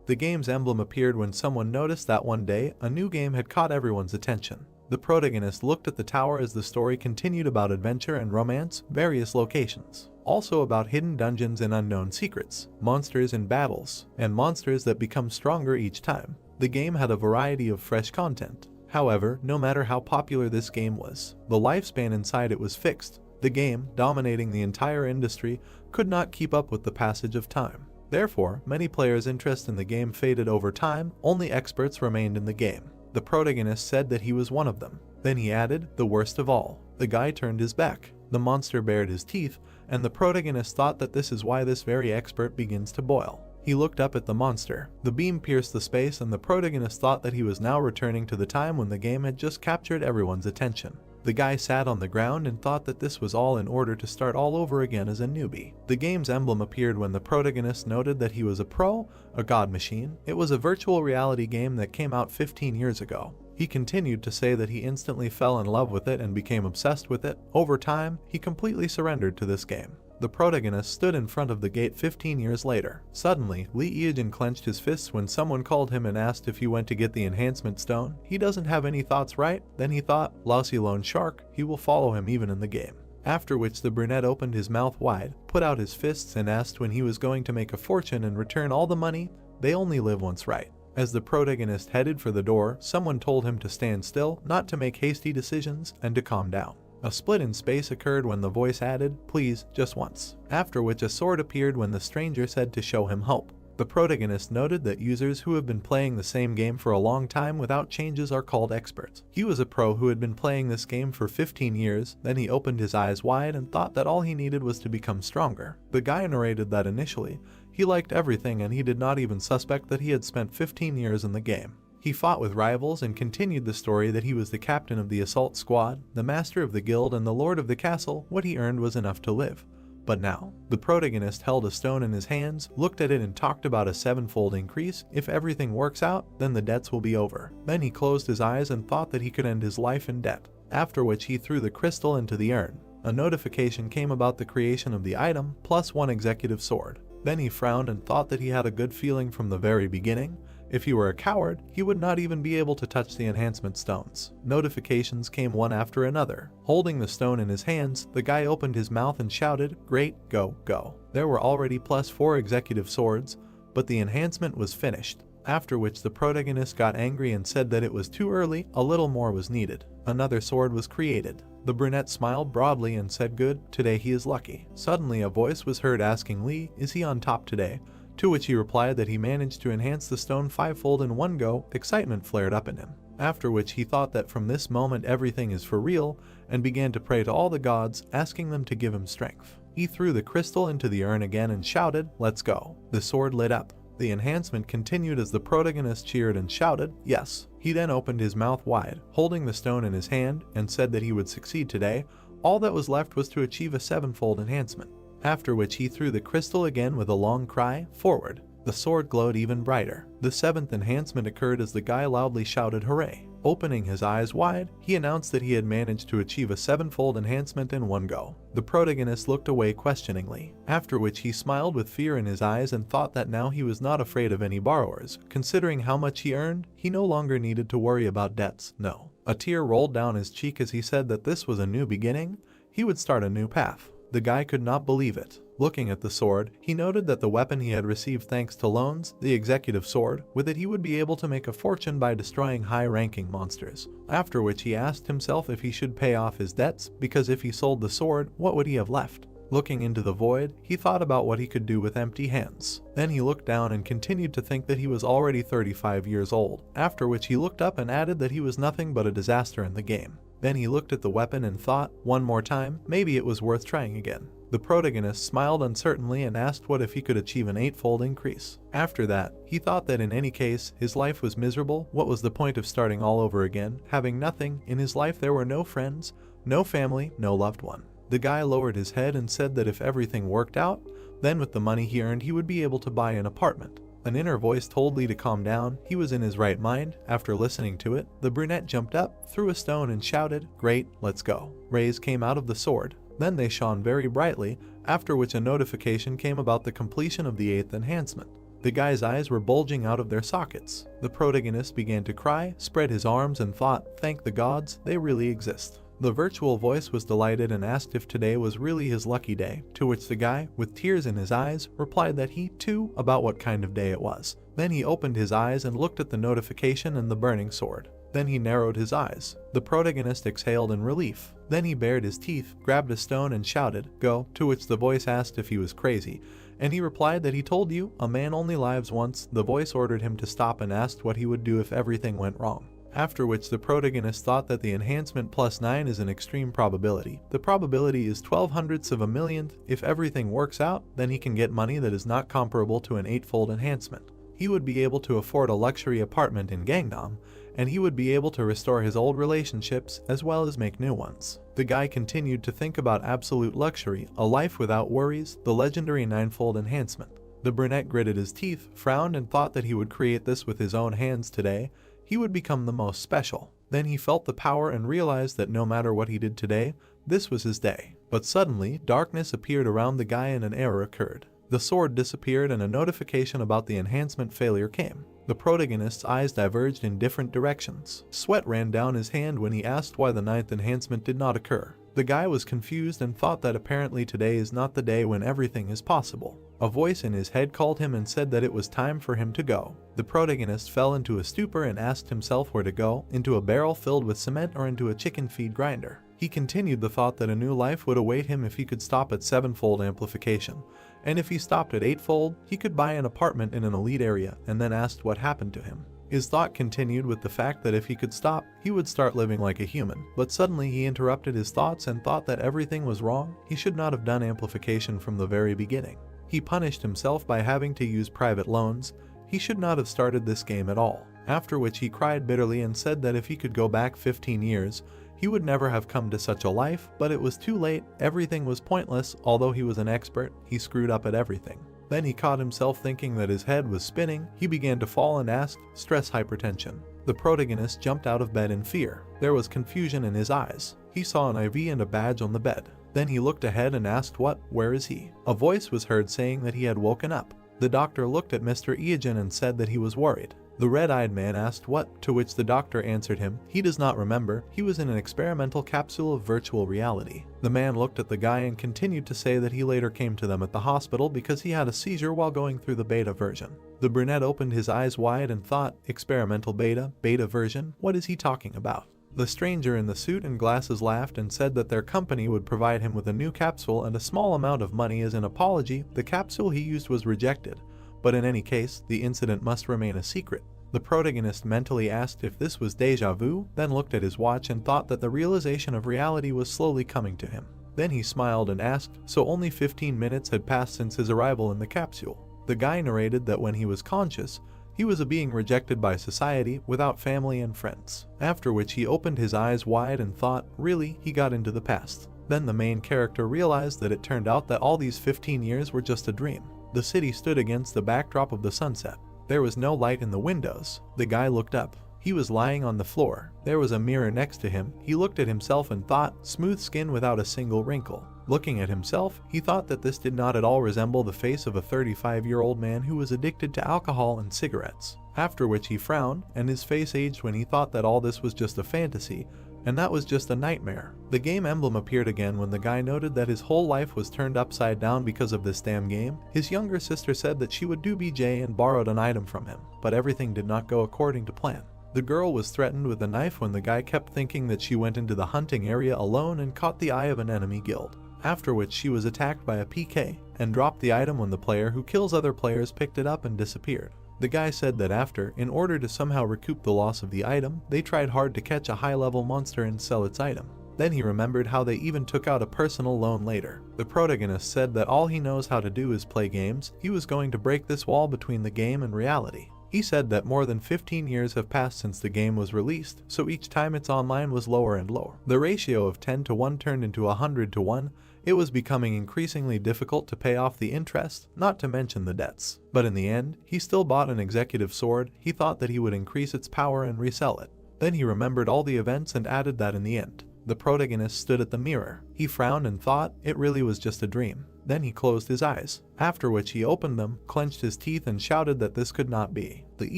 The game's emblem appeared when someone noticed that one day, a new game had caught everyone's attention. The protagonist looked at the tower as the story continued about adventure and romance, various locations. Also about hidden dungeons and unknown secrets, monsters and battles, and monsters that become stronger each time. The game had a variety of fresh content. However, no matter how popular this game was, the lifespan inside it was fixed. The game, dominating the entire industry, could not keep up with the passage of time. Therefore, many players' interest in the game faded over time, only experts remained in the game. The protagonist said that he was one of them. Then he added, the worst of all. The guy turned his back. The monster bared his teeth, and the protagonist thought that this is why this very expert begins to boil. He looked up at the monster. The beam pierced the space, and the protagonist thought that he was now returning to the time when the game had just captured everyone's attention. The guy sat on the ground and thought that this was all in order to start all over again as a newbie. The game's emblem appeared when the protagonist noted that he was a pro, a god machine. It was a virtual reality game that came out 15 years ago. He continued to say that he instantly fell in love with it and became obsessed with it. Over time, he completely surrendered to this game. The protagonist stood in front of the gate 15 years later. Suddenly, Lee Eugene clenched his fists when someone called him and asked if he went to get the enhancement stone. He doesn't have any thoughts, right? Then he thought, lousy lone shark, he will follow him even in the game. After which the brunette opened his mouth wide, put out his fists and asked when he was going to make a fortune and return all the money. They only live once, right? As the protagonist headed for the door, someone told him to stand still, not to make hasty decisions, and to calm down. A split in space occurred when the voice added, please, just once. After which a sword appeared when the stranger said to show him hope. The protagonist noted that users who have been playing the same game for a long time without changes are called experts. He was a pro who had been playing this game for 15 years, then he opened his eyes wide and thought that all he needed was to become stronger. The guy narrated that initially, he liked everything and he did not even suspect that he had spent 15 years in the game. He fought with rivals and continued the story that he was the captain of the assault squad, the master of the guild and the lord of the castle. What he earned was enough to live. But now, the protagonist held a stone in his hands, looked at it and talked about a 7-fold increase. If everything works out, then the debts will be over. Then he closed his eyes and thought that he could end his life in debt. After which he threw the crystal into the urn. A notification came about the creation of the item, plus 1 executive sword. Then he frowned and thought that he had a good feeling from the very beginning. If he were a coward, he would not even be able to touch the enhancement stones. Notifications came one after another. Holding the stone in his hands, the guy opened his mouth and shouted, great, go, go. There were already plus 4 executive swords, but the enhancement was finished. After which the protagonist got angry and said that it was too early, a little more was needed. Another sword was created. The brunette smiled broadly and said, good, today he is lucky. Suddenly a voice was heard asking Lee, is he on top today? To which he replied that he managed to enhance the stone 5-fold in one go. Excitement flared up in him. After which he thought that from this moment everything is for real and began to pray to all the gods, asking them to give him strength. He threw the crystal into the urn again and shouted, let's go. The sword lit up. The enhancement continued as the protagonist cheered and shouted, yes. He then opened his mouth wide, holding the stone in his hand, and said that he would succeed today. All that was left was to achieve a 7-fold enhancement. After which he threw the crystal again with a long cry, forward. The sword glowed even brighter. The 7th enhancement occurred as the guy loudly shouted hooray. Opening his eyes wide, he announced that he had managed to achieve a 7-fold enhancement in one go. The protagonist looked away questioningly, after which he smiled with fear in his eyes and thought that now he was not afraid of any borrowers. Considering how much he earned, he no longer needed to worry about debts, no. A tear rolled down his cheek as he said that this was a new beginning. He would start a new path. The guy could not believe it. Looking at the sword, he noted that the weapon he had received thanks to loans, the executive sword, with it he would be able to make a fortune by destroying high-ranking monsters. After which he asked himself if he should pay off his debts, because if he sold the sword, what would he have left? Looking into the void, he thought about what he could do with empty hands. Then he looked down and continued to think that he was already 35 years old, after which he looked up and added that he was nothing but a disaster in the game. Then he looked at the weapon and thought, one more time, maybe it was worth trying again. The protagonist smiled uncertainly and asked what if he could achieve an 8-fold increase. After that, he thought that in any case, his life was miserable. What was the point of starting all over again, having nothing? In his life there were no friends, no family, no loved one. The guy lowered his head and said that if everything worked out, then with the money he earned he would be able to buy an apartment. An inner voice told Lee to calm down. He was in his right mind. After listening to it, the brunette jumped up, threw a stone and shouted, great, let's go. Rays came out of the sword. Then they shone very brightly, after which a notification came about the completion of the 8th enhancement. The guy's eyes were bulging out of their sockets. The protagonist began to cry, spread his arms and thought, thank the gods, they really exist. The virtual voice was delighted and asked if today was really his lucky day, to which the guy, with tears in his eyes, replied that he, too, about what kind of day it was. Then he opened his eyes and looked at the notification and the burning sword. Then he narrowed his eyes. The protagonist exhaled in relief. Then he bared his teeth, grabbed a stone and shouted, "Go," to which the voice asked if he was crazy, and he replied that he told you, a man only lives once. The voice ordered him to stop and asked what he would do if everything went wrong. After which the protagonist thought that the enhancement +9 is an extreme probability. The probability is 12/100 of a millionth. If everything works out, then he can get money that is not comparable to an 8-fold enhancement. He would be able to afford a luxury apartment in Gangnam, and he would be able to restore his old relationships as well as make new ones. The guy continued to think about absolute luxury, a life without worries, the legendary 9-fold enhancement. The brunette gritted his teeth, frowned and thought that he would create this with his own hands today. He would become the most special. Then he felt the power and realized that no matter what he did today, this was his day. But suddenly, darkness appeared around the guy and an error occurred. The sword disappeared and a notification about the enhancement failure came. The protagonist's eyes diverged in different directions. Sweat ran down his hand when he asked why the 9th enhancement did not occur. The guy was confused and thought that apparently today is not the day when everything is possible. A voice in his head called him and said that it was time for him to go. The protagonist fell into a stupor and asked himself where to go, into a barrel filled with cement or into a chicken feed grinder. He continued the thought that a new life would await him if he could stop at 7-fold amplification, and if he stopped at 8-fold, he could buy an apartment in an elite area, and then asked what happened to him. His thought continued with the fact that if he could stop, he would start living like a human. But suddenly he interrupted his thoughts and thought that everything was wrong. He should not have done amplification from the very beginning. He punished himself by having to use private loans. He should not have started this game at all. After which he cried bitterly and said that if he could go back 15 years, he would never have come to such a life, but it was too late. Everything was pointless. Although he was an expert, he screwed up at everything. Then he caught himself thinking that his head was spinning. He began to fall and asked, "Stress hypertension." The protagonist jumped out of bed in fear. There was confusion in his eyes. He saw an IV and a badge on the bed. Then he looked ahead and asked where is he? A voice was heard saying that he had woken up. The doctor looked at Mr. Eugene and said that he was worried. The red-eyed man asked what, to which the doctor answered him, he does not remember, he was in an experimental capsule of virtual reality. The man looked at the guy and continued to say that he later came to them at the hospital because he had a seizure while going through the beta version. The brunette opened his eyes wide and thought, experimental beta version, what is he talking about? The stranger in the suit and glasses laughed and said that their company would provide him with a new capsule and a small amount of money as an apology. The capsule he used was rejected, but in any case, the incident must remain a secret. The protagonist mentally asked if this was deja vu, then looked at his watch and thought that the realization of reality was slowly coming to him. Then he smiled and asked, so only 15 minutes had passed since his arrival in the capsule. The guy narrated that when he was conscious, he was a being rejected by society, without family and friends. After which he opened his eyes wide and thought, really, he got into the past. Then the main character realized that it turned out that all these 15 years were just a dream. The city stood against the backdrop of the sunset. There was no light in the windows. The guy looked up. He was lying on the floor. There was a mirror next to him. He looked at himself and thought, smooth skin without a single wrinkle. Looking at himself, he thought that this did not at all resemble the face of a 35-year-old man who was addicted to alcohol and cigarettes. After which he frowned, and his face aged when he thought that all this was just a fantasy, and that was just a nightmare. The game emblem appeared again when the guy noted that his whole life was turned upside down because of this damn game. His younger sister said that she would do BJ and borrowed an item from him, but everything did not go according to plan. The girl was threatened with a knife when the guy kept thinking that she went into the hunting area alone and caught the eye of an enemy guild. After which she was attacked by a PK, and dropped the item when the player who kills other players picked it up and disappeared. The guy said that after, in order to somehow recoup the loss of the item, they tried hard to catch a high-level monster and sell its item. Then he remembered how they even took out a personal loan later. The protagonist said that all he knows how to do is play games. He was going to break this wall between the game and reality. He said that more than 15 years have passed since the game was released, so each time it's online was lower and lower. The ratio of 10-to-1 turned into 100-to-1. It was becoming increasingly difficult to pay off the interest, not to mention the debts. But in the end, he still bought an executive sword. He thought that he would increase its power and resell it. Then he remembered all the events and added that in the end, The protagonist stood at the mirror. He frowned and thought it really was just a dream. Then he closed his eyes, after which he opened them, clenched his teeth and shouted that this could not be. The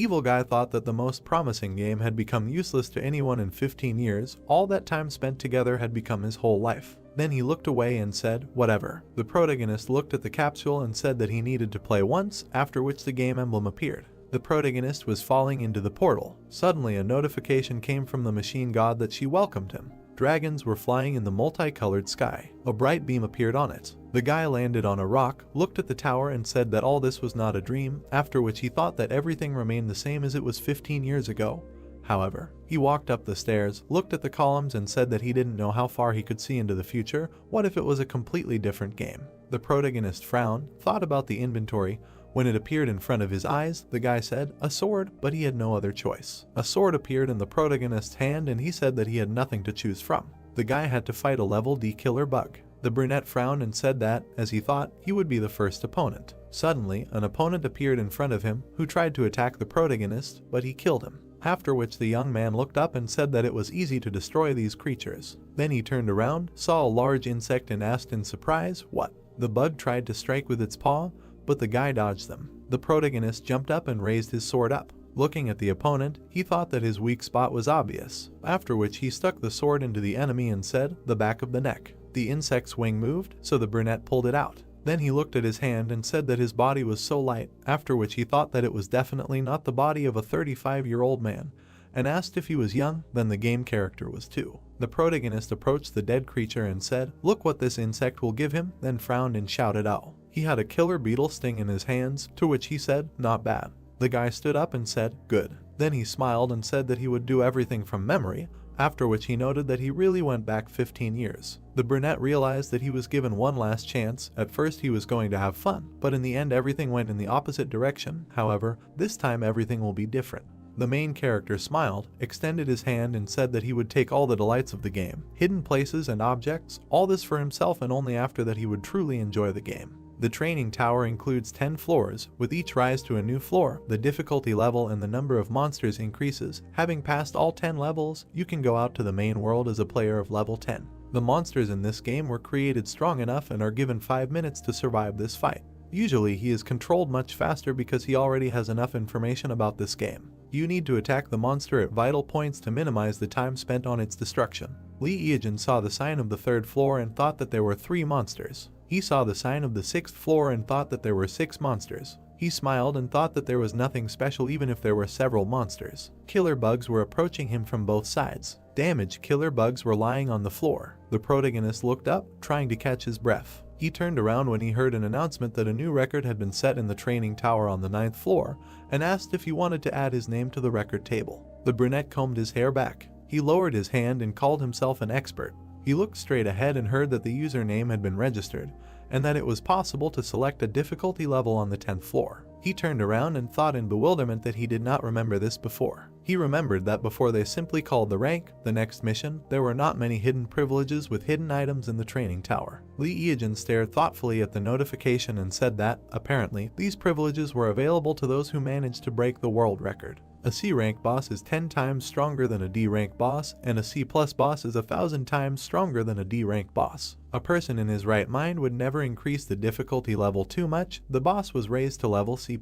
evil guy thought that the most promising game had become useless to anyone in 15 years. All that time spent together had become his whole life. Then he looked away and said, "Whatever." The protagonist looked at the capsule and said that he needed to play once, after which the game emblem appeared. The protagonist was falling into the portal. Suddenly a notification came from the machine god that she welcomed him. Dragons were flying in the multicolored sky. A bright beam appeared on it. The guy landed on a rock, looked at the tower and said that all this was not a dream, after which he thought that everything remained the same as it was 15 years ago. However, he walked up the stairs, looked at the columns and said that he didn't know how far he could see into the future. What if it was a completely different game? The protagonist frowned, thought about the inventory. When it appeared in front of his eyes, the guy said, "A sword," but he had no other choice. A sword appeared in the protagonist's hand and he said that he had nothing to choose from. The guy had to fight a level D killer bug. The brunette frowned and said that, as he thought, he would be the first opponent. Suddenly, an opponent appeared in front of him, who tried to attack the protagonist, but he killed him. After which the young man looked up and said that it was easy to destroy these creatures. Then he turned around, saw a large insect and asked in surprise, "What?" The bug tried to strike with its paw, but the guy dodged them. The protagonist jumped up and raised his sword up. Looking at the opponent, he thought that his weak spot was obvious, after which he stuck the sword into the enemy and said, "The back of the neck." The insect's wing moved, so the brunette pulled it out. Then he looked at his hand and said that his body was so light, after which he thought that it was definitely not the body of a 35-year-old man, and asked if he was young. Then the game character was too. The protagonist approached the dead creature and said, "Look what this insect will give him," then frowned and shouted out. He had a killer beetle sting in his hands, to which he said, "Not bad." The guy stood up and said, "Good." Then he smiled and said that he would do everything from memory, after which he noted that he really went back 15 years. The brunette realized that he was given one last chance. At first he was going to have fun, but in the end everything went in the opposite direction. However, this time everything will be different. The main character smiled, extended his hand and said that he would take all the delights of the game, hidden places and objects, all this for himself, and only after that he would truly enjoy the game. The training tower includes 10 floors, with each rise to a new floor. The difficulty level and the number of monsters increases. Having passed all 10 levels, you can go out to the main world as a player of level 10. The monsters in this game were created strong enough and are given 5 minutes to survive this fight. Usually he is controlled much faster because he already has enough information about this game. You need to attack the monster at vital points to minimize the time spent on its destruction. Lee Eejin saw the sign of the 3rd floor and thought that there were 3 monsters. He saw the sign of the 6th floor and thought that there were 6 monsters. He smiled and thought that there was nothing special even if there were several monsters. Killer bugs were approaching him from both sides. Damaged killer bugs were lying on the floor. The protagonist looked up, trying to catch his breath. He turned around when he heard an announcement that a new record had been set in the training tower on the 9th floor, and asked if he wanted to add his name to the record table. The brunette combed his hair back. He lowered his hand and called himself an expert. He looked straight ahead and heard that the username had been registered, and that it was possible to select a difficulty level on the 10th floor. He turned around and thought in bewilderment that he did not remember this before. He remembered that before they simply called the rank, the next mission, there were not many hidden privileges with hidden items in the training tower. Lee Eejin stared thoughtfully at the notification and said that, apparently, these privileges were available to those who managed to break the world record. A C rank boss is 10 times stronger than a D rank boss, and a C+ boss is 1,000 times stronger than a D rank boss. A person in his right mind would never increase the difficulty level too much. The boss was raised to level C+.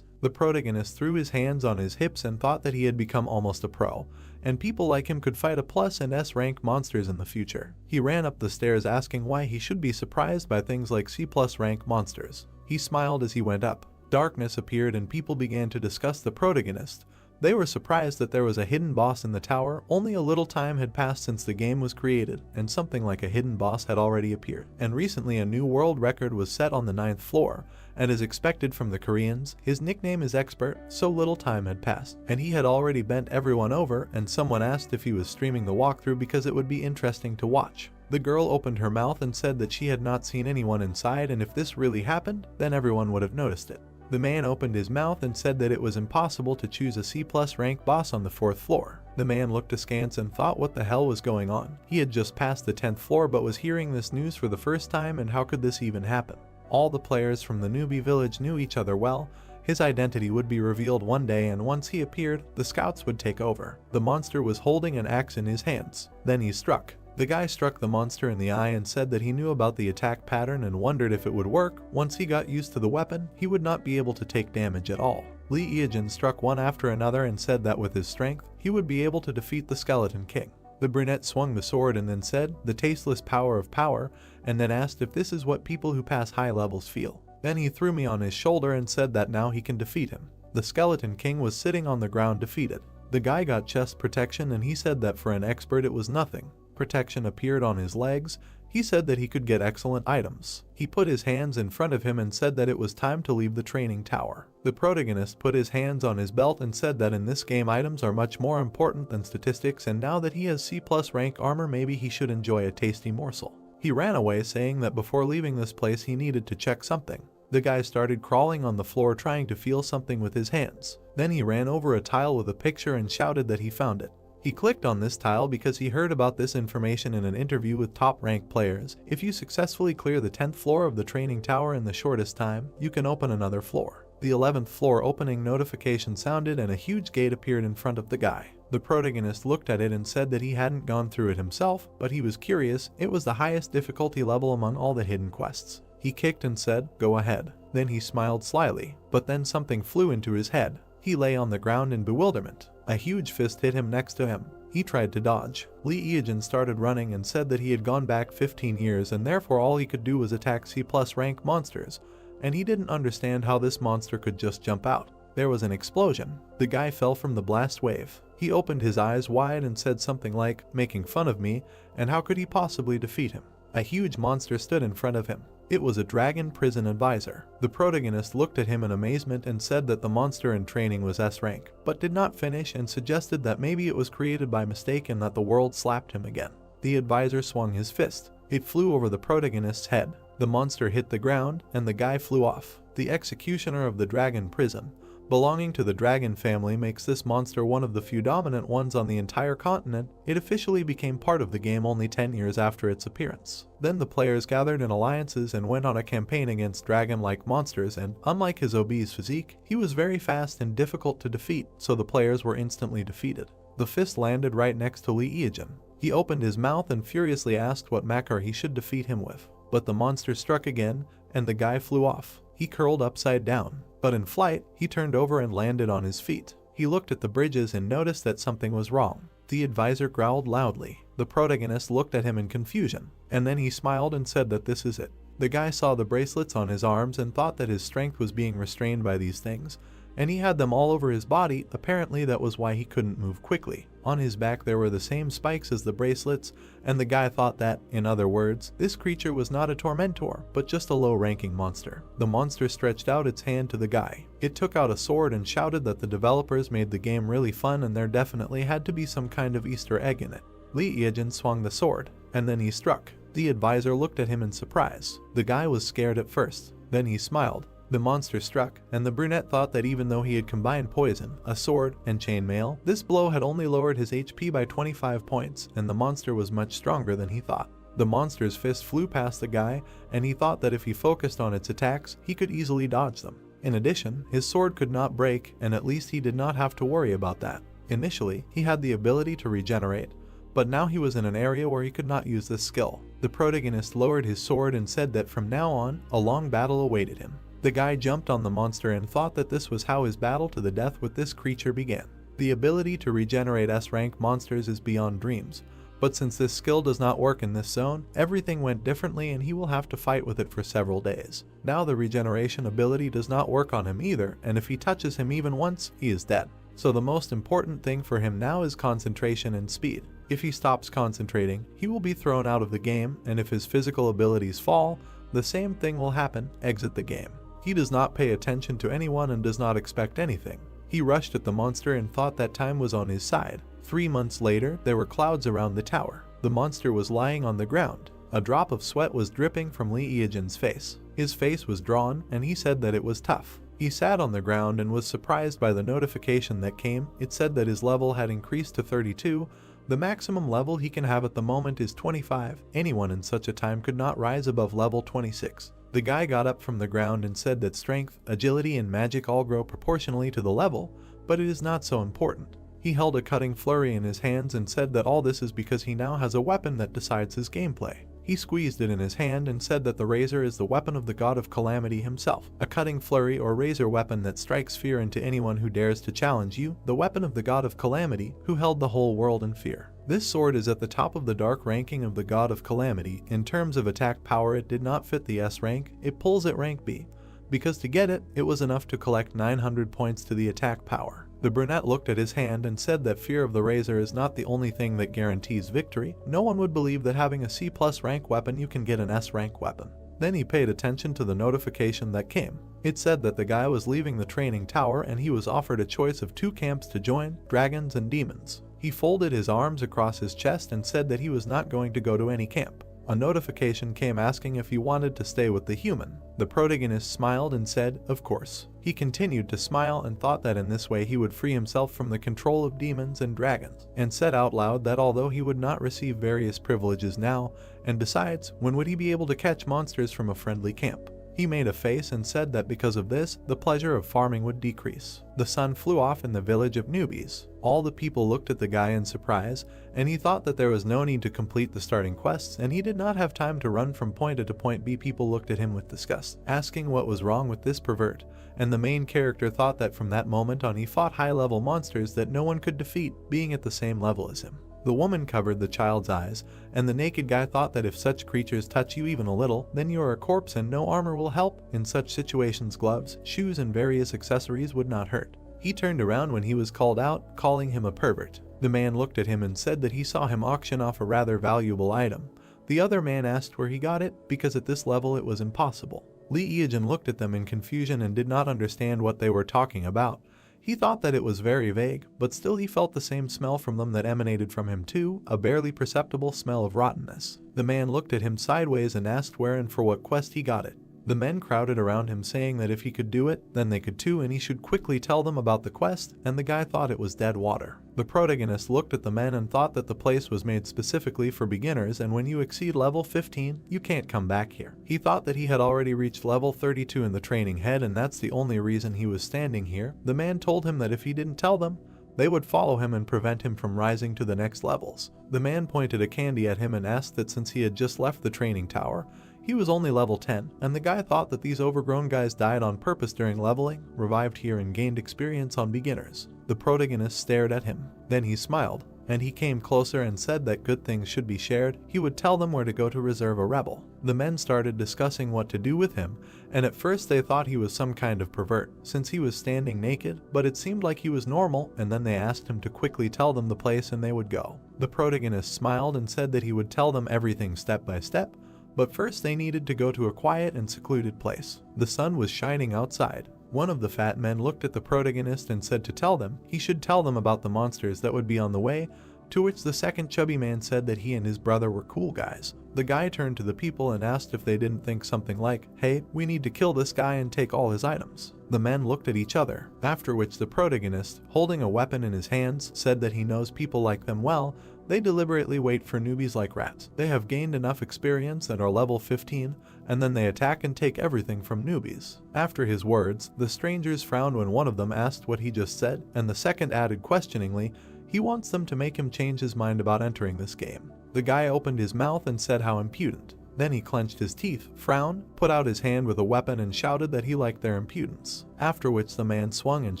The protagonist threw his hands on his hips and thought that he had become almost a pro, and people like him could fight a plus and S rank monsters in the future. He ran up the stairs asking why he should be surprised by things like C+ rank monsters. He smiled as he went up. Darkness appeared and people began to discuss the protagonist. They were surprised that there was a hidden boss in the tower. Only a little time had passed since the game was created, and something like a hidden boss had already appeared. And recently a new world record was set on the 9th floor, and as expected from the Koreans, his nickname is Expert. So little time had passed, and he had already bent everyone over, and someone asked if he was streaming the walkthrough because it would be interesting to watch. The girl opened her mouth and said that she had not seen anyone inside, and if this really happened, then everyone would have noticed it. The man opened his mouth and said that it was impossible to choose a C+ rank boss on the 4th floor. The man looked askance and thought what the hell was going on. He had just passed the 10th floor but was hearing this news for the first time, and how could this even happen? All the players from the newbie village knew each other well. His identity would be revealed one day, and once he appeared, the scouts would take over. The monster was holding an axe in his hands. Then he struck. The guy struck the monster in the eye and said that he knew about the attack pattern and wondered if it would work. Once he got used to the weapon, he would not be able to take damage at all. Lee Eejin struck one after another and said that with his strength, he would be able to defeat the Skeleton King. The brunette swung the sword and then said, "The tasteless power of power," and then asked if this is what people who pass high levels feel. Then he threw me on his shoulder and said that now he can defeat him. The Skeleton King was sitting on the ground defeated. The guy got chest protection and he said that for an expert it was nothing. Protection appeared on his legs. He said that he could get excellent items. He put his hands in front of him and said that it was time to leave the training tower. The protagonist put his hands on his belt and said that in this game items are much more important than statistics, and now that he has C+ rank armor, maybe he should enjoy a tasty morsel. He ran away saying that before leaving this place he needed to check something. The guy started crawling on the floor trying to feel something with his hands. Then he ran over a tile with a picture and shouted that he found it. He clicked on this tile because he heard about this information in an interview with top-ranked players. If you successfully clear the 10th floor of the training tower in the shortest time, you can open another floor. The 11th floor opening notification sounded and a huge gate appeared in front of the guy. The protagonist looked at it and said that he hadn't gone through it himself, but he was curious. It was the highest difficulty level among all the hidden quests. He kicked and said, "Go ahead." Then he smiled slyly, but then something flew into his head. He lay on the ground in bewilderment. A huge fist hit him next to him. He tried to dodge. Lee Eejin started running and said that he had gone back 15 years and therefore all he could do was attack C+ rank monsters, and he didn't understand how this monster could just jump out. There was an explosion. The guy fell from the blast wave. He opened his eyes wide and said something like, "Making fun of me, and how could he possibly defeat him?" A huge monster stood in front of him. It was a dragon prison advisor. The protagonist looked at him in amazement and said that the monster in training was S rank, but did not finish and suggested that maybe it was created by mistake and that the world slapped him again. The advisor swung his fist. It flew over the protagonist's head. The monster hit the ground and the guy flew off. The executioner of the dragon prison, belonging to the dragon family, makes this monster one of the few dominant ones on the entire continent. It officially became part of the game only 10 years after its appearance. Then the players gathered in alliances and went on a campaign against dragon-like monsters, and unlike his obese physique, he was very fast and difficult to defeat, so the players were instantly defeated. The fist landed right next to Lee Eejin. He opened his mouth and furiously asked what Makar he should defeat him with. But the monster struck again, and the guy flew off. He curled upside down. But in flight, he turned over and landed on his feet. He looked at the bridges and noticed that something was wrong. The advisor growled loudly. The protagonist looked at him in confusion, and then he smiled and said that this is it. The guy saw the bracelets on his arms and thought that his strength was being restrained by these things, and he had them all over his body. Apparently that was why he couldn't move quickly. On his back there were the same spikes as the bracelets, and the guy thought that, in other words, this creature was not a tormentor, but just a low-ranking monster. The monster stretched out its hand to the guy. It took out a sword and shouted that the developers made the game really fun and there definitely had to be some kind of Easter egg in it. Lee Eejin swung the sword, and then he struck. The advisor looked at him in surprise. The guy was scared at first. Then he smiled. The monster struck, and the brunette thought that even though he had combined poison, a sword, and chainmail, this blow had only lowered his HP by 25 points, and the monster was much stronger than he thought. The monster's fist flew past the guy, and he thought that if he focused on its attacks, he could easily dodge them. In addition, his sword could not break, and at least he did not have to worry about that. Initially, he had the ability to regenerate, but now he was in an area where he could not use this skill. The protagonist lowered his sword and said that from now on, a long battle awaited him. The guy jumped on the monster and thought that this was how his battle to the death with this creature began. The ability to regenerate S-rank monsters is beyond dreams, but since this skill does not work in this zone, everything went differently and he will have to fight with it for several days. Now the regeneration ability does not work on him either, and if he touches him even once, he is dead. So the most important thing for him now is concentration and speed. If he stops concentrating, he will be thrown out of the game, and if his physical abilities fall, the same thing will happen, exit the game. He does not pay attention to anyone and does not expect anything. He rushed at the monster and thought that time was on his side. 3 months later, there were clouds around the tower. The monster was lying on the ground. A drop of sweat was dripping from Lee Eejin's face. His face was drawn, and he said that it was tough. He sat on the ground and was surprised by the notification that came. It said that his level had increased to 32. The maximum level he can have at the moment is 25. Anyone in such a time could not rise above level 26. The guy got up from the ground and said that strength, agility, and magic all grow proportionally to the level, but it is not so important. He held a cutting flurry in his hands and said that all this is because he now has a weapon that decides his gameplay. He squeezed it in his hand and said that the razor is the weapon of the god of calamity himself, a cutting flurry or razor weapon that strikes fear into anyone who dares to challenge you, the weapon of the god of calamity who held the whole world in fear. This sword is at the top of the dark ranking of the god of calamity. In terms of attack power, it did not fit the S rank, it pulls at rank B, because to get it, it was enough to collect 900 points to the attack power. The brunette looked at his hand and said that fear of the razor is not the only thing that guarantees victory. No one would believe that having a C+ rank weapon you can get an S rank weapon. Then he paid attention to the notification that came. It said that the guy was leaving the training tower and he was offered a choice of 2 camps to join, dragons and demons. He folded his arms across his chest and said that he was not going to go to any camp. A notification came asking if he wanted to stay with the human. The protagonist smiled and said, of course. He continued to smile and thought that in this way he would free himself from the control of demons and dragons, and said out loud that although he would not receive various privileges now, and besides, when would he be able to catch monsters from a friendly camp? He made a face and said that because of this, the pleasure of farming would decrease. The sun flew off in the village of newbies. All the people looked at the guy in surprise, and he thought that there was no need to complete the starting quests, and he did not have time to run from point A to point B. People looked at him with disgust, asking what was wrong with this pervert, and the main character thought that from that moment on he fought high-level monsters that no one could defeat, being at the same level as him. The woman covered the child's eyes, and the naked guy thought that if such creatures touch you even a little, then you are a corpse and no armor will help. In such situations, gloves, shoes, and various accessories would not hurt. He turned around when he was called out, calling him a pervert. The man looked at him and said that he saw him auction off a rather valuable item. The other man asked where he got it, because at this level it was impossible. Lee Eejin looked at them in confusion and did not understand what they were talking about. He thought that it was very vague, but still he felt the same smell from them that emanated from him too, a barely perceptible smell of rottenness. The man looked at him sideways and asked where and for what quest he got it. The men crowded around him saying that if he could do it, then they could too, and he should quickly tell them about the quest, and the guy thought it was dead water. The protagonist looked at the men and thought that the place was made specifically for beginners, and when you exceed level 15, you can't come back here. He thought that he had already reached level 32 in the training head, and that's the only reason he was standing here. The man told him that if he didn't tell them, they would follow him and prevent him from rising to the next levels. The man pointed a candy at him and asked that since he had just left the training tower, he was only level 10, and the guy thought that these overgrown guys died on purpose during leveling, revived here and gained experience on beginners. The protagonist stared at him. Then he smiled, and he came closer and said that good things should be shared. He would tell them where to go to reserve a rebel. The men started discussing what to do with him, and at first they thought he was some kind of pervert, since he was standing naked, but it seemed like he was normal, and then they asked him to quickly tell them the place and they would go. The protagonist smiled and said that he would tell them everything step by step, but first they needed to go to a quiet and secluded place. The sun was shining outside. One of the fat men looked at the protagonist and said to tell them he should tell them about the monsters that would be on the way, to which the second chubby man said that he and his brother were cool guys. The guy turned to the people and asked if they didn't think something like, "Hey, we need to kill this guy and take all his items." The men looked at each other, after which the protagonist, holding a weapon in his hands, said that he knows people like them well. They deliberately wait for newbies like rats. They have gained enough experience and are level 15, and then they attack and take everything from newbies. After his words, the strangers frowned when one of them asked what he just said, and the second added questioningly, he wants them to make him change his mind about entering this game. The guy opened his mouth and said how impudent. Then he clenched his teeth, frowned, put out his hand with a weapon and shouted that he liked their impudence. After which the man swung and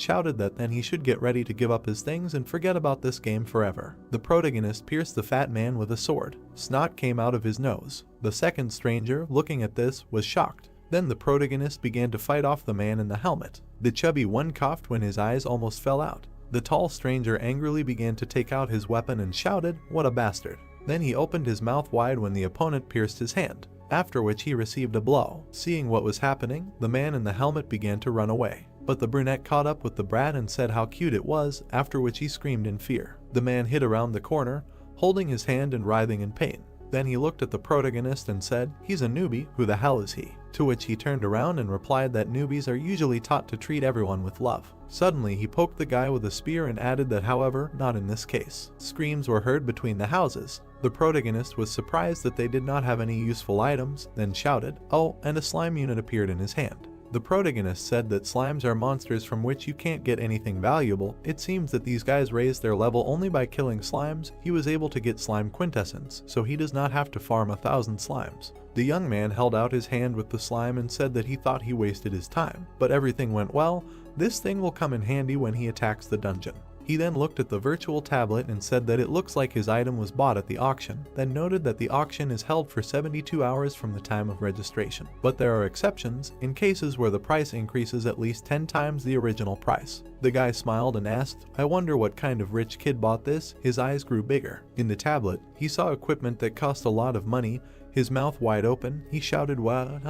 shouted that then he should get ready to give up his things and forget about this game forever. The protagonist pierced the fat man with a sword. Snot came out of his nose. The second stranger, looking at this, was shocked. Then the protagonist began to fight off the man in the helmet. The chubby one coughed when his eyes almost fell out. The tall stranger angrily began to take out his weapon and shouted, "What a bastard." Then he opened his mouth wide when the opponent pierced his hand, after which he received a blow. Seeing what was happening, the man in the helmet began to run away. But the brunette caught up with the brat and said how cute it was, after which he screamed in fear. The man hid around the corner, holding his hand and writhing in pain. Then he looked at the protagonist and said, "He's a newbie, who the hell is he?" To which he turned around and replied that newbies are usually taught to treat everyone with love. Suddenly he poked the guy with a spear and added that however, not in this case. Screams were heard between the houses. The protagonist was surprised that they did not have any useful items, then shouted, "Oh," and a slime unit appeared in his hand. The protagonist said that slimes are monsters from which you can't get anything valuable. It seems that these guys raised their level only by killing slimes. He was able to get slime quintessence, so he does not have to farm 1,000 slimes. The young man held out his hand with the slime and said that he thought he wasted his time, but everything went well. This thing will come in handy when he attacks the dungeon. He then looked at the virtual tablet and said that it looks like his item was bought at the auction, then noted that the auction is held for 72 hours from the time of registration. But there are exceptions, in cases where the price increases at least 10 times the original price. The guy smiled and asked, "I wonder what kind of rich kid bought this?" His eyes grew bigger. In the tablet, he saw equipment that cost a lot of money. His mouth wide open, he shouted, "What?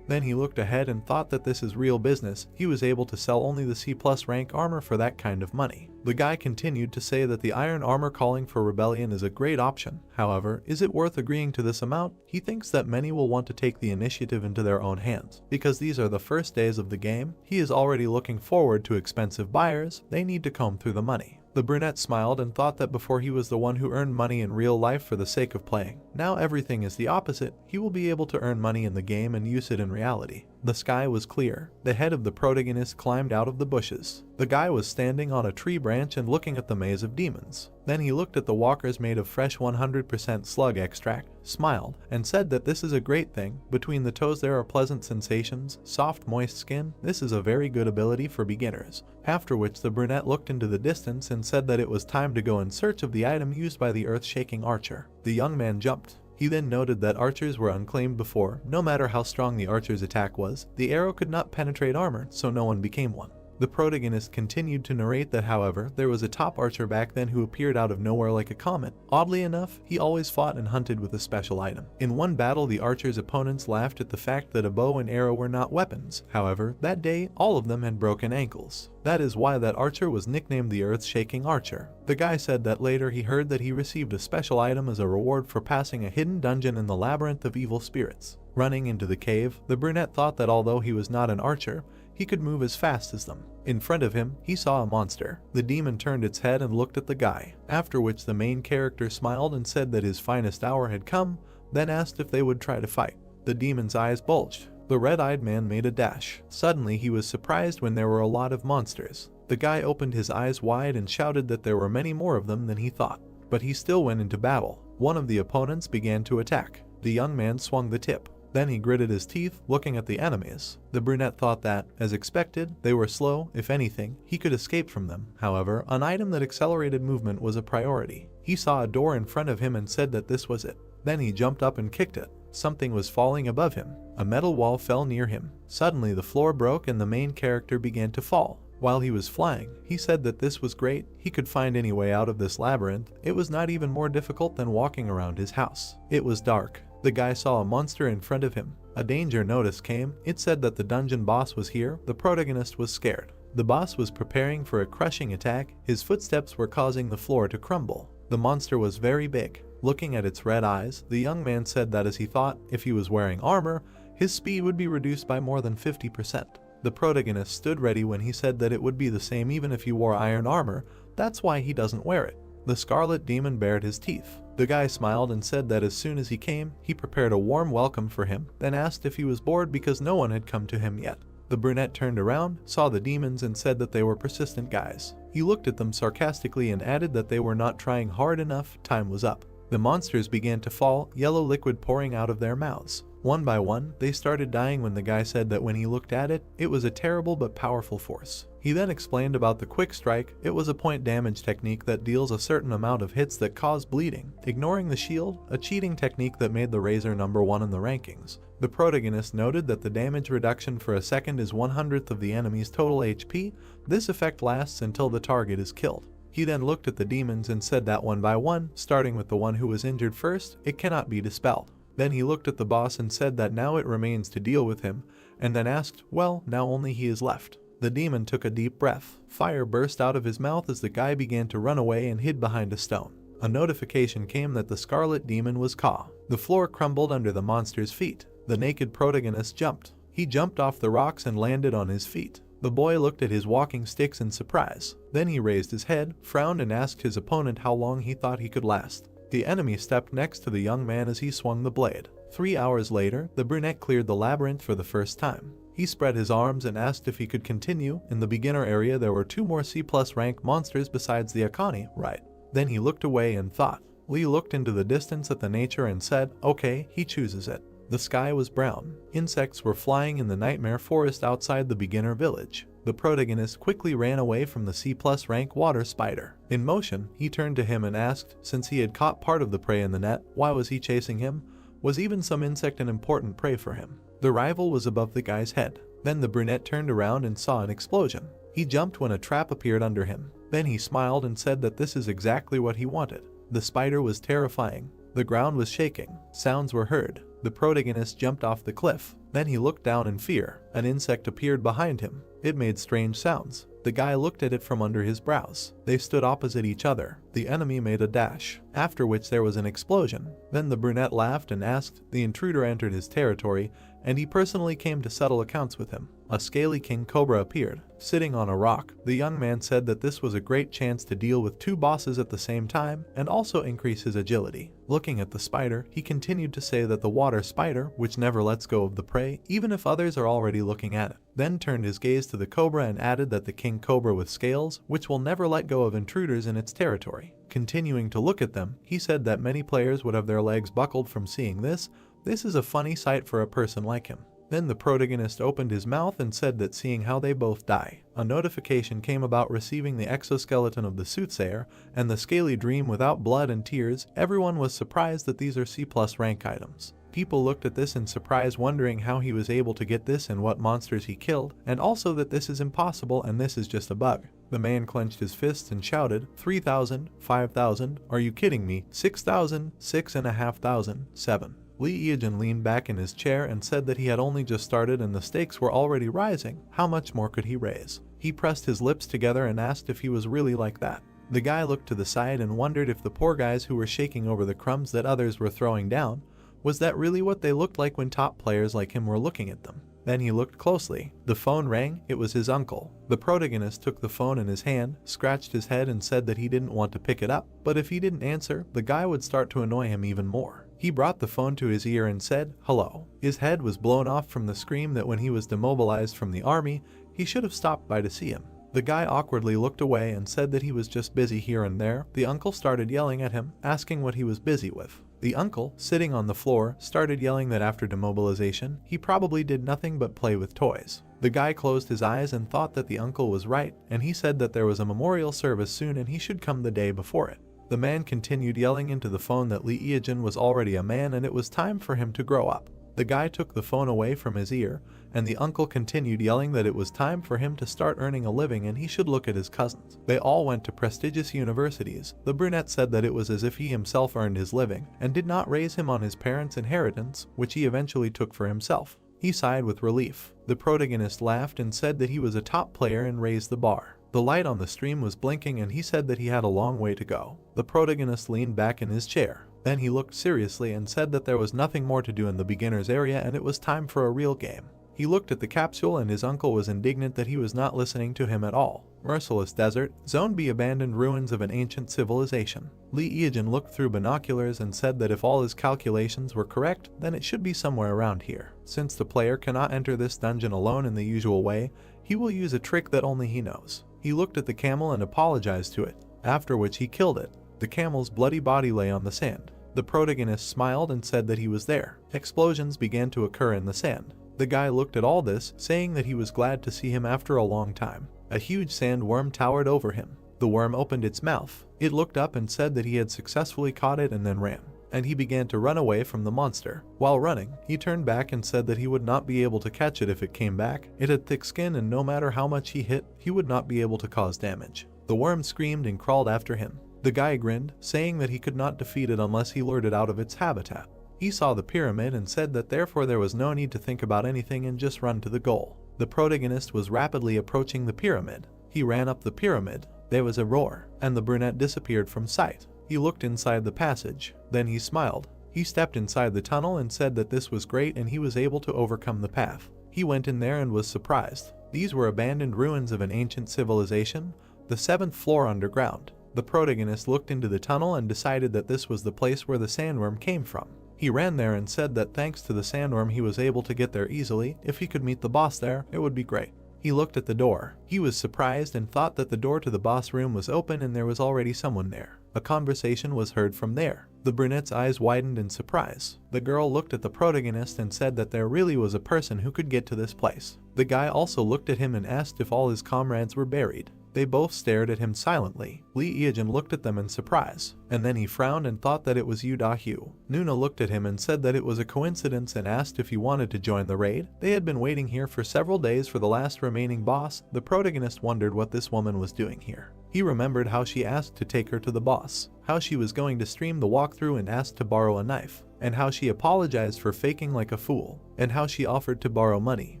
Then he looked ahead and thought that this is real business. He was able to sell only the C+ rank armor for that kind of money. The guy continued to say that the iron armor calling for rebellion is a great option. However, is it worth agreeing to this amount? He thinks that many will want to take the initiative into their own hands. Because these are the first days of the game, he is already looking forward to expensive buyers. They need to comb through the money. The brunette smiled and thought that before he was the one who earned money in real life for the sake of playing. Now everything is the opposite. He will be able to earn money in the game and use it in reality. The sky was clear. The head of the protagonist climbed out of the bushes. The guy was standing on a tree branch and looking at the maze of demons. Then he looked at the walkers made of fresh 100% slug extract, smiled, and said that this is a great thing. Between the toes there are pleasant sensations, soft moist skin. This is a very good ability for beginners. After which the brunette looked into the distance and said that it was time to go in search of the item used by the earth-shaking archer. The young man jumped. He then noted that archers were unclaimed before. No matter how strong the archer's attack was, the arrow could not penetrate armor, so no one became one. The protagonist continued to narrate that, however, there was a top archer back then who appeared out of nowhere like a comet. Oddly enough, he always fought and hunted with a special item. In one battle, the archer's opponents laughed at the fact that a bow and arrow were not weapons. However, that day, all of them had broken ankles. That is why that archer was nicknamed the Earth-Shaking Archer. The guy said that later he heard that he received a special item as a reward for passing a hidden dungeon in the labyrinth of evil spirits. Running into the cave, the brunette thought that although he was not an archer, he could move as fast as them. In front of him, he saw a monster. The demon turned its head and looked at the guy, after which the main character smiled and said that his finest hour had come, then asked if they would try to fight. The demon's eyes bulged. The red-eyed man made a dash. Suddenly, he was surprised when there were a lot of monsters. The guy opened his eyes wide and shouted that there were many more of them than he thought. But he still went into battle. One of the opponents began to attack. The young man swung the tip. Then he gritted his teeth, looking at the enemies. The brunette thought that, as expected, they were slow. If anything, he could escape from them. However, an item that accelerated movement was a priority. He saw a door in front of him and said that this was it. Then he jumped up and kicked it. Something was falling above him. A metal wall fell near him. Suddenly the floor broke and the main character began to fall. While he was flying, he said that this was great. He could find any way out of this labyrinth. It was not even more difficult than walking around his house. It was dark. The guy saw a monster in front of him. A danger notice came. It said that the dungeon boss was here. The protagonist was scared. The boss was preparing for a crushing attack. His footsteps were causing the floor to crumble. The monster was very big. Looking at its red eyes, the young man said that as he thought, if he was wearing armor, his speed would be reduced by more than 50%. The protagonist stood ready when he said that it would be the same even if he wore iron armor. That's why he doesn't wear it. The scarlet demon bared his teeth. The guy smiled and said that as soon as he came, he prepared a warm welcome for him, then asked if he was bored because no one had come to him yet. The brunette turned around, saw the demons and said that they were persistent guys. He looked at them sarcastically and added that they were not trying hard enough. Time was up. The monsters began to fall, yellow liquid pouring out of their mouths. One by one, they started dying when the guy said that when he looked at it, it was a terrible but powerful force. He then explained about the quick strike. It was a point damage technique that deals a certain amount of hits that cause bleeding, ignoring the shield, a cheating technique that made the Razor #1 in the rankings. The protagonist noted that the damage reduction for a second is 1/100th of the enemy's total HP. This effect lasts until the target is killed. He then looked at the demons and said that one by one, starting with the one who was injured first, it cannot be dispelled. Then he looked at the boss and said that now it remains to deal with him, and then asked, well, now only he is left. The demon took a deep breath. Fire burst out of his mouth as the guy began to run away and hid behind a stone. A notification came that the scarlet demon was caught. The floor crumbled under the monster's feet. The naked protagonist jumped. He jumped off the rocks and landed on his feet. The boy looked at his walking sticks in surprise. Then he raised his head, frowned and asked his opponent how long he thought he could last. The enemy stepped next to the young man as he swung the blade. 3 hours later, the brunette cleared the labyrinth for the first time. He spread his arms and asked if he could continue. In the beginner area there were 2 more C+ rank monsters besides the Akani, right? Then he looked away and thought. Lee looked into the distance at the nature and said, okay, he chooses it. The sky was brown. Insects were flying in the nightmare forest outside the beginner village. The protagonist quickly ran away from the C+ rank water spider. In motion, he turned to him and asked, since he had caught part of the prey in the net, why was he chasing him? Was even some insect an important prey for him? The rival was above the guy's head. Then the brunette turned around and saw an explosion. He jumped when a trap appeared under him. Then he smiled and said that this is exactly what he wanted. The spider was terrifying. The ground was shaking. Sounds were heard. The protagonist jumped off the cliff. Then he looked down in fear. An insect appeared behind him. It made strange sounds. The guy looked at it from under his brows. They stood opposite each other. The enemy made a dash, after which there was an explosion. Then the brunette laughed and asked. The intruder entered his territory, and he personally came to settle accounts with him. A scaly king cobra appeared, sitting on a rock. The young man said that this was a great chance to deal with 2 bosses at the same time and also increase his agility. Looking at the spider, he continued to say that the water spider, which never lets go of the prey, even if others are already looking at it, then turned his gaze to the cobra and added that the king cobra with scales, which will never let go of intruders in its territory. Continuing to look at them, he said that many players would have their legs buckled from seeing this. This is a funny sight for a person like him. Then the protagonist opened his mouth and said that seeing how they both die, a notification came about receiving the exoskeleton of the soothsayer and the scaly dream without blood and tears. Everyone was surprised that these are C+ rank items. People looked at this in surprise, wondering how he was able to get this and what monsters he killed, and also that this is impossible and this is just a bug. The man clenched his fists and shouted, 3,000, 5,000, are you kidding me, 6,000, 6,500, 7. Lee Eejin leaned back in his chair and said that he had only just started and the stakes were already rising. How much more could he raise? He pressed his lips together and asked if he was really like that. The guy looked to the side and wondered if the poor guys who were shaking over the crumbs that others were throwing down, was that really what they looked like when top players like him were looking at them? Then he looked closely. The phone rang. It was his uncle. The protagonist took the phone in his hand, scratched his head and said that he didn't want to pick it up, but if he didn't answer, the guy would start to annoy him even more. He brought the phone to his ear and said, hello. His head was blown off from the scream that when he was demobilized from the army, he should have stopped by to see him. The guy awkwardly looked away and said that he was just busy here and there. The uncle started yelling at him, asking what he was busy with. The uncle, sitting on the floor, started yelling that after demobilization, he probably did nothing but play with toys. The guy closed his eyes and thought that the uncle was right, and he said that there was a memorial service soon and he should come the day before it. The man continued yelling into the phone that Lee Eejin was already a man and it was time for him to grow up. The guy took the phone away from his ear, and the uncle continued yelling that it was time for him to start earning a living and he should look at his cousins. They all went to prestigious universities. The brunette said that it was as if he himself earned his living and did not raise him on his parents' inheritance, which he eventually took for himself. He sighed with relief. The protagonist laughed and said that he was a top player and raised the bar. The light on the stream was blinking and he said that he had a long way to go. The protagonist leaned back in his chair. Then he looked seriously and said that there was nothing more to do in the beginner's area and it was time for a real game. He looked at the capsule and his uncle was indignant that he was not listening to him at all. Merciless desert, Zone B, abandoned ruins of an ancient civilization. Lee Eejin looked through binoculars and said that if all his calculations were correct, then it should be somewhere around here. Since the player cannot enter this dungeon alone in the usual way, he will use a trick that only he knows. He looked at the camel and apologized to it, after which he killed it. The camel's bloody body lay on the sand. The protagonist smiled and said that he was there. Explosions began to occur in the sand. The guy looked at all this, saying that he was glad to see him after a long time. A huge sandworm towered over him. The worm opened its mouth. It looked up and said that he had successfully caught it and then ran. And he began to run away from the monster. While running, he turned back and said that he would not be able to catch it if it came back. It had thick skin and no matter how much he hit, he would not be able to cause damage. The worm screamed and crawled after him. The guy grinned, saying that he could not defeat it unless he lured it out of its habitat. He saw the pyramid and said that therefore there was no need to think about anything and just run to the goal. The protagonist was rapidly approaching the pyramid. He ran up the pyramid. There was a roar, and the brunette disappeared from sight. He looked inside the passage. Then he smiled. He stepped inside the tunnel and said that this was great and he was able to overcome the path. He went in there and was surprised. These were abandoned ruins of an ancient civilization, the 7th floor underground. The protagonist looked into the tunnel and decided that this was the place where the sandworm came from. He ran there and said that thanks to the sandworm he was able to get there easily. If he could meet the boss there, it would be great. He looked at the door. He was surprised and thought that the door to the boss room was open and there was already someone there. A conversation was heard from there. The brunette's eyes widened in surprise. The girl looked at the protagonist and said that there really was a person who could get to this place. The guy also looked at him and asked if all his comrades were buried. They both stared at him silently. Lee Eajin looked at them in surprise, and then he frowned and thought that it was Yu Da-hyu. Nuna looked at him and said that it was a coincidence and asked if he wanted to join the raid. They had been waiting here for several days for the last remaining boss. The protagonist wondered what this woman was doing here. He remembered how she asked to take her to the boss, how she was going to stream the walkthrough and asked to borrow a knife, and how she apologized for faking like a fool, and how she offered to borrow money.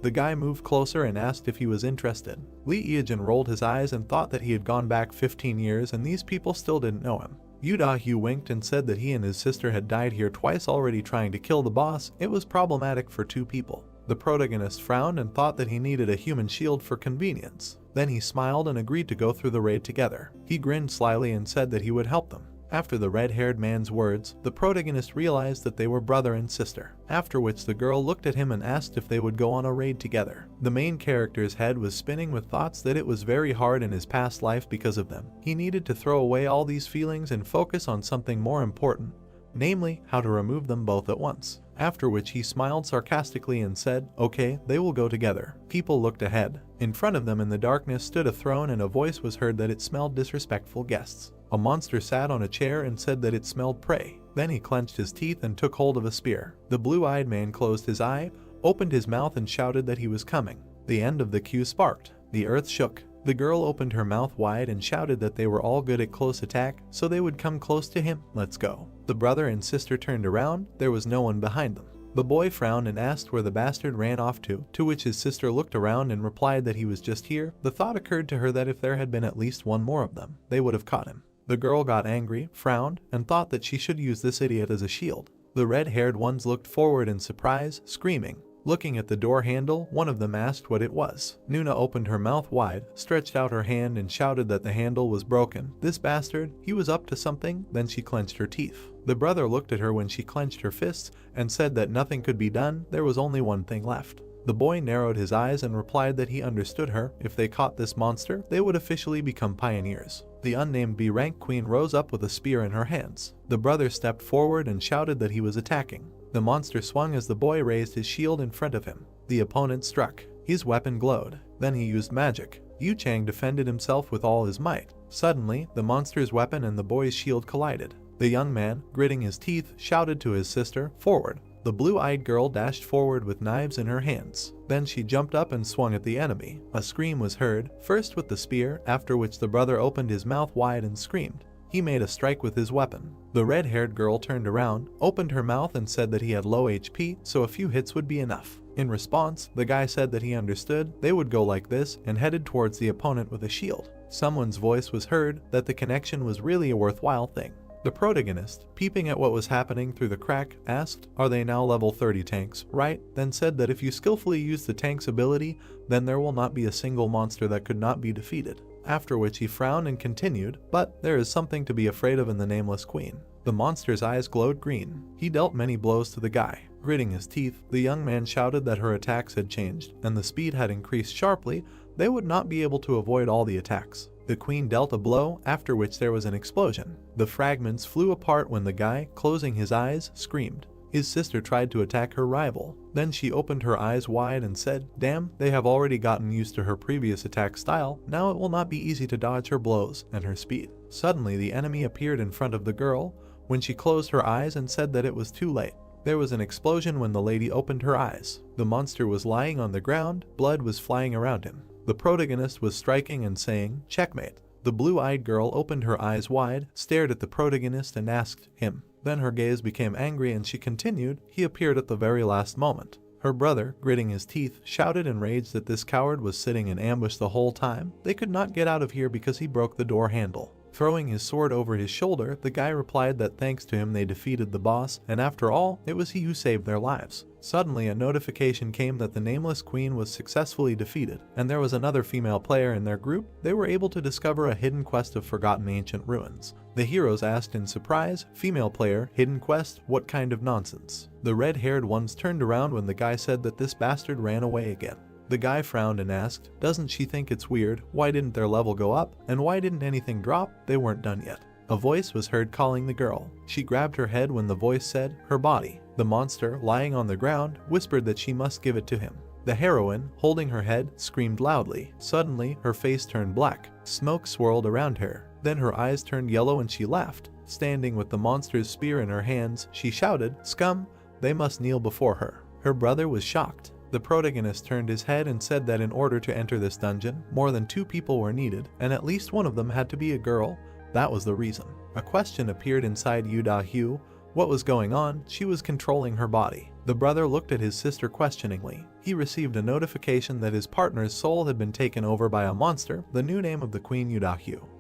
The guy moved closer and asked if he was interested. Lee Eajin rolled his eyes and thought that he had gone back 15 years and these people still didn't know him. Yu Da-hyu winked and said that he and his sister had died here twice already trying to kill the boss. It was problematic for two people. The protagonist frowned and thought that he needed a human shield for convenience. Then he smiled and agreed to go through the raid together. He grinned slyly and said that he would help them. After the red-haired man's words, the protagonist realized that they were brother and sister, after which the girl looked at him and asked if they would go on a raid together. The main character's head was spinning with thoughts that it was very hard in his past life because of them. He needed to throw away all these feelings and focus on something more important, namely, how to remove them both at once. After which he smiled sarcastically and said, "Okay, they will go together." People looked ahead. In front of them in the darkness stood a throne and a voice was heard that it smelled disrespectful guests. A monster sat on a chair and said that it smelled prey. Then he clenched his teeth and took hold of a spear. The blue-eyed man closed his eye, opened his mouth and shouted that he was coming. The end of the queue sparked. The earth shook. The girl opened her mouth wide and shouted that they were all good at close attack, so they would come close to him. Let's go. The brother and sister turned around. There was no one behind them. The boy frowned and asked where the bastard ran off to which his sister looked around and replied that he was just here. The thought occurred to her that if there had been at least one more of them, they would have caught him. The girl got angry, frowned, and thought that she should use this idiot as a shield. The red-haired ones looked forward in surprise, screaming. Looking at the door handle, one of them asked what it was. Nuna opened her mouth wide, stretched out her hand and shouted that the handle was broken. This bastard, he was up to something. Then she clenched her teeth. The brother looked at her when she clenched her fists and said that nothing could be done. There was only one thing left. The boy narrowed his eyes and replied that he understood her. If they caught this monster, they would officially become pioneers. The unnamed B-rank queen rose up with a spear in her hands. The brother stepped forward and shouted that he was attacking. The monster swung as the boy raised his shield in front of him. The opponent struck. His weapon glowed. Then he used magic. Yu Chang defended himself with all his might. Suddenly, the monster's weapon and the boy's shield collided. The young man, gritting his teeth, shouted to his sister, "Forward!" The blue-eyed girl dashed forward with knives in her hands. Then she jumped up and swung at the enemy. A scream was heard, first with the spear, after which the brother opened his mouth wide and screamed. He made a strike with his weapon. The red-haired girl turned around, opened her mouth and said that he had low HP, so a few hits would be enough. In response, the guy said that he understood. They would go like this and headed towards the opponent with a shield. Someone's voice was heard that the connection was really a worthwhile thing. The protagonist, peeping at what was happening through the crack, asked, "Are they now level 30 tanks, right?" Then said that if you skillfully use the tank's ability, then there will not be a single monster that could not be defeated. After which he frowned and continued, "But there is something to be afraid of in the nameless queen." The monster's eyes glowed green. He dealt many blows to the guy. Gritting his teeth, the young man shouted that her attacks had changed, and the speed had increased sharply. They would not be able to avoid all the attacks. The queen dealt a blow, after which there was an explosion. The fragments flew apart when the guy, closing his eyes, screamed. His sister tried to attack her rival. Then she opened her eyes wide and said, "Damn, they have already gotten used to her previous attack style. Now it will not be easy to dodge her blows and her speed." Suddenly the enemy appeared in front of the girl when she closed her eyes and said that it was too late. There was an explosion when the lady opened her eyes. The monster was lying on the ground, blood was flying around him. The protagonist was striking and saying, "Checkmate." The blue-eyed girl opened her eyes wide, stared at the protagonist and asked him. Then her gaze became angry and she continued, "He appeared at the very last moment." Her brother, gritting his teeth, shouted in rage that this coward was sitting in ambush the whole time. They could not get out of here because he broke the door handle. Throwing his sword over his shoulder, the guy replied that thanks to him they defeated the boss, and after all, it was he who saved their lives. Suddenly, a notification came that the nameless queen was successfully defeated, and there was another female player in their group. They were able to discover a hidden quest of forgotten ancient ruins. The heroes asked in surprise, "Female player, hidden quest, what kind of nonsense?" The red-haired ones turned around when the guy said that this bastard ran away again. The guy frowned and asked, "Doesn't she think it's weird? Why didn't their level go up? And why didn't anything drop? They weren't done yet." A voice was heard calling the girl. She grabbed her head when the voice said, "Her body." The monster, lying on the ground, whispered that she must give it to him. The heroine, holding her head, screamed loudly. Suddenly, her face turned black. Smoke swirled around her. Then her eyes turned yellow and she laughed. Standing with the monster's spear in her hands, she shouted, "Scum! They must kneel before her." Her brother was shocked. The protagonist turned his head and said that in order to enter this dungeon, more than 2 people were needed, and at least one of them had to be a girl. That was the reason. A question appeared inside Yu. What was going on? She was controlling her body. The brother looked at his sister questioningly. He received a notification that his partner's soul had been taken over by a monster, the new name of the queen Yu.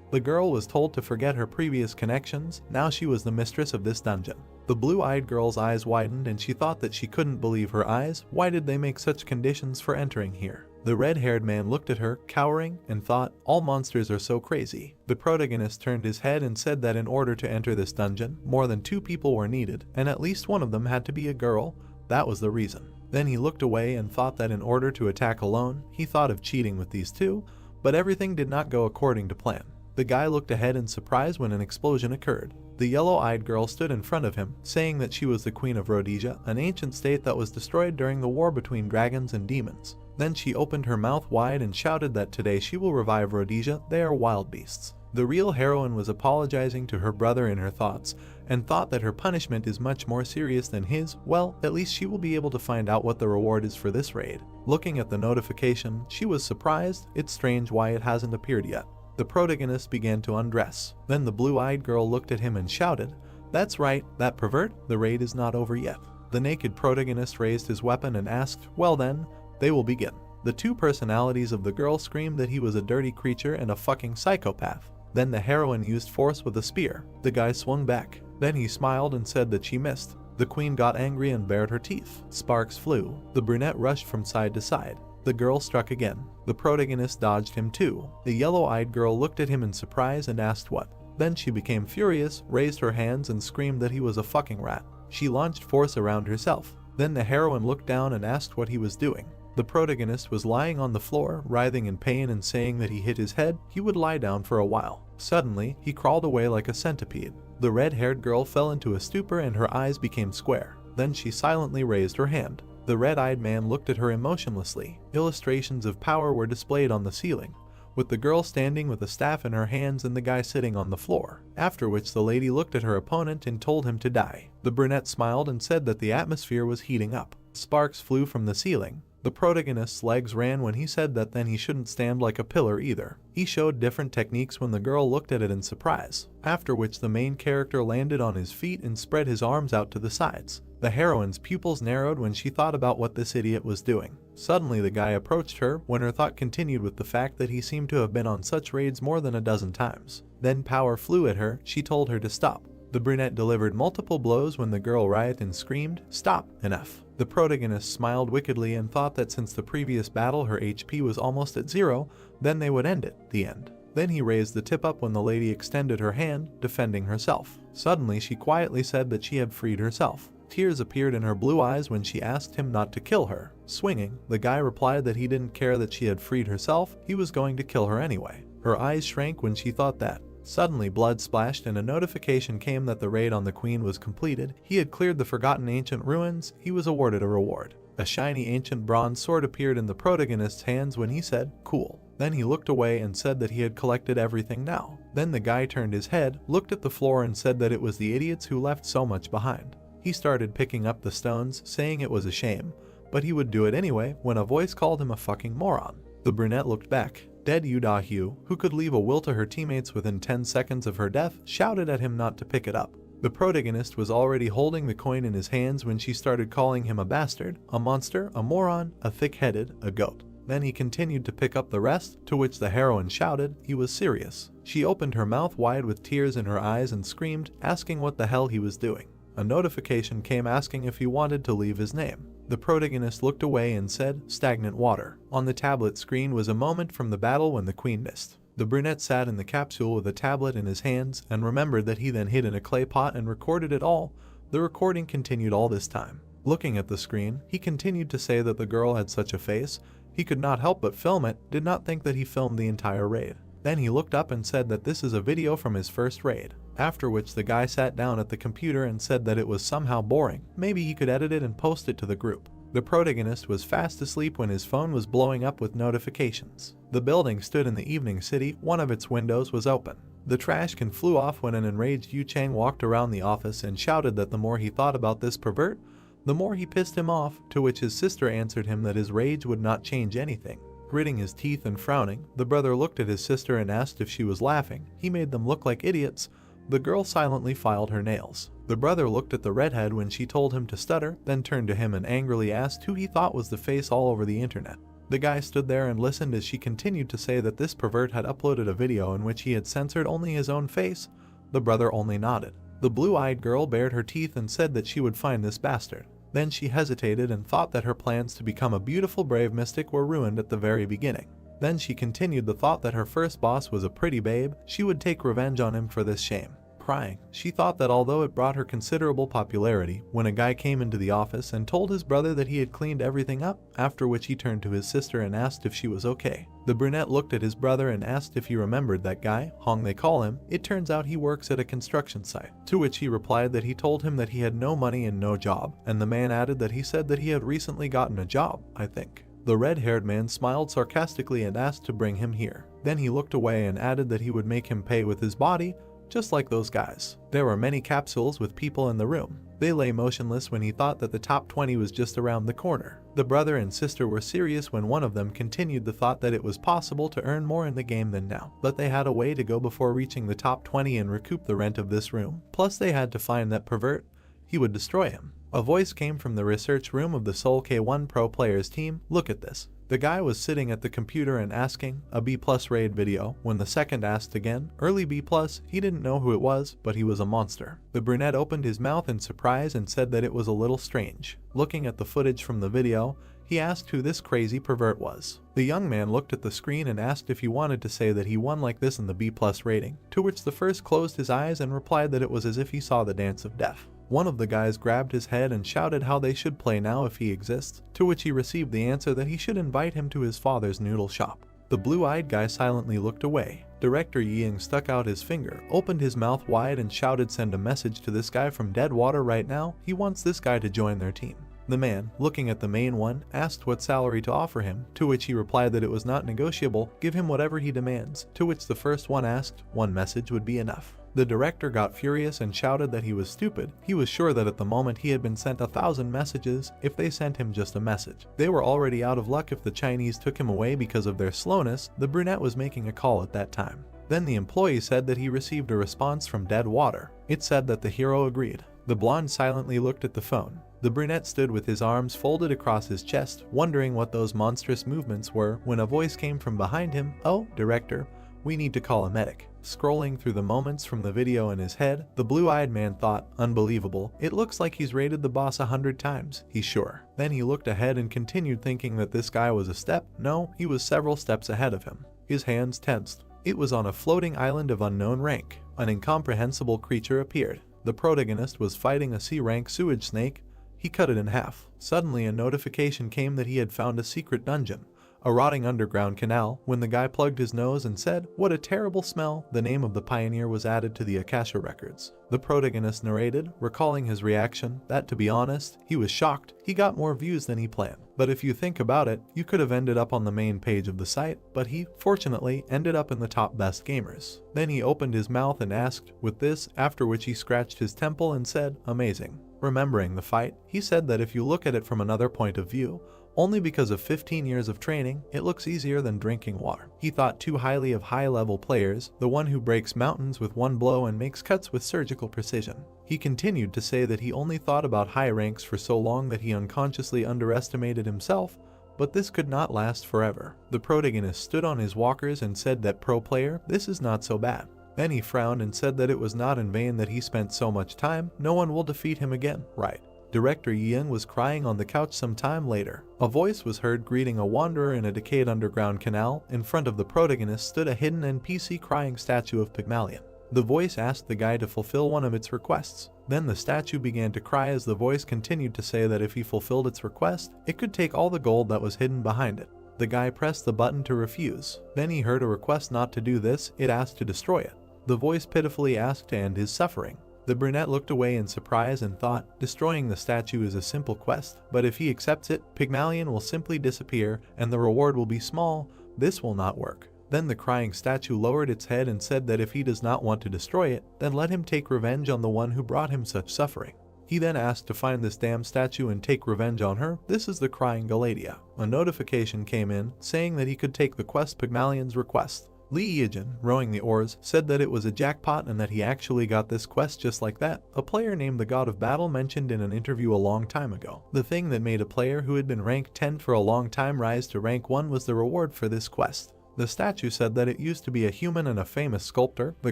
The girl was told to forget her previous connections. Now she was the mistress of this dungeon. The blue-eyed girl's eyes widened and she thought that she couldn't believe her eyes. Why did they make such conditions for entering here? The red-haired man looked at her, cowering, and thought, all monsters are so crazy. The protagonist turned his head and said that in order to enter this dungeon, more than 2 people were needed, and at least one of them had to be a girl. That was the reason. Then he looked away and thought that in order to attack alone, he thought of cheating with these 2, but everything did not go according to plan. The guy looked ahead in surprise when an explosion occurred. The yellow-eyed girl stood in front of him, saying that she was the queen of Rhodesia, an ancient state that was destroyed during the war between dragons and demons. Then she opened her mouth wide and shouted that today she will revive Rhodesia. They are wild beasts. The real heroine was apologizing to her brother in her thoughts, and thought that her punishment is much more serious than his. Well, at least she will be able to find out what the reward is for this raid. Looking at the notification, she was surprised. It's strange why it hasn't appeared yet. The protagonist began to undress. Then the blue-eyed girl looked at him and shouted, "That's right, that pervert, the raid is not over yet." The naked protagonist raised his weapon and asked, "Well then, they will begin." The 2 personalities of the girl screamed that he was a dirty creature and a fucking psychopath. Then the heroine used force with a spear. The guy swung back. Then he smiled and said that she missed. The queen got angry and bared her teeth. Sparks flew. The brunette rushed from side to side. The girl struck again. The protagonist dodged him too. The yellow-eyed girl looked at him in surprise and asked what. Then she became furious, raised her hands and screamed that he was a fucking rat. She launched force around herself. Then the heroine looked down and asked what he was doing. The protagonist was lying on the floor, writhing in pain and saying that he hit his head. He would lie down for a while. Suddenly, he crawled away like a centipede. The red-haired girl fell into a stupor and her eyes became square. Then she silently raised her hand. The red-eyed man looked at her emotionlessly. Illustrations of power were displayed on the ceiling, with the girl standing with a staff in her hands and the guy sitting on the floor. After which the lady looked at her opponent and told him to die. The brunette smiled and said that the atmosphere was heating up. Sparks flew from the ceiling. The protagonist's legs ran when he said that then he shouldn't stand like a pillar either. He showed different techniques when the girl looked at it in surprise, after which the main character landed on his feet and spread his arms out to the sides. The heroine's pupils narrowed when she thought about what this idiot was doing. Suddenly the guy approached her when her thought continued with the fact that he seemed to have been on such raids more than a dozen times. Then power flew at her. She told her to stop. The brunette delivered multiple blows when the girl writhed and screamed, "Stop, enough." The protagonist smiled wickedly and thought that since the previous battle her HP was almost at 0, then they would end it, the end. Then he raised the tip up when the lady extended her hand, defending herself. Suddenly she quietly said that she had freed herself. Tears appeared in her blue eyes when she asked him not to kill her. Swinging, the guy replied that he didn't care that she had freed herself, he was going to kill her anyway. Her eyes shrank when she thought that. Suddenly blood splashed and a notification came that the raid on the queen was completed. He had cleared the forgotten ancient ruins. He was awarded a reward. A shiny ancient bronze sword appeared in the protagonist's hands when he said, "Cool." Then he looked away and said that he had collected everything now. Then the guy turned his head, looked at the floor and said that it was the idiots who left so much behind. He started picking up the stones, saying it was a shame, but he would do it anyway when a voice called him a fucking moron. The brunette looked back. Dead Yu, who could leave a will to her teammates within 10 seconds of her death, shouted at him not to pick it up. The protagonist was already holding the coin in his hands when she started calling him a bastard, a monster, a moron, a thick-headed, a goat. Then he continued to pick up the rest, to which the heroine shouted he was serious. She opened her mouth wide with tears in her eyes and screamed, asking what the hell he was doing. A notification came asking if he wanted to leave his name. The protagonist looked away and said, stagnant water. On the tablet screen was a moment from the battle when the queen missed. The brunette sat in the capsule with a tablet in his hands and remembered that he then hid in a clay pot and recorded it all. The recording continued all this time. Looking at the screen, he continued to say that the girl had such a face, he could not help but film it, did not think that he filmed the entire raid. Then he looked up and said that this is a video from his first raid. After which the guy sat down at the computer and said that it was somehow boring, maybe he could edit it and post it to the group. The protagonist was fast asleep when his phone was blowing up with notifications. The building stood in the evening city, one of its windows was open. The trash can flew off when an enraged Yu Chang walked around the office and shouted that the more he thought about this pervert, the more he pissed him off, to which his sister answered him that his rage would not change anything. Gritting his teeth and frowning, the brother looked at his sister and asked if she was laughing. He made them look like idiots. The girl silently filed her nails. The brother looked at the redhead when she told him to stutter, then turned to him and angrily asked who he thought was the face all over the internet. The guy stood there and listened as she continued to say that this pervert had uploaded a video in which he had censored only his own face. The brother only nodded. The blue-eyed girl bared her teeth and said that she would find this bastard. Then she hesitated and thought that her plans to become a beautiful brave mystic were ruined at the very beginning. Then she continued the thought that her first boss was a pretty babe, she would take revenge on him for this shame. Crying, she thought that although it brought her considerable popularity, when a guy came into the office and told his brother that he had cleaned everything up, after which he turned to his sister and asked if she was okay. The brunette looked at his brother and asked if he remembered that guy, Hong they call him. It turns out he works at a construction site. To which he replied that he told him that he had no money and no job, and the man added that he said that he had recently gotten a job, I think. The red-haired man smiled sarcastically and asked to bring him here. Then he looked away and added that he would make him pay with his body, just like those guys. There were many capsules with people in the room. They lay motionless when he thought that the top 20 was just around the corner. The brother and sister were serious when one of them continued the thought that it was possible to earn more in the game than now, but they had a way to go before reaching the top 20 and recoup the rent of this room. Plus they had to find that pervert. He would destroy him. A voice came from the research room of the Seoul K1 Pro Players team. Look at this. The guy was sitting at the computer and asking, a B+ raid video. When the second asked again, early B+, he didn't know who it was, but he was a monster. The brunette opened his mouth in surprise and said that it was a little strange. Looking at the footage from the video, he asked who this crazy pervert was. The young man looked at the screen and asked if he wanted to say that he won like this in the B+ rating, to which the first closed his eyes and replied that it was as if he saw the dance of death. One of the guys grabbed his head and shouted how they should play now if he exists, to which he received the answer that he should invite him to his father's noodle shop. The blue-eyed guy silently looked away. Director Ying stuck out his finger, opened his mouth wide and shouted, send a message to this guy from Deadwater right now, he wants this guy to join their team. The man, looking at the main one, asked what salary to offer him, to which he replied that it was not negotiable, give him whatever he demands, to which the first one asked, one message would be enough. The director got furious and shouted that he was stupid. He was sure that at the moment he had been sent 1,000 messages if they sent him just a message. They were already out of luck if the Chinese took him away because of their slowness. The brunette was making a call at that time. Then the employee said that he received a response from Deadwater. It said that the hero agreed. The blonde silently looked at the phone. The brunette stood with his arms folded across his chest, wondering what those monstrous movements were, when a voice came from behind him. Oh, director, we need to call a medic. Scrolling through the moments from the video in his head, the blue-eyed man thought, unbelievable, it looks like he's raided the boss 100 times, he's sure. Then he looked ahead and continued thinking that this guy was a step. No, he was several steps ahead of him. His hands tensed. It was on a floating island of unknown rank. An incomprehensible creature appeared. The protagonist was fighting a C-rank sewage snake. He cut it in half. Suddenly a notification came that he had found a secret dungeon, a rotting underground canal. When the guy plugged his nose and said, what a terrible smell, the name of the pioneer was added to the Akasha records. The protagonist narrated, recalling his reaction, that to be honest, he was shocked. He got more views than he planned. But if you think about it, you could have ended up on the main page of the site, but he, fortunately, ended up in the top best gamers. Then he opened his mouth and asked, with this, after which he scratched his temple and said, amazing. Remembering the fight, he said that if you look at it from another point of view, only because of 15 years of training, it looks easier than drinking water. He thought too highly of high-level players, the one who breaks mountains with one blow and makes cuts with surgical precision. He continued to say that he only thought about high ranks for so long that he unconsciously underestimated himself, But this could not last forever. The protagonist stood on his walkers and said that, "Pro player, this is not so bad." Then he frowned and said that it was not in vain that he spent so much time, no one will defeat him again, right? Director Young was crying on the couch some time later. A voice was heard greeting a wanderer in a decayed underground canal. In front of the protagonist stood a hidden NPC crying statue of Pygmalion. The voice asked the guy to fulfill one of its requests. Then the statue began to cry as the voice continued to say that if he fulfilled its request, it could take all the gold that was hidden behind it. The guy pressed the button to refuse. Then he heard a request not to do this. It asked to destroy it. The voice pitifully asked to end his suffering. The brunette looked away in surprise and thought, destroying the statue is a simple quest, but if he accepts it, Pygmalion will simply disappear and the reward will be small. This will not work. Then the crying statue lowered its head and said that if he does not want to destroy it, then let him take revenge on the one who brought him such suffering. He then asked to find this damn statue and take revenge on her. This is the crying Galatea. A notification came in saying that he could take the quest Pygmalion's request. Lee Eugene, rowing the oars, said that it was a jackpot and that he actually got this quest just like that. A player named the God of Battle mentioned in an interview a long time ago. The thing that made a player who had been ranked 10 for a long time rise to rank 1 was the reward for this quest. The statue said that it used to be a human and a famous sculptor. The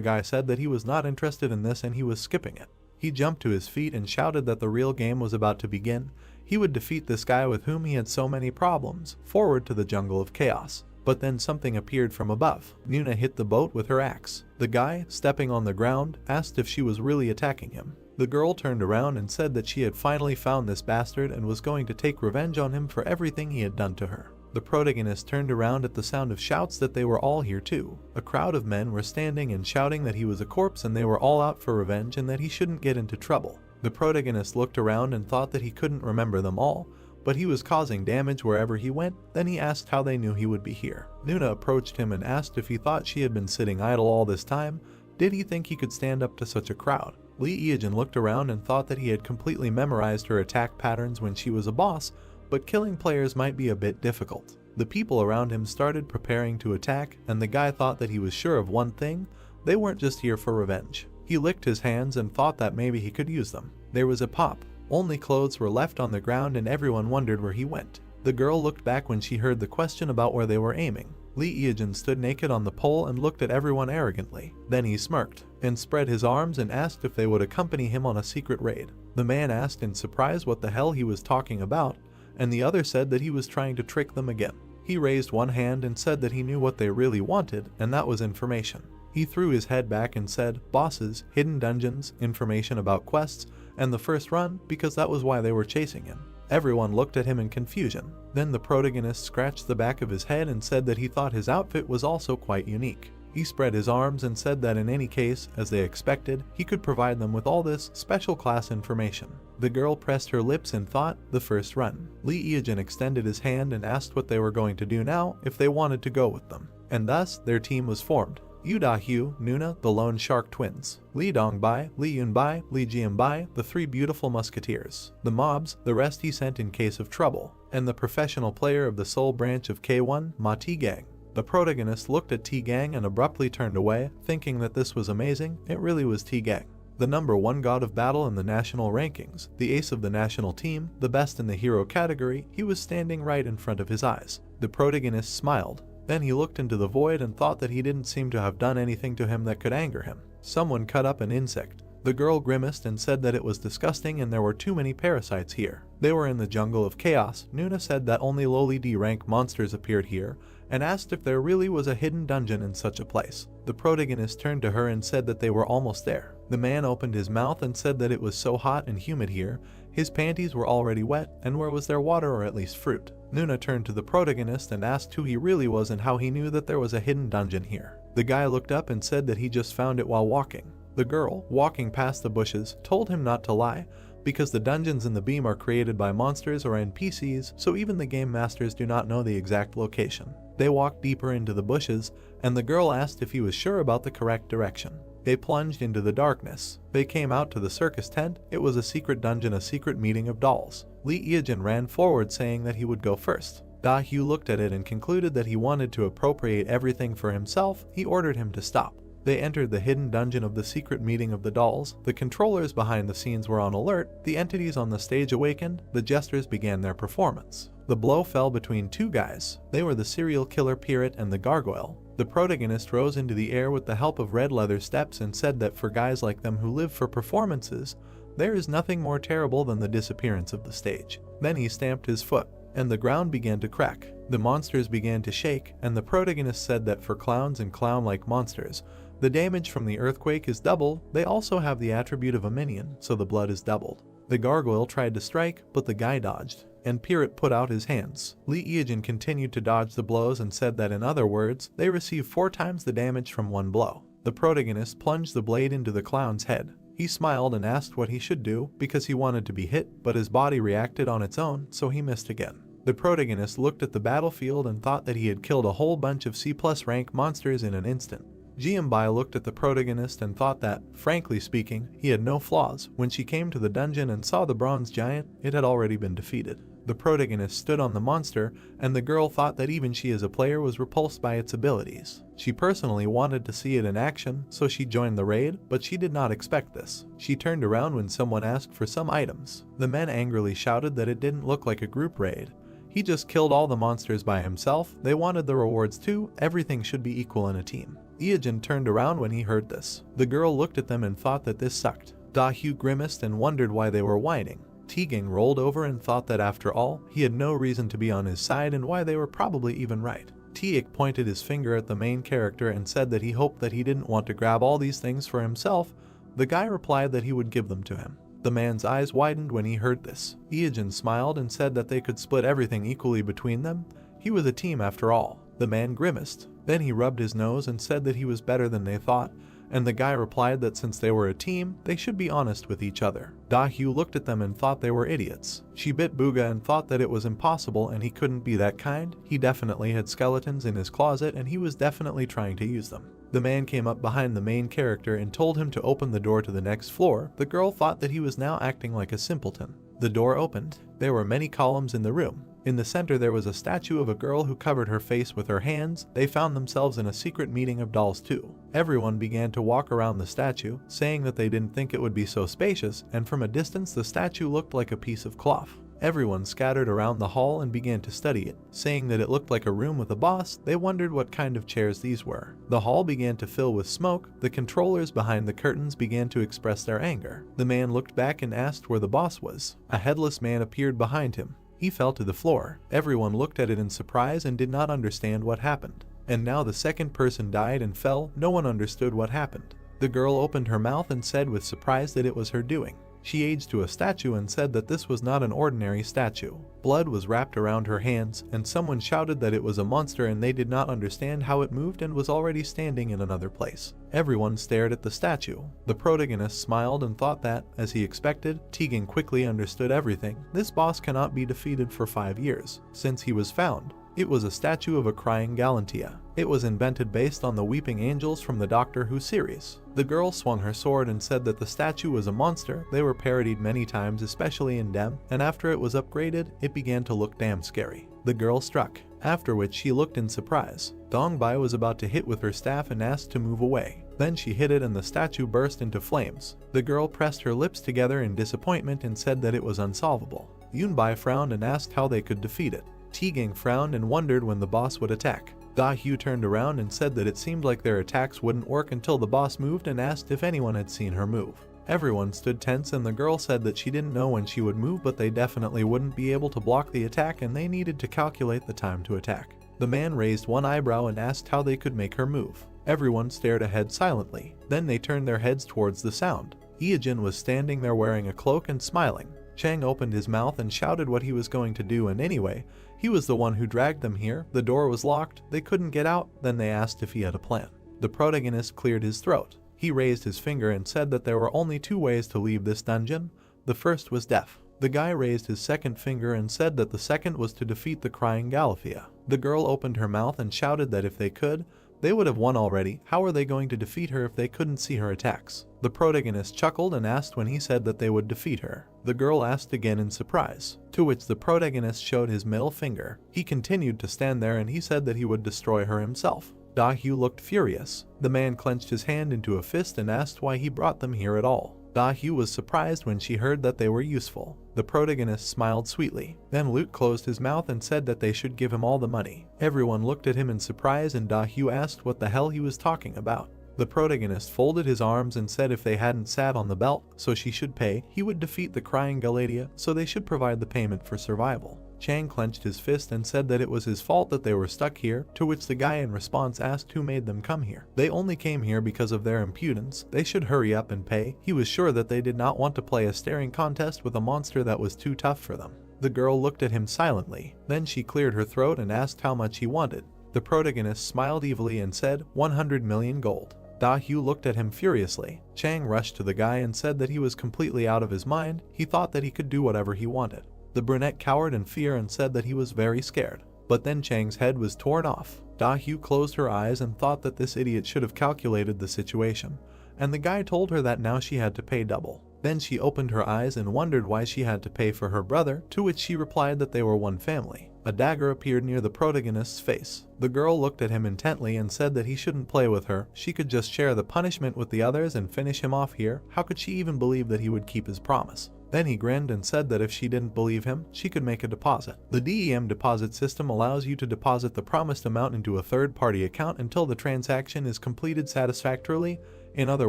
guy said that he was not interested in this and he was skipping it. He jumped to his feet and shouted that the real game was about to begin. He would defeat this guy with whom he had so many problems. Forward to the jungle of chaos. But then something appeared from above. Nuna hit the boat with her axe. The guy, stepping on the ground, asked if she was really attacking him. The girl turned around and said that she had finally found this bastard and was going to take revenge on him for everything he had done to her. The protagonist turned around at the sound of shouts that they were all here too. A crowd of men were standing and shouting that he was a corpse and they were all out for revenge and that he shouldn't get into trouble. The protagonist looked around and thought that he couldn't remember them all, but he was causing damage wherever he went. Then he asked how they knew he would be here. Nuna approached him and asked if he thought she had been sitting idle all this time. Did he think he could stand up to such a crowd? Lee Eugene looked around and thought that he had completely memorized her attack patterns when she was a boss, but killing players might be a bit difficult. The people around him started preparing to attack, and the guy thought that he was sure of one thing: they weren't just here for revenge. He licked his hands and thought that maybe he could use them. There was a pop. Only clothes were left on the ground and everyone wondered where he went. The girl looked back when she heard the question about where they were aiming. Lee Eugene stood naked on the pole and looked at everyone arrogantly. Then he smirked and spread his arms and asked if they would accompany him on a secret raid. The man asked in surprise what the hell he was talking about, and the other said that he was trying to trick them again. He raised one hand and said that he knew what they really wanted, and that was information. He threw his head back and said, bosses, hidden dungeons, information about quests, and the first run, because that was why they were chasing him. Everyone looked at him in confusion. Then the protagonist scratched the back of his head and said that he thought his outfit was also quite unique. He spread his arms and said that in any case, as they expected, he could provide them with all this special class information. The girl pressed her lips and thought, the first run. Lee Eugene extended his hand and asked what they were going to do now if they wanted to go with them. And thus, their team was formed. Yu Da-hyu, Nuna, the Lone Shark Twins, Lee Dong-bai, Lee Yun-bai, Lee Jian-bai, the three beautiful musketeers, the mobs, the rest he sent in case of trouble, and the professional player of the sole branch of K1, Ma T-gang. The protagonist looked at T-gang and abruptly turned away, thinking that this was amazing. It really was T-gang. The #1 god of battle in the national rankings, the ace of the national team, the best in the hero category, he was standing right in front of his eyes. The protagonist smiled. Then he looked into the void and thought that he didn't seem to have done anything to him that could anger him. Someone cut up an insect. The girl grimaced and said that it was disgusting and there were too many parasites here. They were in the jungle of chaos. Nuna said that only lowly D-rank monsters appeared here and asked if there really was a hidden dungeon in such a place. The protagonist turned to her and said that they were almost there. The man opened his mouth and said that it was so hot and humid here, his panties were already wet, and where was there water or at least fruit? Nuna turned to the protagonist and asked who he really was and how he knew that there was a hidden dungeon here. The guy looked up and said that he just found it while walking. The girl, walking past the bushes, told him not to lie, because the dungeons in the beam are created by monsters or NPCs, so even the game masters do not know the exact location. They walked deeper into the bushes, and the girl asked if he was sure about the correct direction. They plunged into the darkness. They came out to the circus tent. It was a secret dungeon, a secret meeting of dolls. Lee Eugene ran forward saying that he would go first. Da-hyu looked at it and concluded that he wanted to appropriate everything for himself. He ordered him to stop. They entered the hidden dungeon of the secret meeting of the dolls. The controllers behind the scenes were on alert, the entities on the stage awakened, the jesters began their performance. The blow fell between two guys. They were the serial killer pirate and the gargoyle. The protagonist rose into the air with the help of red leather steps and said that for guys like them who live for performances, there is nothing more terrible than the disappearance of the stage. Then he stamped his foot, and the ground began to crack. The monsters began to shake, and the protagonist said that for clowns and clown-like monsters, the damage from the earthquake is double. They also have the attribute of a minion, so the blood is doubled. The gargoyle tried to strike, but the guy dodged, and Pirate put out his hands. Lee Eoin continued to dodge the blows and said that in other words, they receive 4 times the damage from one blow. The protagonist plunged the blade into the clown's head. He smiled and asked what he should do because he wanted to be hit, but his body reacted on its own, so he missed again. The protagonist looked at the battlefield and thought that he had killed a whole bunch of C+ rank monsters in an instant. Jianbai looked at the protagonist and thought that, frankly speaking, he had no flaws. When she came to the dungeon and saw the bronze giant, it had already been defeated. The protagonist stood on the monster, and the girl thought that even she as a player was repulsed by its abilities. She personally wanted to see it in action, so she joined the raid, but she did not expect this. She turned around when someone asked for some items. The men angrily shouted that it didn't look like a group raid. He just killed all the monsters by himself. They wanted the rewards too. Everything should be equal in a team. Eoin turned around when he heard this. The girl looked at them and thought that this sucked. Da-Hugh grimaced and wondered why they were whining. Teagang rolled over and thought that after all, he had no reason to be on his side and why they were probably even right. Tiak pointed his finger at the main character and said that he hoped that he didn't want to grab all these things for himself. The guy replied that he would give them to him. The man's eyes widened when he heard this. Eoin smiled and said that they could split everything equally between them. He was a team after all. The man grimaced. Then he rubbed his nose and said that he was better than they thought, and the guy replied that since they were a team, they should be honest with each other. Da-Hugh looked at them and thought they were idiots. She bit Booga and thought that it was impossible and he couldn't be that kind. He definitely had skeletons in his closet and he was definitely trying to use them. The man came up behind the main character and told him to open the door to the next floor. The girl thought that he was now acting like a simpleton. The door opened. There were many columns in the room. In the center there was a statue of a girl who covered her face with her hands. They found themselves in a secret meeting of dolls too. Everyone began to walk around the statue, saying that they didn't think it would be so spacious, and from a distance the statue looked like a piece of cloth. Everyone scattered around the hall and began to study it, saying that it looked like a room with a boss. They wondered what kind of chairs these were. The hall began to fill with smoke. The controllers behind the curtains began to express their anger. The man looked back and asked where the boss was. A headless man appeared behind him. He fell to the floor. Everyone looked at it in surprise and did not understand what happened. And now the second person died and fell. No one understood what happened. The girl opened her mouth and said with surprise that it was her doing. She aged to a statue and said that this was not an ordinary statue. Blood was wrapped around her hands, and someone shouted that it was a monster and they did not understand how it moved and was already standing in another place. Everyone stared at the statue. The protagonist smiled and thought that, as he expected, Teagan quickly understood everything. This boss cannot be defeated for 5 years, since he was found. It was a statue of a crying Galantia. It was invented based on the Weeping Angels from the Doctor Who series. The girl swung her sword and said that the statue was a monster. They were parodied many times, especially in Dem, and after it was upgraded, it began to look damn scary. The girl struck, after which she looked in surprise. Dongbai was about to hit with her staff and asked to move away. Then she hit it and the statue burst into flames. The girl pressed her lips together in disappointment and said that it was unsolvable. Yunbai frowned and asked how they could defeat it. Teagang frowned and wondered when the boss would attack. Da-Hugh turned around and said that it seemed like their attacks wouldn't work until the boss moved and asked if anyone had seen her move. Everyone stood tense and the girl said that she didn't know when she would move, but they definitely wouldn't be able to block the attack and they needed to calculate the time to attack. The man raised one eyebrow and asked how they could make her move. Everyone stared ahead silently. Then they turned their heads towards the sound. Eoin was standing there wearing a cloak and smiling. Chang opened his mouth and shouted what he was going to do, and anyway, he was the one who dragged them here. The door was locked, they couldn't get out. Then they asked if he had a plan. The protagonist cleared his throat. He raised his finger and said that there were only 2 ways to leave this dungeon. The first was death. The guy raised his second finger and said that the second was to defeat the crying Galathea. The girl opened her mouth and shouted that if they could, they would have won already. How are they going to defeat her if they couldn't see her attacks? The protagonist chuckled and asked when he said that they would defeat her. The girl asked again in surprise, to which the protagonist showed his middle finger. He continued to stand there and he said that he would destroy her himself. Da-hyu looked furious. The man clenched his hand into a fist and asked why he brought them here at all. Da-hyu was surprised when she heard that they were useful. The protagonist smiled sweetly. Then Lute closed his mouth and said that they should give him all the money. Everyone looked at him in surprise and Da-hyu asked what the hell he was talking about. The protagonist folded his arms and said if they hadn't sat on the belt, so she should pay, he would defeat the crying Galatea, so they should provide the payment for survival. Chang clenched his fist and said that it was his fault that they were stuck here, to which the guy in response asked who made them come here. They only came here because of their impudence, they should hurry up and pay. He was sure that they did not want to play a staring contest with a monster that was too tough for them. The girl looked at him silently, then she cleared her throat and asked how much he wanted. The protagonist smiled evilly and said 100 million gold. Da-hyu looked at him furiously. Chang rushed to the guy and said that he was completely out of his mind, he thought that he could do whatever he wanted. The brunette cowered in fear and said that he was very scared. But then Chang's head was torn off. Da-hyu closed her eyes and thought that this idiot should have calculated the situation, and the guy told her that now she had to pay double. Then she opened her eyes and wondered why she had to pay for her brother, to which she replied that they were one family. A dagger appeared near the protagonist's face. The girl looked at him intently and said that he shouldn't play with her, she could just share the punishment with the others and finish him off here. How could she even believe that he would keep his promise? Then he grinned and said that if she didn't believe him, she could make a deposit. The DEM deposit system allows you to deposit the promised amount into a third-party account until the transaction is completed satisfactorily. In other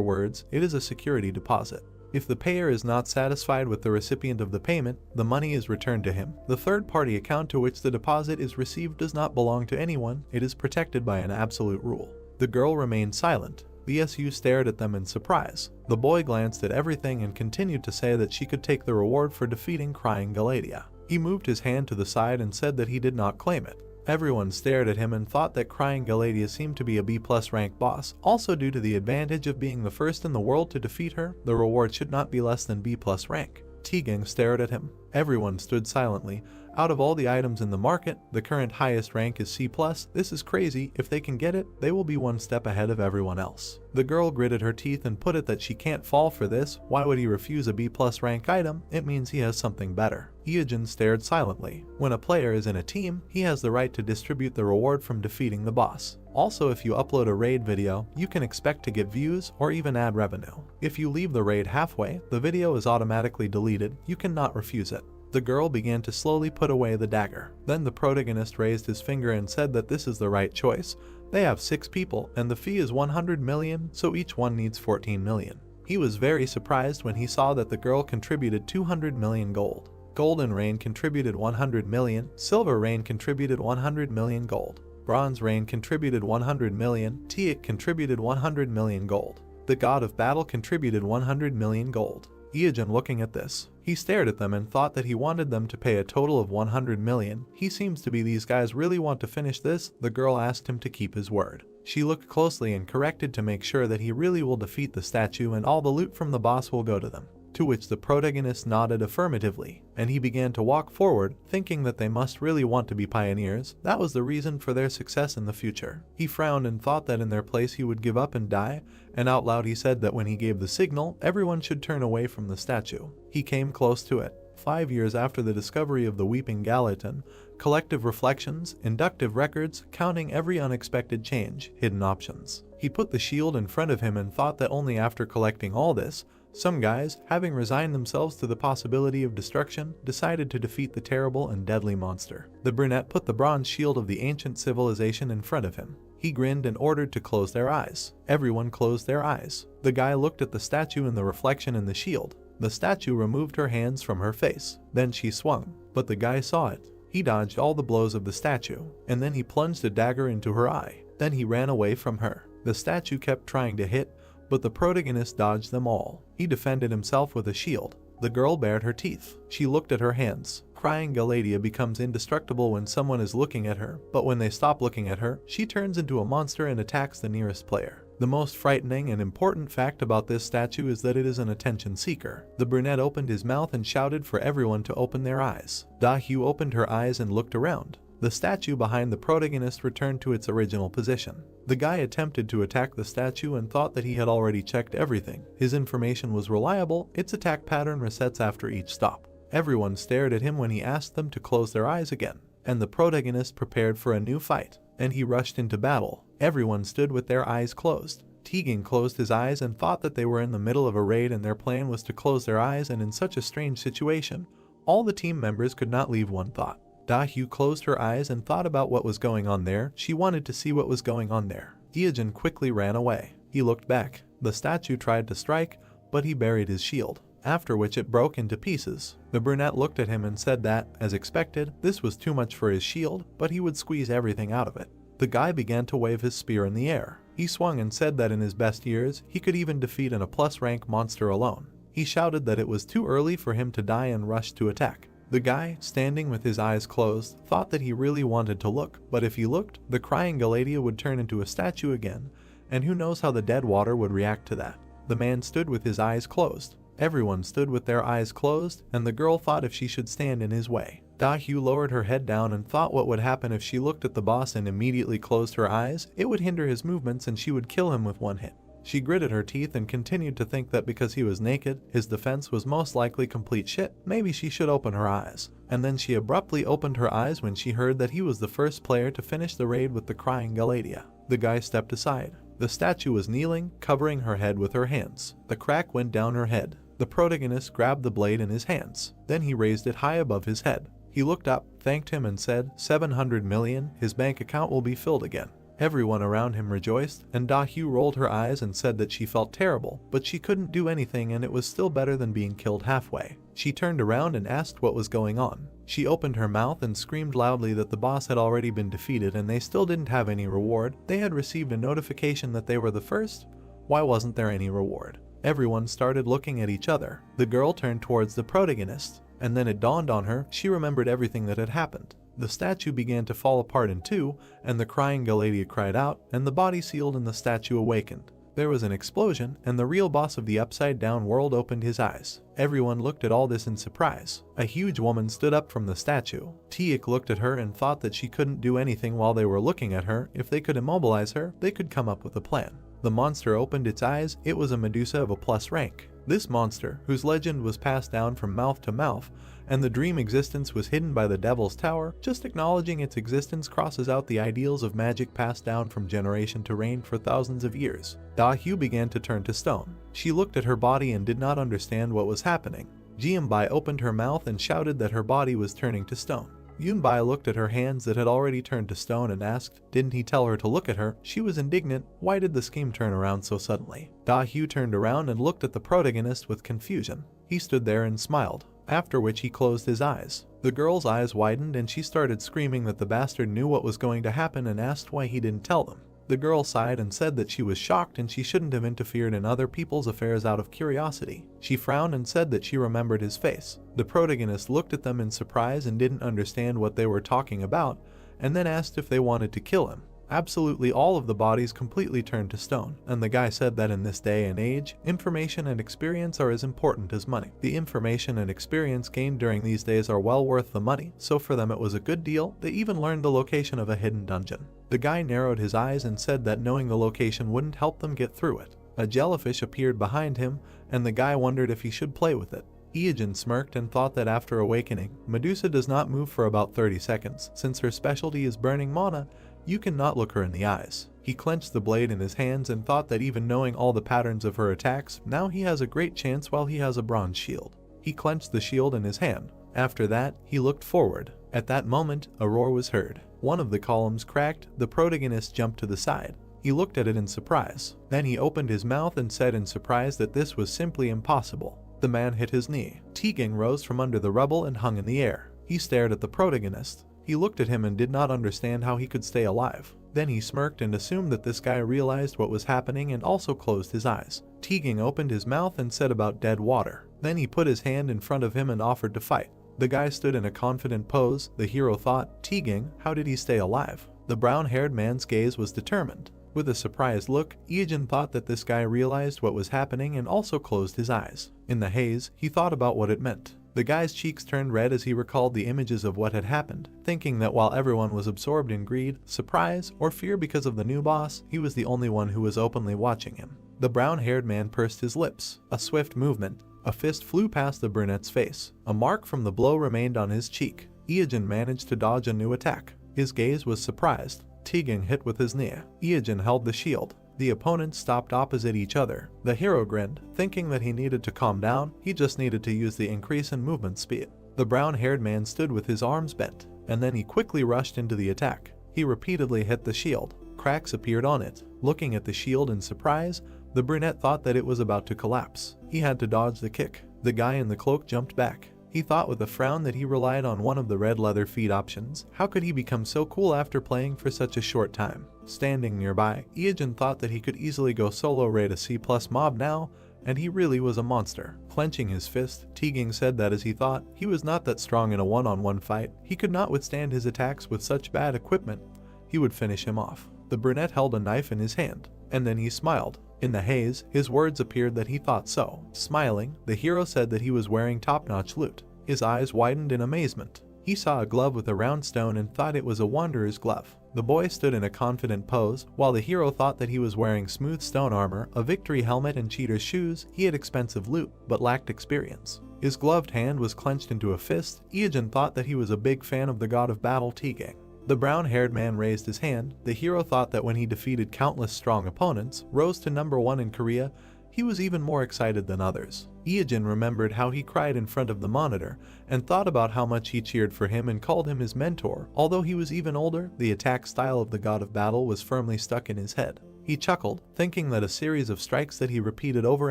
words, it is a security deposit. If the payer is not satisfied with the recipient of the payment, the money is returned to him. The third-party account to which the deposit is received does not belong to anyone, it is protected by an absolute rule. The girl remained silent. The SU stared at them in surprise. The boy glanced at everything and continued to say that she could take the reward for defeating crying Galatea. He moved his hand to the side and said that he did not claim it. Everyone stared at him and thought that crying Galatea seemed to be a B+ rank boss. Also due to the advantage of being the first in the world to defeat her, the reward should not be less than B+ rank. T-Gang stared at him. Everyone stood silently. Out of all the items in the market, the current highest rank is C+. This is crazy. If they can get it, they will be one step ahead of everyone else. The girl gritted her teeth and put it that she can't fall for this. Why would he refuse a B+ rank item? It means he has something better. Hyojin stared silently. When a player is in a team, he has the right to distribute the reward from defeating the boss. Also, if you upload a raid video, you can expect to get views or even ad revenue. If you leave the raid halfway, the video is automatically deleted. You cannot refuse it. The girl began to slowly put away the dagger. Then the protagonist raised his finger and said that this is the right choice. They have 6 people and the fee is 100 million, so each one needs 14 million. He was very surprised when he saw that the girl contributed 200 million gold. Golden Rain contributed 100 million, Silver Rain contributed 100 million gold. Bronze Rain contributed 100 million, Teak contributed 100 million gold. The God of Battle contributed 100 million gold. Hyojin looking at this, he stared at them and thought that he wanted them to pay a total of 100 million. He seems to be these guys really want to finish this. The girl asked him to keep his word. She looked closely and corrected to make sure that he really will defeat the statue and all the loot from the boss will go to them. To which the protagonist nodded affirmatively, and he began to walk forward, thinking that they must really want to be pioneers. That was the reason for their success in the future. He frowned and thought that in their place he would give up and die, and out loud he said that when he gave the signal, everyone should turn away from the statue. He came close to it. 5 years after the discovery of the Weeping Gallatin, collective reflections, inductive records, counting every unexpected change, hidden options. He put the shield in front of him and thought that only after collecting all this, some guys, having resigned themselves to the possibility of destruction, decided to defeat the terrible and deadly monster. The brunette put the bronze shield of the ancient civilization in front of him. He grinned and ordered to close their eyes. Everyone closed their eyes. The guy looked at the statue and the reflection in the shield. The statue removed her hands from her face. Then she swung, but the guy saw it. He dodged all the blows of the statue, and then he plunged a dagger into her eye. Then he ran away from her. The statue kept trying to hit, but the protagonist dodged them all. He defended himself with a shield. The girl bared her teeth. She looked at her hands. Crying Galatea becomes indestructible when someone is looking at her, but when they stop looking at her, she turns into a monster and attacks the nearest player. The most frightening and important fact about this statue is that it is an attention seeker. The brunette opened his mouth and shouted for everyone to open their eyes. Da-hyu opened her eyes and looked around. The statue behind the protagonist returned to its original position. The guy attempted to attack the statue and thought that he had already checked everything. His information was reliable. Its attack pattern resets after each stop. Everyone stared at him when he asked them to close their eyes again, and the protagonist prepared for a new fight, and he rushed into battle. Everyone stood with their eyes closed. Tegan closed his eyes and thought that they were in the middle of a raid and their plan was to close their eyes, and in such a strange situation, all the team members could not leave one thought. Da-hyu closed her eyes and thought about what was going on there. She wanted to see what was going on there. Hyejin quickly ran away. He looked back. The statue tried to strike, but he buried his shield, after which it broke into pieces. The brunette looked at him and said that, as expected, this was too much for his shield, but he would squeeze everything out of it. The guy began to wave his spear in the air. He swung and said that in his best years, he could even defeat an A+ rank monster alone. He shouted that it was too early for him to die and rushed to attack. The guy, standing with his eyes closed, thought that he really wanted to look, but if he looked, the crying Galadia would turn into a statue again, and who knows how the dead water would react to that. The man stood with his eyes closed. Everyone stood with their eyes closed, and the girl thought if she should stand in his way. Da-hyu lowered her head down and thought what would happen if she looked at the boss and immediately closed her eyes. It would hinder his movements and she would kill him with one hit. She gritted her teeth and continued to think that because he was naked, his defense was most likely complete shit. Maybe she should open her eyes. And then she abruptly opened her eyes when she heard that he was the first player to finish the raid with the crying Galadia. The guy stepped aside. The statue was kneeling, covering her head with her hands. The crack went down her head. The protagonist grabbed the blade in his hands. Then he raised it high above his head. He looked up, thanked him and said, 700 million, his bank account will be filled again. Everyone around him rejoiced, and Da-hyu rolled her eyes and said that she felt terrible, but she couldn't do anything and it was still better than being killed halfway. She turned around and asked what was going on. She opened her mouth and screamed loudly that the boss had already been defeated and they still didn't have any reward. They had received a notification that they were the first. Why wasn't there any reward? Everyone started looking at each other. The girl turned towards the protagonist, and then it dawned on her, she remembered everything that had happened. The statue began to fall apart in two, and the crying Galadia cried out, and the body sealed and the statue awakened. There was an explosion, and the real boss of the upside-down world opened his eyes. Everyone looked at all this in surprise. A huge woman stood up from the statue. Tiek looked at her and thought that she couldn't do anything while they were looking at her. If they could immobilize her, they could come up with a plan. The monster opened its eyes. It was a Medusa of A+ rank. This monster, whose legend was passed down from mouth to mouth, and the dream existence was hidden by the Devil's Tower, just acknowledging its existence crosses out the ideals of magic passed down from generation to reign for thousands of years. Da-hyu began to turn to stone. She looked at her body and did not understand what was happening. Jianbai opened her mouth and shouted that her body was turning to stone. Yunbai looked at her hands that had already turned to stone and asked, didn't he tell her to look at her? She was indignant. Why did the scheme turn around so suddenly? Da-hyu turned around and looked at the protagonist with confusion. He stood there and smiled, after which he closed his eyes. The girl's eyes widened and she started screaming that the bastard knew what was going to happen and asked why he didn't tell them. The girl sighed and said that she was shocked and she shouldn't have interfered in other people's affairs out of curiosity. She frowned and said that she remembered his face. The protagonist looked at them in surprise and didn't understand what they were talking about, and then asked if they wanted to kill him. Absolutely all of the bodies completely turned to stone, and the guy said that in this day and age, information and experience are as important as money. The information and experience gained during these days are well worth the money, so for them it was a good deal. They even learned the location of a hidden dungeon. The guy narrowed his eyes and said that knowing the location wouldn't help them get through it. A jellyfish appeared behind him, and the guy wondered if he should play with it. Hyejin smirked and thought that after awakening, Medusa does not move for about 30 seconds. Since her specialty is burning mana, you cannot look her in the eyes. He clenched the blade in his hands and thought that even knowing all the patterns of her attacks, now he has a great chance while he has a bronze shield. He clenched the shield in his hand. After that, he looked forward. At that moment, a roar was heard. One of the columns cracked. The protagonist jumped to the side. He looked at it in surprise. Then he opened his mouth and said in surprise that this was simply impossible. The man hit his knee. Tegan rose from under the rubble and hung in the air. He stared at the protagonist. He looked at him and did not understand how he could stay alive. Then he smirked and assumed that this guy realized what was happening and also closed his eyes. Tegan opened his mouth and said about dead water. Then he put his hand in front of him and offered to fight. The guy stood in a confident pose. The hero thought, Tegan, how did he stay alive? The brown-haired man's gaze was determined. With a surprised look, Hyejin thought that this guy realized what was happening and also closed his eyes. In the haze, he thought about what it meant. The guy's cheeks turned red as he recalled the images of what had happened, thinking that while everyone was absorbed in greed, surprise, or fear because of the new boss, he was the only one who was openly watching him. The brown-haired man pursed his lips. A swift movement. A fist flew past the brunette's face. A mark from the blow remained on his cheek. Hyejin managed to dodge a new attack. His gaze was surprised. Tegan hit with his knee. Iajin held the shield. The opponents stopped opposite each other. The hero grinned, thinking that he needed to calm down. He just needed to use the increase in movement speed. The brown-haired man stood with his arms bent, and then he quickly rushed into the attack. He repeatedly hit the shield. Cracks appeared on it. Looking at the shield in surprise, the brunette thought that it was about to collapse. He had to dodge the kick. The guy in the cloak jumped back. He thought with a frown that he relied on one of the red leather feet options. How could he become so cool after playing for such a short time? Standing nearby, Iajin thought that he could easily go solo raid a C+ mob now, and he really was a monster. Clenching his fist, Tegan said that as he thought, he was not that strong in a one-on-one fight. He could not withstand his attacks with such bad equipment. He would finish him off. The brunette held a knife in his hand, and then he smiled. In the haze, his words appeared that he thought so. Smiling, the hero said that he was wearing top-notch loot. His eyes widened in amazement. He saw a glove with a round stone and thought it was a wanderer's glove. The boy stood in a confident pose, while the hero thought that he was wearing smooth stone armor, a victory helmet and cheater's shoes. He had expensive loot, but lacked experience. His gloved hand was clenched into a fist. Iajin thought that he was a big fan of the god of battle Tegan. The brown-haired man raised his hand. The hero thought that when he defeated countless strong opponents, rose to number 1 in Korea, he was even more excited than others. Iajin remembered how he cried in front of the monitor, and thought about how much he cheered for him and called him his mentor. Although he was even older, the attack style of the god of battle was firmly stuck in his head. He chuckled, thinking that a series of strikes that he repeated over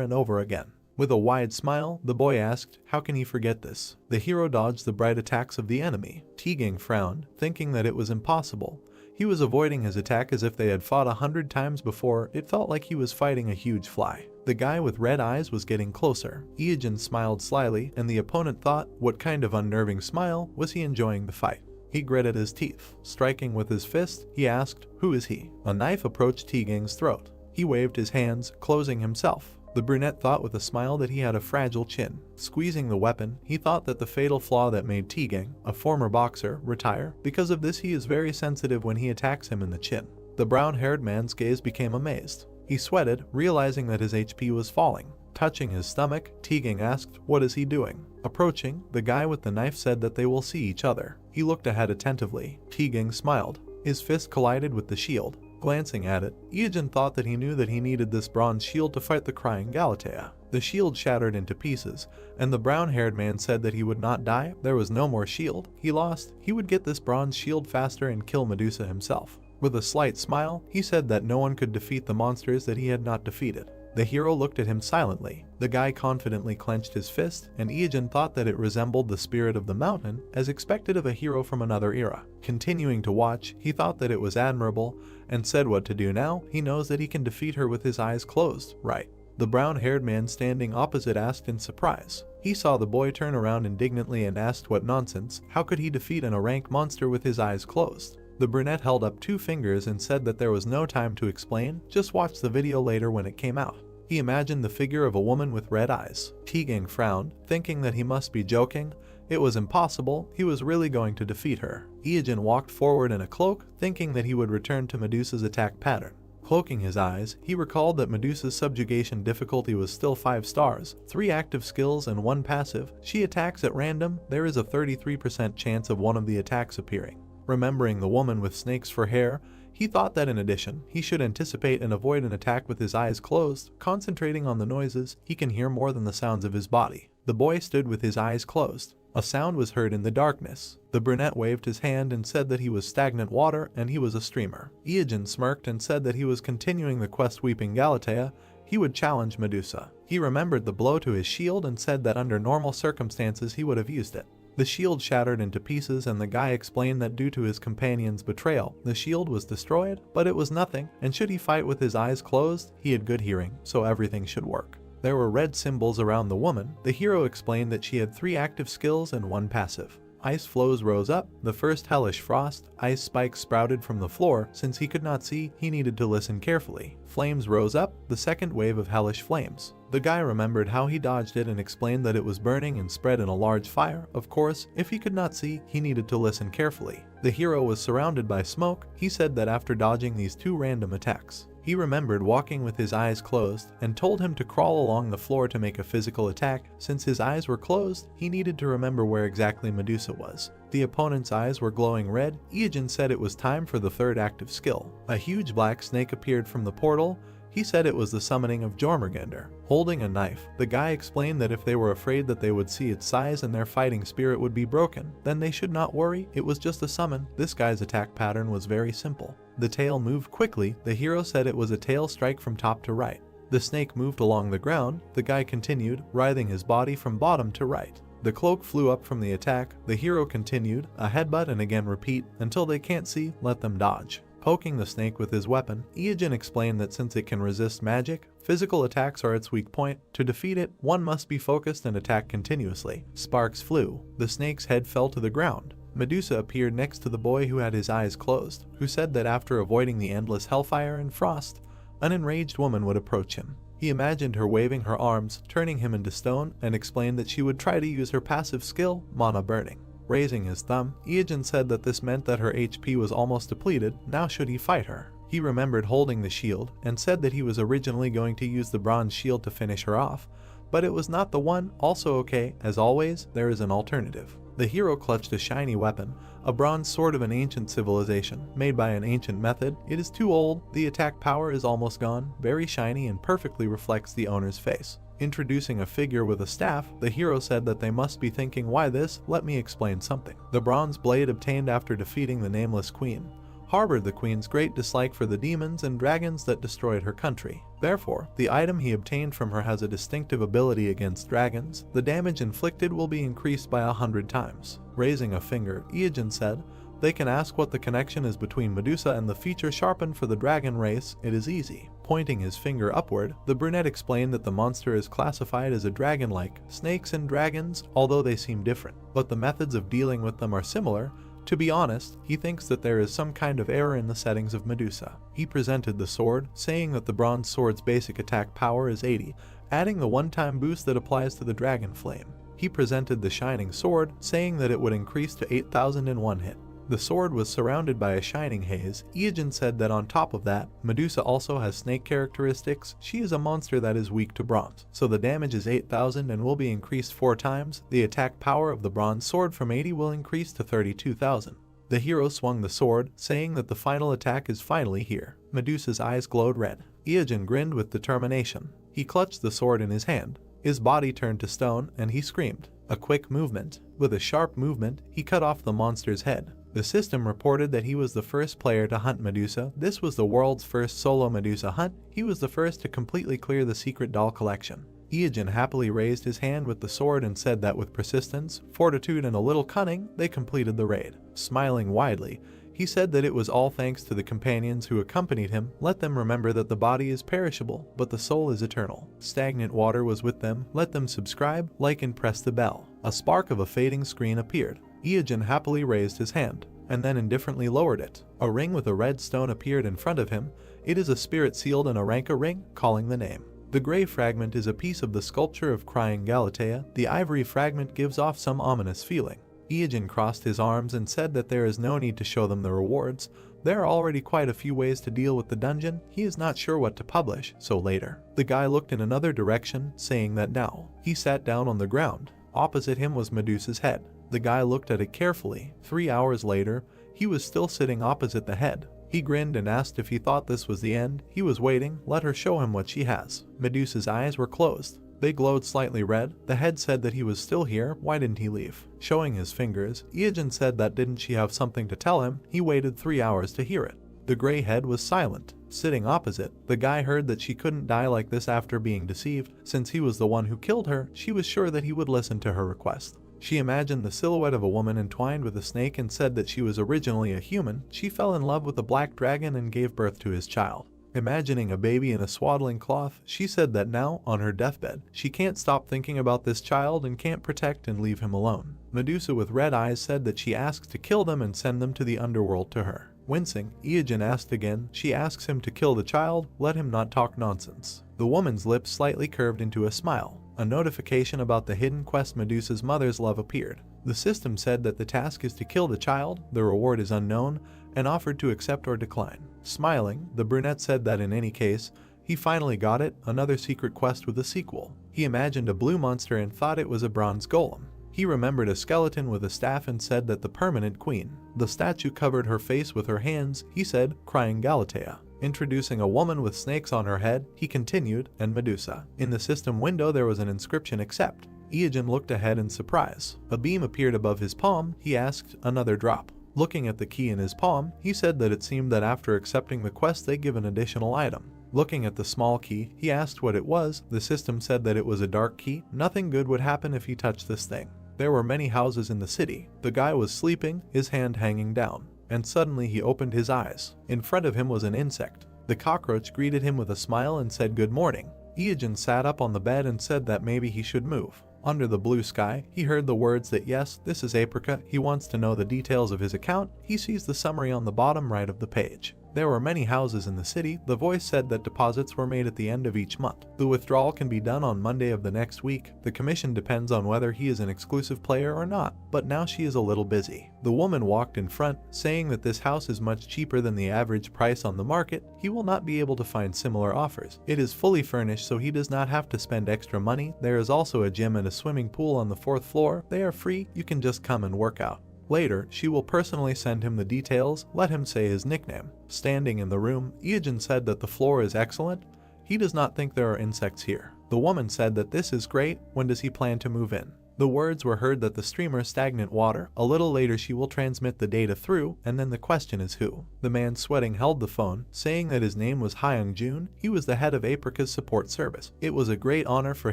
and over again. With a wide smile, the boy asked, how can he forget this? The hero dodged the bright attacks of the enemy. Tegan frowned, thinking that it was impossible. He was avoiding his attack as if they had fought 100 times before. It felt like he was fighting a huge fly. The guy with red eyes was getting closer. Iajin smiled slyly, and the opponent thought, what kind of unnerving smile? Was he enjoying the fight? He gritted his teeth. Striking with his fist, he asked, who is he? A knife approached Tegan's throat. He waved his hands, closing himself. The brunette thought with a smile that he had a fragile chin. Squeezing the weapon, he thought that the fatal flaw that made Tegan, a former boxer, retire. Because of this, he is very sensitive when he attacks him in the chin. The brown-haired man's gaze became amazed. He sweated, realizing that his HP was falling. Touching his stomach, Tegan asked, what is he doing? Approaching, the guy with the knife said that they will see each other. He looked ahead attentively. Tegan smiled. His fist collided with the shield. Glancing at it, Iajin thought that he knew that he needed this bronze shield to fight the crying Galatea. The shield shattered into pieces, and the brown-haired man said that he would not die. There was no more shield. He lost. He would get this bronze shield faster and kill Medusa himself. With a slight smile, he said that no one could defeat the monsters that he had not defeated. The hero looked at him silently. The guy confidently clenched his fist, and Iajin thought that it resembled the spirit of the mountain, as expected of a hero from another era. Continuing to watch, he thought that it was admirable, and said what to do now. He knows that he can defeat her with his eyes closed, right? The brown-haired man standing opposite asked in surprise. He saw the boy turn around indignantly and asked what nonsense. How could he defeat a rank monster with his eyes closed? The brunette held up 2 fingers and said that there was no time to explain, just watch the video later when it came out. He imagined the figure of a woman with red eyes. Tegan frowned, thinking that he must be joking. It was impossible. He was really going to defeat her. Iajin walked forward in a cloak, thinking that he would return to Medusa's attack pattern. Cloaking his eyes, he recalled that Medusa's subjugation difficulty was still 5 stars, 3 active skills and 1 passive. She attacks at random. There is a 33% chance of one of the attacks appearing. Remembering the woman with snakes for hair, he thought that in addition, he should anticipate and avoid an attack with his eyes closed. Concentrating on the noises, he can hear more than the sounds of his body. The boy stood with his eyes closed. A sound was heard in the darkness. The brunette waved his hand and said that he was stagnant water and he was a streamer. Iajin smirked and said that he was continuing the quest weeping Galatea. He would challenge Medusa. He remembered the blow to his shield and said that under normal circumstances he would have used it. The shield shattered into pieces, and the guy explained that due to his companion's betrayal, the shield was destroyed, but it was nothing, and should he fight with his eyes closed, he had good hearing, so everything should work. There were red symbols around the woman. The hero explained that she had 3 active skills and 1 passive. Ice flows rose up. The first hellish frost. Ice spikes sprouted from the floor. Since he could not see, he needed to listen carefully. Flames rose up. The second wave of hellish flames. The guy remembered how he dodged it and explained that it was burning and spread in a large fire. Of course, if he could not see, he needed to listen carefully. The hero was surrounded by smoke. He said that after dodging these 2 random attacks, He remembered walking with his eyes closed and told him to crawl along the floor to make a physical attack. Since his eyes were closed, he needed to remember where exactly Medusa was. The opponent's eyes were glowing red. Iojin said it was time for the third active skill. A huge black snake appeared from the portal. He said it was the summoning of Jormungandr. Holding a knife, the guy explained that if they were afraid that they would see its size and their fighting spirit would be broken, then they should not worry, it was just a summon. This guy's attack pattern was very simple. The tail moved quickly. The hero said it was a tail strike from top to right. The snake moved along the ground. The guy continued, writhing his body from bottom to right. The cloak flew up from the attack. The hero continued, a headbutt and again repeat, until they can't see, let them dodge. Poking the snake with his weapon, Iojin explained that since it can resist magic, physical attacks are its weak point. To defeat it, one must be focused and attack continuously. Sparks flew. The snake's head fell to the ground. Medusa appeared next to the boy who had his eyes closed, who said that after avoiding the endless hellfire and frost, an enraged woman would approach him. He imagined her waving her arms, turning him into stone, and explained that she would try to use her passive skill, mana burning. Raising his thumb, Iojin said that this meant that her HP was almost depleted. Now should he fight her? He remembered holding the shield and said that he was originally going to use the bronze shield to finish her off, but it was not the one. Also okay, as always, there is an alternative. The hero clutched a shiny weapon, a bronze sword of an ancient civilization, made by an ancient method. It is too old, the attack power is almost gone, very shiny and perfectly reflects the owner's face. Introducing a figure with a staff, the hero said that they must be thinking, why this? Let me explain something. The bronze blade obtained after defeating the nameless queen harbored the queen's great dislike for the demons and dragons that destroyed her country. Therefore, the item he obtained from her has a distinctive ability against dragons. The damage inflicted will be increased by 100 times. Raising a finger, Iojin said, they can ask what the connection is between Medusa and the feature sharpened for the dragon race. It is easy. Pointing his finger upward, the brunette explained that the monster is classified as a dragon-like. Snakes and dragons, although they seem different, but the methods of dealing with them are similar. To be honest, he thinks that there is some kind of error in the settings of Medusa. He presented the sword, saying that the bronze sword's basic attack power is 80, adding the one-time boost that applies to the dragon flame. He presented the shining sword, saying that it would increase to 8,000 in one hit. The sword was surrounded by a shining haze. Iojin said that on top of that, Medusa also has snake characteristics. She is a monster that is weak to bronze, so the damage is 8,000 and will be increased 4 times. The attack power of the bronze sword from 80 will increase to 32,000. The hero swung the sword, saying that the final attack is finally here. Medusa's eyes glowed red. Iojin grinned with determination. He clutched the sword in his hand. His body turned to stone, and he screamed. A quick movement. With a sharp movement, he cut off the monster's head. The system reported that he was the first player to hunt Medusa. This was the world's first solo Medusa hunt. He was the first to completely clear the secret doll collection. Iojin happily raised his hand with the sword and said that with persistence, fortitude, and a little cunning, they completed the raid. Smiling widely, he said that it was all thanks to the companions who accompanied him. Let them remember that the body is perishable, but the soul is eternal. Stagnant water was with them. Let them subscribe, like, and press the bell. A spark of a fading screen appeared. Iojin happily raised his hand, and then indifferently lowered it. A ring with a red stone appeared in front of him. It is a spirit sealed in a Ranka ring, calling the name. The gray fragment is a piece of the sculpture of crying Galatea. The ivory fragment gives off some ominous feeling. Iojin crossed his arms and said that there is no need to show them the rewards. There are already quite a few ways to deal with the dungeon. He is not sure what to publish, so later. The guy looked in another direction, saying that now. He sat down on the ground. Opposite him was Medusa's head. The guy looked at it carefully. 3 hours later, he was still sitting opposite the head. He grinned and asked if he thought this was the end. He was waiting. Let her show him what she has. Medusa's eyes were closed. They glowed slightly red. The head said that he was still here. Why didn't he leave? Showing his fingers, Iojin said that didn't she have something to tell him? He waited 3 hours to hear it. The gray head was silent. Sitting opposite, the guy heard that she couldn't die like this after being deceived. Since he was the one who killed her, she was sure that he would listen to her request. She imagined the silhouette of a woman entwined with a snake and said that she was originally a human. She fell in love with a black dragon and gave birth to his child. Imagining a baby in a swaddling cloth, she said that now, on her deathbed, she can't stop thinking about this child and can't protect and leave him alone. Medusa with red eyes said that she asks to kill them and send them to the underworld to her. Wincing, Iojin asked again. She asks him to kill the child. Let him not talk nonsense. The woman's lips slightly curved into a smile. a notification about the hidden quest Medusa's mother's love appeared. The system said that the task is to kill the child, the reward is unknown, and offered to accept or decline. Smiling, the brunette said that in any case, he finally got it, another secret quest with a sequel. He imagined a blue monster and thought it was a bronze golem. He remembered a skeleton with a staff and said that the permanent queen. The statue covered her face with her hands, he said, crying Galatea. Introducing a woman with snakes on her head, he continued, and Medusa. In the system window there was an inscription accept. Iogen looked ahead in surprise. A beam appeared above his palm, he asked, another drop. Looking at the key in his palm, he said that it seemed that after accepting the quest they give an additional item. Looking at the small key, he asked what it was. The system said that it was a dark key. Nothing good would happen if he touched this thing. There were many houses in the city. The guy was sleeping, his hand hanging down. And suddenly he opened his eyes. In front of him was an insect. The cockroach greeted him with a smile and said good morning. Iogen sat up on the bed and said that maybe he should move. Under the blue sky, he heard the words that yes, this is Apricot. He wants to know the details of his account. He sees the summary on the bottom right of the page. There were many houses in the city. The voice said that deposits were made at the end of each month. The withdrawal can be done on Monday of the next week. The commission depends on whether he is an exclusive player or not, but now she is a little busy. The woman walked in front, saying that this house is much cheaper than the average price on the market. He will not be able to find similar offers. It is fully furnished so he does not have to spend extra money. There is also a gym and a swimming pool on the 4th floor. They are free, you can just come and work out. Later, she will personally send him the details, let him say his nickname. Standing in the room, Iogen said that the floor is excellent. He does not think there are insects here. The woman said that this is great. When does he plan to move in? The words were heard that the streamer stagnant water. A little later she will transmit the data through, and then the question is who. The man sweating held the phone, saying that his name was Hyung Jun. He was the head of Apricot's support service. It was a great honor for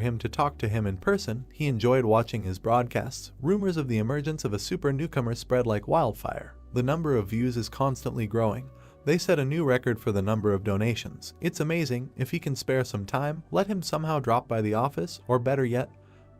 him to talk to him in person. He enjoyed watching his broadcasts. Rumors of the emergence of a super newcomer spread like wildfire. The number of views is constantly growing. They set a new record for the number of donations. It's amazing. If he can spare some time, let him somehow drop by the office, or better yet,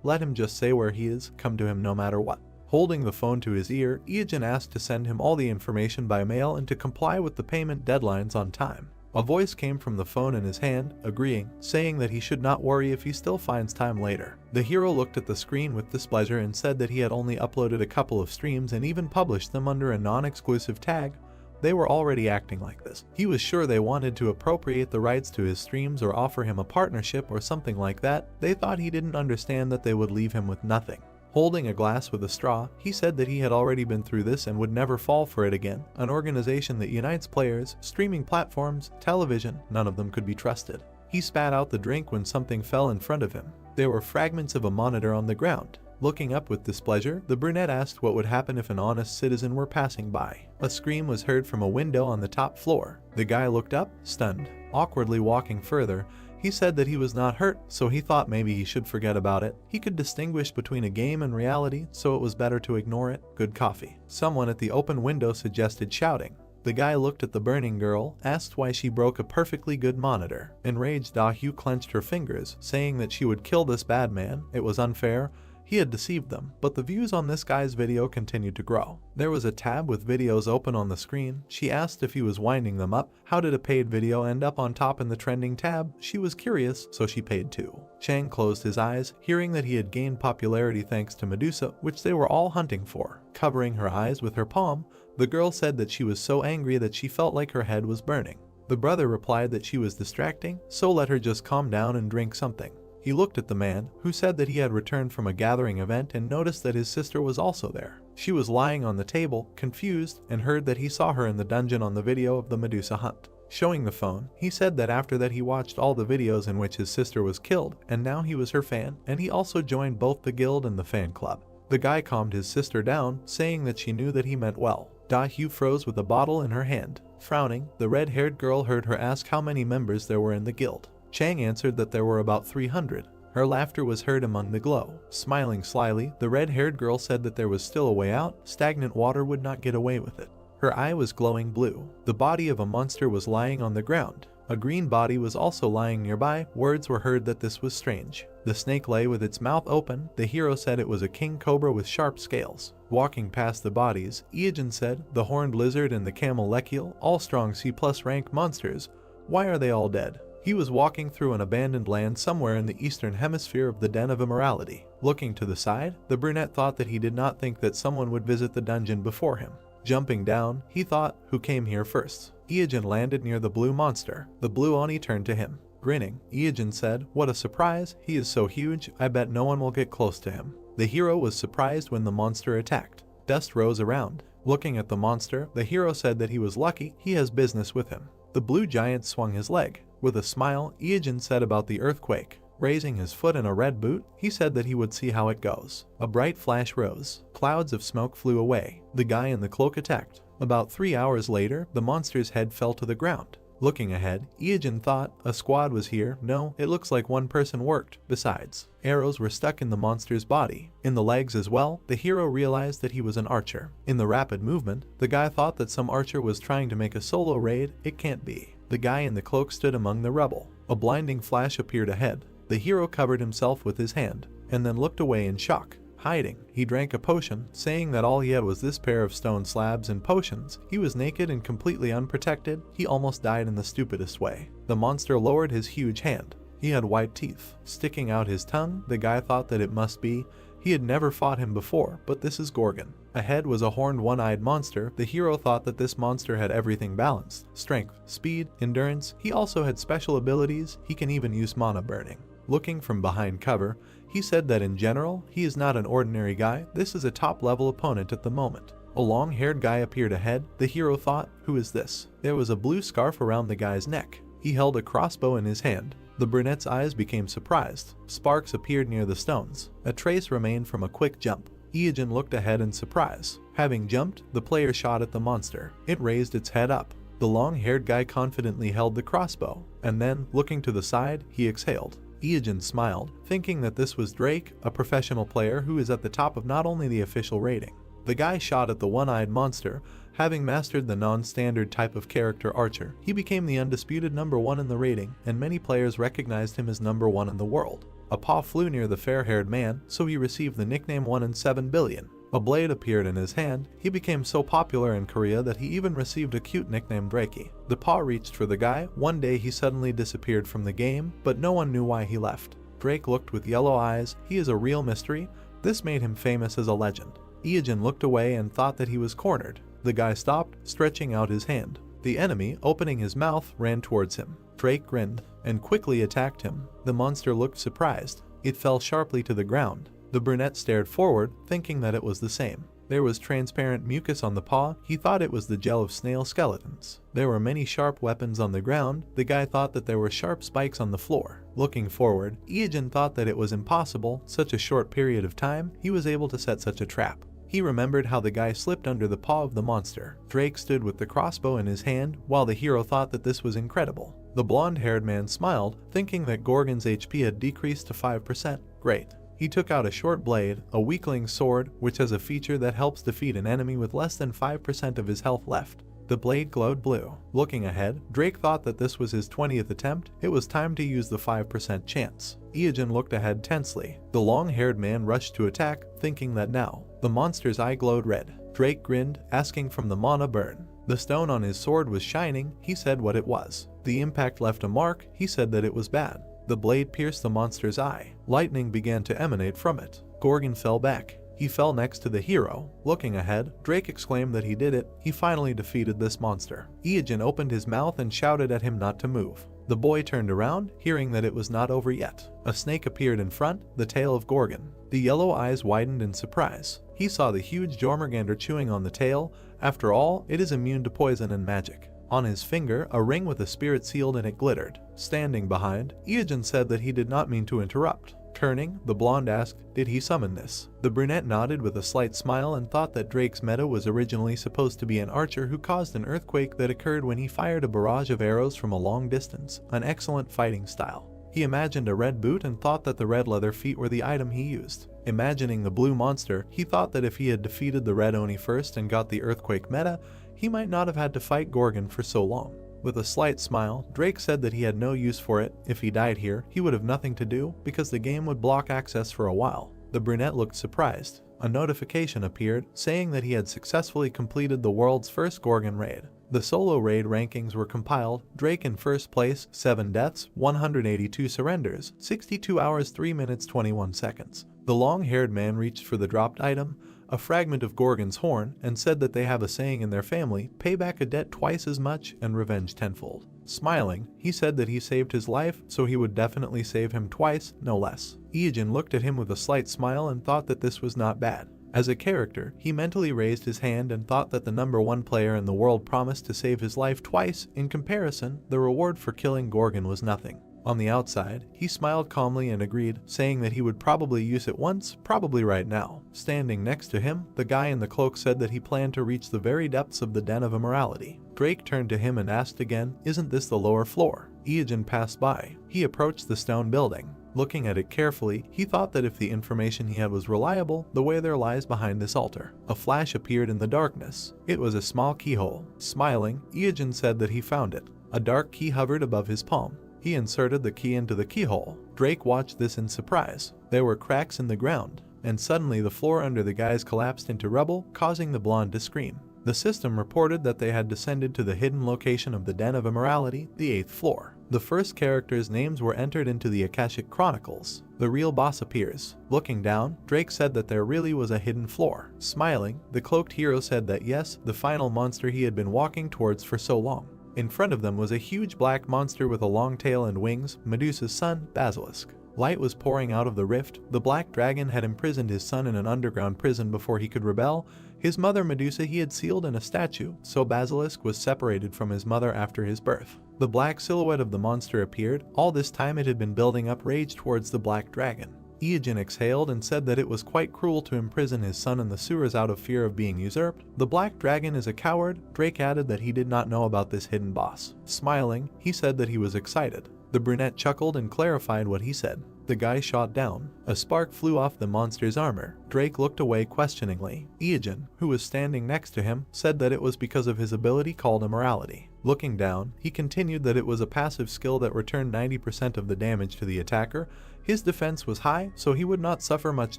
let him just say where he is, come to him no matter what. Holding the phone to his ear, Iogen asked to send him all the information by mail and to comply with the payment deadlines on time. A voice came from the phone in his hand, agreeing, saying that he should not worry if he still finds time later. The hero looked at the screen with displeasure and said that he had only uploaded a couple of streams and even published them under a non-exclusive tag. They were already acting like this. He was sure they wanted to appropriate the rights to his streams or offer him a partnership or something like that. They thought he didn't understand that they would leave him with nothing. Holding a glass with a straw, he said that he had already been through this and would never fall for it again. An organization that unites players, streaming platforms, television, none of them could be trusted. He spat out the drink when something fell in front of him. There were fragments of a monitor on the ground. Looking up with displeasure, the brunette asked what would happen if an honest citizen were passing by. A scream was heard from a window on the top floor. The guy looked up, stunned. Awkwardly walking further, he said that he was not hurt, so he thought maybe he should forget about it. He could distinguish between a game and reality, so it was better to ignore it. Good coffee. Someone at the open window suggested shouting. The guy looked at the burning girl, asked why she broke a perfectly good monitor. Enraged, Dahu clenched her fingers, saying that she would kill this bad man. It was unfair. He had deceived them, but the views on this guy's video continued to grow. There was a tab with videos open on the screen. She asked if he was winding them up. How did a paid video end up on top in the trending tab? She was curious, so she paid too. Chang closed his eyes, hearing that he had gained popularity thanks to Medusa, which they were all hunting for. Covering her eyes with her palm, the girl said that she was so angry that she felt like her head was burning. The brother replied that she was distracting, so let her just calm down and drink something. He looked at the man, who said that he had returned from a gathering event and noticed that his sister was also there. She was lying on the table, confused, and heard that he saw her in the dungeon on the video of the Medusa hunt. Showing the phone, he said that after that he watched all the videos in which his sister was killed, and now he was her fan, and he also joined both the guild and the fan club. The guy calmed his sister down, saying that she knew that he meant well. Dahu froze with a bottle in her hand. Frowning, the red-haired girl heard her ask how many members there were in the guild. Chang answered that there were about 300. Her laughter was heard among the glow. Smiling slyly, the red-haired girl said that there was still a way out. Stagnant water would not get away with it. Her eye was glowing blue. The body of a monster was lying on the ground. A green body was also lying nearby. Words were heard that this was strange. The snake lay with its mouth open. The hero said it was a king cobra with sharp scales. Walking past the bodies, Iogen said, the horned lizard and the camel lechiel, all strong C+ rank monsters. Why are they all dead? He was walking through an abandoned land somewhere in the eastern hemisphere of the Den of Immorality. Looking to the side, the brunette thought that he did not think that someone would visit the dungeon before him. Jumping down, he thought, who came here first? Iogen landed near the blue monster. The blue Oni turned to him. Grinning, Iogen said, "What a surprise, he is so huge, I bet no one will get close to him." The hero was surprised when the monster attacked. Dust rose around. Looking at the monster, the hero said that he was lucky he has business with him. The blue giant swung his leg. With a smile, Iogen said about the earthquake. Raising his foot in a red boot, he said that he would see how it goes. A bright flash rose. Clouds of smoke flew away. The guy in the cloak attacked. About 3 hours later, the monster's head fell to the ground. Looking ahead, Iogen thought a squad was here. No, it looks like one person worked. Besides, arrows were stuck in the monster's body. In the legs as well, the hero realized that he was an archer. In the rapid movement, the guy thought that some archer was trying to make a solo raid. It can't be. The guy in the cloak stood among the rubble. A blinding flash appeared ahead. The hero covered himself with his hand, and then looked away in shock. Hiding, he drank a potion, saying that all he had was this pair of stone slabs and potions. He was naked and completely unprotected. He almost died in the stupidest way. The monster lowered his huge hand. He had white teeth. Sticking out his tongue, the guy thought that it must be. He had never fought him before, but this is Gorgon. Ahead was a horned one-eyed monster. The hero thought that this monster had everything balanced. Strength, speed, endurance. He also had special abilities. He can even use mana burning. Looking from behind cover, he said that in general, he is not an ordinary guy. This is a top-level opponent at the moment. A long-haired guy appeared ahead. The hero thought, who is this? There was a blue scarf around the guy's neck. He held a crossbow in his hand. The brunette's eyes became surprised. Sparks appeared near the stones. A trace remained from a quick jump. Iogen looked ahead in surprise. Having jumped, the player shot at the monster. It raised its head up. The long-haired guy confidently held the crossbow, and then, looking to the side, he exhaled. Iogen smiled, thinking that this was Drake, a professional player who is at the top of not only the official rating. The guy shot at the one-eyed monster. Having mastered the non-standard type of character archer, he became the undisputed #1 in the rating, and many players recognized him as #1 in the world. A paw flew near the fair-haired man, so he received the nickname 1 in 7 billion. A blade appeared in his hand. He became so popular in Korea that he even received a cute nickname Drakey. The paw reached for the guy. One day he suddenly disappeared from the game, but no one knew why he left. Drake looked with yellow eyes. He is a real mystery. This made him famous as a legend. Iogen looked away and thought that he was cornered. The guy stopped, stretching out his hand. The enemy, opening his mouth, ran towards him. Drake grinned and quickly attacked him. The monster looked surprised. It fell sharply to the ground. The brunette stared forward, thinking that it was the same. There was transparent mucus on the paw. He thought it was the gel of snail skeletons. There were many sharp weapons on the ground. The guy thought that there were sharp spikes on the floor. Looking forward, Iogen thought that it was impossible. Such a short period of time, he was able to set such a trap. He remembered how the guy slipped under the paw of the monster. Drake stood with the crossbow in his hand, while the hero thought that this was incredible. The blonde-haired man smiled, thinking that Gorgon's HP had decreased to 5%. Great. He took out a short blade, a weakling sword, which has a feature that helps defeat an enemy with less than 5% of his health left. The blade glowed blue. Looking ahead, Drake thought that this was his 20th attempt. It was time to use the 5% chance. Iogen looked ahead tensely. The long-haired man rushed to attack, thinking that now. The monster's eye glowed red. Drake grinned, asking from the mana burn. The stone on his sword was shining. He said what it was. The impact left a mark. He said that it was bad. The blade pierced the monster's eye. Lightning began to emanate from it. Gorgon fell back. He fell next to the hero. Looking ahead, Drake exclaimed that he did it. He finally defeated this monster. Iogen opened his mouth and shouted at him not to move. The boy turned around, hearing that it was not over yet. A snake appeared in front, the tail of Gorgon. The yellow eyes widened in surprise. He saw the huge Jormungandr chewing on the tail. After all, it is immune to poison and magic. On his finger, a ring with a spirit sealed in it glittered. Standing behind, Iogen said that he did not mean to interrupt. Turning, the blonde asked, did he summon this? The brunette nodded with a slight smile and thought that Drake's meta was originally supposed to be an archer who caused an earthquake that occurred when he fired a barrage of arrows from a long distance, an excellent fighting style. He imagined a red boot and thought that the red leather feet were the item he used. Imagining the blue monster, he thought that if he had defeated the red Oni first and got the earthquake meta, he might not have had to fight Gorgon for so long. With a slight smile, Drake said that he had no use for it. If he died here, he would have nothing to do because the game would block access for a while. The brunette looked surprised. a notification appeared saying that he had successfully completed the world's first Gorgon raid. The solo raid rankings were compiled. Drake in first place, 7 deaths, 182 surrenders, 62 hours 3 minutes 21 seconds. The long-haired man reached for the dropped item, a fragment of Gorgon's horn, and said that they have a saying in their family, pay back a debt twice as much and revenge tenfold. Smiling, he said that he saved his life, so he would definitely save him twice, no less. Iijin looked at him with a slight smile and thought that this was not bad. As a character, he mentally raised his hand and thought that the #1 player in the world promised to save his life twice. In comparison, the reward for killing Gorgon was nothing. On the outside, he smiled calmly and agreed, saying that he would probably use it once, probably right now. Standing next to him, the guy in the cloak said that he planned to reach the very depths of the den of immorality. Drake turned to him and asked again, isn't this the lower floor? Iijin passed by. He approached the stone building. Looking at it carefully, he thought that if the information he had was reliable, the way there lies behind this altar. A flash appeared in the darkness. It was a small keyhole. Smiling, Iijin said that he found it. A dark key hovered above his palm. He inserted the key into the keyhole. Drake watched this in surprise. There were cracks in the ground, and suddenly the floor under the guys collapsed into rubble, causing the blonde to scream. The system reported that they had descended to the hidden location of the Den of Immorality, the 8th floor. The first characters' names were entered into the Akashic Chronicles. The real boss appears. Looking down, Drake said that there really was a hidden floor. Smiling, the cloaked hero said that yes, the final monster he had been walking towards for so long. In front of them was a huge black monster with a long tail and wings, Medusa's son, Basilisk. Light was pouring out of the rift. The black dragon had imprisoned his son in an underground prison before he could rebel. His mother Medusa he had sealed in a statue, so Basilisk was separated from his mother after his birth. The black silhouette of the monster appeared. All this time it had been building up rage towards the black dragon. Iijin exhaled and said that it was quite cruel to imprison his son in the sewers out of fear of being usurped. The black dragon is a coward. Drake added that he did not know about this hidden boss. Smiling, he said that he was excited. The brunette chuckled and clarified what he said. The guy shot down. A spark flew off the monster's armor. Drake looked away questioningly. Iijin, who was standing next to him, said that it was because of his ability called Immorality. Looking down, he continued that it was a passive skill that returned 90% of the damage to the attacker. His defense was high, so he would not suffer much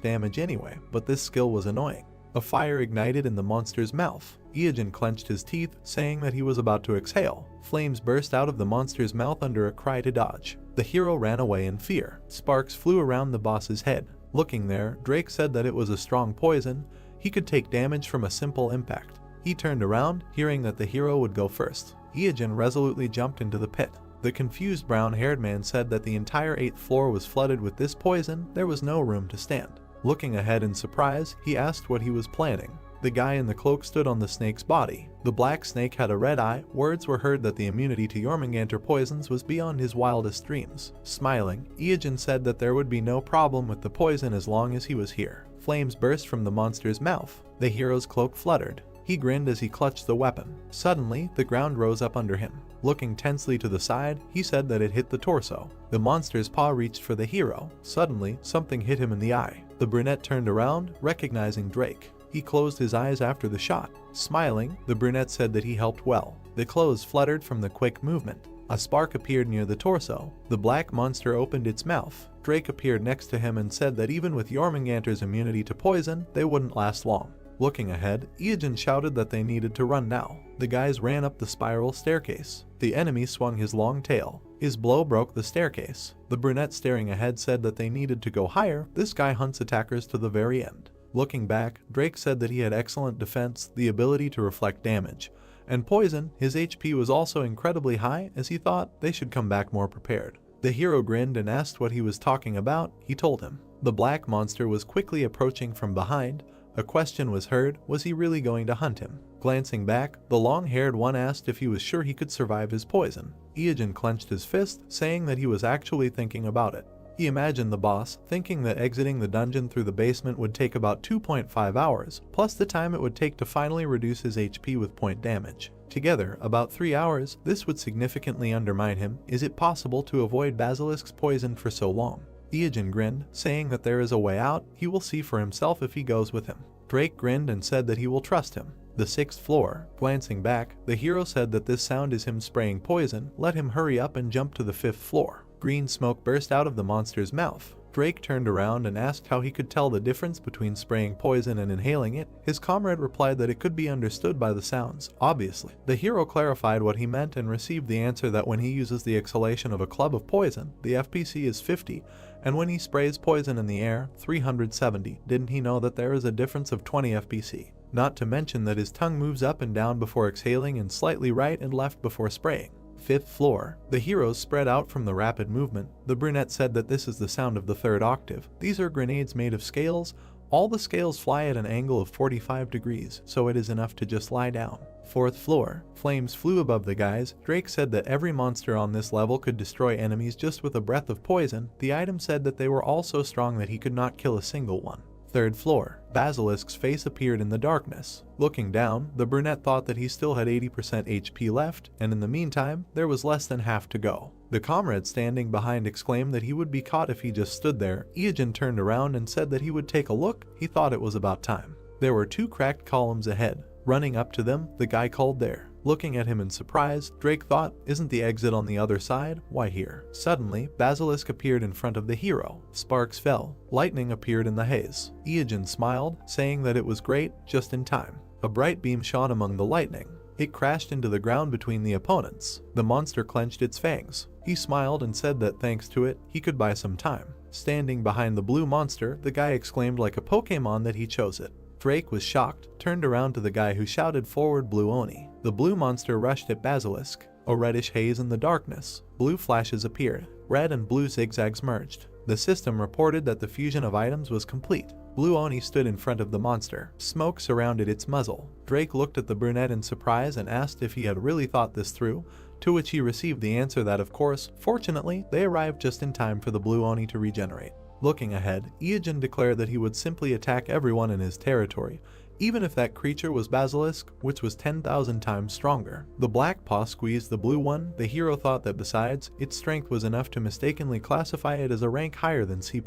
damage anyway, but this skill was annoying. A fire ignited in the monster's mouth. Iijin clenched his teeth, saying that he was about to exhale. Flames burst out of the monster's mouth under a cry to dodge. The hero ran away in fear. Sparks flew around the boss's head. Looking there, Drake said that it was a strong poison. He could take damage from a simple impact. He turned around, hearing that the hero would go first. Iijin resolutely jumped into the pit. The confused brown-haired man said that the entire 8th floor was flooded with this poison. There was no room to stand. Looking ahead in surprise, he asked what he was planning. The guy in the cloak stood on the snake's body. The black snake had a red eye. Words were heard that the immunity to Jormungandr poisons was beyond his wildest dreams. Smiling, Iijin said that there would be no problem with the poison as long as he was here. Flames burst from the monster's mouth. The hero's cloak fluttered. He grinned as he clutched the weapon. Suddenly, the ground rose up under him. Looking tensely to the side, he said that it hit the torso. The monster's paw reached for the hero. Suddenly, something hit him in the eye. The brunette turned around, recognizing Drake. He closed his eyes after the shot. Smiling, the brunette said that he helped well. The clothes fluttered from the quick movement. A spark appeared near the torso. The black monster opened its mouth. Drake appeared next to him and said that even with Jormungandr's immunity to poison, they wouldn't last long. Looking ahead, Iijin shouted that they needed to run now. The guys ran up the spiral staircase. The enemy swung his long tail. His blow broke the staircase. The brunette staring ahead said that they needed to go higher. This guy hunts attackers to the very end. Looking back, Drake said that he had excellent defense, the ability to reflect damage, and poison. His HP was also incredibly high, as he thought they should come back more prepared. The hero grinned and asked what he was talking about. He told him. The black monster was quickly approaching from behind. A question was heard, was he really going to hunt him? Glancing back, the long-haired one asked if he was sure he could survive his poison. Iijin clenched his fist, saying that he was actually thinking about it. He imagined the boss, thinking that exiting the dungeon through the basement would take about 2.5 hours, plus the time it would take to finally reduce his HP with point damage. Together, about 3 hours. This would significantly undermine him. Is it possible to avoid Basilisk's poison for so long? Iijin grinned, saying that there is a way out. He will see for himself if he goes with him. Drake grinned and said that he will trust him. The 6th floor. Glancing back, the hero said that this sound is him spraying poison. Let him hurry up and jump to the 5th floor. Green smoke burst out of the monster's mouth. Drake turned around and asked how he could tell the difference between spraying poison and inhaling it. His comrade replied that it could be understood by the sounds, obviously. The hero clarified what he meant and received the answer that when he uses the exhalation of a club of poison, the FPC is 50, and when he sprays poison in the air, 370. Didn't he know that there is a difference of 20 FPC? Not to mention that his tongue moves up and down before exhaling and slightly right and left before spraying. 5th floor. The heroes spread out from the rapid movement. The brunette said that this is the sound of the 3rd octave. These are grenades made of scales. All the scales fly at an angle of 45 degrees, so it is enough to just lie down. 4th floor. Flames flew above the guys. Drake said that every monster on this level could destroy enemies just with a breath of poison. The item said that they were all so strong that he could not kill a single one. 3rd floor. Basilisk's face appeared in the darkness. Looking down, the brunette thought that he still had 80% HP left, and in the meantime, there was less than half to go. The comrade standing behind exclaimed that he would be caught if he just stood there. Iojin turned around and said that he would take a look. He thought it was about time. There were 2 cracked columns ahead. Running up to them, the guy called there. Looking at him in surprise, Drake thought, isn't the exit on the other side? Why here? Suddenly, Basilisk appeared in front of the hero. Sparks fell. Lightning appeared in the haze. Iojin smiled, saying that it was great, just in time. A bright beam shot among the lightning. It crashed into the ground between the opponents. The monster clenched its fangs. He smiled and said that thanks to it, he could buy some time. Standing behind the blue monster, the guy exclaimed like a Pokemon that he chose it. Drake was shocked, turned around to the guy who shouted forward Blue Oni. The blue monster rushed at Basilisk. A reddish haze in the darkness. Blue flashes appeared. Red and blue zigzags merged. The system reported that the fusion of items was complete. Blue Oni stood in front of the monster. Smoke surrounded its muzzle. Drake looked at the brunette in surprise and asked if he had really thought this through, to which he received the answer that of course, fortunately, they arrived just in time for the Blue Oni to regenerate. Looking ahead, Iojin declared that he would simply attack everyone in his territory, even if that creature was Basilisk, which was 10,000 times stronger. The black paw squeezed the blue one. The hero thought that besides, its strength was enough to mistakenly classify it as a rank higher than C+.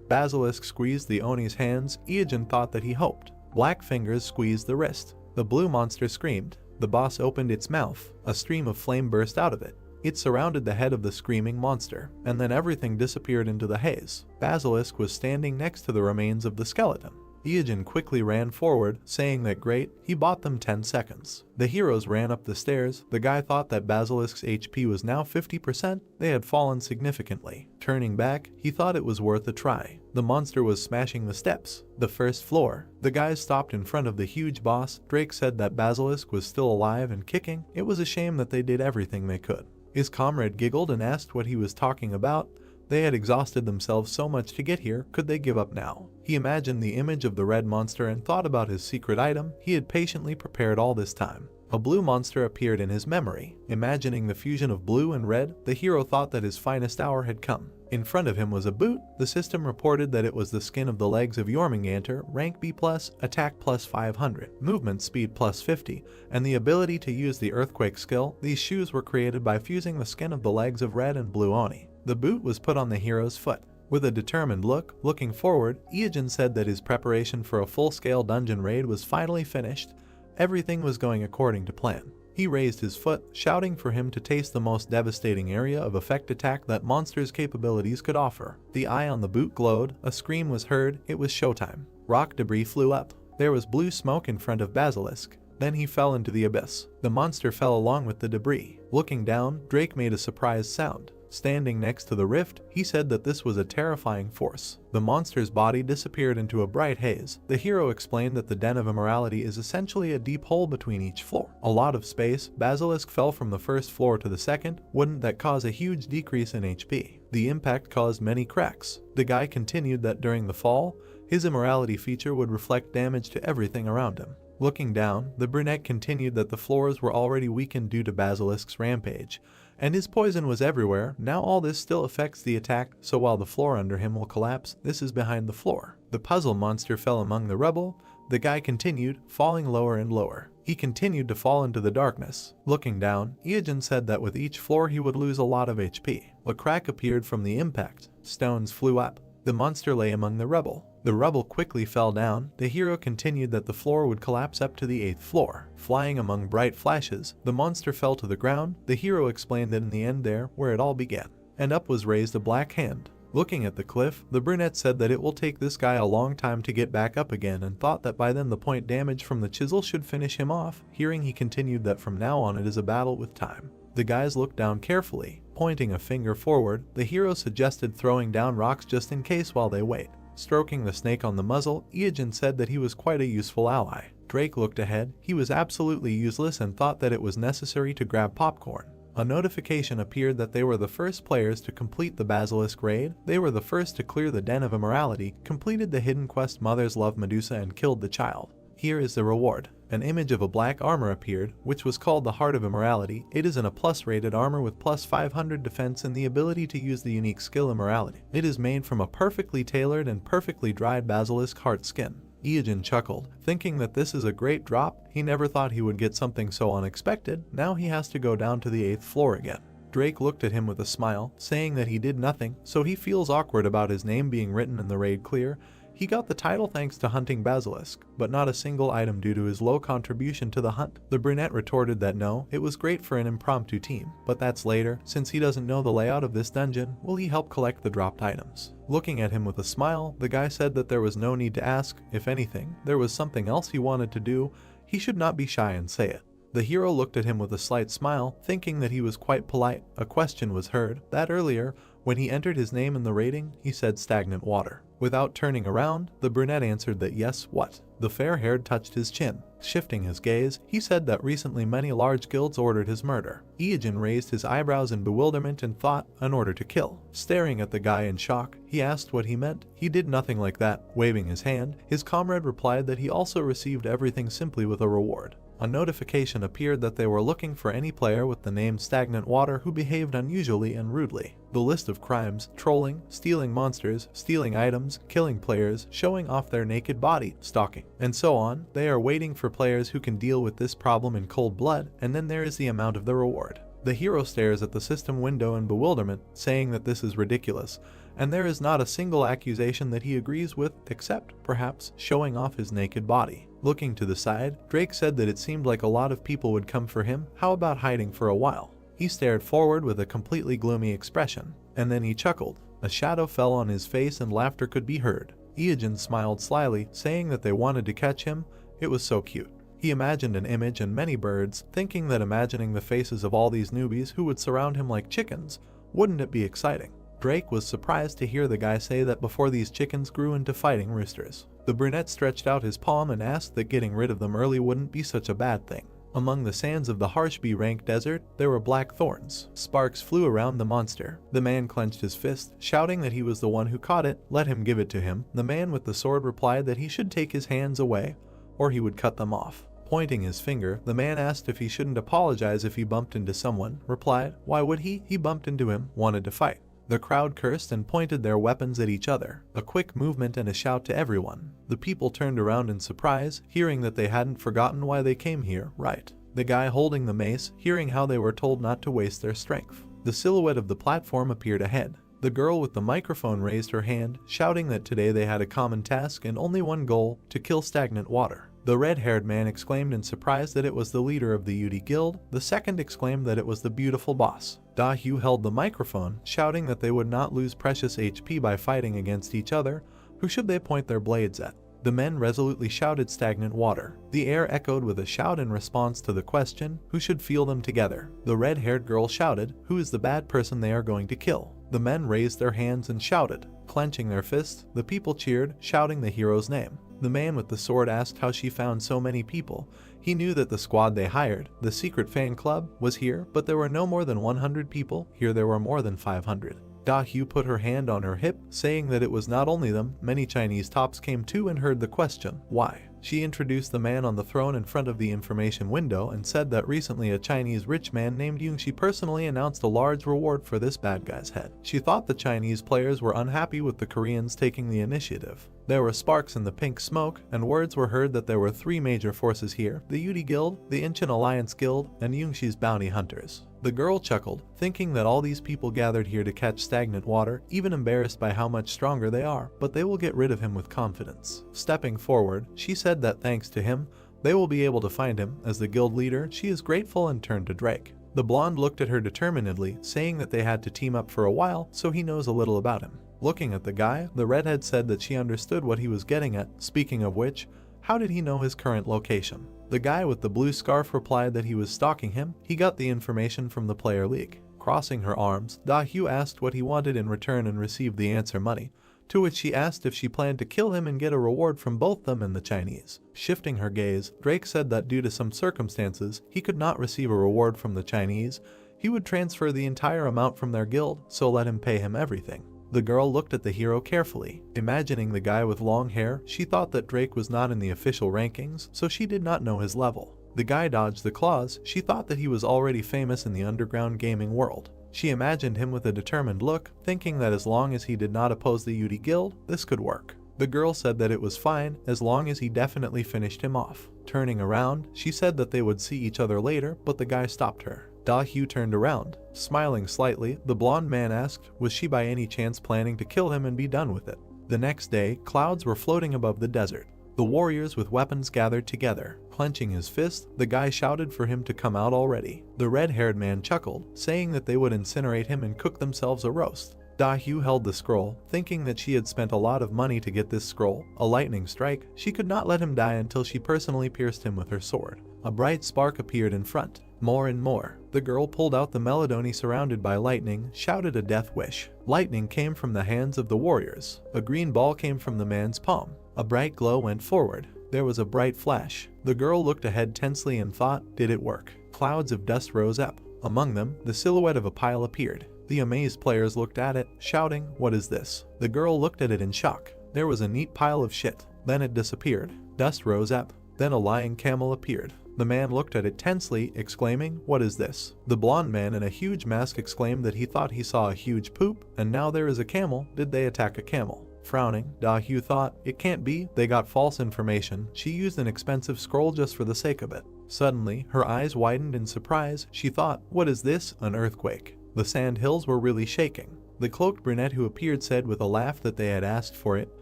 Basilisk squeezed the Oni's hands. Iojin thought that he hoped. Black fingers squeezed the wrist. The blue monster screamed. The boss opened its mouth. A stream of flame burst out of it. It surrounded the head of the screaming monster, and then everything disappeared into the haze. Basilisk was standing next to the remains of the skeleton. Iojin quickly ran forward, saying that great, he bought them 10 seconds. The heroes ran up the stairs. The guy thought that Basilisk's HP was now 50%. They had fallen significantly. Turning back, he thought it was worth a try. The monster was smashing the steps. The 1st floor. The guys stopped in front of the huge boss. Drake said that Basilisk was still alive and kicking. It was a shame that they did everything they could. His comrade giggled and asked what he was talking about. They had exhausted themselves so much to get here, could they give up now? He imagined the image of the red monster and thought about his secret item he had patiently prepared all this time. A blue monster appeared in his memory. Imagining the fusion of blue and red, the hero thought that his finest hour had come. In front of him was a boot. The system reported that it was the skin of the legs of Jormungandr, rank B+, attack plus 500, movement speed plus 50, and the ability to use the earthquake skill. These shoes were created by fusing the skin of the legs of red and blue Oni. The boot was put on the hero's foot. With a determined look, looking forward, Iojin said that his preparation for a full-scale dungeon raid was finally finished. Everything was going according to plan. He raised his foot, shouting for him to taste the most devastating area of effect attack that monster's capabilities could offer. The eye on the boot glowed, a scream was heard, it was showtime. Rock debris flew up. There was blue smoke in front of Basilisk. Then he fell into the abyss. The monster fell along with the debris. Looking down, Drake made a surprised sound. Standing next to the rift, he said that this was a terrifying force. The monster's body disappeared into a bright haze. The hero explained that the Den of Immorality is essentially a deep hole between each floor. A lot of space. Basilisk fell from the 1st floor to the 2nd. Wouldn't that cause a huge decrease in HP? The impact caused many cracks. The guy continued that during the fall, his immorality feature would reflect damage to everything around him. Looking down, the brunette continued that the floors were already weakened due to Basilisk's rampage, and his poison was everywhere. Now all this still affects the attack, so while the floor under him will collapse, this is behind the floor. The puzzle monster fell among the rubble. The guy continued, falling lower and lower. He continued to fall into the darkness. Looking down, Iojin said that with each floor he would lose a lot of HP. A crack appeared from the impact. Stones flew up. The monster lay among the rubble. The rubble quickly fell down. The hero continued that the floor would collapse up to the 8th floor. Flying among bright flashes, the monster fell to the ground. The hero explained that in the end there, where it all began. And up was raised a black hand. Looking at the cliff, the brunette said that it will take this guy a long time to get back up again and thought that by then the point damage from the chisel should finish him off. Hearing he continued that from now on it is a battle with time. The guys looked down carefully. Pointing a finger forward, the hero suggested throwing down rocks just in case while they wait. Stroking the snake on the muzzle, Iajin said that he was quite a useful ally. Drake looked ahead. He was absolutely useless and thought that it was necessary to grab popcorn. A notification appeared that they were the first players to complete the Basilisk raid. They were the first to clear the Den of Immorality, completed the hidden quest Mother's Love Medusa, and killed the child. Here is the reward. An image of a black armor appeared, which was called the Heart of Immorality. It is in a plus-rated armor with plus 500 defense and the ability to use the unique skill Immorality. It is made from a perfectly tailored and perfectly dried basilisk heart skin. Iajin chuckled, thinking that this is a great drop. He never thought he would get something so unexpected. Now he has to go down to the 8th floor again. Drake looked at him with a smile, saying that he did nothing, so he feels awkward about his name being written in the raid clear. He got the title thanks to hunting basilisk, but not a single item due to his low contribution to the hunt. The brunette retorted that no, it was great for an impromptu team, but that's later. Since he doesn't know the layout of this dungeon, will he help collect the dropped items? Looking at him with a smile, the guy said that there was no need to ask. If anything, there was something else he wanted to do. He should not be shy and say it. The hero looked at him with a slight smile, thinking that he was quite polite. A question was heard, that earlier, when he entered his name in the rating, he said stagnant water. Without turning around, the brunette answered that yes, what? The fair-haired touched his chin. Shifting his gaze, he said that recently many large guilds ordered his murder. Iajin raised his eyebrows in bewilderment and thought, an order to kill. Staring at the guy in shock, he asked what he meant. He did nothing like that. Waving his hand, his comrade replied that he also received everything simply with a reward. A notification appeared that they were looking for any player with the name Stagnant Water who behaved unusually and rudely. The list of crimes: trolling, stealing monsters, stealing items, killing players, showing off their naked body, stalking, and so on. They are waiting for players who can deal with this problem in cold blood, and then there is the amount of the reward. The hero stares at the system window in bewilderment, saying that this is ridiculous, and there is not a single accusation that he agrees with, except, perhaps, showing off his naked body. Looking to the side, Drake said that it seemed like a lot of people would come for him. How about hiding for a while? He stared forward with a completely gloomy expression, and then he chuckled. A shadow fell on his face and laughter could be heard. Iajin smiled slyly, saying that they wanted to catch him. It was so cute. He imagined an image and many birds, thinking that imagining the faces of all these newbies who would surround him like chickens, wouldn't it be exciting? Drake was surprised to hear the guy say that before these chickens grew into fighting roosters. The brunette stretched out his palm and asked that getting rid of them early wouldn't be such a bad thing. Among the sands of the harsh B-rank desert, there were black thorns. Sparks flew around the monster. The man clenched his fist, shouting that he was the one who caught it. Let him give it to him. The man with the sword replied that he should take his hands away, or he would cut them off. Pointing his finger, the man asked if he shouldn't apologize if he bumped into someone. Replied, why would he? He bumped into him, wanted to fight. The crowd cursed and pointed their weapons at each other. A quick movement and a shout to everyone. The people turned around in surprise, hearing that they hadn't forgotten why they came here, right? The guy holding the mace, hearing how they were told not to waste their strength. The silhouette of the platform appeared ahead. The girl with the microphone raised her hand, shouting that today they had a common task and only one goal: to kill stagnant water. The red-haired man exclaimed in surprise that it was the leader of the UD Guild. The second exclaimed that it was the beautiful boss. Dahu held the microphone, shouting that they would not lose precious HP by fighting against each other. Who should they point their blades at? The men resolutely shouted stagnant water. The air echoed with a shout in response to the question, who should feel them together? The red-haired girl shouted, who is the bad person they are going to kill? The men raised their hands and shouted. Clenching their fists, the people cheered, shouting the hero's name. The man with the sword asked how she found so many people. He knew that the squad they hired, the secret fan club, was here, but there were no more than 100 people. Here there were more than 500. Dahu put her hand on her hip, saying that it was not only them. Many Chinese tops came too and heard the question, why? She introduced the man on the throne in front of the information window and said that recently a Chinese rich man named Yungxi personally announced a large reward for this bad guy's head. She thought the Chinese players were unhappy with the Koreans taking the initiative. There were sparks in the pink smoke, and words were heard that there were 3 major forces here: the UD Guild, the Incheon Alliance Guild, and Yungxi's bounty hunters. The girl chuckled, thinking that all these people gathered here to catch stagnant water, even embarrassed by how much stronger they are, but they will get rid of him with confidence. Stepping forward, she said that thanks to him, they will be able to find him. As the guild leader, she is grateful and turned to Drake. The blonde looked at her determinedly, saying that they had to team up for a while, so he knows a little about him. Looking at the guy, the redhead said that she understood what he was getting at. Speaking of which, how did he know his current location? The guy with the blue scarf replied that he was stalking him. He got the information from the player league. Crossing her arms, Da-Hyu asked what he wanted in return and received the answer money, to which she asked if she planned to kill him and get a reward from both them and the Chinese. Shifting her gaze, Drake said that due to some circumstances, he could not receive a reward from the Chinese. He would transfer the entire amount from their guild, so let him pay him everything. The girl looked at the hero carefully. Imagining the guy with long hair, she thought that Drake was not in the official rankings, so she did not know his level. The guy dodged the claws. She thought that he was already famous in the underground gaming world. She imagined him with a determined look, thinking that as long as he did not oppose the Yudi Guild, this could work. The girl said that it was fine, as long as he definitely finished him off. Turning around, she said that they would see each other later, but the guy stopped her. Da-Hyu turned around. Smiling slightly, the blonde man asked, was she by any chance planning to kill him and be done with it? The next day, clouds were floating above the desert. The warriors with weapons gathered together. Clenching his fist, the guy shouted for him to come out already. The red-haired man chuckled, saying that they would incinerate him and cook themselves a roast. Da-Hyu held the scroll, thinking that she had spent a lot of money to get this scroll. A lightning strike. She could not let him die until she personally pierced him with her sword. A bright spark appeared in front. More and more. The girl pulled out the melody surrounded by lightning, shouted a death wish. Lightning came from the hands of the warriors. A green ball came from the man's palm. A bright glow went forward. There was a bright flash. The girl looked ahead tensely and thought, did it work? Clouds of dust rose up. Among them, the silhouette of a pile appeared. The amazed players looked at it, shouting, what is this? The girl looked at it in shock. There was a neat pile of shit. Then it disappeared. Dust rose up. Then a lying camel appeared. The man looked at it tensely, exclaiming, what is this? The blonde man in a huge mask exclaimed that he thought he saw a huge poop, and now there is a camel. Did they attack a camel? Frowning, Da-Hyu thought, it can't be, they got false information. She used an expensive scroll just for the sake of it. Suddenly, her eyes widened in surprise. She thought, what is this? An earthquake. The sand hills were really shaking. The cloaked brunette who appeared said with a laugh that they had asked for it.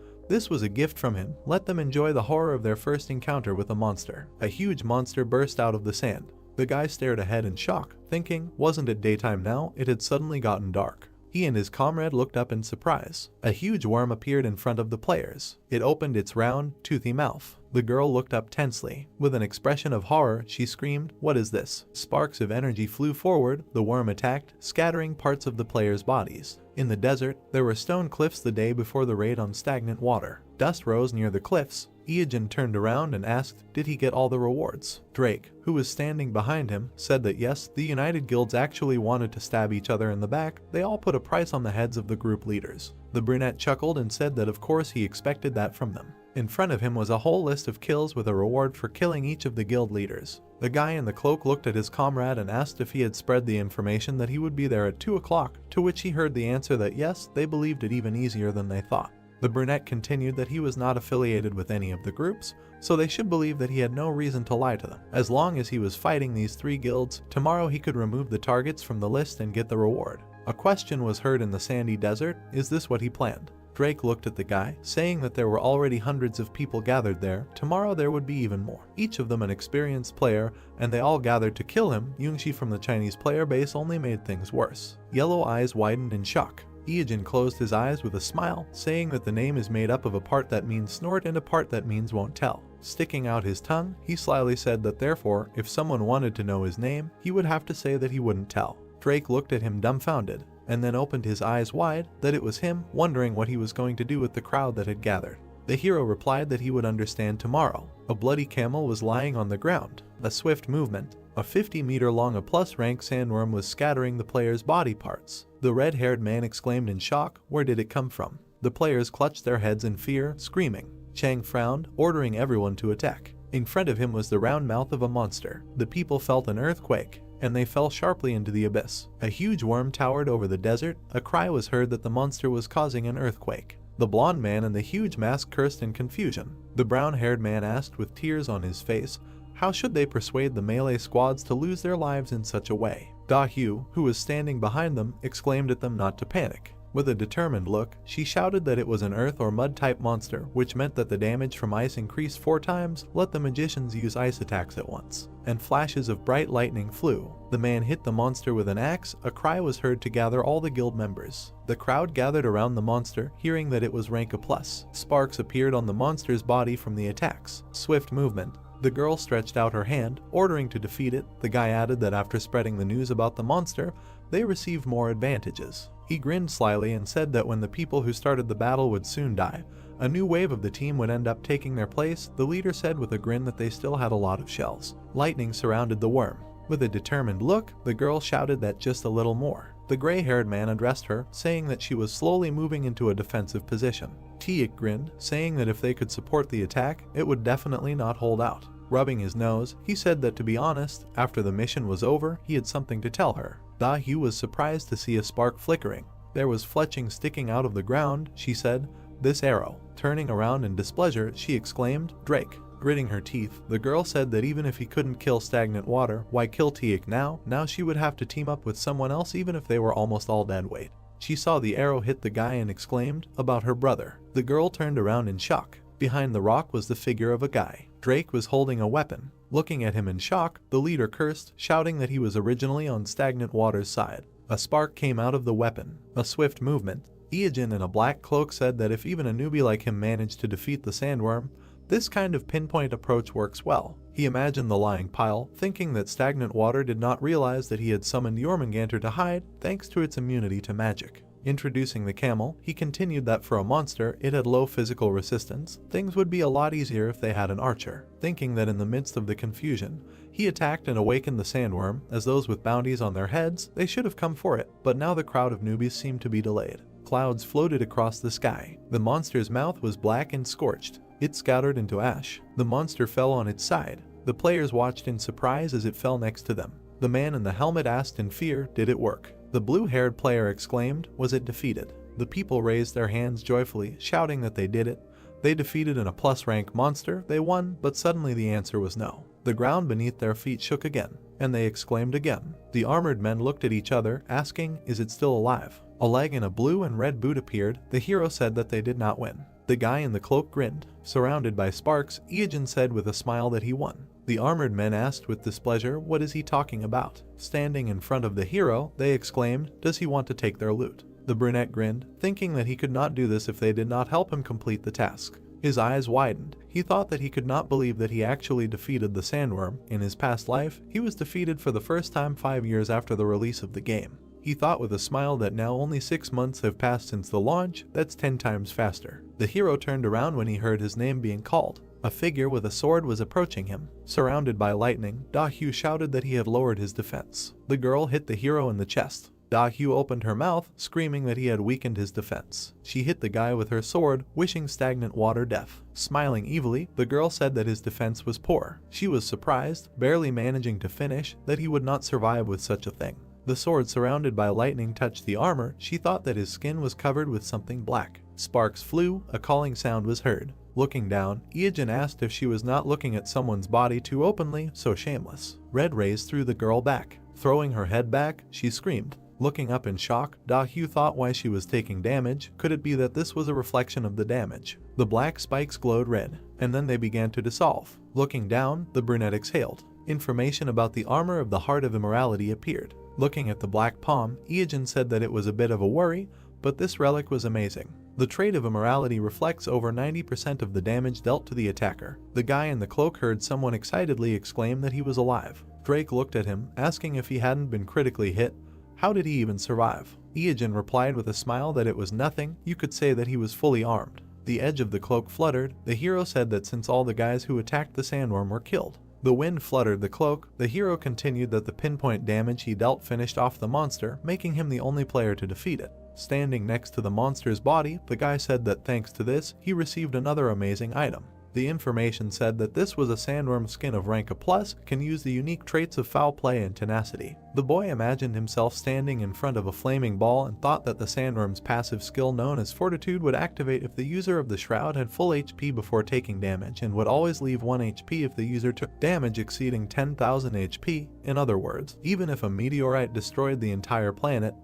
This was a gift from him. Let them enjoy the horror of their first encounter with a monster. A huge monster burst out of the sand. The guy stared ahead in shock, thinking, wasn't it daytime now? It had suddenly gotten dark. He and his comrade looked up in surprise. A huge worm appeared in front of the players. It opened its round, toothy mouth. The girl looked up tensely. With an expression of horror, she screamed, what is this? Sparks of energy flew forward. The worm attacked, scattering parts of the players' bodies. In the desert, there were stone cliffs the day before the raid on stagnant water. Dust rose near the cliffs. Iyajin turned around and asked, did he get all the rewards? Drake, who was standing behind him, said that yes, the United Guilds actually wanted to stab each other in the back. They all put a price on the heads of the group leaders. The brunette chuckled and said that of course he expected that from them. In front of him was a whole list of kills with a reward for killing each of the guild leaders. The guy in the cloak looked at his comrade and asked if he had spread the information that he would be there at 2 o'clock, to which he heard the answer that yes, they believed it even easier than they thought. The brunette continued that he was not affiliated with any of the groups, so they should believe that he had no reason to lie to them. As long as he was fighting these 3 guilds, tomorrow he could remove the targets from the list and get the reward. A question was heard in the sandy desert, is this what he planned? Drake looked at the guy, saying that there were already hundreds of people gathered there. Tomorrow there would be even more. Each of them an experienced player, and they all gathered to kill him. Yungshi from the Chinese player base only made things worse. Yellow eyes widened in shock. Iyajin closed his eyes with a smile, saying that the name is made up of a part that means snort and a part that means won't tell. Sticking out his tongue, he slyly said that therefore, if someone wanted to know his name, he would have to say that he wouldn't tell. Drake looked at him dumbfounded, and then opened his eyes wide, that it was him, wondering what he was going to do with the crowd that had gathered. The hero replied that he would understand tomorrow. A bloody camel was lying on the ground. A swift movement. A 50-meter-long plus-rank sandworm was scattering the players' body parts. The red-haired man exclaimed in shock, where did it come from? The players clutched their heads in fear, screaming. Chang frowned, ordering everyone to attack. In front of him was the round mouth of a monster. The people felt an earthquake, and they fell sharply into the abyss. A huge worm towered over the desert. A cry was heard that the monster was causing an earthquake. The blonde man in the huge mask cursed in confusion. The brown-haired man asked with tears on his face, how should they persuade the melee squads to lose their lives in such a way? Da-Hyu, who was standing behind them, exclaimed at them not to panic. With a determined look, she shouted that it was an earth or mud type monster, which meant that the damage from ice increased 4 times, let the magicians use ice attacks at once, and flashes of bright lightning flew. The man hit the monster with an axe, a cry was heard to gather all the guild members. The crowd gathered around the monster, hearing that it was rank A+. Sparks appeared on the monster's body from the attacks. Swift movement. The girl stretched out her hand, ordering to defeat it. The guy added that after spreading the news about the monster, they received more advantages. He grinned slyly and said that when the people who started the battle would soon die, a new wave of the team would end up taking their place. The leader said with a grin that they still had a lot of shells. Lightning surrounded the worm. With a determined look, the girl shouted that just a little more. The gray-haired man addressed her, saying that she was slowly moving into a defensive position. Tiik grinned, saying that if they could support the attack, it would definitely not hold out. Rubbing his nose, he said that to be honest, after the mission was over, he had something to tell her. Dahu was surprised to see a spark flickering. There was fletching sticking out of the ground, she said. This arrow. Turning around in displeasure, she exclaimed, Drake. Gritting her teeth, the girl said that even if he couldn't kill stagnant water, why kill Tiik now? Now she would have to team up with someone else even if they were almost all dead weight. She saw the arrow hit the guy and exclaimed, about her brother. The girl turned around in shock. Behind the rock was the figure of a guy. Drake was holding a weapon. Looking at him in shock, the leader cursed, shouting that he was originally on stagnant water's side. A spark came out of the weapon. A swift movement. Iajin in a black cloak said that if even a newbie like him managed to defeat the sandworm, this kind of pinpoint approach works well. He imagined the lying pile, thinking that stagnant water did not realize that he had summoned Jormungandr to hide, thanks to its immunity to magic. Introducing the camel, he continued that for a monster, it had low physical resistance. Things would be a lot easier if they had an archer. Thinking that in the midst of the confusion, he attacked and awakened the sandworm. As those with bounties on their heads, they should have come for it, but now the crowd of newbies seemed to be delayed. Clouds floated across the sky. The monster's mouth was black and scorched. It scattered into ash. The monster fell on its side. The players watched in surprise as it fell next to them. The man in the helmet asked in fear, did it work? The blue-haired player exclaimed, was it defeated? The people raised their hands joyfully, shouting that they did it. They defeated an A+ rank monster, they won, but suddenly the answer was no. The ground beneath their feet shook again, and they exclaimed again. The armored men looked at each other, asking, is it still alive? A leg in a blue and red boot appeared. The hero said that they did not win. The guy in the cloak grinned. Surrounded by sparks, Iajin said with a smile that he won. The armored men asked with displeasure, what is he talking about? Standing in front of the hero, they exclaimed, does he want to take their loot? The brunette grinned, thinking that he could not do this if they did not help him complete the task. His eyes widened. He thought that he could not believe that he actually defeated the sandworm. In his past life, he was defeated for the first time 5 years after the release of the game. He thought with a smile that now only 6 months have passed since the launch, that's 10 times faster. The hero turned around when he heard his name being called. A figure with a sword was approaching him. Surrounded by lightning, Dahu shouted that he had lowered his defense. The girl hit the hero in the chest. Dahu opened her mouth, screaming that he had weakened his defense. She hit the guy with her sword, wishing stagnant water death. Smiling evilly, the girl said that his defense was poor. She was surprised, barely managing to finish, that he would not survive with such a thing. The sword surrounded by lightning touched the armor. She thought that his skin was covered with something black. Sparks flew, a calling sound was heard. Looking down, Iajin asked if she was not looking at someone's body too openly, so shameless. Red rays threw the girl back. Throwing her head back, she screamed. Looking up in shock, Dahu thought why she was taking damage. Could it be that this was a reflection of the damage? The black spikes glowed red, and then they began to dissolve. Looking down, the brunette exhaled. Information about the armor of the Heart of Immorality appeared. Looking at the black palm, Iajin said that it was a bit of a worry, but this relic was amazing. The trait of immorality reflects over 90% of the damage dealt to the attacker. The guy in the cloak heard someone excitedly exclaim that he was alive. Drake looked at him, asking if he hadn't been critically hit. How did he even survive? Iajin replied with a smile that it was nothing. You could say that he was fully armed. The edge of the cloak fluttered. The hero said that since all the guys who attacked the sandworm were killed. The wind fluttered the cloak. The hero continued that the pinpoint damage he dealt finished off the monster, making him the only player to defeat it. Standing next to the monster's body, the guy said that thanks to this, he received another amazing item. The information said that this was a sandworm skin of rank A+, can use the unique traits of foul play and tenacity. The boy imagined himself standing in front of a flaming ball and thought that the sandworm's passive skill known as Fortitude would activate if the user of the shroud had full HP before taking damage, and would always leave 1 HP if the user took damage exceeding 10,000 HP. In other words, even if a meteorite destroyed the entire planet,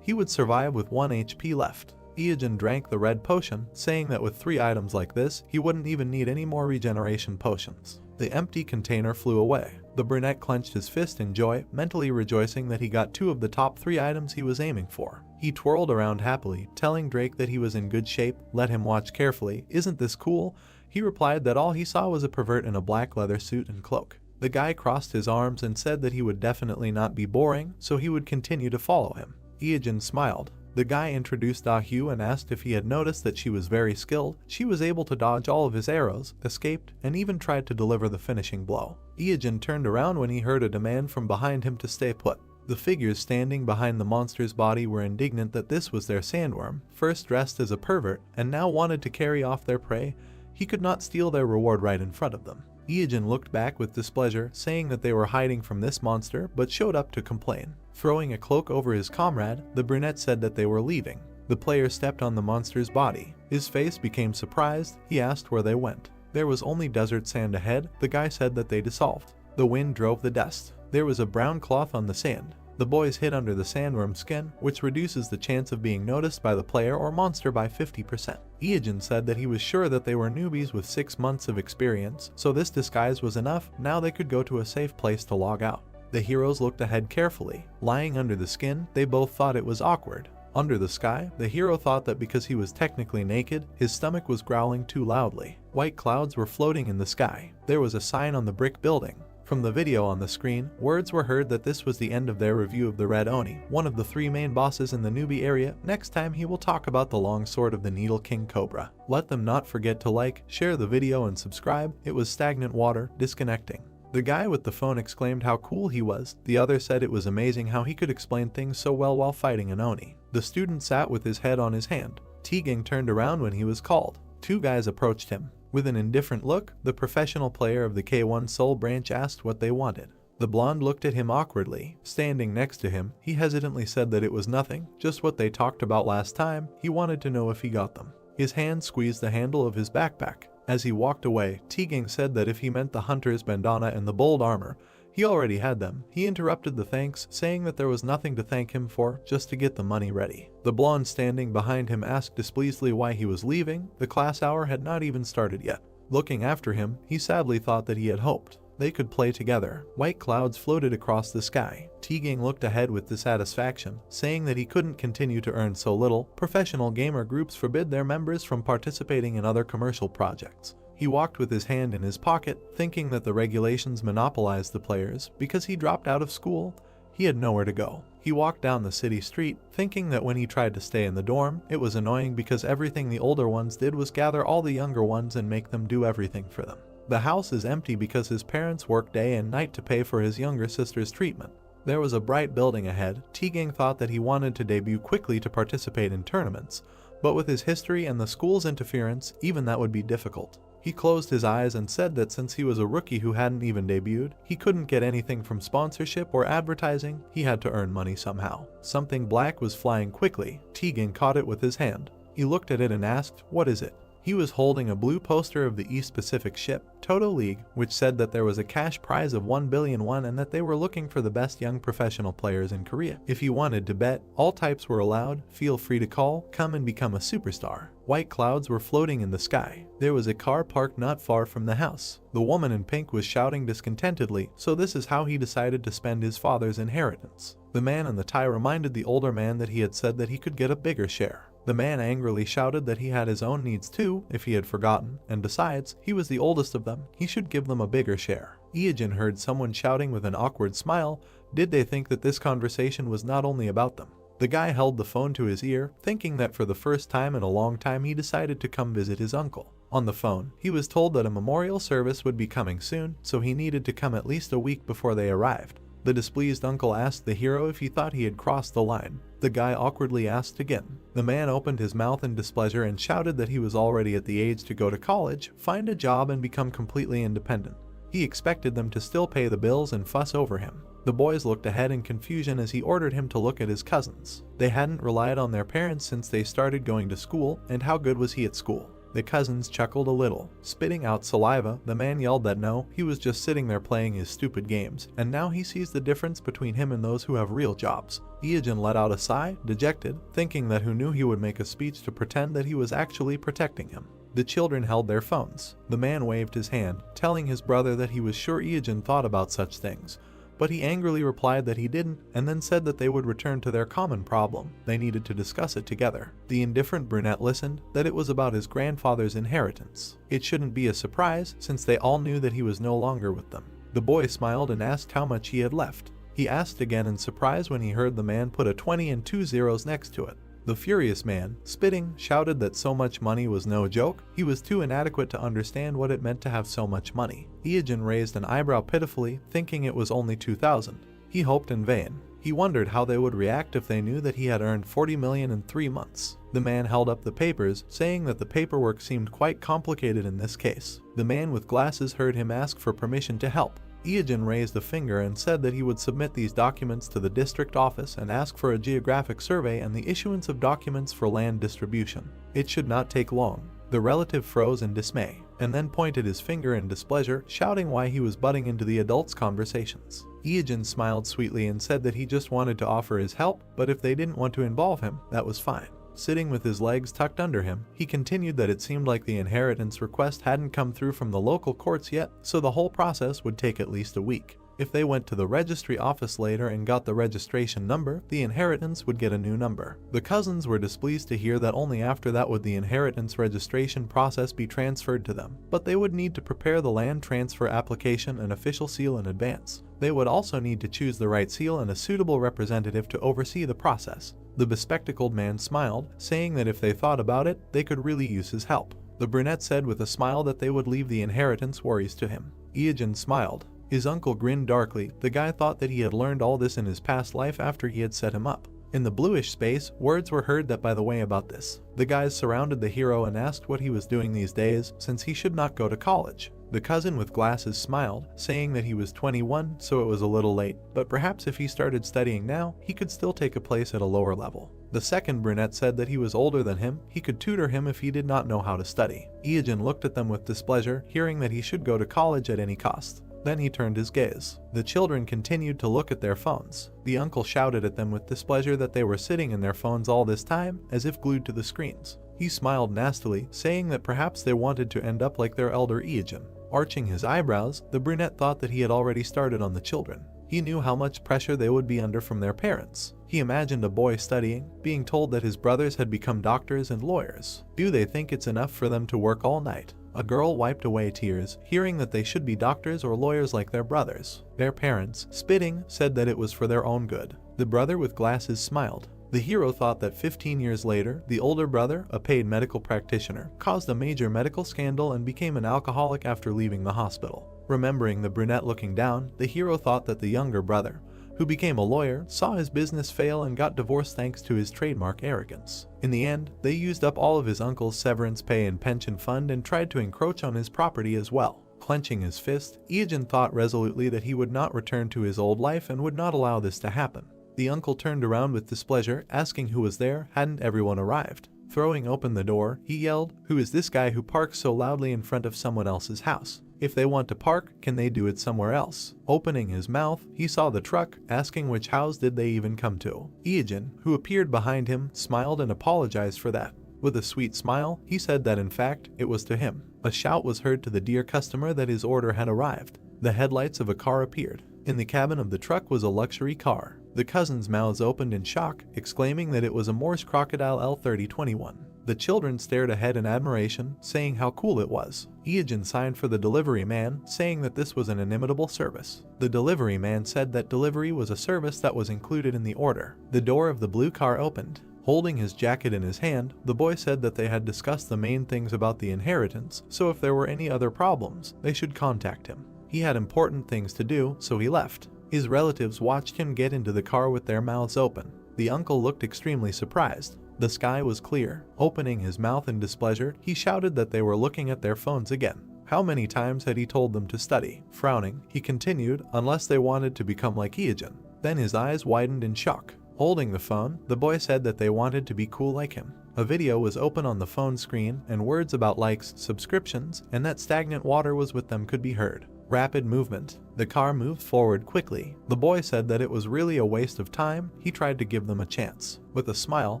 he would survive with 1 HP left. Iajin drank the red potion, saying that with 3 items like this, he wouldn't even need any more regeneration potions. The empty container flew away. The brunette clenched his fist in joy, mentally rejoicing that he got 2 of the top 3 items he was aiming for. He twirled around happily, telling Drake that he was in good shape, let him watch carefully. Isn't this cool? He replied that all he saw was a pervert in a black leather suit and cloak. The guy crossed his arms and said that he would definitely not be boring, so he would continue to follow him. Iajin smiled. The guy introduced Dahu and asked if he had noticed that she was very skilled. She was able to dodge all of his arrows, escaped, and even tried to deliver the finishing blow. Iajin turned around when he heard a demand from behind him to stay put. The figures standing behind the monster's body were indignant that this was their sandworm, first dressed as a pervert, and now wanted to carry off their prey. He could not steal their reward right in front of them. Iajin looked back with displeasure, saying that they were hiding from this monster, but showed up to complain. Throwing a cloak over his comrade, the brunette said that they were leaving. The player stepped on the monster's body. His face became surprised. He asked where they went. There was only desert sand ahead. The guy said that they dissolved. The wind drove the dust. There was a brown cloth on the sand. The boys hid under the sandworm's skin, which reduces the chance of being noticed by the player or monster by 50%. Iajin said that he was sure that they were newbies with 6 months of experience, so this disguise was enough. Now they could go to a safe place to log out. The heroes looked ahead carefully. Lying under the skin, they both thought it was awkward. Under the sky, the hero thought that because he was technically naked, his stomach was growling too loudly. White clouds were floating in the sky. There was a sign on the brick building. From the video on the screen, words were heard that this was the end of their review of the Red Oni, one of the 3 main bosses in the newbie area. Next time he will talk about the long sword of the Needle King Cobra. Let them not forget to like, share the video and subscribe. It was stagnant water, disconnecting. The guy with the phone exclaimed how cool he was. The other said it was amazing how he could explain things so well while fighting an Oni. The student sat with his head on his hand. Teagang turned around when he was called. 2 guys approached him. With an indifferent look, the professional player of the K1 Soul branch asked what they wanted. The blonde looked at him awkwardly. Standing next to him, he hesitantly said that it was nothing, just what they talked about last time. He wanted to know if he got them. His hand squeezed the handle of his backpack. As he walked away, Teagang said that if he meant the hunter's bandana and the bold armor, he already had them. He interrupted the thanks, saying that there was nothing to thank him for, just to get the money ready. The blonde standing behind him asked displeasedly why he was leaving. The class hour had not even started yet. Looking after him, he sadly thought that he had hoped they could play together. White clouds floated across the sky. Teagang looked ahead with dissatisfaction, saying that he couldn't continue to earn so little. Professional gamer groups forbid their members from participating in other commercial projects. He walked with his hand in his pocket, thinking that the regulations monopolized the players. Because he dropped out of school, he had nowhere to go. He walked down the city street, thinking that when he tried to stay in the dorm, it was annoying because everything the older ones did was gather all the younger ones and make them do everything for them. The house is empty because his parents work day and night to pay for his younger sister's treatment. There was a bright building ahead. Teagang thought that he wanted to debut quickly to participate in tournaments, but with his history and the school's interference, even that would be difficult. He closed his eyes and said that since he was a rookie who hadn't even debuted, he couldn't get anything from sponsorship or advertising. He had to earn money somehow. Something black was flying quickly. Teagang caught it with his hand. He looked at it and asked, "What is it?" He was holding a blue poster of the East Pacific ship, Toto League, which said that there was a cash prize of 1 billion won and that they were looking for the best young professional players in Korea. If you wanted to bet, all types were allowed. Feel free to call, come and become a superstar. White clouds were floating in the sky. There was a car parked not far from the house. The woman in pink was shouting discontentedly, so this is how he decided to spend his father's inheritance. The man in the tie reminded the older man that he had said that he could get a bigger share. The man angrily shouted that he had his own needs too, if he had forgotten, and besides, he was the oldest of them. He should give them a bigger share. Iajin heard someone shouting with an awkward smile. Did they think that this conversation was not only about them? The guy held the phone to his ear, thinking that for the first time in a long time he decided to come visit his uncle. On the phone, he was told that a memorial service would be coming soon, so he needed to come at least a week before they arrived. The displeased uncle asked the hero if he thought he had crossed the line. The guy awkwardly asked again. The man opened his mouth in displeasure and shouted that he was already at the age to go to college, find a job and become completely independent. He expected them to still pay the bills and fuss over him. The boys looked ahead in confusion as he ordered him to look at his cousins. They hadn't relied on their parents since they started going to school, and how good was he at school? The cousins chuckled a little. Spitting out saliva, the man yelled that no, he was just sitting there playing his stupid games, and now he sees the difference between him and those who have real jobs. Iajin let out a sigh, dejected, thinking that who knew he would make a speech to pretend that he was actually protecting him. The children held their phones. The man waved his hand, telling his brother that he was sure Iajin thought about such things, but he angrily replied that he didn't, and then said that they would return to their common problem. They needed to discuss it together. The indifferent brunette listened, that it was about his grandfather's inheritance. It shouldn't be a surprise, since they all knew that he was no longer with them. The boy smiled and asked how much he had left. He asked again in surprise when he heard the man put a 20 and 2 zeros next to it. The furious man, spitting, shouted that so much money was no joke. He was too inadequate to understand what it meant to have so much money. Iajin raised an eyebrow pitifully, thinking it was only 2,000. He hoped in vain. He wondered how they would react if they knew that he had earned 40 million in 3 months. The man held up the papers, saying that the paperwork seemed quite complicated in this case. The man with glasses heard him ask for permission to help. Iajin raised a finger and said that he would submit these documents to the district office and ask for a geographic survey and the issuance of documents for land distribution. It should not take long. The relative froze in dismay, and then pointed his finger in displeasure, shouting why he was butting into the adults' conversations. Iajin smiled sweetly and said that he just wanted to offer his help, but if they didn't want to involve him, that was fine. Sitting with his legs tucked under him, he continued that it seemed like the inheritance request hadn't come through from the local courts yet, so the whole process would take at least a week. If they went to the registry office later and got the registration number, the inheritance would get a new number. The cousins were displeased to hear that only after that would the inheritance registration process be transferred to them, but they would need to prepare the land transfer application and official seal in advance. They would also need to choose the right seal and a suitable representative to oversee the process. The bespectacled man smiled, saying that if they thought about it, they could really use his help. The brunette said with a smile that they would leave the inheritance worries to him. Iajin smiled. His uncle grinned darkly. The guy thought that he had learned all this in his past life after he had set him up. In the bluish space, words were heard that by the way about this. The guys surrounded the hero and asked what he was doing these days, since he should not go to college. The cousin with glasses smiled, saying that he was 21, so it was a little late, but perhaps if he started studying now, he could still take a place at a lower level. The second brunette said that he was older than him, he could tutor him if he did not know how to study. Iajin looked at them with displeasure, hearing that he should go to college at any cost. Then he turned his gaze. The children continued to look at their phones. The uncle shouted at them with displeasure that they were sitting in their phones all this time, as if glued to the screens. He smiled nastily, saying that perhaps they wanted to end up like their elder Iajin. Arching his eyebrows, the brunette thought that he had already started on the children. He knew how much pressure they would be under from their parents. He imagined a boy studying, being told that his brothers had become doctors and lawyers. Do they think it's enough for them to work all night? A girl wiped away tears, hearing that they should be doctors or lawyers like their brothers. Their parents, spitting, said that it was for their own good. The brother with glasses smiled. The hero thought that 15 years later, the older brother, a paid medical practitioner, caused a major medical scandal and became an alcoholic after leaving the hospital. Remembering the brunette looking down, the hero thought that the younger brother, who became a lawyer, saw his business fail and got divorced thanks to his trademark arrogance. In the end, they used up all of his uncle's severance pay and pension fund and tried to encroach on his property as well. Clenching his fist, Iajin thought resolutely that he would not return to his old life and would not allow this to happen. The uncle turned around with displeasure, asking who was there. Hadn't everyone arrived? Throwing open the door, he yelled, "Who is this guy who parks so loudly in front of someone else's house? If they want to park, can they do it somewhere else?" Opening his mouth, he saw the truck, asking which house did they even come to. Iajin, who appeared behind him, smiled and apologized for that. With a sweet smile, he said that in fact, it was to him. A shout was heard to the dear customer that his order had arrived. The headlights of a car appeared. In the cabin of the truck was a luxury car. The cousins' mouths opened in shock, exclaiming that it was a Morse Crocodile L3021. The children stared ahead in admiration, saying how cool it was. Iajin signed for the delivery man, saying that this was an inimitable service. The delivery man said that delivery was a service that was included in the order. The door of the blue car opened. Holding his jacket in his hand, the boy said that they had discussed the main things about the inheritance, so if there were any other problems, they should contact him. He had important things to do, so he left. His relatives watched him get into the car with their mouths open. The uncle looked extremely surprised. The sky was clear. Opening his mouth in displeasure, he shouted that they were looking at their phones again. How many times had he told them to study? Frowning, he continued, unless they wanted to become like Iajin. Then his eyes widened in shock. Holding the phone, the boy said that they wanted to be cool like him. A video was open on the phone screen, and words about likes, subscriptions, and that stagnant water was with them could be heard. Rapid movement. The car moved forward quickly. The boy said that it was really a waste of time. He tried to give them a chance. With a smile,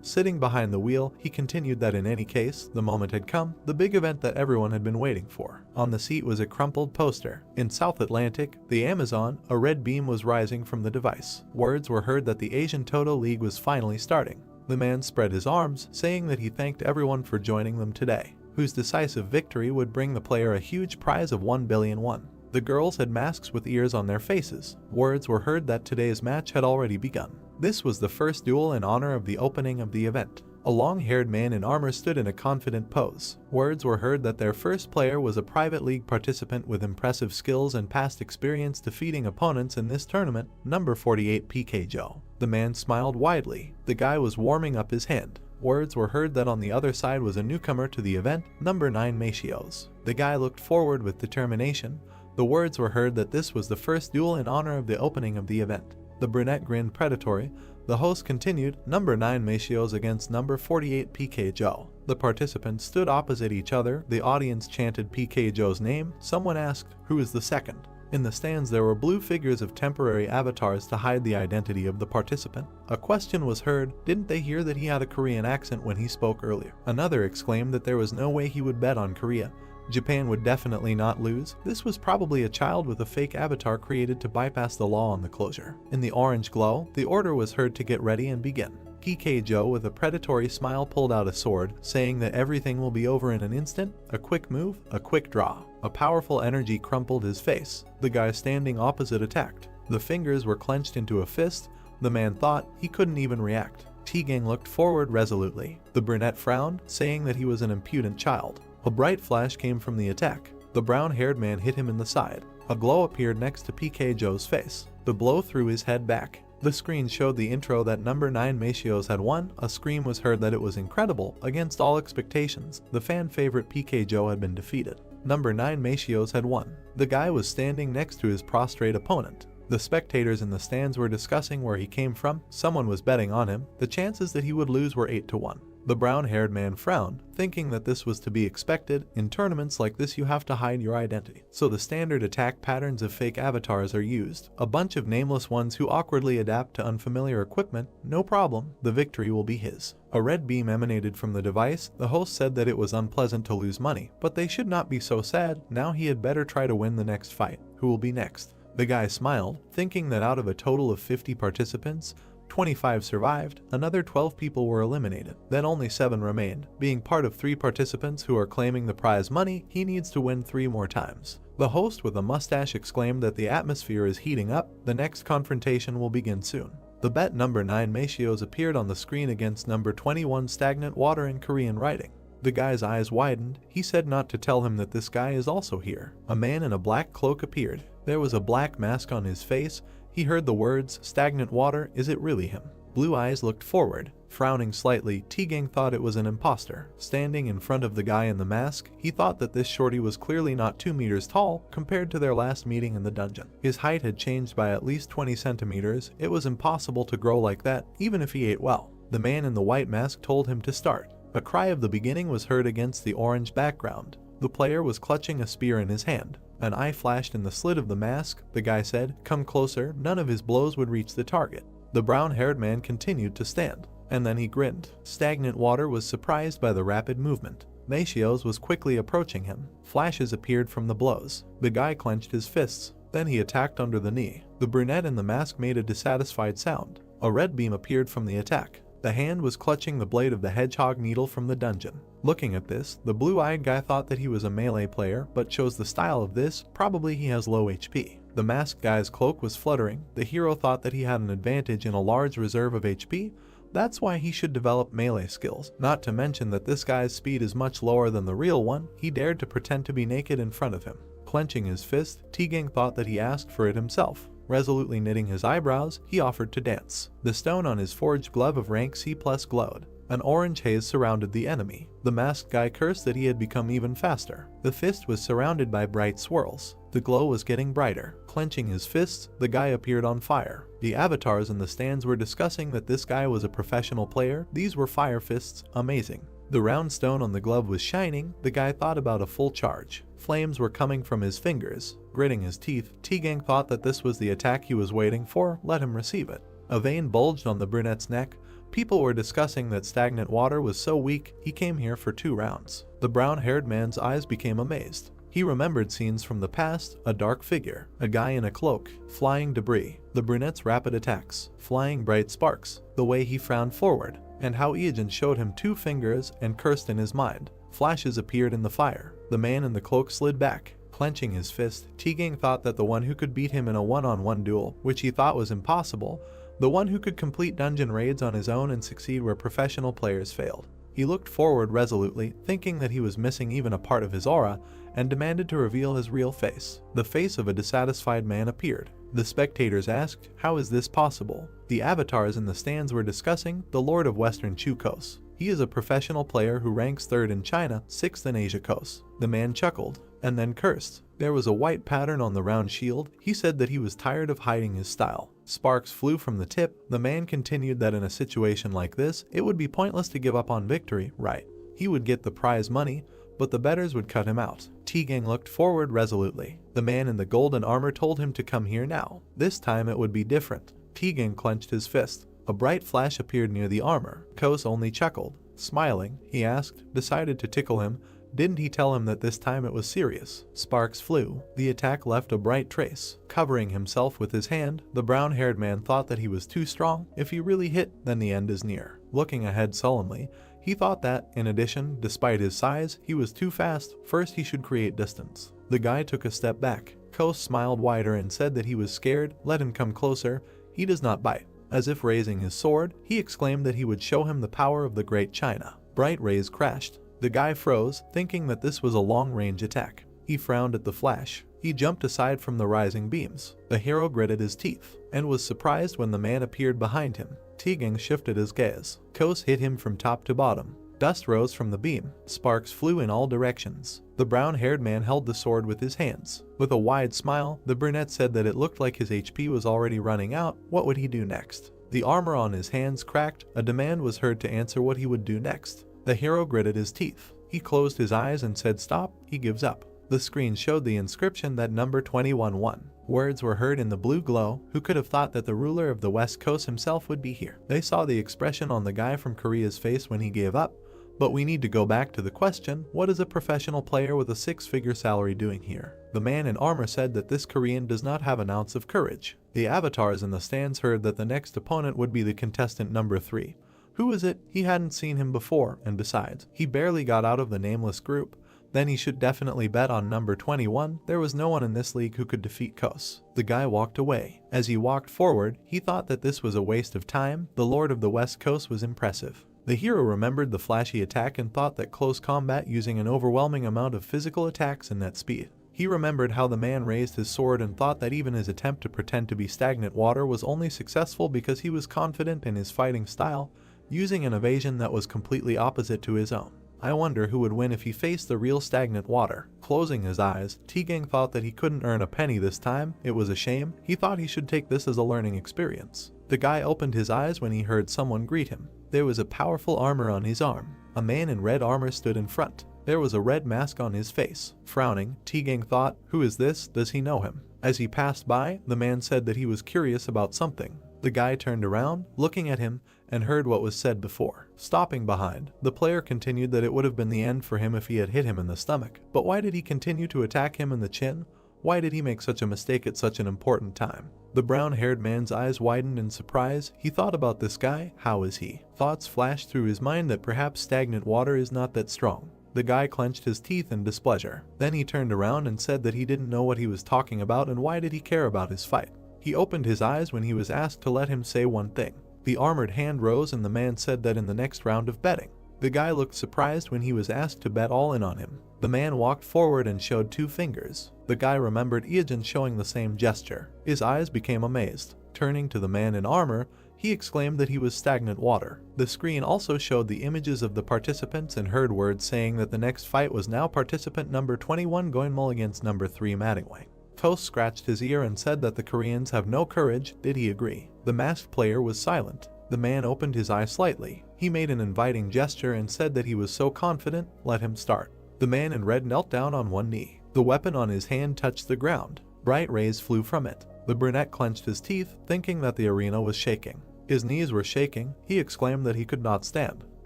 sitting behind the wheel, he continued that in any case, the moment had come, the big event that everyone had been waiting for. On the seat was a crumpled poster. In South Atlantic, the Amazon, a red beam was rising from the device. Words were heard that the Asian Toto League was finally starting. The man spread his arms, saying that he thanked everyone for joining them today, whose decisive victory would bring the player a huge prize of 1 billion won. The girls had masks with ears on their faces. Words were heard that today's match had already begun. This was the first duel in honor of the opening of the event. A long-haired man in armor stood in a confident pose. Words were heard that their first player was a private league participant with impressive skills and past experience defeating opponents in this tournament, number 48 PK Joe. The man smiled widely. The guy was warming up his hand. Words were heard that on the other side was a newcomer to the event, number 9 Machios. The guy looked forward with determination. The words were heard that this was the first duel in honor of the opening of the event. The brunette grinned predatory. The host continued, number 9 Machios against number 48 PK Joe. The participants stood opposite each other. The audience chanted PK Joe's name. Someone asked, who is the second? In the stands there were blue figures of temporary avatars to hide the identity of the participant. A question was heard, didn't they hear that he had a Korean accent when he spoke earlier? Another exclaimed that there was no way he would bet on Korea. Japan would definitely not lose. This was probably a child with a fake avatar created to bypass the law on the closure. In the orange glow, the order was heard to get ready and begin. PK Joe with a predatory smile pulled out a sword, saying that everything will be over in an instant. A quick move, a quick draw. A powerful energy crumpled his face. The guy standing opposite attacked. The fingers were clenched into a fist. The man thought he couldn't even react. T-Gang looked forward resolutely. The brunette frowned, saying that he was an impudent child. A bright flash came from the attack. The brown-haired man hit him in the side. A glow appeared next to PK Joe's face. The blow threw his head back. The screen showed the intro that number 9 Machios had won. A scream was heard that it was incredible. Against all expectations, the fan favorite PK Joe had been defeated. Number 9 Machios had won. The guy was standing next to his prostrate opponent. The spectators in the stands were discussing where he came from. Someone was betting on him. The chances that he would lose were 8 to 1. The brown-haired man frowned, thinking that this was to be expected. In tournaments like this you have to hide your identity. So the standard attack patterns of fake avatars are used. A bunch of nameless ones who awkwardly adapt to unfamiliar equipment. No problem, the victory will be his. A red beam emanated from the device. The host said that it was unpleasant to lose money, but they should not be so sad. Now he had better try to win the next fight. Who will be next? The guy smiled, thinking that out of a total of 50 participants, 25 survived, another 12 people were eliminated, then only 7 remained. Being part of 3 participants who are claiming the prize money, he needs to win 3 more times. The host with a mustache exclaimed that the atmosphere is heating up. The next confrontation will begin soon. The bet number 9 Machios appeared on the screen against number 21 Stagnant Water in Korean writing. The guy's eyes widened. He said not to tell him that this guy is also here. A man in a black cloak appeared. There was a black mask on his face. He heard the words, stagnant water, is it really him? Blue Eyes looked forward. Frowning slightly, T-Gang thought it was an imposter. Standing in front of the guy in the mask, he thought that this shorty was clearly not 2 meters tall compared to their last meeting in the dungeon. His height had changed by at least 20 centimeters. It was impossible to grow like that, even if he ate well. The man in the white mask told him to start. A cry of the beginning was heard against the orange background. The player was clutching a spear in his hand. An eye flashed in the slit of the mask. The guy said, "Come closer." None of his blows would reach the target. The brown-haired man continued to stand, and then he grinned. Stagnant Water was surprised by the rapid movement. Machios was quickly approaching him. Flashes appeared from the blows. The guy clenched his fists. Then he attacked under the knee. The brunette in the mask made a dissatisfied sound. A red beam appeared from the attack. The hand was clutching the blade of the hedgehog needle from the dungeon. Looking at this, the blue-eyed guy thought that he was a melee player, but chose the style of this. Probably he has low HP. The masked guy's cloak was fluttering. The hero thought that he had an advantage in a large reserve of HP. That's why he should develop melee skills. Not to mention that this guy's speed is much lower than the real one. He dared to pretend to be naked in front of him. Clenching his fist, T-Gang thought that he asked for it himself. Resolutely knitting his eyebrows, he offered to dance. The stone on his forged glove of rank C+ glowed. An orange haze surrounded the enemy. The masked guy cursed that he had become even faster. The fist was surrounded by bright swirls. The glow was getting brighter. Clenching his fists, the guy appeared on fire. The avatars in the stands were discussing that this guy was a professional player. These were fire fists, amazing. The round stone on the glove was shining. The guy thought about a full charge. Flames were coming from his fingers. Gritting his teeth, T-Gang thought that this was the attack he was waiting for. Let him receive it. A vein bulged on the brunette's neck. People were discussing that stagnant water was so weak, he came here for 2 rounds. The brown-haired man's eyes became amazed. He remembered scenes from the past, a dark figure, a guy in a cloak, flying debris, the brunette's rapid attacks, flying bright sparks, the way he frowned forward, and how Iajin showed him 2 fingers and cursed in his mind. Flashes appeared in the fire. The man in the cloak slid back. Clenching his fist, T-Gang thought that the one who could beat him in a one-on-one duel, which he thought was impossible, the one who could complete dungeon raids on his own and succeed where professional players failed. He looked forward resolutely, thinking that he was missing even a part of his aura, and demanded to reveal his real face. The face of a dissatisfied man appeared. The spectators asked, "How is this possible?" The avatars in the stands were discussing the Lord of Western Chukos. He is a professional player who ranks 3rd in China, 6th in Asia Coast. The man chuckled, and then cursed. There was a white pattern on the round shield. He said that he was tired of hiding his style. Sparks flew from the tip. The man continued that in a situation like this, it would be pointless to give up on victory, right? He would get the prize money, but the bettors would cut him out. T-Gang looked forward resolutely. The man in the golden armor told him to come here now. This time it would be different. T-Gang clenched his fist. A bright flash appeared near the armor. Kos only chuckled. Smiling, he asked, decided to tickle him. Didn't he tell him that this time it was serious? Sparks flew. The attack left a bright trace. Covering himself with his hand, the brown-haired man thought that he was too strong. If he really hit, then the end is near. Looking ahead sullenly, he thought that, in addition, despite his size, he was too fast. First he should create distance. The guy took a step back. Kos smiled wider and said that he was scared. Let him come closer. He does not bite. As if raising his sword, he exclaimed that he would show him the power of the Great China. Bright rays crashed. The guy froze, thinking that this was a long-range attack. He frowned at the flash. He jumped aside from the rising beams. The hero gritted his teeth, and was surprised when the man appeared behind him. T-Gang shifted his gaze. Kos hit him from top to bottom. Dust rose from the beam. Sparks flew in all directions. The brown-haired man held the sword with his hands. With a wide smile, the brunette said that it looked like his HP was already running out. What would he do next? The armor on his hands cracked. A demand was heard to answer what he would do next. The hero gritted his teeth. He closed his eyes and said stop. He gives up. The screen showed the inscription that number 21 won. Words were heard in the blue glow. Who could have thought that the ruler of the West Coast himself would be here? They saw the expression on the guy from Korea's face when he gave up. But we need to go back to the question, what is a professional player with a 6-figure salary doing here? The man in armor said that this Korean does not have an ounce of courage. The avatars in the stands heard that the next opponent would be the contestant number 3. Who is it? He hadn't seen him before, and besides, he barely got out of the nameless group. Then he should definitely bet on number 21. There was no one in this league who could defeat Kos. The guy walked away. As he walked forward, he thought that this was a waste of time. The Lord of the West Coast was impressive. The hero remembered the flashy attack and thought that close combat using an overwhelming amount of physical attacks and net speed. He remembered how the man raised his sword and thought that even his attempt to pretend to be stagnant water was only successful because he was confident in his fighting style, using an evasion that was completely opposite to his own. I wonder who would win if he faced the real stagnant water. Closing his eyes, T-Gang thought that he couldn't earn a penny this time. It was a shame. He thought he should take this as a learning experience. The guy opened his eyes when he heard someone greet him. There was a powerful armor on his arm. A man in red armor stood in front. There was a red mask on his face. Frowning, T-Gang thought, who is this? Does he know him? As he passed by, the man said that he was curious about something. The guy turned around, looking at him, and heard what was said before. Stopping behind, the player continued that it would have been the end for him if he had hit him in the stomach. But why did he continue to attack him in the chin? Why did he make such a mistake at such an important time? The brown-haired man's eyes widened in surprise. He thought about this guy. How is he? Thoughts flashed through his mind that perhaps stagnant water is not that strong. The guy clenched his teeth in displeasure. Then he turned around and said that he didn't know what he was talking about and why did he care about his fight. He opened his eyes when he was asked to let him say one thing. The armored hand rose and the man said that in the next round of betting. The guy looked surprised when he was asked to bet all in on him. The man walked forward and showed 2 fingers. The guy remembered Iajin showing the same gesture. His eyes became amazed. Turning to the man in armor, he exclaimed that he was stagnant water. The screen also showed the images of the participants and heard words saying that the next fight was now participant number 21 Goinmul against number 3 Mattingway. Toast scratched his ear and said that the Koreans have no courage. Did he agree? The masked player was silent. The man opened his eye slightly. He made an inviting gesture and said that he was so confident. Let him start. The man in red knelt down on one knee. The weapon on his hand touched the ground. Bright rays flew from it. The brunette clenched his teeth, thinking that the arena was shaking. His knees were shaking. He exclaimed that he could not stand.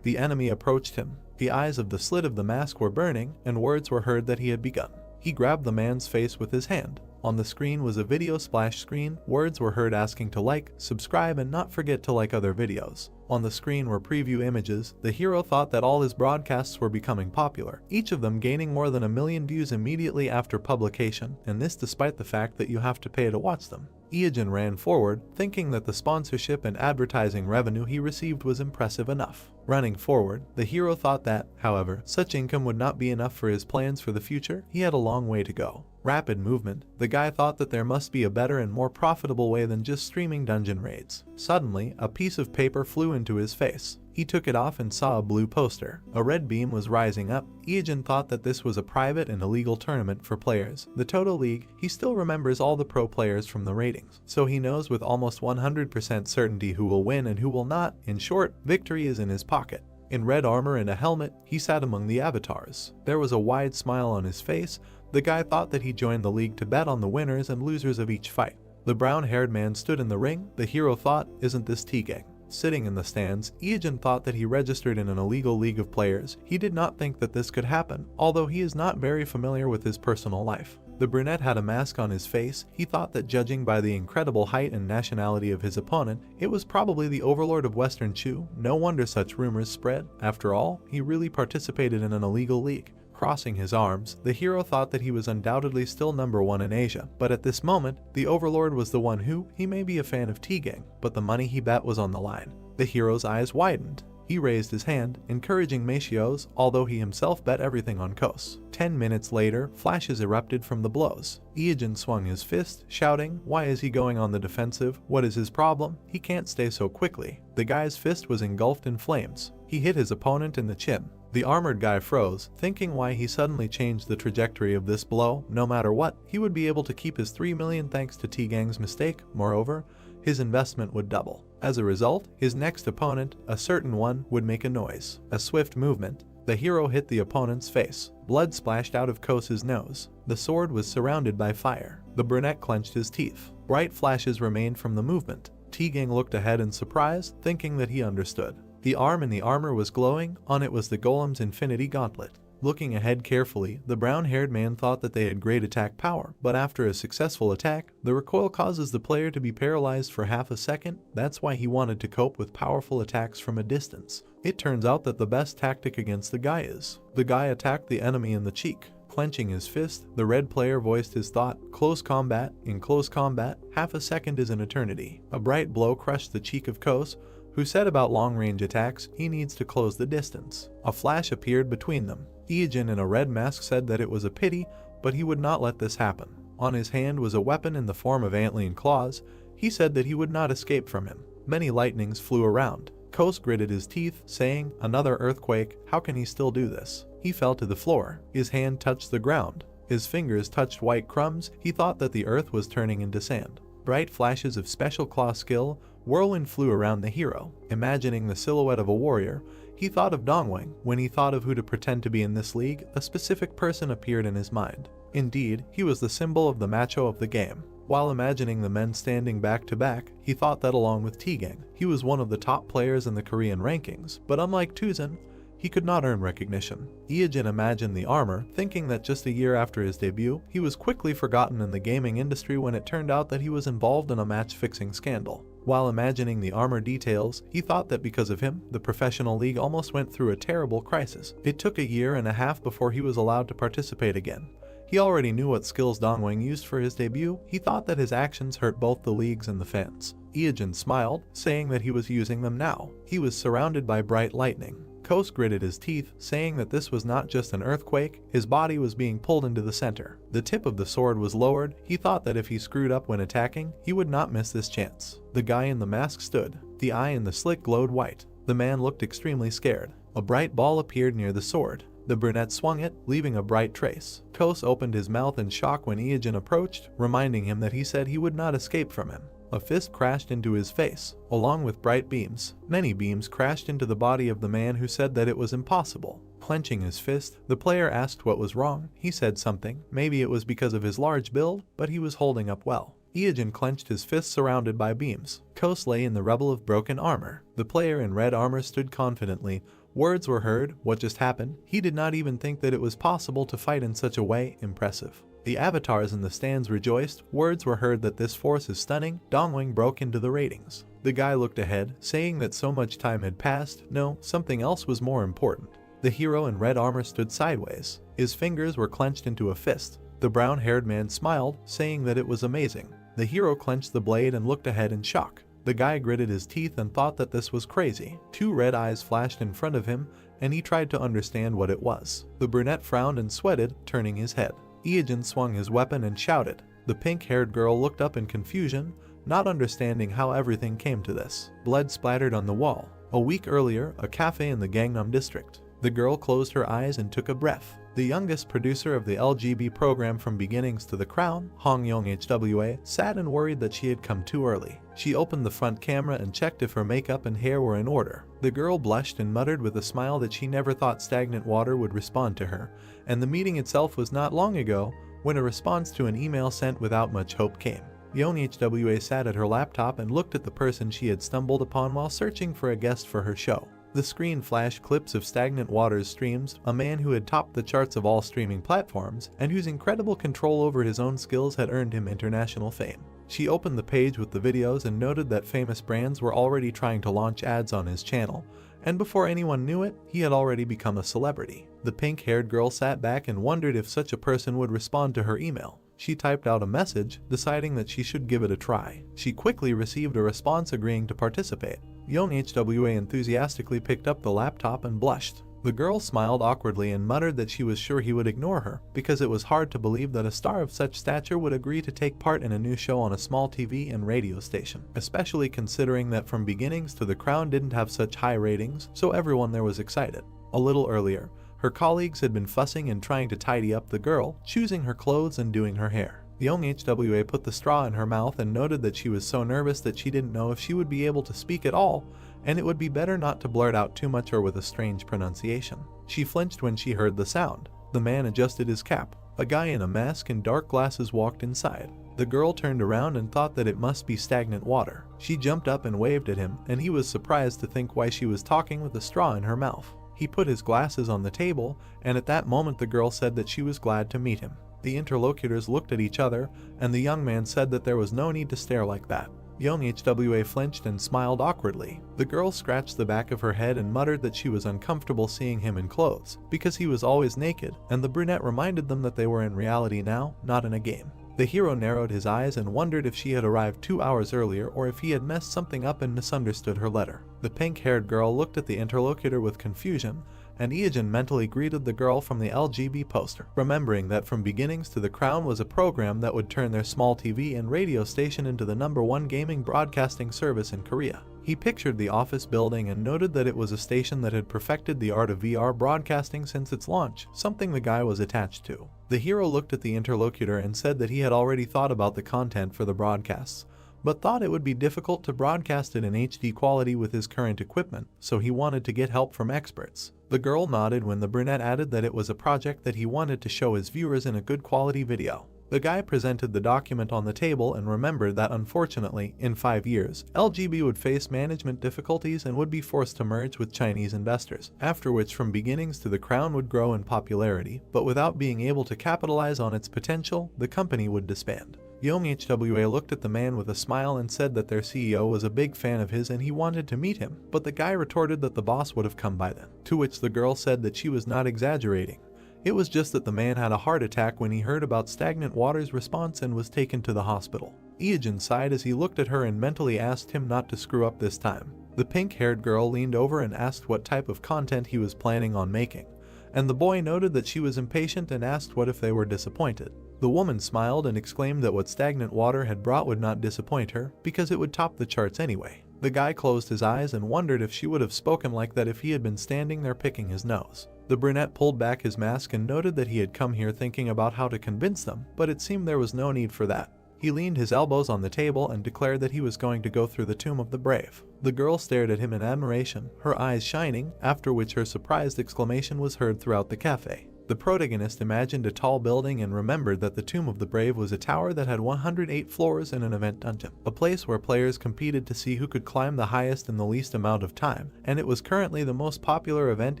The enemy approached him. The eyes of the slit of the mask were burning, and words were heard that he had begun. He grabbed the man's face with his hand. On the screen was a video splash screen. Words were heard asking to like, subscribe, and not forget to like other videos. On the screen were preview images. The hero thought that all his broadcasts were becoming popular, each of them gaining more than 1 million views immediately after publication, and this despite the fact that you have to pay to watch them. Eugene ran forward, thinking that the sponsorship and advertising revenue he received was impressive enough. Running forward, the hero thought that, however, such income would not be enough for his plans for the future. He had a long way to go. Rapid movement. The guy thought that there must be a better and more profitable way than just streaming dungeon raids. Suddenly, a piece of paper flew into his face. He took it off and saw a blue poster. A red beam was rising up. Eugene thought that this was a private and illegal tournament for players. The Total League. He still remembers all the pro players from the ratings, so he knows with almost 100% certainty who will win and who will not. In short, victory is in his pocket. In red armor and a helmet, he sat among the avatars. There was a wide smile on his face. The guy thought that he joined the league to bet on the winners and losers of each fight. The brown-haired man stood in the ring. The hero thought, isn't this T-Gang? Sitting in the stands, Eugene thought that he registered in an illegal league of players. He did not think that this could happen, although he is not very familiar with his personal life. The brunette had a mask on his face. He thought that judging by the incredible height and nationality of his opponent, it was probably the overlord of Western Chu. No wonder such rumors spread. After all, he really participated in an illegal league. Crossing his arms, the hero thought that he was undoubtedly still #1 in Asia, but at this moment, the overlord was the one who, he may be a fan of T-Gang, but the money he bet was on the line. The hero's eyes widened. He raised his hand, encouraging Machios, although he himself bet everything on Kos. 10 minutes later, flashes erupted from the blows. Eugene swung his fist, shouting, why is he going on the defensive? What is his problem? He can't stay so quickly. The guy's fist was engulfed in flames. He hit his opponent in the chin. The armored guy froze, thinking why he suddenly changed the trajectory of this blow. No matter what, he would be able to keep his 3 million thanks to T-Gang's mistake. Moreover, his investment would double. As a result, his next opponent, a certain one, would make a noise. A swift movement. The hero hit the opponent's face. Blood splashed out of Kos's nose. The sword was surrounded by fire. The brunette clenched his teeth. Bright flashes remained from the movement. T-Gang looked ahead in surprise, thinking that he understood. The arm in the armor was glowing. On it was the golem's infinity gauntlet. Looking ahead carefully, the brown-haired man thought that they had great attack power, but after a successful attack, the recoil causes the player to be paralyzed for half a second. That's why he wanted to cope with powerful attacks from a distance. It turns out that the best tactic against the guy is. The guy attacked the enemy in the cheek. Clenching his fist, the red player voiced his thought, close combat. In close combat, half a second is an eternity. A bright blow crushed the cheek of Kos, who said about long-range attacks, he needs to close the distance. A flash appeared between them. Eugene in a red mask said that it was a pity, but he would not let this happen. On his hand was a weapon in the form of antlion claws. He said that he would not escape from him. Many lightnings flew around. Kos gritted his teeth, saying, another earthquake, how can he still do this? He fell to the floor. His hand touched the ground. His fingers touched white crumbs. He thought that the earth was turning into sand. Bright flashes of special claw skill. Whirlwind flew around the hero. Imagining the silhouette of a warrior, he thought of Dongwang. When he thought of who to pretend to be in this league, a specific person appeared in his mind. Indeed, he was the symbol of the macho of the game. While imagining the men standing back to back, he thought that along with T-Gang, he was one of the top players in the Korean rankings, but unlike Tuzan, he could not earn recognition. Eugene imagined the armor, thinking that just a year after his debut, he was quickly forgotten in the gaming industry when it turned out that he was involved in a match-fixing scandal. While imagining the armor details, he thought that because of him, the professional league almost went through a terrible crisis. It took 1.5 years before he was allowed to participate again. He already knew what skills Dongwang used for his debut. He thought that his actions hurt both the leagues and the fans. Eugene smiled, saying that he was using them now. He was surrounded by bright lightning. Kos gritted his teeth, saying that this was not just an earthquake. His body was being pulled into the center. The tip of the sword was lowered. He thought that if he screwed up when attacking, he would not miss this chance. The guy in the mask stood. The eye in the slit glowed white. The man looked extremely scared. A bright ball appeared near the sword. The brunette swung it, leaving a bright trace. Kos opened his mouth in shock when Iijin approached, reminding him that he said he would not escape from him. A fist crashed into his face, along with bright beams. Many beams crashed into the body of the man who said that it was impossible. Clenching his fist, the player asked what was wrong. He said something. Maybe it was because of his large build, but he was holding up well. Iijin clenched his fist surrounded by beams. Kos lay in the rubble of broken armor. The player in red armor stood confidently. Words were heard. What just happened? He did not even think that it was possible to fight in such a way. Impressive. The avatars in the stands rejoiced. Words were heard that this force is stunning. Dongwing broke into the ratings. The guy looked ahead, saying that so much time had passed. No, something else was more important. The hero in red armor stood sideways. His fingers were clenched into a fist. The brown-haired man smiled, saying that it was amazing. The hero clenched the blade and looked ahead in shock. The guy gritted his teeth and thought that this was crazy. Two red eyes flashed in front of him, and he tried to understand what it was. The brunette frowned and sweated, turning his head. Iijin swung his weapon and shouted. The pink-haired girl looked up in confusion, not understanding how everything came to this. Blood splattered on the wall. A week earlier, a cafe in the Gangnam district. The girl closed her eyes and took a breath. The youngest producer of the LGB program from beginnings to the crown, Hong Yong HWA, sat and worried that she had come too early. She opened the front camera and checked if her makeup and hair were in order. The girl blushed and muttered with a smile that she never thought stagnant water would respond to her, and the meeting itself was not long ago when a response to an email sent without much hope came. Yong HWA sat at her laptop and looked at the person she had stumbled upon while searching for a guest for her show. The screen flashed clips of Stagnant Water's streams, a man who had topped the charts of all streaming platforms, and whose incredible control over his own skills had earned him international fame. She opened the page with the videos and noted that famous brands were already trying to launch ads on his channel, and before anyone knew it, he had already become a celebrity. The pink-haired girl sat back and wondered if such a person would respond to her email. She typed out a message, deciding that she should give it a try. She quickly received a response agreeing to participate. Yong HWA enthusiastically picked up the laptop and blushed. The girl smiled awkwardly and muttered that she was sure he would ignore her, because it was hard to believe that a star of such stature would agree to take part in a new show on a small TV and radio station, especially considering that From Beginnings to the Crown didn't have such high ratings, so everyone there was excited. A little earlier, her colleagues had been fussing and trying to tidy up the girl, choosing her clothes and doing her hair. Yong HWA put the straw in her mouth and noted that she was so nervous that she didn't know if she would be able to speak at all, and it would be better not to blurt out too much or with a strange pronunciation. She flinched when she heard the sound. The man adjusted his cap. A guy in a mask and dark glasses walked inside. The girl turned around and thought that it must be Stagnant Water. She jumped up and waved at him, and he was surprised to think why she was talking with a straw in her mouth. He put his glasses on the table, and at that moment the girl said that she was glad to meet him. The interlocutors looked at each other, and the young man said that there was no need to stare like that. Yong HWA flinched and smiled awkwardly. The girl scratched the back of her head and muttered that she was uncomfortable seeing him in clothes, because he was always naked, and the brunette reminded them that they were in reality now, not in a game. The hero narrowed his eyes and wondered if she had arrived 2 hours earlier or if he had messed something up and misunderstood her letter. The pink-haired girl looked at the interlocutor with confusion, and Iijin mentally greeted the girl from the LGB poster, remembering that From Beginnings to the Crown was a program that would turn their small TV and radio station into the #1 gaming broadcasting service in Korea. He pictured the office building and noted that it was a station that had perfected the art of VR broadcasting since its launch, something the guy was attached to. The hero looked at the interlocutor and said that he had already thought about the content for the broadcasts, but thought it would be difficult to broadcast it in HD quality with his current equipment, so he wanted to get help from experts. The girl nodded when the brunette added that it was a project that he wanted to show his viewers in a good quality video. The guy presented the document on the table and remembered that unfortunately, in 5 years, LGB would face management difficulties and would be forced to merge with Chinese investors, after which From Beginnings to the Crown would grow in popularity, but without being able to capitalize on its potential, the company would disband. Yong HWA looked at the man with a smile and said that their CEO was a big fan of his and he wanted to meet him, but the guy retorted that the boss would have come by then, to which the girl said that she was not exaggerating. It was just that the man had a heart attack when he heard about Stagnant Water's response and was taken to the hospital. Iijin sighed as he looked at her and mentally asked him not to screw up this time. The pink-haired girl leaned over and asked what type of content he was planning on making, and the boy noted that she was impatient and asked what if they were disappointed. The woman smiled and exclaimed that what Stagnant Water had brought would not disappoint her, because it would top the charts anyway. The guy closed his eyes and wondered if she would have spoken like that if he had been standing there picking his nose. The brunette pulled back his mask and noted that he had come here thinking about how to convince them, but it seemed there was no need for that. He leaned his elbows on the table and declared that he was going to go through the Tomb of the Brave. The girl stared at him in admiration, her eyes shining, after which her surprised exclamation was heard throughout the cafe. The protagonist imagined a tall building and remembered that the Tomb of the Brave was a tower that had 108 floors in an event dungeon, a place where players competed to see who could climb the highest in the least amount of time, and it was currently the most popular event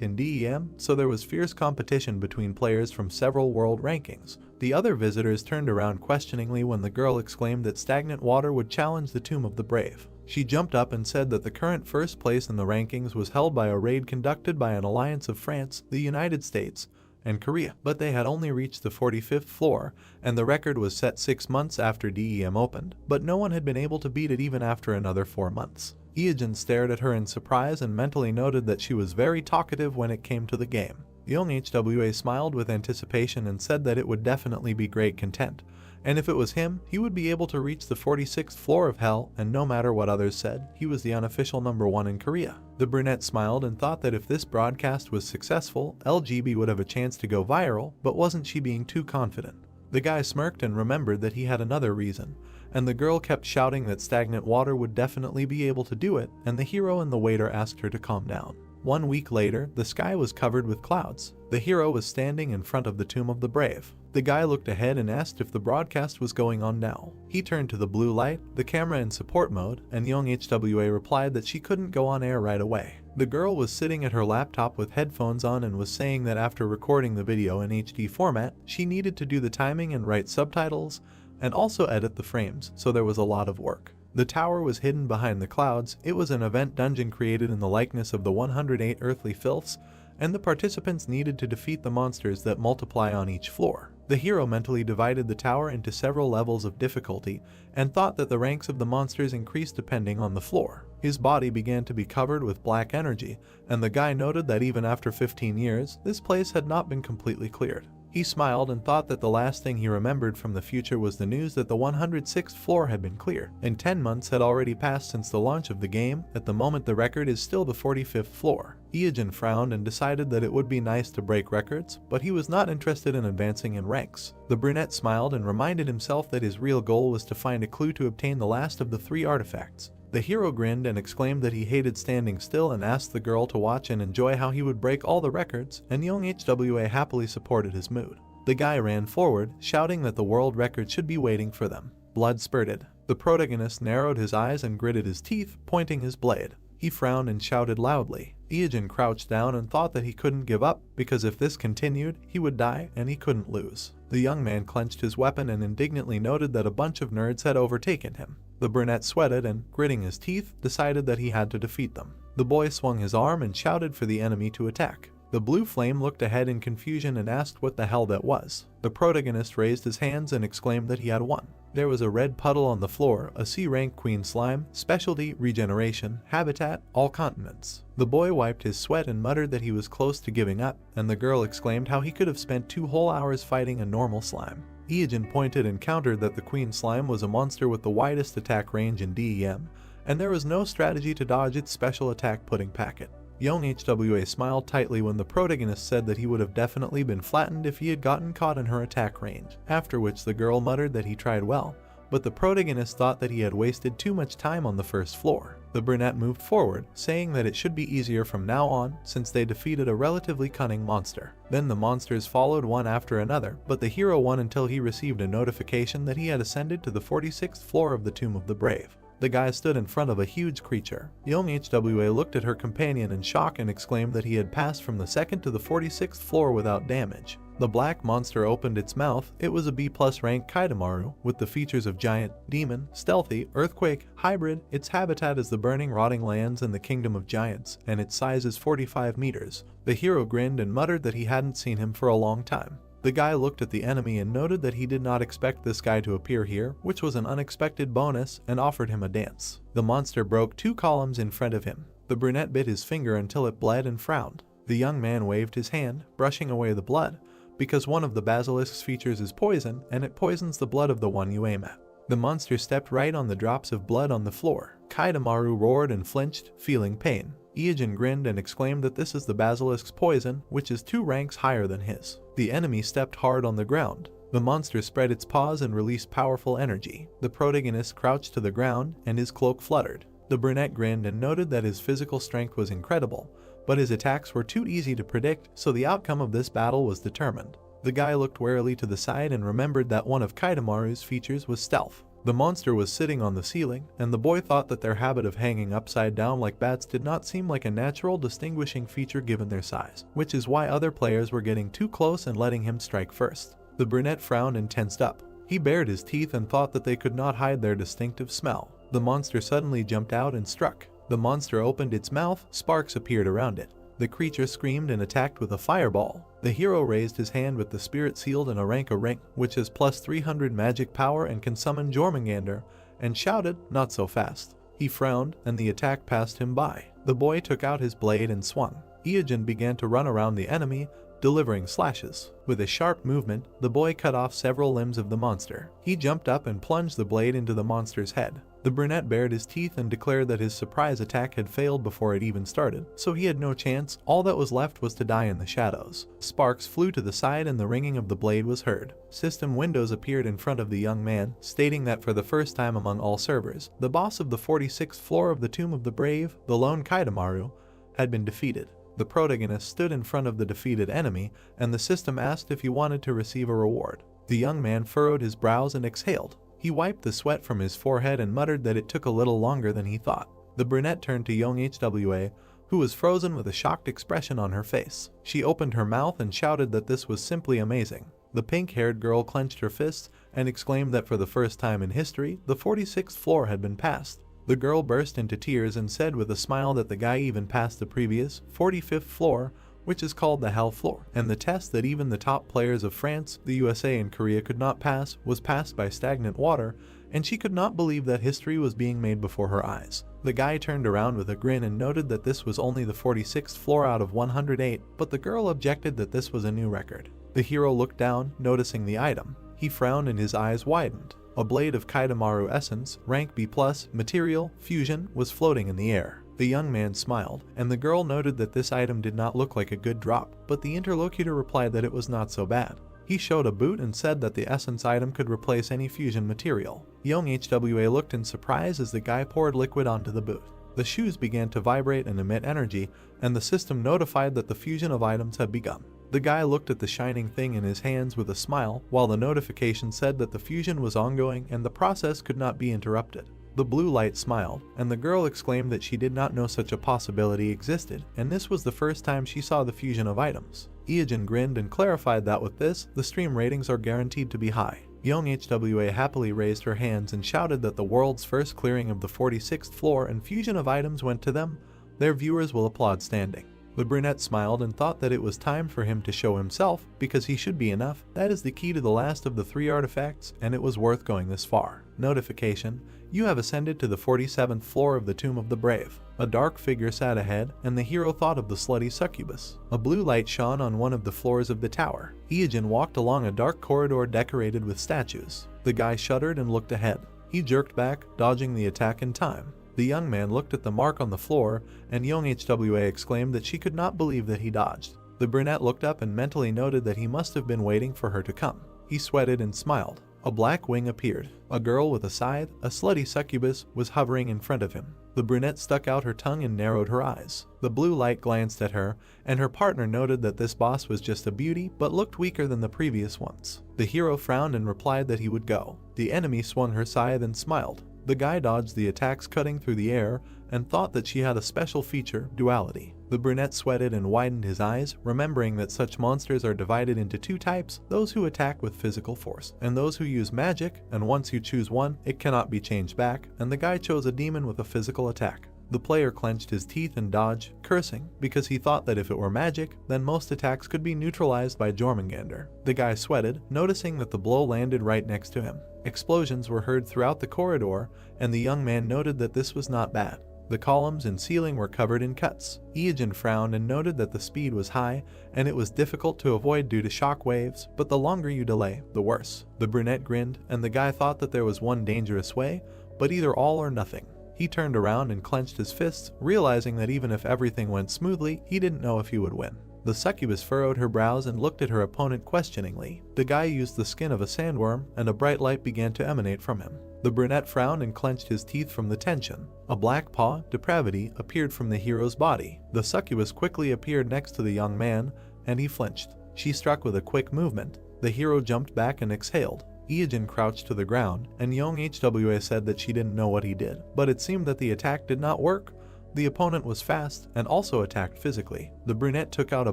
in DEM, so there was fierce competition between players from several world rankings. The other visitors turned around questioningly when the girl exclaimed that stagnant water would challenge the Tomb of the Brave. She jumped up and said that the current first place in the rankings was held by a raid conducted by an alliance of France, the United States, and Korea, but they had only reached the 45th floor, and the record was set 6 months after DEM opened, but no one had been able to beat it even after another 4 months. Iogen stared at her in surprise and mentally noted that she was very talkative when it came to the game. Young HWA smiled with anticipation and said that it would definitely be great content, and if it was him, he would be able to reach the 46th floor of hell, and no matter what others said, he was the unofficial #1 in Korea. The brunette smiled and thought that if this broadcast was successful, LGB would have a chance to go viral, but wasn't she being too confident? The guy smirked and remembered that he had another reason, and the girl kept shouting that stagnant water would definitely be able to do it, and the hero and the waiter asked her to calm down. 1 week later, the sky was covered with clouds. The hero was standing in front of the Tomb of the Brave. The guy looked ahead and asked if the broadcast was going on now. He turned to the blue light, the camera in support mode, and Young HWA replied that she couldn't go on air right away. The girl was sitting at her laptop with headphones on and was saying that after recording the video in HD format, she needed to do the timing and write subtitles, and also edit the frames, so there was a lot of work. The tower was hidden behind the clouds. It was an event dungeon created in the likeness of the 108 earthly filths, and the participants needed to defeat the monsters that multiply on each floor. The hero mentally divided the tower into several levels of difficulty and thought that the ranks of the monsters increased depending on the floor. His body began to be covered with black energy, and the guy noted that even after 15 years, this place had not been completely cleared. He smiled and thought that the last thing he remembered from the future was the news that the 106th floor had been cleared, and 10 months had already passed since the launch of the game. At the moment, the record is still the 45th floor. Iogen frowned and decided that it would be nice to break records, but he was not interested in advancing in ranks. The brunette smiled and reminded himself that his real goal was to find a clue to obtain the last of the 3 artifacts. The hero grinned and exclaimed that he hated standing still and asked the girl to watch and enjoy how he would break all the records, and Young HWA happily supported his mood. The guy ran forward, shouting that the world record should be waiting for them. Blood spurted. The protagonist narrowed his eyes and gritted his teeth, pointing his blade. He frowned and shouted loudly. Iogen crouched down and thought that he couldn't give up, because if this continued, he would die and he couldn't lose. The young man clenched his weapon and indignantly noted that a bunch of nerds had overtaken him. The brunette sweated and, gritting his teeth, decided that he had to defeat them. The boy swung his arm and shouted for the enemy to attack. The blue flame looked ahead in confusion and asked what the hell that was. The protagonist raised his hands and exclaimed that he had won. There was a red puddle on the floor, a C-rank queen slime, specialty, regeneration, habitat, all continents. The boy wiped his sweat and muttered that he was close to giving up, and the girl exclaimed how he could have spent 2 whole hours fighting a normal slime. Iogen pointed and countered that the queen slime was a monster with the widest attack range in DEM, and there was no strategy to dodge its special attack pudding packet. Young HWA smiled tightly when the protagonist said that he would have definitely been flattened if he had gotten caught in her attack range, after which the girl muttered that he tried well, but the protagonist thought that he had wasted too much time on the first floor. The brunette moved forward, saying that it should be easier from now on since they defeated a relatively cunning monster. Then the monsters followed one after another, but the hero won until he received a notification that he had ascended to the 46th floor of the Tomb of the Brave. The guy stood in front of a huge creature. Young HWA looked at her companion in shock and exclaimed that he had passed from the 2nd to the 46th floor without damage. The black monster opened its mouth. It was a B+ rank Kaidamaru, with the features of giant, demon, stealthy, earthquake, hybrid. Its habitat is the burning rotting lands in the kingdom of giants, and its size is 45 meters. The hero grinned and muttered that he hadn't seen him for a long time. The guy looked at the enemy and noted that he did not expect this guy to appear here, which was an unexpected bonus, and offered him a dance. The monster broke 2 columns in front of him. The brunette bit his finger until it bled and frowned. The young man waved his hand, brushing away the blood, because one of the basilisk's features is poison, and it poisons the blood of the one you aim at. The monster stepped right on the drops of blood on the floor. Kaitamaru roared and flinched, feeling pain. Iijin grinned and exclaimed that this is the basilisk's poison, which is 2 ranks higher than his. The enemy stepped hard on the ground. The monster spread its paws and released powerful energy. The protagonist crouched to the ground, and his cloak fluttered. The brunette grinned and noted that his physical strength was incredible, but his attacks were too easy to predict, so the outcome of this battle was determined. The guy looked warily to the side and remembered that one of Kaitamaru's features was stealth. The monster was sitting on the ceiling, and the boy thought that their habit of hanging upside down like bats did not seem like a natural distinguishing feature given their size, which is why other players were getting too close and letting him strike first. The brunette frowned and tensed up. He bared his teeth and thought that they could not hide their distinctive smell. The monster suddenly jumped out and struck. The monster opened its mouth, sparks appeared around it. The creature screamed and attacked with a fireball. The hero raised his hand with the spirit sealed and Aranka ring, which has plus 300 magic power and can summon Jormungandr, and shouted, "Not so fast." He frowned, and the attack passed him by. The boy took out his blade and swung. Iijin began to run around the enemy, delivering slashes. With a sharp movement, the boy cut off several limbs of the monster. He jumped up and plunged the blade into the monster's head. The brunette bared his teeth and declared that his surprise attack had failed before it even started, so he had no chance. All that was left was to die in the shadows. Sparks flew to the side and the ringing of the blade was heard. System windows appeared in front of the young man, stating that for the first time among all servers, the boss of the 46th floor of the Tomb of the Brave, the lone Kaitamaru, had been defeated. The protagonist stood in front of the defeated enemy, and the system asked if he wanted to receive a reward. The young man furrowed his brows and exhaled. He wiped the sweat from his forehead and muttered that it took a little longer than he thought. The brunette turned to young Hwa, who was frozen with a shocked expression on her face. She opened her mouth and shouted that this was simply amazing. The pink-haired girl clenched her fists and exclaimed that for the first time in history, the 46th floor had been passed. The girl burst into tears and said with a smile that the guy even passed the previous, 45th floor, which is called the Hell Floor, and the test that even the top players of France, the USA, and Korea could not pass was passed by stagnant water, and she could not believe that history was being made before her eyes. The guy turned around with a grin and noted that this was only the 46th floor out of 108, but the girl objected that this was a new record. The hero looked down, noticing the item. He frowned and his eyes widened. A blade of Kaitamaru essence, rank B+, material, fusion, was floating in the air. The young man smiled, and the girl noted that this item did not look like a good drop, but the interlocutor replied that it was not so bad. He showed a boot and said that the essence item could replace any fusion material. Young Hwa looked in surprise as the guy poured liquid onto the boot. The shoes began to vibrate and emit energy, and the system notified that the fusion of items had begun. The guy looked at the shining thing in his hands with a smile, while the notification said that the fusion was ongoing and the process could not be interrupted. The blue light smiled, and the girl exclaimed that she did not know such a possibility existed, and this was the first time she saw the fusion of items. Iijin grinned and clarified that with this, the stream ratings are guaranteed to be high. Young Hwa happily raised her hands and shouted that the world's first clearing of the 46th floor and fusion of items went to them. Their viewers will applaud standing. The brunette smiled and thought that it was time for him to show himself, because he should be enough. That is the key to the last of the 3 artifacts, and it was worth going this far. Notification: you have ascended to the 47th floor of the Tomb of the Brave. A dark figure sat ahead, and the hero thought of the slutty succubus. A blue light shone on one of the floors of the tower. Iijin walked along a dark corridor decorated with statues. The guy shuddered and looked ahead. He jerked back, dodging the attack in time. The young man looked at the mark on the floor, and young Hwa exclaimed that she could not believe that he dodged. The brunette looked up and mentally noted that he must have been waiting for her to come. He sweated and smiled. A black wing appeared. A girl with a scythe, a slutty succubus, was hovering in front of him. The brunette stuck out her tongue and narrowed her eyes. The blue light glanced at her, and her partner noted that this boss was just a beauty, but looked weaker than the previous ones. The hero frowned and replied that he would go. The enemy swung her scythe and smiled. The guy dodged the attacks cutting through the air and thought that she had a special feature, duality. The brunette sweated and widened his eyes, remembering that such monsters are divided into 2 types, those who attack with physical force, and those who use magic, and once you choose one, it cannot be changed back, and the guy chose a demon with a physical attack. The player clenched his teeth and dodged, cursing, because he thought that if it were magic, then most attacks could be neutralized by Jormungandr. The guy sweated, noticing that the blow landed right next to him. Explosions were heard throughout the corridor, and the young man noted that this was not bad. The columns and ceiling were covered in cuts. Ijin frowned and noted that the speed was high and it was difficult to avoid due to shock waves, but the longer you delay, the worse. The brunette grinned, and the guy thought that there was one dangerous way, but either all or nothing. He turned around and clenched his fists, realizing that even if everything went smoothly, he didn't know if he would win. The succubus furrowed her brows and looked at her opponent questioningly. The guy used the skin of a sandworm, and a bright light began to emanate from him. The brunette frowned and clenched his teeth from the tension. A black paw, depravity, appeared from the hero's body. The succubus quickly appeared next to the young man, and he flinched. She struck with a quick movement. The hero jumped back and exhaled. Ijin crouched to the ground, and young Hwa said that she didn't know what he did, but it seemed that the attack did not work. The opponent was fast and also attacked physically. The brunette took out a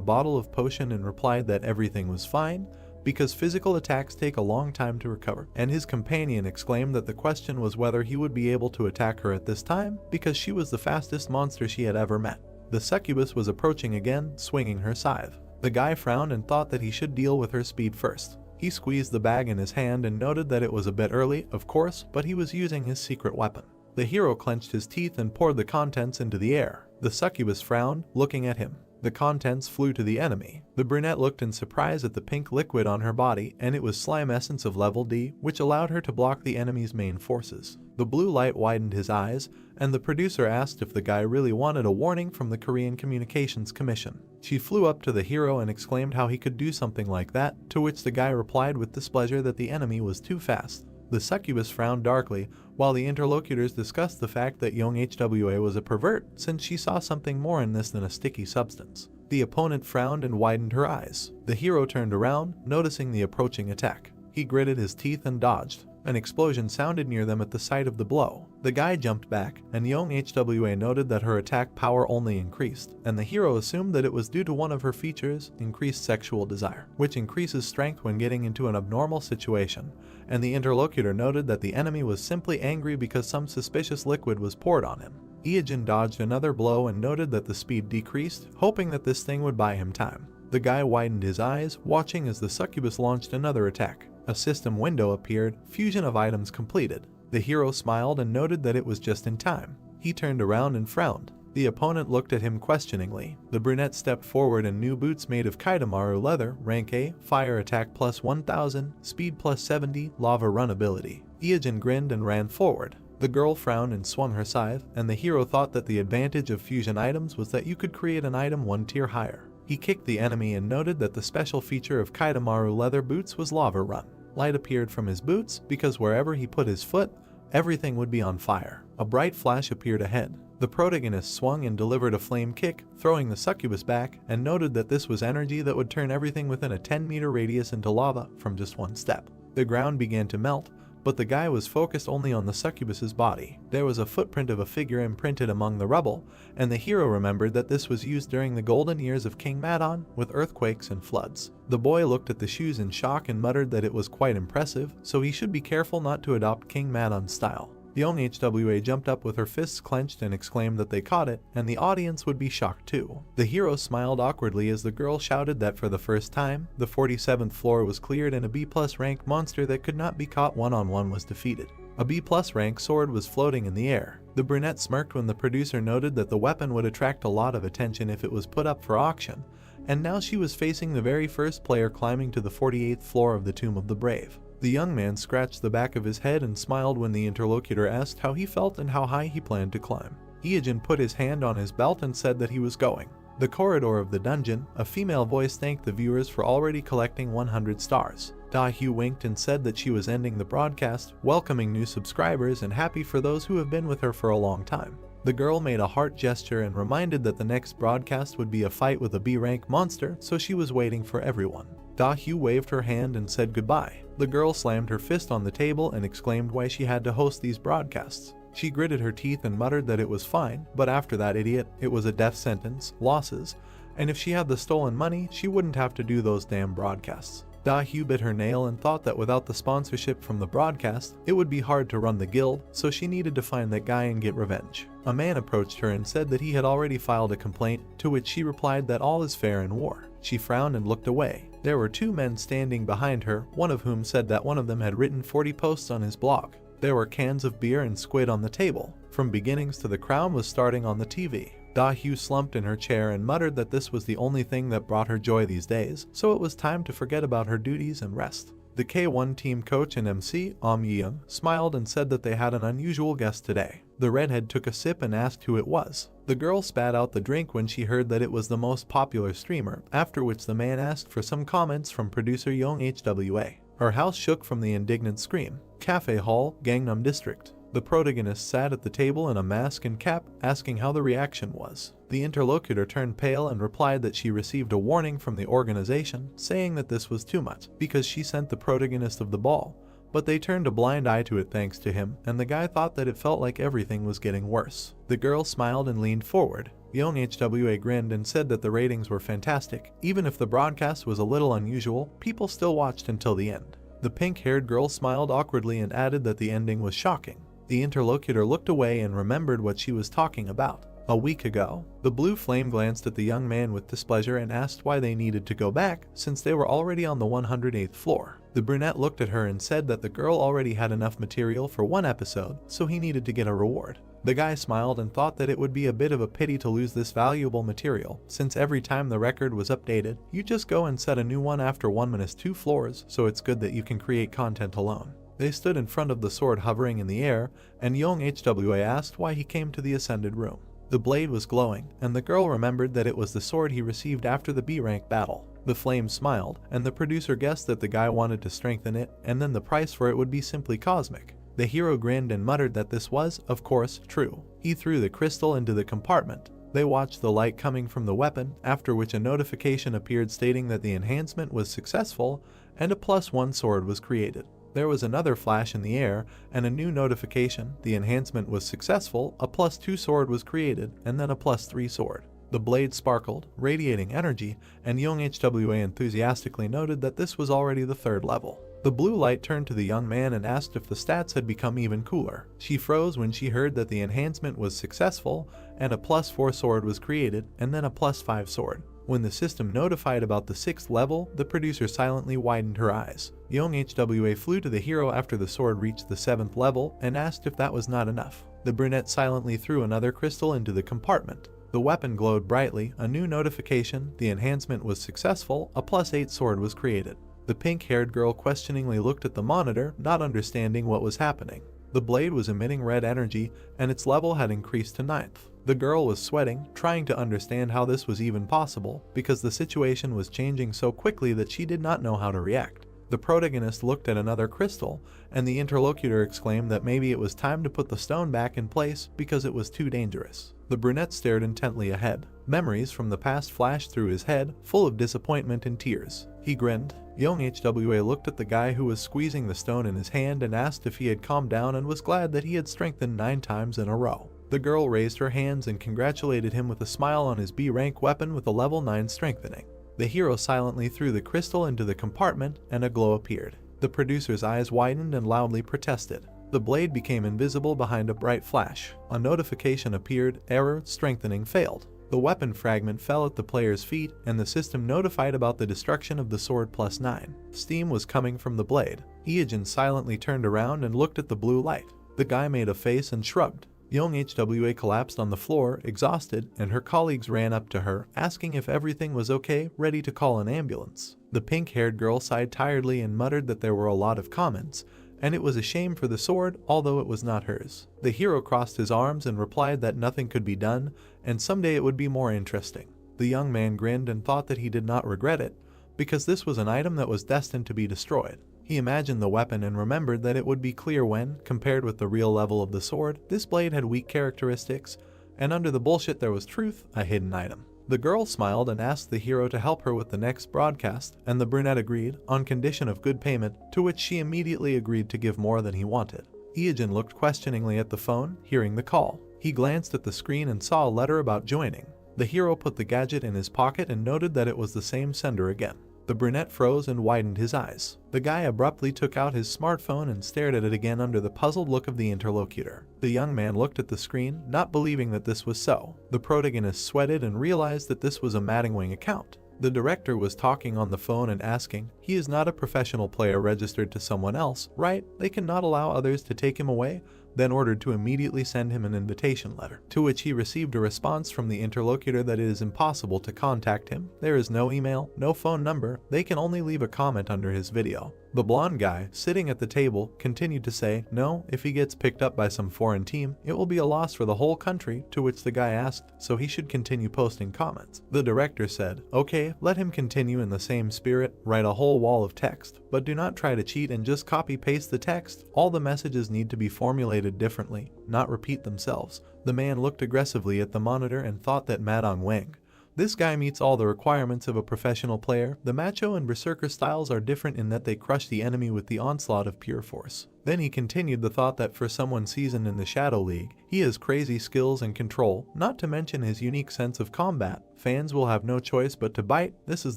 bottle of potion and replied that everything was fine, because physical attacks take a long time to recover, and his companion exclaimed that the question was whether he would be able to attack her at this time, because she was the fastest monster she had ever met. The succubus was approaching again, swinging her scythe. The guy frowned and thought that he should deal with her speed first. He squeezed the bag in his hand and noted that it was a bit early, of course, but he was using his secret weapon. The hero clenched his teeth and poured the contents into the air. The succubus frowned, looking at him. The contents flew to the enemy. The brunette looked in surprise at the pink liquid on her body, and it was slime essence of level D, which allowed her to block the enemy's main forces. The blue light widened his eyes, and the producer asked if the guy really wanted a warning from the Korean Communications Commission. She flew up to the hero and exclaimed how he could do something like that, to which the guy replied with displeasure that the enemy was too fast. The succubus frowned darkly, while the interlocutors discussed the fact that young Hwa was a pervert, since she saw something more in this than a sticky substance. The opponent frowned and widened her eyes. The hero turned around, noticing the approaching attack. He gritted his teeth and dodged. An explosion sounded near them at the sight of the blow. The guy jumped back, and young Hwa noted that her attack power only increased, and the hero assumed that it was due to one of her features, increased sexual desire, which increases strength when getting into an abnormal situation, and the interlocutor noted that the enemy was simply angry because some suspicious liquid was poured on him. Ijin dodged another blow and noted that the speed decreased, hoping that this thing would buy him time. The guy widened his eyes, watching as the succubus launched another attack. A system window appeared, fusion of items completed. The hero smiled and noted that it was just in time. He turned around and frowned. The opponent looked at him questioningly. The brunette stepped forward in new boots made of Kaitamaru leather, rank A, fire attack plus 1000, speed plus 70, lava run ability. Ijin grinned and ran forward. The girl frowned and swung her scythe, and the hero thought that the advantage of fusion items was that you could create an item one tier higher. He kicked the enemy and noted that the special feature of Kaitamaru leather boots was lava run. Light appeared from his boots because wherever he put his foot, everything would be on fire. A bright flash appeared ahead. The protagonist swung and delivered a flame kick, throwing the succubus back, and noted that this was energy that would turn everything within a 10-meter radius into lava from just one step. The ground began to melt, but the guy was focused only on the succubus's body. There was a footprint of a figure imprinted among the rubble, and the hero remembered that this was used during the golden years of King Madon with earthquakes and floods. The boy looked at the shoes in shock and muttered that it was quite impressive, so he should be careful not to adopt King Madon's style. The young Hwa jumped up with her fists clenched and exclaimed that they caught it, and the audience would be shocked too. The hero smiled awkwardly as the girl shouted that for the first time, the 47th floor was cleared and a B+ rank monster that could not be caught one-on-one was defeated. A B+ rank sword was floating in the air. The brunette smirked when the producer noted that the weapon would attract a lot of attention if it was put up for auction, and now she was facing the very first player climbing to the 48th floor of the Tomb of the Brave. The young man scratched the back of his head and smiled when the interlocutor asked how he felt and how high he planned to climb. Ijin put his hand on his belt and said that he was going. The corridor of the dungeon, a female voice thanked the viewers for already collecting 100 stars. Da-Hyu winked and said that she was ending the broadcast, welcoming new subscribers and happy for those who have been with her for a long time. The girl made a heart gesture and reminded that the next broadcast would be a fight with a B-rank monster, so she was waiting for everyone. Da-Hyu waved her hand and said goodbye. The girl slammed her fist on the table and exclaimed why she had to host these broadcasts. She gritted her teeth and muttered that it was fine, but after that idiot, it was a death sentence, losses, and if she had the stolen money, she wouldn't have to do those damn broadcasts. Da-Hyu bit her nail and thought that without the sponsorship from the broadcast, it would be hard to run the guild, so she needed to find that guy and get revenge. A man approached her and said that he had already filed a complaint, to which she replied that all is fair in war. She frowned and looked away. There were two men standing behind her, one of whom said that one of them had written 40 posts on his blog. There were cans of beer and squid on the table. From beginnings to the crown was starting on the TV. Da-Hyu slumped in her chair and muttered that this was the only thing that brought her joy these days, so it was time to forget about her duties and rest. The K1 team coach and MC, Yeung, smiled and said that they had an unusual guest today. The redhead took a sip and asked who it was. The girl spat out the drink when she heard that it was the most popular streamer, after which the man asked for some comments from producer Young HWA. Her house shook from the indignant scream. Cafe Hall, Gangnam District. The protagonist sat at the table in a mask and cap, asking how the reaction was. The interlocutor turned pale and replied that she received a warning from the organization, saying that this was too much, because she sent the protagonist of the ball. But they turned a blind eye to it thanks to him, and the guy thought that it felt like everything was getting worse. The girl smiled and leaned forward. Young HWA grinned and said that the ratings were fantastic. Even if the broadcast was a little unusual, people still watched until the end. The pink-haired girl smiled awkwardly and added that the ending was shocking. The interlocutor looked away and remembered what she was talking about. A week ago, the blue flame glanced at the young man with displeasure and asked why they needed to go back, since they were already on the 108th floor. The brunette looked at her and said that the girl already had enough material for one episode, so he needed to get a reward. The guy smiled and thought that it would be a bit of a pity to lose this valuable material, since every time the record was updated, you just go and set a new one after 1-2 floors, so it's good that you can create content alone. They stood in front of the sword hovering in the air, and Young HWA asked why he came to the ascended room. The blade was glowing, and the girl remembered that it was the sword he received after the B-rank battle. The flame smiled, and the producer guessed that the guy wanted to strengthen it, and then the price for it would be simply cosmic. The hero grinned and muttered that this was, of course, true. He threw the crystal into the compartment. They watched the light coming from the weapon, after which a notification appeared stating that the enhancement was successful, and a +1 sword was created. There was another flash in the air, and a new notification. The enhancement was successful, a +2 sword was created, and then a +3 sword. The blade sparkled, radiating energy, and Young HWA enthusiastically noted that this was already the 3rd level. The blue light turned to the young man and asked if the stats had become even cooler. She froze when she heard that the enhancement was successful, and a +4 sword was created, and then a +5 sword. When the system notified about the 6th level, the producer silently widened her eyes. Young HWA flew to the hero after the sword reached the 7th level and asked if that was not enough. The brunette silently threw another crystal into the compartment. The weapon glowed brightly, a new notification, the enhancement was successful, a +8 sword was created. The pink-haired girl questioningly looked at the monitor, not understanding what was happening. The blade was emitting red energy, and its level had increased to 9th. The girl was sweating, trying to understand how this was even possible, because the situation was changing so quickly that she did not know how to react. The protagonist looked at another crystal, and the interlocutor exclaimed that maybe it was time to put the stone back in place because it was too dangerous. The brunette stared intently ahead. Memories from the past flashed through his head, full of disappointment and tears. He grinned. Young HWA looked at the guy who was squeezing the stone in his hand and asked if he had calmed down and was glad that he had strengthened 9 times in a row. The girl raised her hands and congratulated him with a smile on his B-rank weapon with a level 9 strengthening. The hero silently threw the crystal into the compartment, and a glow appeared. The producer's eyes widened and loudly protested. The blade became invisible behind a bright flash. A notification appeared, error, strengthening failed. The weapon fragment fell at the player's feet, and the system notified about the destruction of the sword +9. Steam was coming from the blade. Eogen silently turned around and looked at the blue light. The guy made a face and shrugged. Young HWA collapsed on the floor, exhausted, and her colleagues ran up to her, asking if everything was okay, ready to call an ambulance. The pink-haired girl sighed tiredly and muttered that there were a lot of comments, and it was a shame for the sword, although it was not hers. The hero crossed his arms and replied that nothing could be done, and someday it would be more interesting. The young man grinned and thought that he did not regret it, because this was an item that was destined to be destroyed. He imagined the weapon and remembered that it would be clear when, compared with the real level of the sword, this blade had weak characteristics, and under the bullshit there was truth, a hidden item. The girl smiled and asked the hero to help her with the next broadcast, and the brunette agreed, on condition of good payment, to which she immediately agreed to give more than he wanted. Eogen looked questioningly at the phone, hearing the call. He glanced at the screen and saw a letter about joining. The hero put the gadget in his pocket and noted that it was the same sender again. The brunette froze and widened his eyes. The guy abruptly took out his smartphone and stared at it again under the puzzled look of the interlocutor. The young man looked at the screen, not believing that this was so. The protagonist sweated and realized that this was a ManhwaCapped account. The director was talking on the phone and asking, He is not a professional player registered to someone else, right? They cannot allow others to take him away? Then ordered to immediately send him an invitation letter, to which he received a response from the interlocutor that it is impossible to contact him. There is no email, no phone number, they can only leave a comment under his video. The blonde guy, sitting at the table, continued to say, no, if he gets picked up by some foreign team, it will be a loss for the whole country, to which the guy asked, so he should continue posting comments. The director said, okay, let him continue in the same spirit, write a whole wall of text, but do not try to cheat and just copy-paste the text. All the messages need to be formulated differently, not repeat themselves. The man looked aggressively at the monitor and thought that Madong Wang. This guy meets all the requirements of a professional player. The macho and berserker styles are different in that they crush the enemy with the onslaught of pure force. Then he continued the thought that for someone seasoned in the Shadow League, he has crazy skills and control, not to mention his unique sense of combat. Fans will have no choice but to bite. This is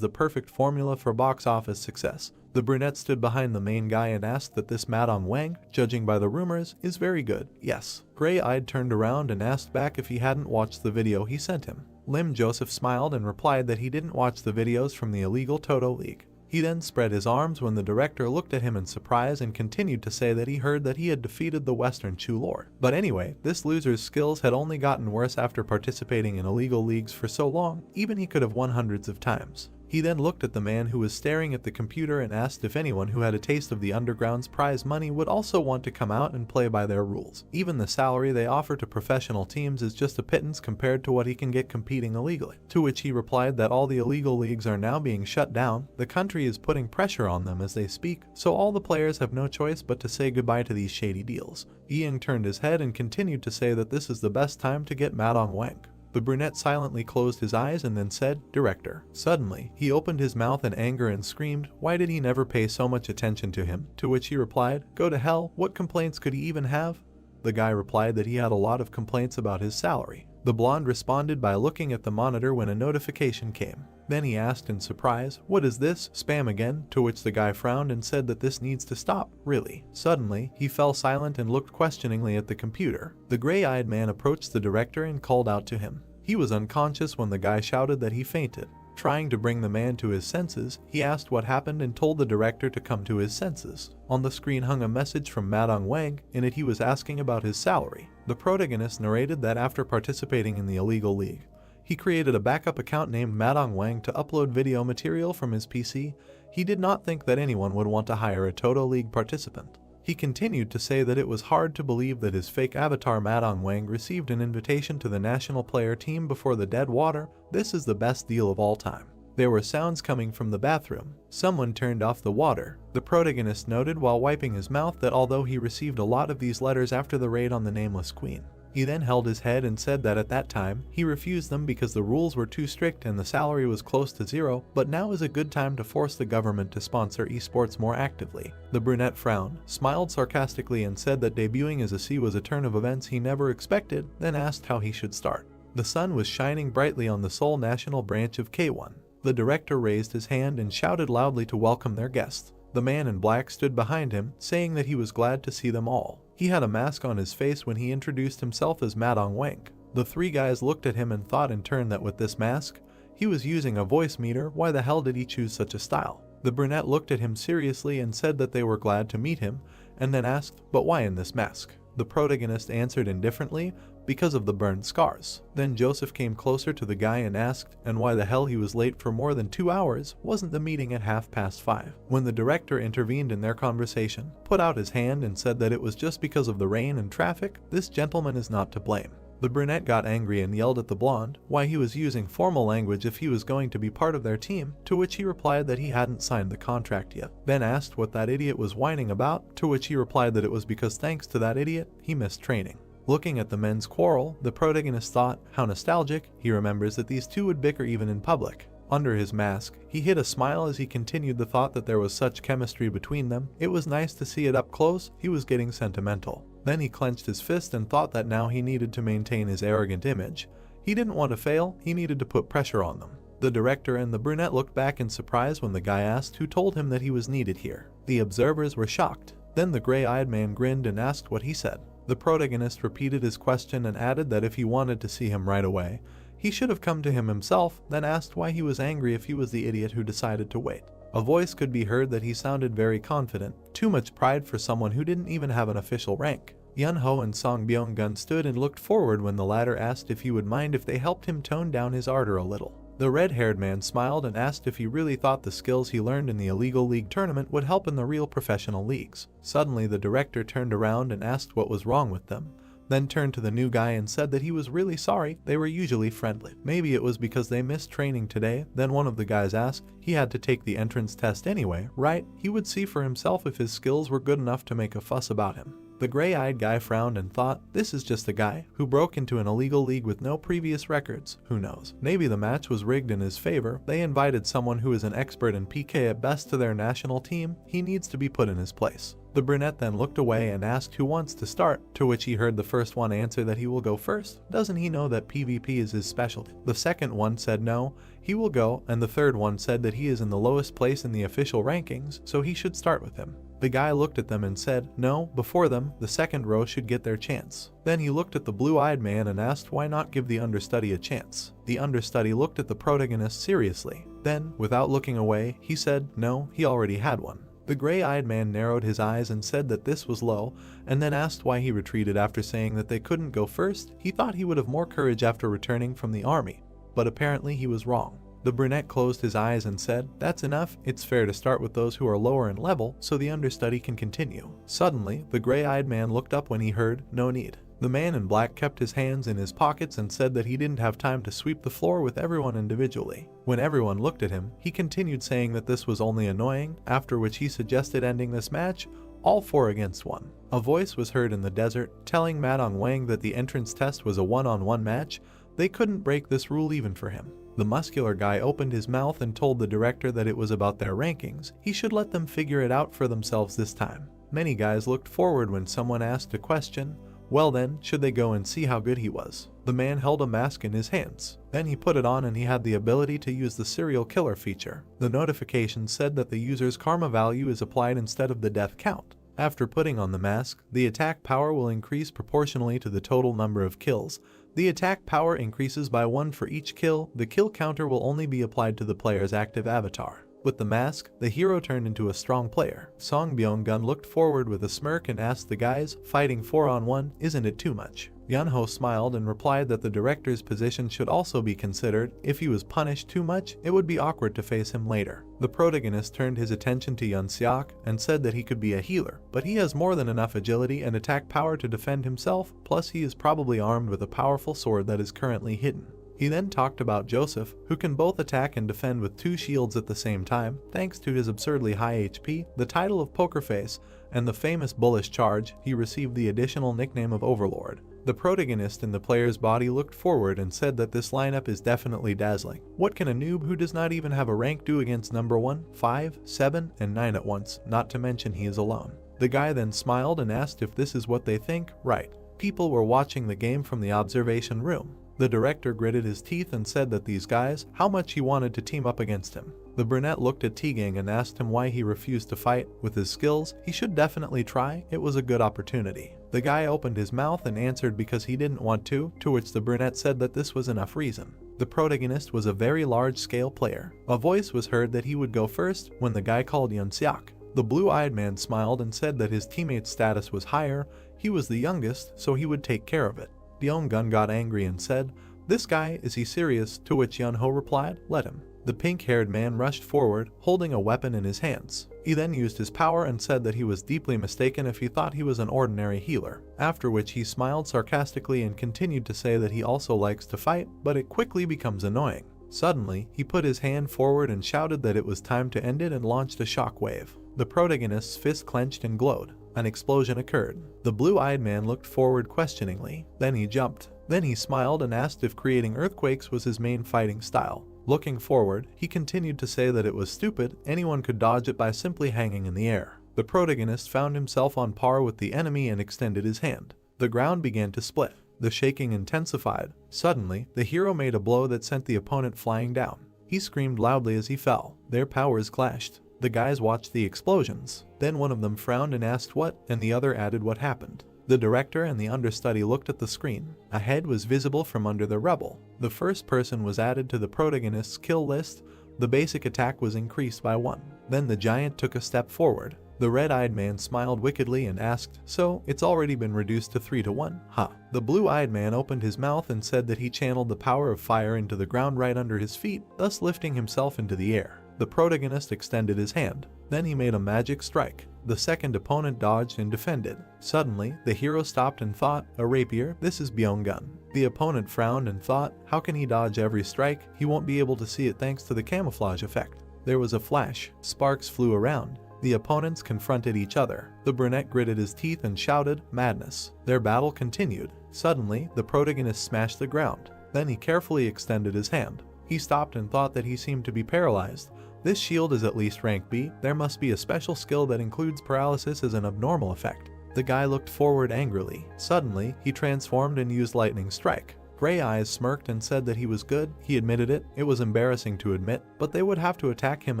the perfect formula for box office success. The brunette stood behind the main guy and asked that this Madong Wang, judging by the rumors, is very good. Yes. Gray-eyed turned around and asked back if he hadn't watched the video he sent him. Lim Joseph smiled and replied that he didn't watch the videos from the illegal Toto League. He then spread his arms when the director looked at him in surprise and continued to say that he heard that he had defeated the Western Chu Lord. But anyway, this loser's skills had only gotten worse after participating in illegal leagues for so long, even he could have won hundreds of times. He then looked at the man who was staring at the computer and asked if anyone who had a taste of the underground's prize money would also want to come out and play by their rules. Even the salary they offer to professional teams is just a pittance compared to what he can get competing illegally. To which he replied that all the illegal leagues are now being shut down, the country is putting pressure on them as they speak, so all the players have no choice but to say goodbye to these shady deals. Yang turned his head and continued to say that this is the best time to get Madong Wang. The brunette silently closed his eyes and then said, "Director." Suddenly, he opened his mouth in anger and screamed, why did he never pay so much attention to him? To which he replied, go to hell, what complaints could he even have? The guy replied that he had a lot of complaints about his salary. The blonde responded by looking at the monitor when a notification came. Then he asked in surprise, what is this, spam again? To which the guy frowned and said that this needs to stop, really. Suddenly, he fell silent and looked questioningly at the computer. The gray-eyed man approached the director and called out to him. He was unconscious when the guy shouted that he fainted. Trying to bring the man to his senses, he asked what happened and told the director to come to his senses. On the screen hung a message from Madong Wang. In it he was asking about his salary. The protagonist narrated that after participating in the illegal league, he created a backup account named Madong Wang to upload video material from his PC. He did not think that anyone would want to hire a Toto League participant. He continued to say that it was hard to believe that his fake avatar Madong Wang received an invitation to the national player team before the dead water. This is the best deal of all time. There were sounds coming from the bathroom. Someone turned off the water. The protagonist noted while wiping his mouth that although he received a lot of these letters after the raid on the Nameless Queen, he then held his head and said that at that time, he refused them because the rules were too strict and the salary was close to zero, but now is a good time to force the government to sponsor esports more actively. The brunette frowned, smiled sarcastically and said that debuting as a C was a turn of events he never expected, then asked how he should start. The sun was shining brightly on the Seoul National branch of K1. The director raised his hand and shouted loudly to welcome their guests. The man in black stood behind him, saying that he was glad to see them all. He had a mask on his face when he introduced himself as Madong Wang. The three guys looked at him and thought in turn that with this mask, he was using a voice meter. Why the hell did he choose such a style? The brunette looked at him seriously and said that they were glad to meet him, and then asked, but why in this mask? The protagonist answered indifferently, because of the burned scars. Then Joseph came closer to the guy and asked, and why the hell he was late for more than 2 hours, wasn't the meeting at 5:30? When the director intervened in their conversation, put out his hand and said that it was just because of the rain and traffic, this gentleman is not to blame. The brunette got angry and yelled at the blonde why he was using formal language if he was going to be part of their team, to which he replied that he hadn't signed the contract yet. Then asked what that idiot was whining about, to which he replied that it was because thanks to that idiot, he missed training. Looking at the men's quarrel, the protagonist thought, how nostalgic. He remembers that these two would bicker even in public. Under his mask, he hid a smile as he continued the thought that there was such chemistry between them. It was nice to see it up close. He was getting sentimental. Then he clenched his fist and thought that now he needed to maintain his arrogant image. He didn't want to fail, he needed to put pressure on them. The director and the brunette looked back in surprise when the guy asked who told him that he was needed here. The observers were shocked. Then the gray-eyed man grinned and asked what he said. The protagonist repeated his question and added that if he wanted to see him right away, he should have come to him himself, then asked why he was angry if he was the idiot who decided to wait. A voice could be heard that he sounded very confident, too much pride for someone who didn't even have an official rank. Yunho and Song Byung-gun stood and looked forward when the latter asked if he would mind if they helped him tone down his ardor a little. The red-haired man smiled and asked if he really thought the skills he learned in the illegal league tournament would help in the real professional leagues. Suddenly the director turned around and asked what was wrong with them, then turned to the new guy and said that he was really sorry, they were usually friendly. Maybe it was because they missed training today. Then one of the guys asked, he had to take the entrance test anyway, right? He would see for himself if his skills were good enough to make a fuss about him. The gray-eyed guy frowned and thought, this is just a guy who broke into an illegal league with no previous records. Who knows? Maybe the match was rigged in his favor. They invited someone who is an expert in PK at best to their national team. He needs to be put in his place. The brunette then looked away and asked who wants to start, to which he heard the first one answer that he will go first. Doesn't he know that PvP is his specialty? The second one said no, he will go, and the third one said that he is in the lowest place in the official rankings, so he should start with him. The guy looked at them and said, no, before them, the second row should get their chance. Then he looked at the blue-eyed man and asked why not give the understudy a chance. The understudy looked at the protagonist seriously. Then, without looking away, he said, no, he already had one. The gray-eyed man narrowed his eyes and said that this was low, and then asked why he retreated after saying that they couldn't go first. He thought he would have more courage after returning from the army, but apparently he was wrong. The brunette closed his eyes and said, that's enough, it's fair to start with those who are lower in level so the understudy can continue. Suddenly, the gray-eyed man looked up when he heard, no need. The man in black kept his hands in his pockets and said that he didn't have time to sweep the floor with everyone individually. When everyone looked at him, he continued saying that this was only annoying, after which he suggested ending this match, all 4 against 1. A voice was heard in the desert, telling Madong Wang that the entrance test was a one-on-one match. They couldn't break this rule even for him. The muscular guy opened his mouth and told the director that it was about their rankings. He should let them figure it out for themselves this time. Many guys looked forward when someone asked a question. Well then, should they go and see how good he was? The man held a mask in his hands. Then he put it on and he had the ability to use the serial killer feature. The notification said that the user's karma value is applied instead of the death count. After putting on the mask, the attack power will increase proportionally to the total number of kills. The attack power increases by 1 for each kill. The kill counter will only be applied to the player's active avatar. With the mask, the hero turned into a strong player. Song Byung-gun looked forward with a smirk and asked the guys, fighting 4-on-1, isn't it too much? Yunho smiled and replied that the director's position should also be considered. If he was punished too much, it would be awkward to face him later. The protagonist turned his attention to Yun-seok and said that he could be a healer, but he has more than enough agility and attack power to defend himself, plus he is probably armed with a powerful sword that is currently hidden. He then talked about Joseph, who can both attack and defend with 2 shields at the same time, thanks to his absurdly high HP, the title of Poker Face, and the famous bullish charge. He received the additional nickname of Overlord. The protagonist in the player's body looked forward and said that this lineup is definitely dazzling. What can a noob who does not even have a rank do against number 1, 5, 7, and 9 at once, not to mention he is alone? The guy then smiled and asked if this is what they think. Right. People were watching the game from the observation room. The director gritted his teeth and said that these guys, how much he wanted to team up against him. The brunette looked at Tegang and asked him why he refused to fight. With his skills, he should definitely try, it was a good opportunity. The guy opened his mouth and answered because he didn't want to which the brunette said that this was enough reason. The protagonist was a very large-scale player. A voice was heard that he would go first when the guy called Yun-seok. The blue-eyed man smiled and said that his teammate's status was higher, he was the youngest, so he would take care of it. Byung-gun got angry and said, this guy, is he serious? To which Yunho replied, let him. The pink-haired man rushed forward, holding a weapon in his hands. He then used his power and said that he was deeply mistaken if he thought he was an ordinary healer, after which he smiled sarcastically and continued to say that he also likes to fight, but it quickly becomes annoying. Suddenly, he put his hand forward and shouted that it was time to end it and launched a shockwave. The protagonist's fist clenched and glowed. An explosion occurred. The blue-eyed man looked forward questioningly. Then he jumped. Then he smiled and asked if creating earthquakes was his main fighting style. Looking forward, he continued to say that it was stupid, anyone could dodge it by simply hanging in the air. The protagonist found himself on par with the enemy and extended his hand. The ground began to split. The shaking intensified. Suddenly, the hero made a blow that sent the opponent flying down. He screamed loudly as he fell. Their powers clashed. The guys watched the explosions. Then one of them frowned and asked what, and the other added what happened. The director and the understudy looked at the screen. A head was visible from under the rubble. The first person was added to the protagonist's kill list. The basic attack was increased by 1. Then the giant took a step forward. The red-eyed man smiled wickedly and asked, "So, it's already been reduced to 3 to 1, huh?" The blue-eyed man opened his mouth and said that he channeled the power of fire into the ground right under his feet, thus lifting himself into the air. The protagonist extended his hand. Then he made a magic strike. The second opponent dodged and defended. Suddenly, the hero stopped and thought, "A rapier? This is Byung-gun." The opponent frowned and thought, "How can he dodge every strike? He won't be able to see it thanks to the camouflage effect." There was a flash. Sparks flew around. The opponents confronted each other. The brunette gritted his teeth and shouted, "Madness." Their battle continued. Suddenly, the protagonist smashed the ground. Then he carefully extended his hand. He stopped and thought that he seemed to be paralyzed. This shield is at least rank B. There must be a special skill that includes paralysis as an abnormal effect. The guy looked forward angrily. Suddenly, he transformed and used lightning strike. Gray Eyes smirked and said that he was good. He admitted it. It was embarrassing to admit, but they would have to attack him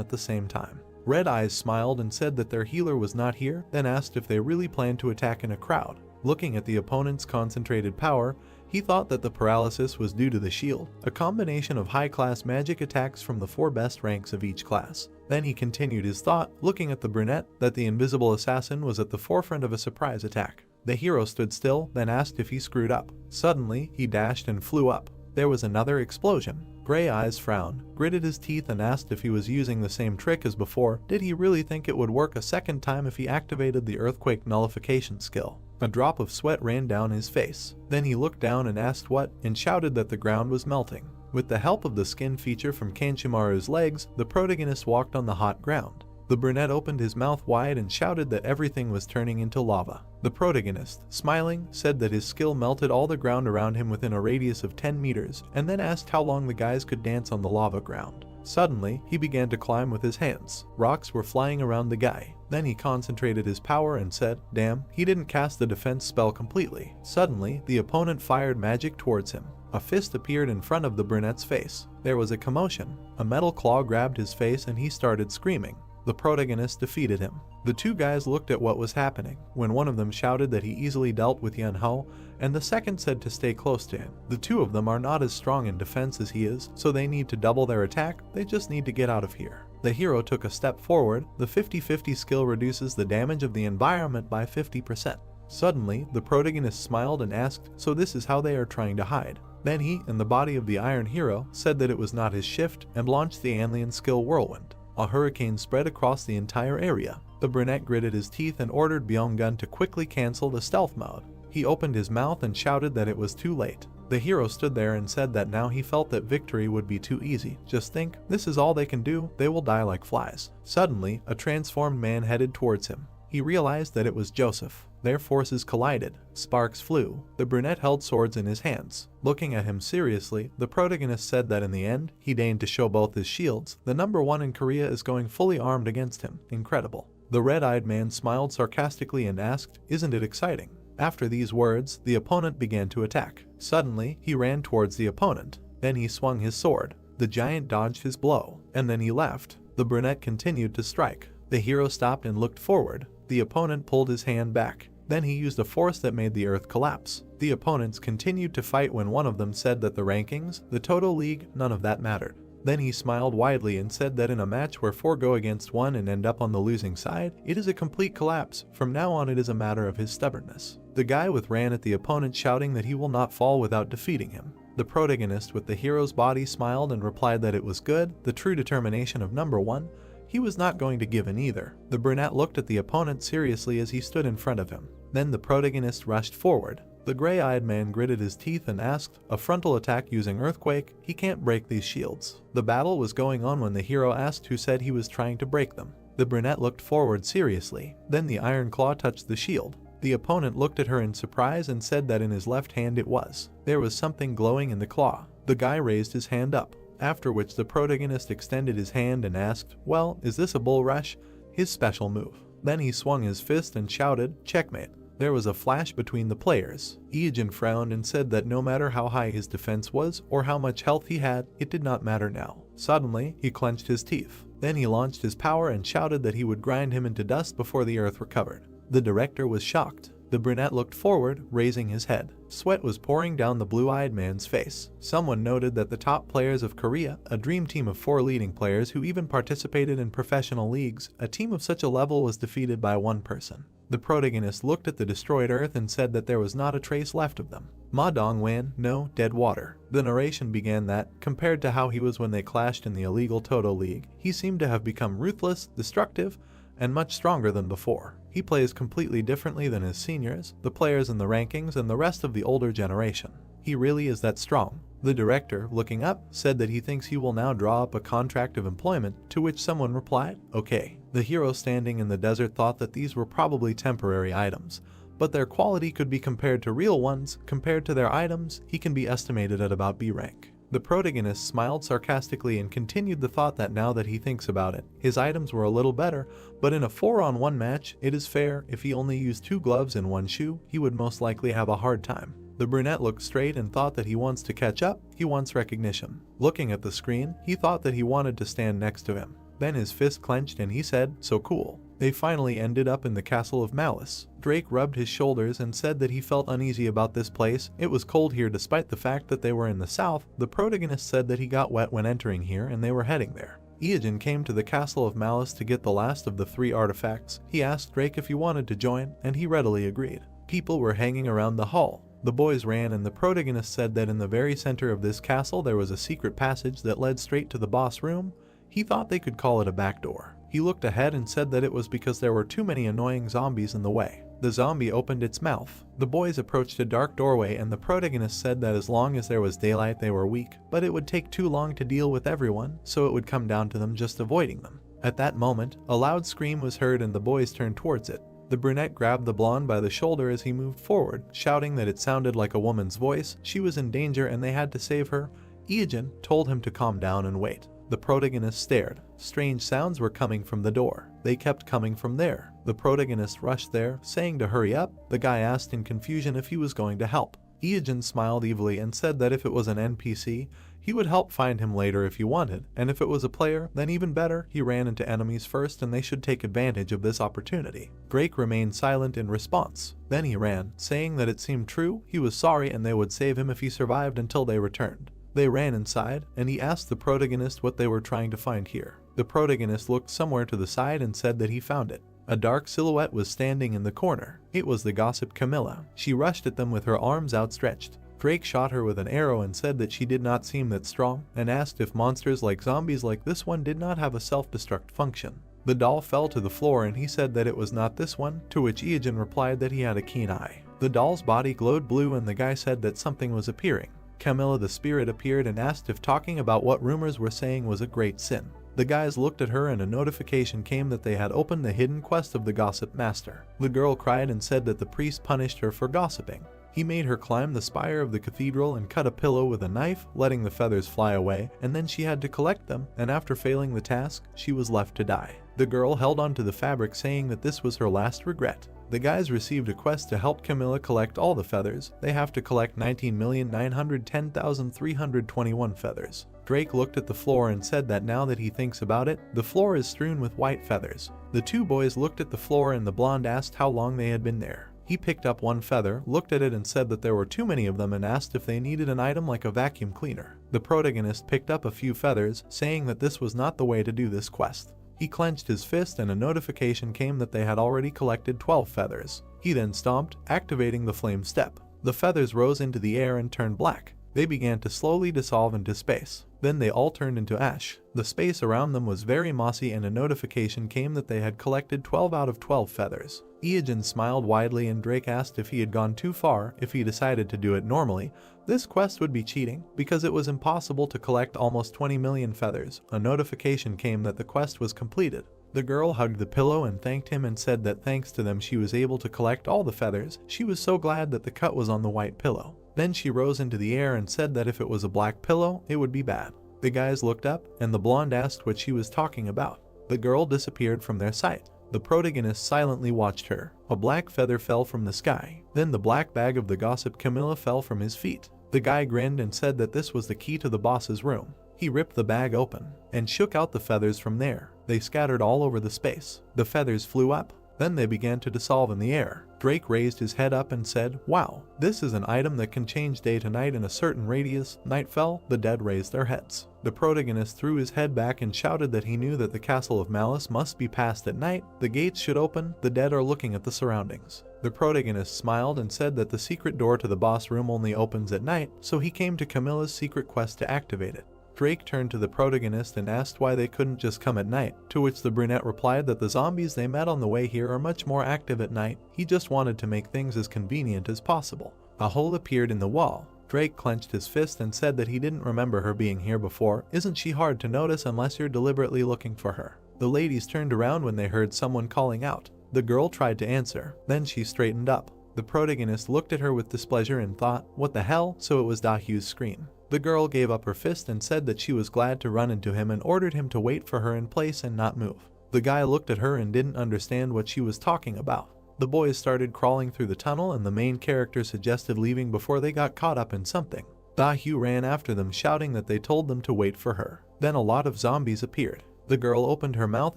at the same time. Red Eyes smiled and said that their healer was not here, then asked if they really planned to attack in a crowd. Looking at the opponent's concentrated power, he thought that the paralysis was due to the shield, a combination of high-class magic attacks from the 4 best ranks of each class. Then he continued his thought, looking at the brunette, that the invisible assassin was at the forefront of a surprise attack. The hero stood still, then asked if he screwed up. Suddenly, he dashed and flew up. There was another explosion. Gray Eyes frowned, gritted his teeth and asked if he was using the same trick as before. Did he really think it would work a second time if he activated the earthquake nullification skill? A drop of sweat ran down his face. Then he looked down and asked what, and shouted that the ground was melting. With the help of the skin feature from Kanchimaru's legs, the protagonist walked on the hot ground. The brunette opened his mouth wide and shouted that everything was turning into lava. The protagonist, smiling, said that his skill melted all the ground around him within a radius of 10 meters, and then asked how long the guys could dance on the lava ground. Suddenly, he began to climb with his hands. Rocks were flying around the guy. Then he concentrated his power and said, "Damn, he didn't cast the defense spell completely." Suddenly, the opponent fired magic towards him. A fist appeared in front of the brunette's face. There was a commotion. A metal claw grabbed his face and he started screaming. The protagonist defeated him. The 2 guys looked at what was happening, when one of them shouted that he easily dealt with Yahello, and the second said to stay close to him. The 2 of them are not as strong in defense as he is, so they need to double their attack. They just need to get out of here. The hero took a step forward. The 50-50 skill reduces the damage of the environment by 50%. Suddenly, the protagonist smiled and asked, "So this is how they are trying to hide?" Then he, in the body of the Iron Hero, said that it was not his shift, and launched the alien skill Whirlwind. A hurricane spread across the entire area. The brunette gritted his teeth and ordered Byung-gun to quickly cancel the stealth mode. He opened his mouth and shouted that it was too late. The hero stood there and said that now he felt that victory would be too easy. Just think, this is all they can do, they will die like flies. Suddenly, a transformed man headed towards him. He realized that it was Joseph. Their forces collided. Sparks flew. The brunette held swords in his hands. Looking at him seriously, the protagonist said that in the end, he deigned to show both his shields. The number 1 in Korea is going fully armed against him. Incredible. The red-eyed man smiled sarcastically and asked, "Isn't it exciting?" After these words, the opponent began to attack. Suddenly, he ran towards the opponent. Then he swung his sword. The giant dodged his blow, and then he left. The brunette continued to strike. The hero stopped and looked forward. The opponent pulled his hand back. Then he used a force that made the earth collapse. The opponents continued to fight when one of them said that the rankings, the total league, none of that mattered. Then he smiled widely and said that in a match where 4 go against 1 and end up on the losing side, it is a complete collapse. From now on it is a matter of his stubbornness. The guy ran at the opponent shouting that he will not fall without defeating him. The protagonist with the hero's body smiled and replied that it was good, the true determination of number 1. He was not going to give in either. The brunette looked at the opponent seriously as he stood in front of him. Then the protagonist rushed forward. The gray-eyed man gritted his teeth and asked, "A frontal attack using earthquake? He can't break these shields." The battle was going on when the hero asked who said he was trying to break them. The brunette looked forward seriously. Then the iron claw touched the shield. The opponent looked at her in surprise and said that in his left hand it was. There was something glowing in the claw. The guy raised his hand up. After which the protagonist extended his hand and asked, "Well, is this a bull rush?" His special move. Then he swung his fist and shouted, "Checkmate." There was a flash between the players. Ijin frowned and said that no matter how high his defense was or how much health he had, it did not matter now. Suddenly, he clenched his teeth. Then he launched his power and shouted that he would grind him into dust before the earth recovered. The director was shocked. The brunette looked forward, raising his head. Sweat was pouring down the blue-eyed man's face. Someone noted that the top players of Korea, a dream team of 4 leading players who even participated in professional leagues, a team of such a level was defeated by 1 person. The protagonist looked at the destroyed earth and said that there was not a trace left of them. Ma Dong-wan, no, dead water. The narration began that, compared to how he was when they clashed in the illegal Toto League, he seemed to have become ruthless, destructive, and much stronger than before. He plays completely differently than his seniors, the players in the rankings, and the rest of the older generation. He really is that strong. The director, looking up, said that he thinks he will now draw up a contract of employment, to which someone replied, okay. The hero standing in the desert thought that these were probably temporary items, but their quality could be compared to real ones. Compared to their items, he can be estimated at about B rank. The protagonist smiled sarcastically and continued the thought that now that he thinks about it, his items were a little better, but in a 4-on-1 match, it is fair. If he only used 2 gloves and 1 shoe, he would most likely have a hard time. The brunette looked straight and thought that he wants to catch up, he wants recognition. Looking at the screen, he thought that he wanted to stand next to him. Then his fist clenched and he said, so cool. They finally ended up in the Castle of Malice. Drake rubbed his shoulders and said that he felt uneasy about this place. It was cold here despite the fact that they were in the south. The protagonist said that he got wet when entering here and they were heading there. Iajin came to the Castle of Malice to get the last of the 3 artifacts. He asked Drake if he wanted to join, and he readily agreed. People were hanging around the hall. The boys ran and the protagonist said that in the very center of this castle there was a secret passage that led straight to the boss room. He thought they could call it a back door. He looked ahead and said that it was because there were too many annoying zombies in the way. The zombie opened its mouth. The boys approached a dark doorway and the protagonist said that as long as there was daylight they were weak, but it would take too long to deal with everyone, so it would come down to them just avoiding them. At that moment, a loud scream was heard and the boys turned towards it. The brunette grabbed the blonde by the shoulder as he moved forward, shouting that it sounded like a woman's voice. She was in danger and they had to save her. Iajin told him to calm down and wait. The protagonist stared. Strange sounds were coming from the door. They kept coming from there. The protagonist rushed there, saying to hurry up. The guy asked in confusion if he was going to help. Iajin smiled evilly and said that if it was an NPC, he would help find him later if he wanted, and if it was a player, then even better. He ran into enemies first and they should take advantage of this opportunity. Drake remained silent in response. Then he ran, saying that it seemed true, he was sorry and they would save him if he survived until they returned. They ran inside, and he asked the protagonist what they were trying to find here. The protagonist looked somewhere to the side and said that he found it. A dark silhouette was standing in the corner. It was the gossip Camilla. She rushed at them with her arms outstretched. Drake shot her with an arrow and said that she did not seem that strong, and asked if monsters like zombies like this one did not have a self-destruct function. The doll fell to the floor and he said that it was not this one, to which Iajin replied that he had a keen eye. The doll's body glowed blue and the guy said that something was appearing. Camilla the spirit appeared and asked if talking about what rumors were saying was a great sin. The guys looked at her and a notification came that they had opened the hidden quest of the gossip master. The girl cried and said that the priest punished her for gossiping. He made her climb the spire of the cathedral and cut a pillow with a knife, letting the feathers fly away, and then she had to collect them, and after failing the task, she was left to die. The girl held onto the fabric saying that this was her last regret. The guys received a quest to help Camilla collect all the feathers. They have to collect 19,910,321 feathers. Drake looked at the floor and said that now that he thinks about it, the floor is strewn with white feathers. The 2 boys looked at the floor and the blonde asked how long they had been there. He picked up 1 feather, looked at it and said that there were too many of them and asked if they needed an item like a vacuum cleaner. The protagonist picked up a few feathers, saying that this was not the way to do this quest. He clenched his fist and a notification came that they had already collected 12 feathers. He then stomped, activating the flame step. The feathers rose into the air and turned black. They began to slowly dissolve into space. Then they all turned into ash. The space around them was very mossy and a notification came that they had collected 12 out of 12 feathers. Iajin smiled widely and Drake asked if he had gone too far. If he decided to do it normally, this quest would be cheating, because it was impossible to collect almost 20 million feathers. A notification came that the quest was completed. The girl hugged the pillow and thanked him and said that thanks to them she was able to collect all the feathers. She was so glad that the cut was on the white pillow. Then she rose into the air and said that if it was a black pillow, it would be bad. The guys looked up, and the blonde asked what she was talking about. The girl disappeared from their sight. The protagonist silently watched her. A black feather fell from the sky. Then the black bag of the gossip Camilla fell from his feet. The guy grinned and said that this was the key to the boss's room. He ripped the bag open, and shook out the feathers from there. They scattered all over the space. The feathers flew up. Then they began to dissolve in the air. Drake raised his head up and said, "Wow, this is an item that can change day to night in a certain radius." Night fell, the dead raised their heads. The protagonist threw his head back and shouted that he knew that the Castle of Malice must be passed at night, the gates should open, the dead are looking at the surroundings. The protagonist smiled and said that the secret door to the boss room only opens at night, so he came to Camilla's secret quest to activate it. Drake turned to the protagonist and asked why they couldn't just come at night, to which the brunette replied that the zombies they met on the way here are much more active at night. He just wanted to make things as convenient as possible. A hole appeared in the wall. Drake clenched his fist and said that he didn't remember her being here before. Isn't she hard to notice unless you're deliberately looking for her? The ladies turned around when they heard someone calling out. The girl tried to answer, then she straightened up. The protagonist looked at her with displeasure and thought, what the hell? So it was Dahyu's scream. The girl gave up her fist and said that she was glad to run into him and ordered him to wait for her in place and not move. The guy looked at her and didn't understand what she was talking about. The boys started crawling through the tunnel and the main character suggested leaving before they got caught up in something. Dahyu ran after them shouting that they told them to wait for her. Then a lot of zombies appeared. The girl opened her mouth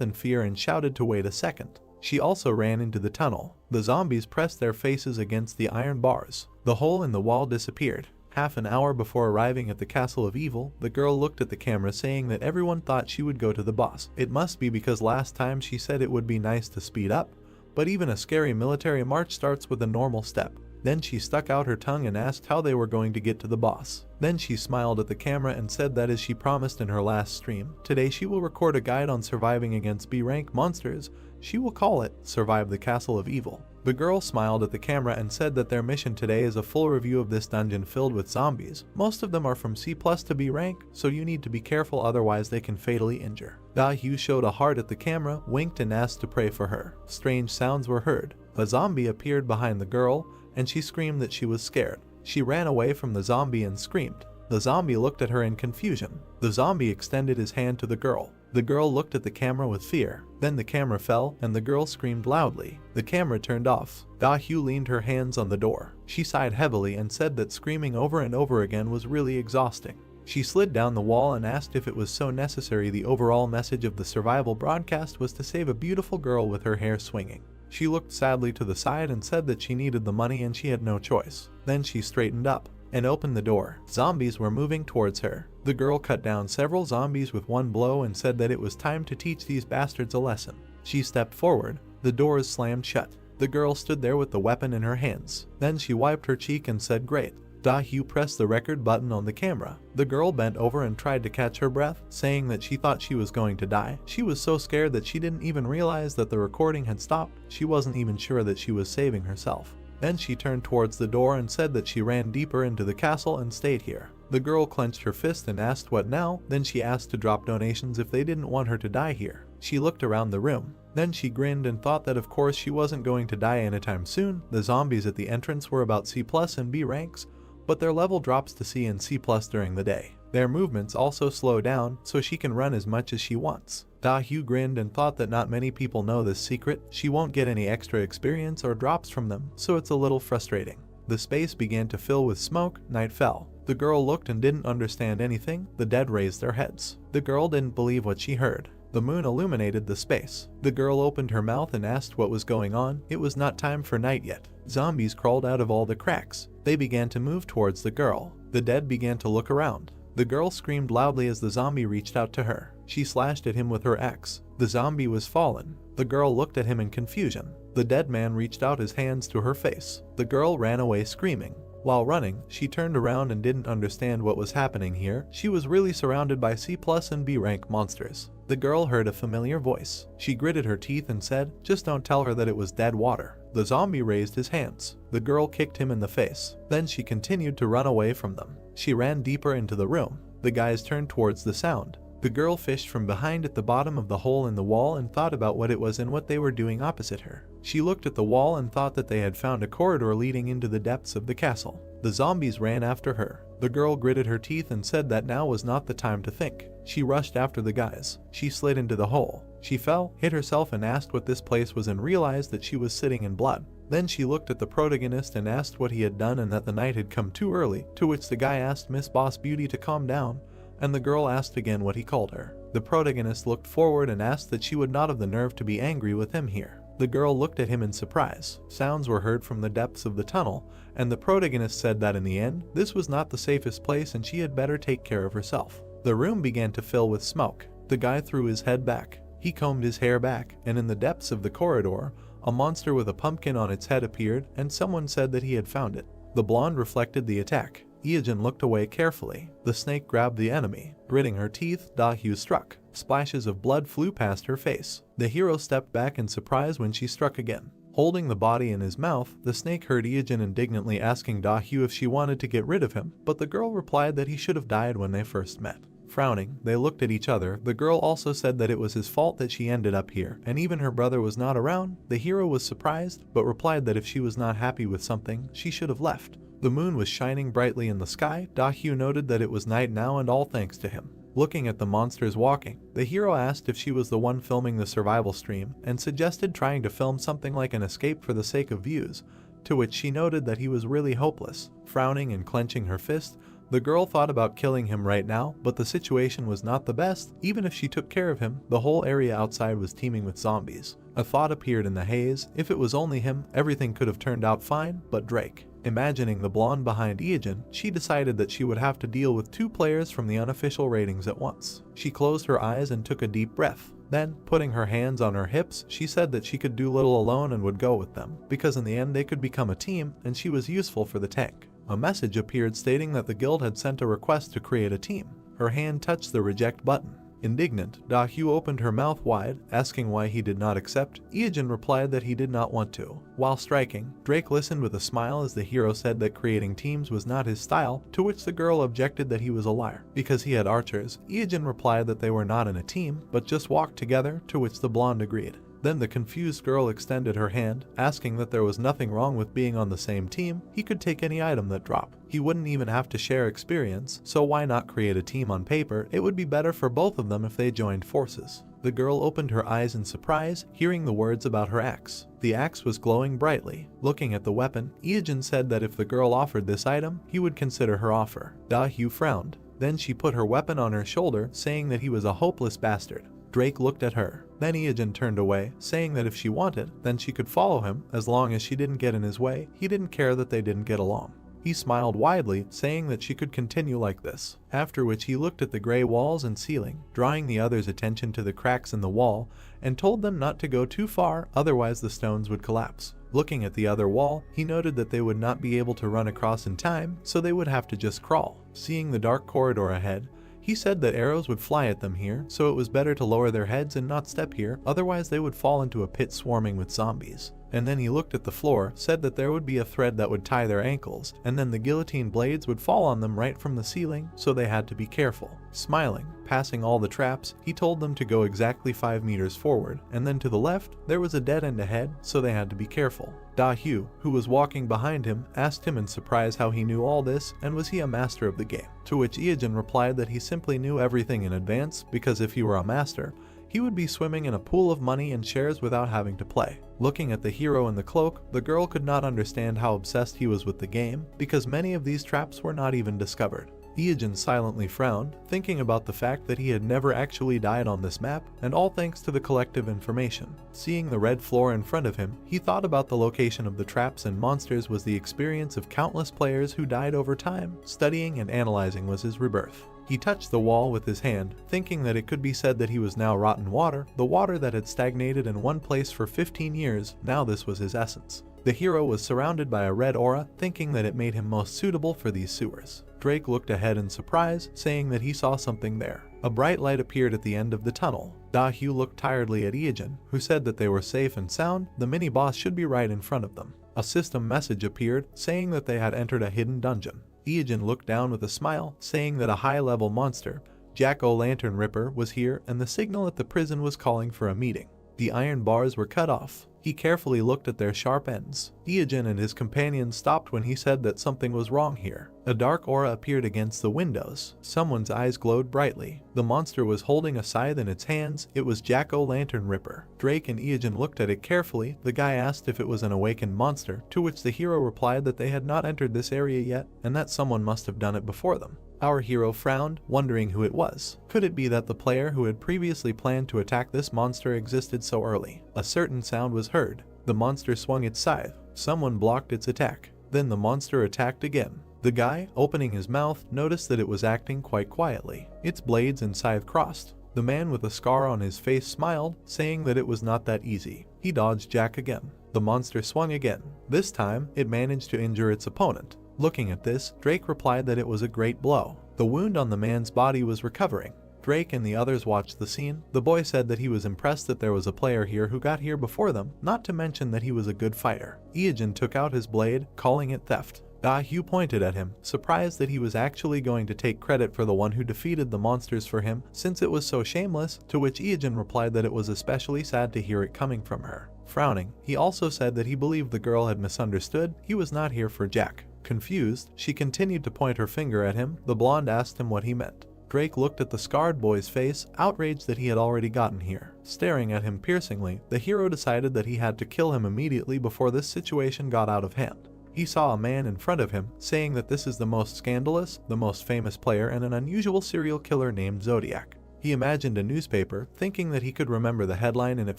in fear and shouted to wait a second. She also ran into the tunnel. The zombies pressed their faces against the iron bars. The hole in the wall disappeared. Half an hour before arriving at the Castle of Evil, the girl looked at the camera saying that everyone thought she would go to the boss. It must be because last time she said it would be nice to speed up, but even a scary military march starts with a normal step. Then she stuck out her tongue and asked how they were going to get to the boss. Then she smiled at the camera and said that as she promised in her last stream, today she will record a guide on surviving against B-rank monsters. She will call it Survive the Castle of Evil. The girl smiled at the camera and said that their mission today is a full review of this dungeon filled with zombies. Most of them are from C+ to B rank, so you need to be careful otherwise they can fatally injure. Dahyu showed a heart at the camera, winked and asked to pray for her. Strange sounds were heard. A zombie appeared behind the girl, and she screamed that she was scared. She ran away from the zombie and screamed. The zombie looked at her in confusion. The zombie extended his hand to the girl. The girl looked at the camera with fear. Then the camera fell, and the girl screamed loudly. The camera turned off. Dahyu leaned her hands on the door. She sighed heavily and said that screaming over and over again was really exhausting. She slid down the wall and asked if it was so necessary. The overall message of the survival broadcast was to save a beautiful girl with her hair swinging. She looked sadly to the side and said that she needed the money and she had no choice. Then she straightened up and opened the door. Zombies were moving towards her. The girl cut down several zombies with one blow and said that it was time to teach these bastards a lesson. She stepped forward. The doors slammed shut. The girl stood there with the weapon in her hands. Then she wiped her cheek and said, "Great." Dahyu pressed the record button on the camera. The girl bent over and tried to catch her breath, saying that she thought she was going to die. She was so scared that she didn't even realize that the recording had stopped. She wasn't even sure that she was saving herself. Then she turned towards the door and said that she ran deeper into the castle and stayed here. The girl clenched her fist and asked what now. Then she asked to drop donations if they didn't want her to die here. She looked around the room. Then she grinned and thought that of course she wasn't going to die anytime soon. The zombies at the entrance were about C+ and B ranks, but their level drops to C and C+ during the day. Their movements also slow down, so she can run as much as she wants. Dahyu grinned and thought that not many people know this secret. She won't get any extra experience or drops from them, so it's a little frustrating. The space began to fill with smoke. Night fell. The girl looked and didn't understand anything. The dead raised their heads. The girl didn't believe what she heard. The moon illuminated the space. The girl opened her mouth and asked what was going on. It was not time for night yet. Zombies crawled out of all the cracks. They began to move towards the girl. The dead began to look around. The girl screamed loudly as the zombie reached out to her. She slashed at him with her axe. The zombie was fallen. The girl looked at him in confusion. The dead man reached out his hands to her face. The girl ran away screaming. While running, she turned around and didn't understand what was happening here. She was really surrounded by C+ and B rank monsters. The girl heard a familiar voice. She gritted her teeth and said, "Just don't tell her that it was dead water." The zombie raised his hands. The girl kicked him in the face. Then she continued to run away from them. She ran deeper into the room. The guys turned towards the sound. The girl fished from behind at the bottom of the hole in the wall and thought about what it was and what they were doing opposite her. She looked at the wall and thought that they had found a corridor leading into the depths of the castle. The zombies ran after her. The girl gritted her teeth and said that now was not the time to think. She rushed after the guys. She slid into the hole. She fell, hit herself and asked what this place was and realized that she was sitting in blood. Then she looked at the protagonist and asked what he had done and that the night had come too early, to which the guy asked Miss Boss Beauty to calm down, and the girl asked again what he called her. The protagonist looked forward and asked that she would not have the nerve to be angry with him here. The girl looked at him in surprise. Sounds were heard from the depths of the tunnel, and the protagonist said that in the end, this was not the safest place and she had better take care of herself. The room began to fill with smoke. The guy threw his head back. He combed his hair back, and in the depths of the corridor, a monster with a pumpkin on its head appeared, and someone said that he had found it. The blonde reflected the attack. Ijin looked away carefully. The snake grabbed the enemy. Gritting her teeth, Da-hyu struck. Splashes of blood flew past her face. The hero stepped back in surprise when she struck again. Holding the body in his mouth, the snake heard Ijin indignantly asking Da-hyu if she wanted to get rid of him, but the girl replied that he should have died when they first met. Frowning, they looked at each other. The girl also said that it was his fault that she ended up here, and even her brother was not around. The hero was surprised, but replied that if she was not happy with something, she should have left. The moon was shining brightly in the sky. Da-hyu noted that it was night now, and all thanks to him. Looking at the monsters walking, the hero asked if she was the one filming the survival stream, and suggested trying to film something like an escape for the sake of views, to which she noted that he was really hopeless. Frowning and clenching her fist, the girl thought about killing him right now, but the situation was not the best. Even if she took care of him, the whole area outside was teeming with zombies. A thought appeared in the haze. If it was only him, everything could have turned out fine, but Drake. Imagining the blonde behind Ijin, she decided that she would have to deal with 2 players from the unofficial ratings at once. She closed her eyes and took a deep breath. Then, putting her hands on her hips, she said that she could do little alone and would go with them, because in the end they could become a team, and she was useful for the tank. A message appeared stating that the guild had sent a request to create a team. Her hand touched the reject button. Indignant, Da-hyu opened her mouth wide, asking why he did not accept. Ijin replied that he did not want to. While striking, Drake listened with a smile as the hero said that creating teams was not his style, to which the girl objected that he was a liar, because he had archers. Ijin replied that they were not in a team, but just walked together, to which the blonde agreed. Then the confused girl extended her hand, asking that there was nothing wrong with being on the same team. He could take any item that dropped. He wouldn't even have to share experience, so why not create a team on paper? It would be better for both of them if they joined forces. The girl opened her eyes in surprise, hearing the words about her axe. The axe was glowing brightly. Looking at the weapon, Ijin said that if the girl offered this item, he would consider her offer. Da-hyu frowned. Then she put her weapon on her shoulder, saying that he was a hopeless bastard. Drake looked at her. Then Ijin turned away, saying that if she wanted, then she could follow him, as long as she didn't get in his way. He didn't care that they didn't get along. He smiled widely, saying that she could continue like this, after which he looked at the gray walls and ceiling, drawing the others' attention to the cracks in the wall, and told them not to go too far, otherwise the stones would collapse. Looking at the other wall, he noted that they would not be able to run across in time, so they would have to just crawl. Seeing the dark corridor ahead, he said that arrows would fly at them here, so it was better to lower their heads and not step here, otherwise they would fall into a pit swarming with zombies. And then he looked at the floor, said that there would be a thread that would tie their ankles, and then the guillotine blades would fall on them right from the ceiling, so they had to be careful. Smiling, passing all the traps, he told them to go exactly 5 meters forward, and then to the left, there was a dead end ahead, so they had to be careful. Da-hyu, who was walking behind him, asked him in surprise how he knew all this, and was he a master of the game? To which Ijin replied that he simply knew everything in advance, because if he were a master, he would be swimming in a pool of money and shares without having to play. Looking at the hero in the cloak, the girl could not understand how obsessed he was with the game, because many of these traps were not even discovered. Ijin silently frowned, thinking about the fact that he had never actually died on this map, and all thanks to the collective information. Seeing the red floor in front of him, he thought about the location of the traps and monsters was the experience of countless players who died over time. Studying and analyzing was his rebirth. He touched the wall with his hand, thinking that it could be said that he was now rotten water, the water that had stagnated in one place for 15 years, now this was his essence. The hero was surrounded by a red aura, thinking that it made him most suitable for these sewers. Drake looked ahead in surprise, saying that he saw something there. A bright light appeared at the end of the tunnel. Da-hyu looked tiredly at Ijin, who said that they were safe and sound. The mini-boss should be right in front of them. A system message appeared, saying that they had entered a hidden dungeon. Ijin looked down with a smile, saying that a high-level monster, Jack-o'-lantern Ripper, was here, and the signal at the prison was calling for a meeting. The iron bars were cut off. He carefully looked at their sharp ends. Ijin and his companions stopped when he said that something was wrong here. A dark aura appeared against the windows. Someone's eyes glowed brightly. The monster was holding a scythe in its hands. It was Jack-o'-lantern Ripper. Drake and Ijin looked at it carefully. The guy asked if it was an awakened monster, to which the hero replied that they had not entered this area yet, and that someone must have done it before them. Our hero frowned, wondering who it was. Could it be that the player who had previously planned to attack this monster existed so early? A certain sound was heard. The monster swung its scythe. Someone blocked its attack. Then the monster attacked again. The guy, opening his mouth, noticed that it was acting quite quietly. Its blades and scythe crossed. The man with a scar on his face smiled, saying that it was not that easy. He dodged Jack again. The monster swung again. This time, it managed to injure its opponent. Looking at this, Drake replied that it was a great blow. The wound on the man's body was recovering. Drake and the others watched the scene. The boy said that he was impressed that there was a player here who got here before them, not to mention that he was a good fighter. Iogen took out his blade, calling it theft. Hugh pointed at him, surprised that he was actually going to take credit for the one who defeated the monsters for him, since it was so shameless, to which Iogen replied that it was especially sad to hear it coming from her. Frowning, he also said that he believed the girl had misunderstood, he was not here for Jack. Confused, she continued to point her finger at him. The blonde asked him what he meant. Drake looked at the scarred boy's face, outraged that he had already gotten here. Staring at him piercingly, the hero decided that he had to kill him immediately before this situation got out of hand. He saw a man in front of him, saying that this is the most scandalous, the most famous player, and an unusual serial killer named Zodiac. He imagined a newspaper, thinking that he could remember the headline in it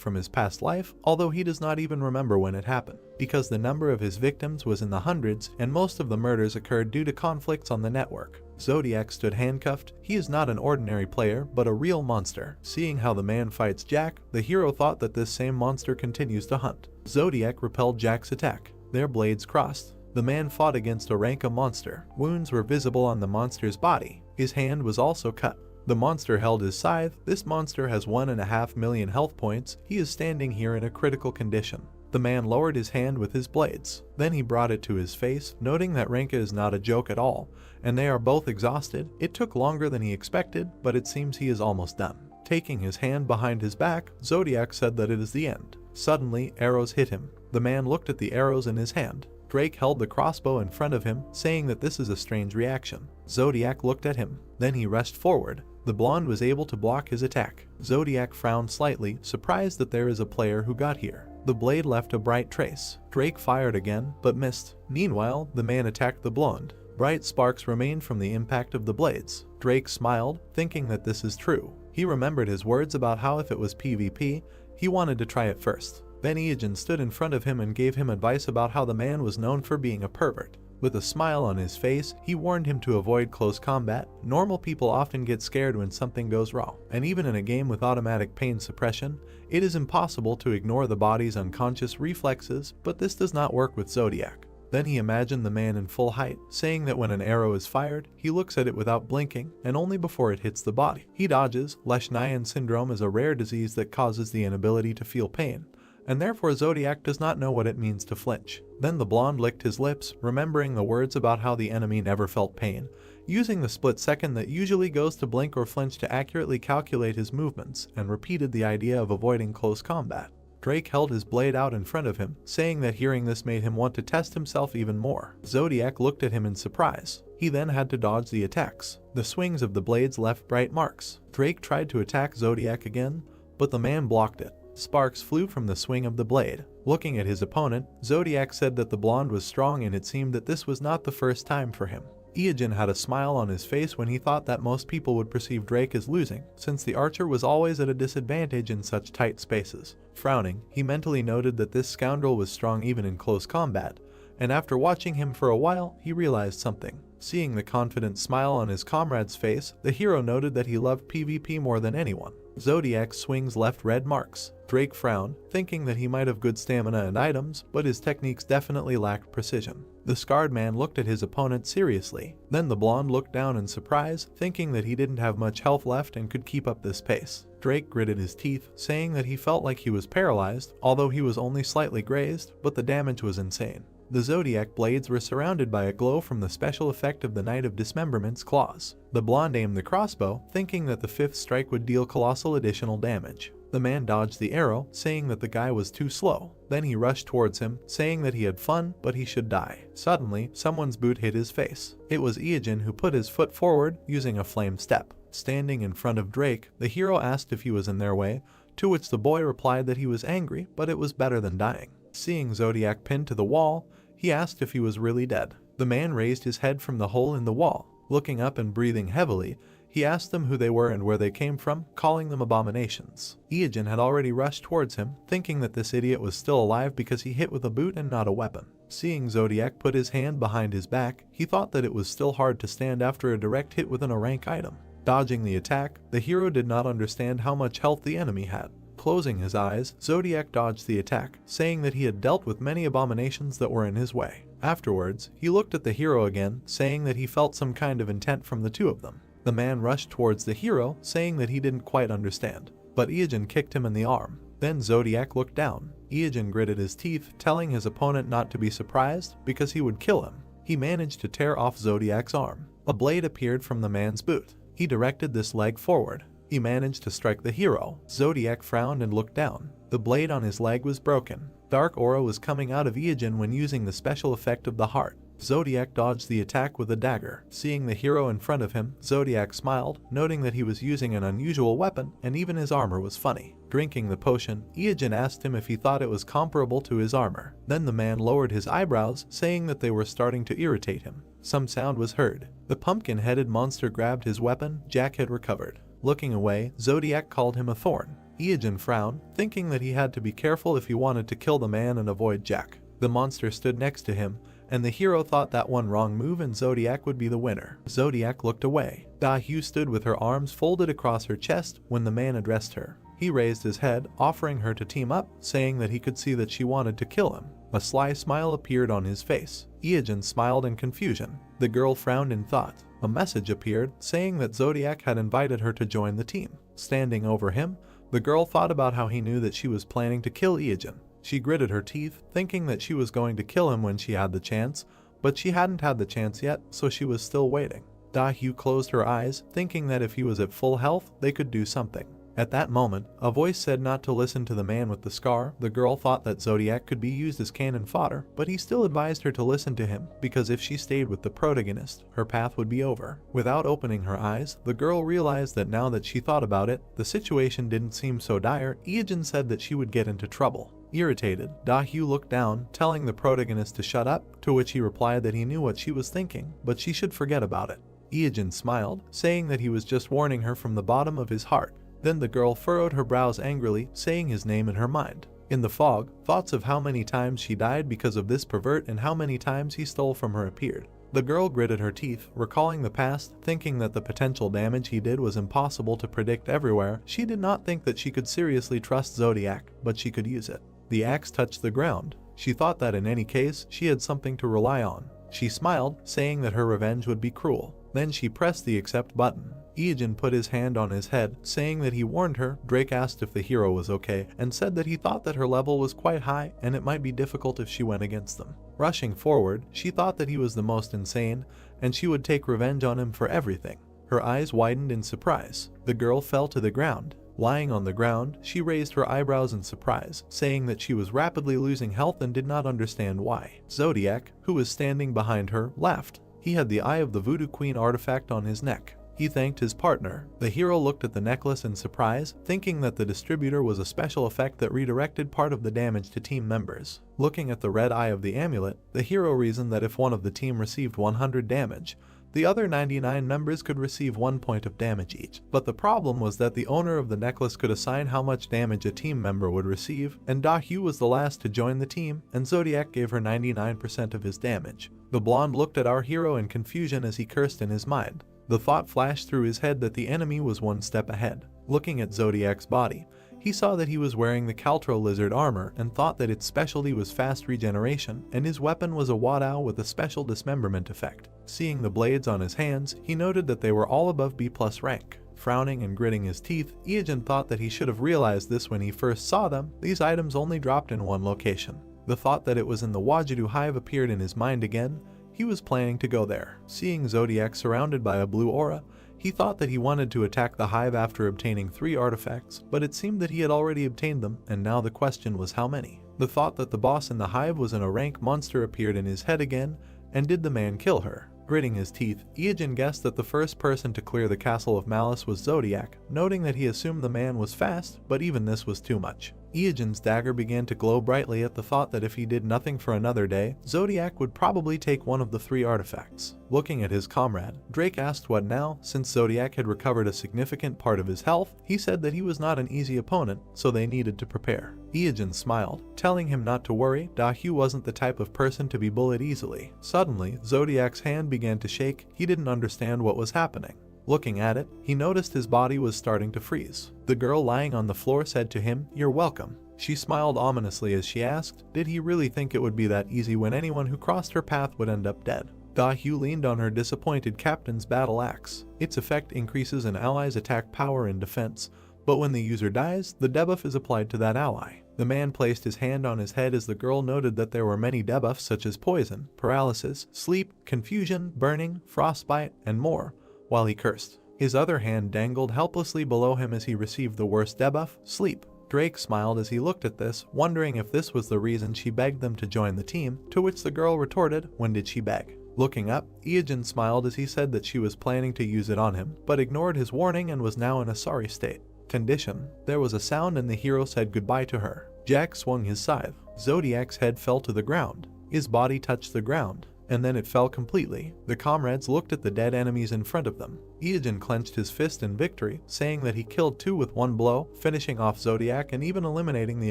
from his past life, although he does not even remember when it happened, because the number of his victims was in the hundreds, and most of the murders occurred due to conflicts on the network. Zodiac stood handcuffed. He is not an ordinary player, but a real monster. Seeing how the man fights Jack, the hero thought that this same monster continues to hunt. Zodiac repelled Jack's attack. Their blades crossed. The man fought against a Ranka monster. Wounds were visible on the monster's body. His hand was also cut. The monster held his scythe. This monster has 1.5 million health points. He is standing here in a critical condition. The man lowered his hand with his blades. Then he brought it to his face, noting that Ranka is not a joke at all, and they are both exhausted. It took longer than he expected, but it seems he is almost done. Taking his hand behind his back, Zodiac said that it is the end. Suddenly, arrows hit him. The man looked at the arrows in his hand. Drake held the crossbow in front of him, saying that this is a strange reaction. Zodiac looked at him. Then he rushed forward. The blonde was able to block his attack. Zodiac frowned slightly, surprised that there is a player who got here. The blade left a bright trace. Drake fired again, but missed. Meanwhile, the man attacked the blonde. Bright sparks remained from the impact of the blades. Drake smiled, thinking that this is true. He remembered his words about how if it was PvP, he wanted to try it first. Then Iogen stood in front of him and gave him advice about how the man was known for being a pervert. With a smile on his face, he warned him to avoid close combat. Normal people often get scared when something goes wrong, and even in a game with automatic pain suppression, it is impossible to ignore the body's unconscious reflexes, but this does not work with Zodiac. Then he imagined the man in full height, saying that when an arrow is fired, he looks at it without blinking, and only before it hits the body. He dodges. Leishnayan syndrome is a rare disease that causes the inability to feel pain, and therefore Zodiac does not know what it means to flinch. Then the blonde licked his lips, remembering the words about how the enemy never felt pain, using the split second that usually goes to blink or flinch to accurately calculate his movements, and repeated the idea of avoiding close combat. Drake held his blade out in front of him, saying that hearing this made him want to test himself even more. Zodiac looked at him in surprise. He then had to dodge the attacks. The swings of the blades left bright marks. Drake tried to attack Zodiac again, but the man blocked it. Sparks flew from the swing of the blade. Looking at his opponent, Zodiac said that the blonde was strong, and it seemed that this was not the first time for him. Iogen had a smile on his face when he thought that most people would perceive Drake as losing, since the archer was always at a disadvantage in such tight spaces. Frowning, he mentally noted that this scoundrel was strong even in close combat, and after watching him for a while, he realized something. Seeing the confident smile on his comrade's face, the hero noted that he loved PvP more than anyone. Zodiac's swings left red marks. Drake frowned, thinking that he might have good stamina and items, but his techniques definitely lacked precision. The scarred man looked at his opponent seriously. Then the blonde looked down in surprise, thinking that he didn't have much health left and could keep up this pace. Drake gritted his teeth, saying that he felt like he was paralyzed, although he was only slightly grazed, but the damage was insane. The Zodiac blades were surrounded by a glow from the special effect of the Knight of Dismemberment's claws. The blonde aimed the crossbow, thinking that the fifth strike would deal colossal additional damage. The man dodged the arrow, saying that the guy was too slow. Then he rushed towards him, saying that he had fun, but he should die. Suddenly, someone's boot hit his face. It was Iogen, who put his foot forward, using a flame step. Standing in front of Drake, the hero asked if he was in their way, to which the boy replied that he was angry, but it was better than dying. Seeing Zodiac pinned to the wall, he asked if he was really dead. The man raised his head from the hole in the wall. Looking up and breathing heavily, he asked them who they were and where they came from, calling them abominations. Iojin had already rushed towards him, thinking that this idiot was still alive because he hit with a boot and not a weapon. Seeing Zodiac put his hand behind his back, he thought that it was still hard to stand after a direct hit with a rank item. Dodging the attack, the hero did not understand how much health the enemy had. Closing his eyes, Zodiac dodged the attack, saying that he had dealt with many abominations that were in his way. Afterwards, he looked at the hero again, saying that he felt some kind of intent from the two of them. The man rushed towards the hero, saying that he didn't quite understand, but Iojin kicked him in the arm. Then Zodiac looked down. Iojin gritted his teeth, telling his opponent not to be surprised because he would kill him. He managed to tear off Zodiac's arm. A blade appeared from the man's boot. He directed this leg forward. He managed to strike the hero. Zodiac frowned and looked down. The blade on his leg was broken. Dark aura was coming out of Iojin when using the special effect of the heart. Zodiac dodged the attack with a dagger. Seeing the hero in front of him, Zodiac smiled, noting that he was using an unusual weapon and even his armor was funny. Drinking the potion, Iojin asked him if he thought it was comparable to his armor. Then the man lowered his eyebrows, saying that they were starting to irritate him. Some sound was heard. The pumpkin-headed monster grabbed his weapon Jack had recovered. Looking away, Zodiac called him a thorn. Iojin frowned, thinking that he had to be careful if he wanted to kill the man and avoid Jack. The monster stood next to him, and the hero thought that one wrong move and Zodiac would be the winner. Zodiac looked away. Da-Hyu stood with her arms folded across her chest when the man addressed her. He raised his head, offering her to team up, saying that he could see that she wanted to kill him. A sly smile appeared on his face. Iojin smiled in confusion. The girl frowned in thought. A message appeared, saying that Zodiac had invited her to join the team. Standing over him, the girl thought about how he knew that she was planning to kill Iojin. She gritted her teeth, thinking that she was going to kill him when she had the chance, but she hadn't had the chance yet, so she was still waiting. Da-Hyu closed her eyes, thinking that if he was at full health, they could do something. At that moment, a voice said not to listen to the man with the scar. The girl thought that Zodiac could be used as cannon fodder, but he still advised her to listen to him, because if she stayed with the protagonist, her path would be over. Without opening her eyes, the girl realized that now that she thought about it, the situation didn't seem so dire. Iojin said that she would get into trouble. Irritated, Da-Hyu looked down, telling the protagonist to shut up, to which he replied that he knew what she was thinking, but she should forget about it. Iojin smiled, saying that he was just warning her from the bottom of his heart. Then the girl furrowed her brows angrily, saying his name in her mind. In the fog, thoughts of how many times she died because of this pervert and how many times he stole from her appeared. The girl gritted her teeth, recalling the past, thinking that the potential damage he did was impossible to predict everywhere. She did not think that she could seriously trust Zodiac, but she could use it. The axe touched the ground. She thought that in any case, she had something to rely on. She smiled, saying that her revenge would be cruel. Then she pressed the accept button. Iojin put his hand on his head, saying that he warned her. Drake asked if the hero was okay, and said that he thought that her level was quite high and it might be difficult if she went against them. Rushing forward, she thought that he was the most insane, and she would take revenge on him for everything. Her eyes widened in surprise. The girl fell to the ground. Lying on the ground, she raised her eyebrows in surprise, saying that she was rapidly losing health and did not understand why. Zodiac, who was standing behind her, laughed. He had the Eye of the Voodoo Queen artifact on his neck. He thanked his partner. The hero looked at the necklace in surprise, thinking that the distributor was a special effect that redirected part of the damage to team members. Looking at the red eye of the amulet, the hero reasoned that if one of the team received 100 damage, the other 99 members could receive 1 point of damage each. But the problem was that the owner of the necklace could assign how much damage a team member would receive, and Da-Hyu was the last to join the team, and Zodiac gave her 99% of his damage. The blonde looked at our hero in confusion as he cursed in his mind. The thought flashed through his head that the enemy was one step ahead. Looking at Zodiac's body, he saw that he was wearing the Caltro lizard armor and thought that its specialty was fast regeneration, and his weapon was a Wadao with a special dismemberment effect. Seeing the blades on his hands, he noted that they were all above B+ rank. Frowning and gritting his teeth, Iojin thought that he should have realized this when he first saw them. These items only dropped in one location. The thought that it was in the Wajidu hive appeared in his mind again. He was planning to go there. Seeing Zodiac surrounded by a blue aura, he thought that he wanted to attack the hive after obtaining 3 artifacts, but it seemed that he had already obtained them, and now the question was how many. The thought that the boss in the hive was an rank monster appeared in his head again, and did the man kill her? Gritting his teeth, Iojin guessed that the first person to clear the Castle of Malice was Zodiac, noting that he assumed the man was fast, but even this was too much. Iogen's dagger began to glow brightly at the thought that if he did nothing for another day, Zodiac would probably take one of the 3 artifacts. Looking at his comrade, Drake asked what now. Since Zodiac had recovered a significant part of his health, he said that he was not an easy opponent, so they needed to prepare. Iogen smiled, telling him not to worry. Dahu wasn't the type of person to be bullied easily. Suddenly, Zodiac's hand began to shake. He didn't understand what was happening. Looking at it, he noticed his body was starting to freeze. The girl lying on the floor said to him, "You're welcome." She smiled ominously as she asked, did he really think it would be that easy when anyone who crossed her path would end up dead? Dahu leaned on her disappointed captain's battle axe. Its effect increases an ally's attack power in defense, but when the user dies, the debuff is applied to that ally. The man placed his hand on his head as the girl noted that there were many debuffs such as poison, paralysis, sleep, confusion, burning, frostbite, and more, while he cursed. His other hand dangled helplessly below him as he received the worst debuff, sleep. Drake smiled as he looked at this, wondering if this was the reason she begged them to join the team, to which the girl retorted, "When did she beg?" Looking up, Iogen smiled as he said that she was planning to use it on him, but ignored his warning and was now in a sorry state. Condition. There was a sound and the hero said goodbye to her. Jack swung his scythe. Zodiac's head fell to the ground. His body touched the ground, and then it fell completely. The comrades looked at the dead enemies in front of them. Iogen clenched his fist in victory, saying that he killed 2 with 1 blow, finishing off Zodiac and even eliminating the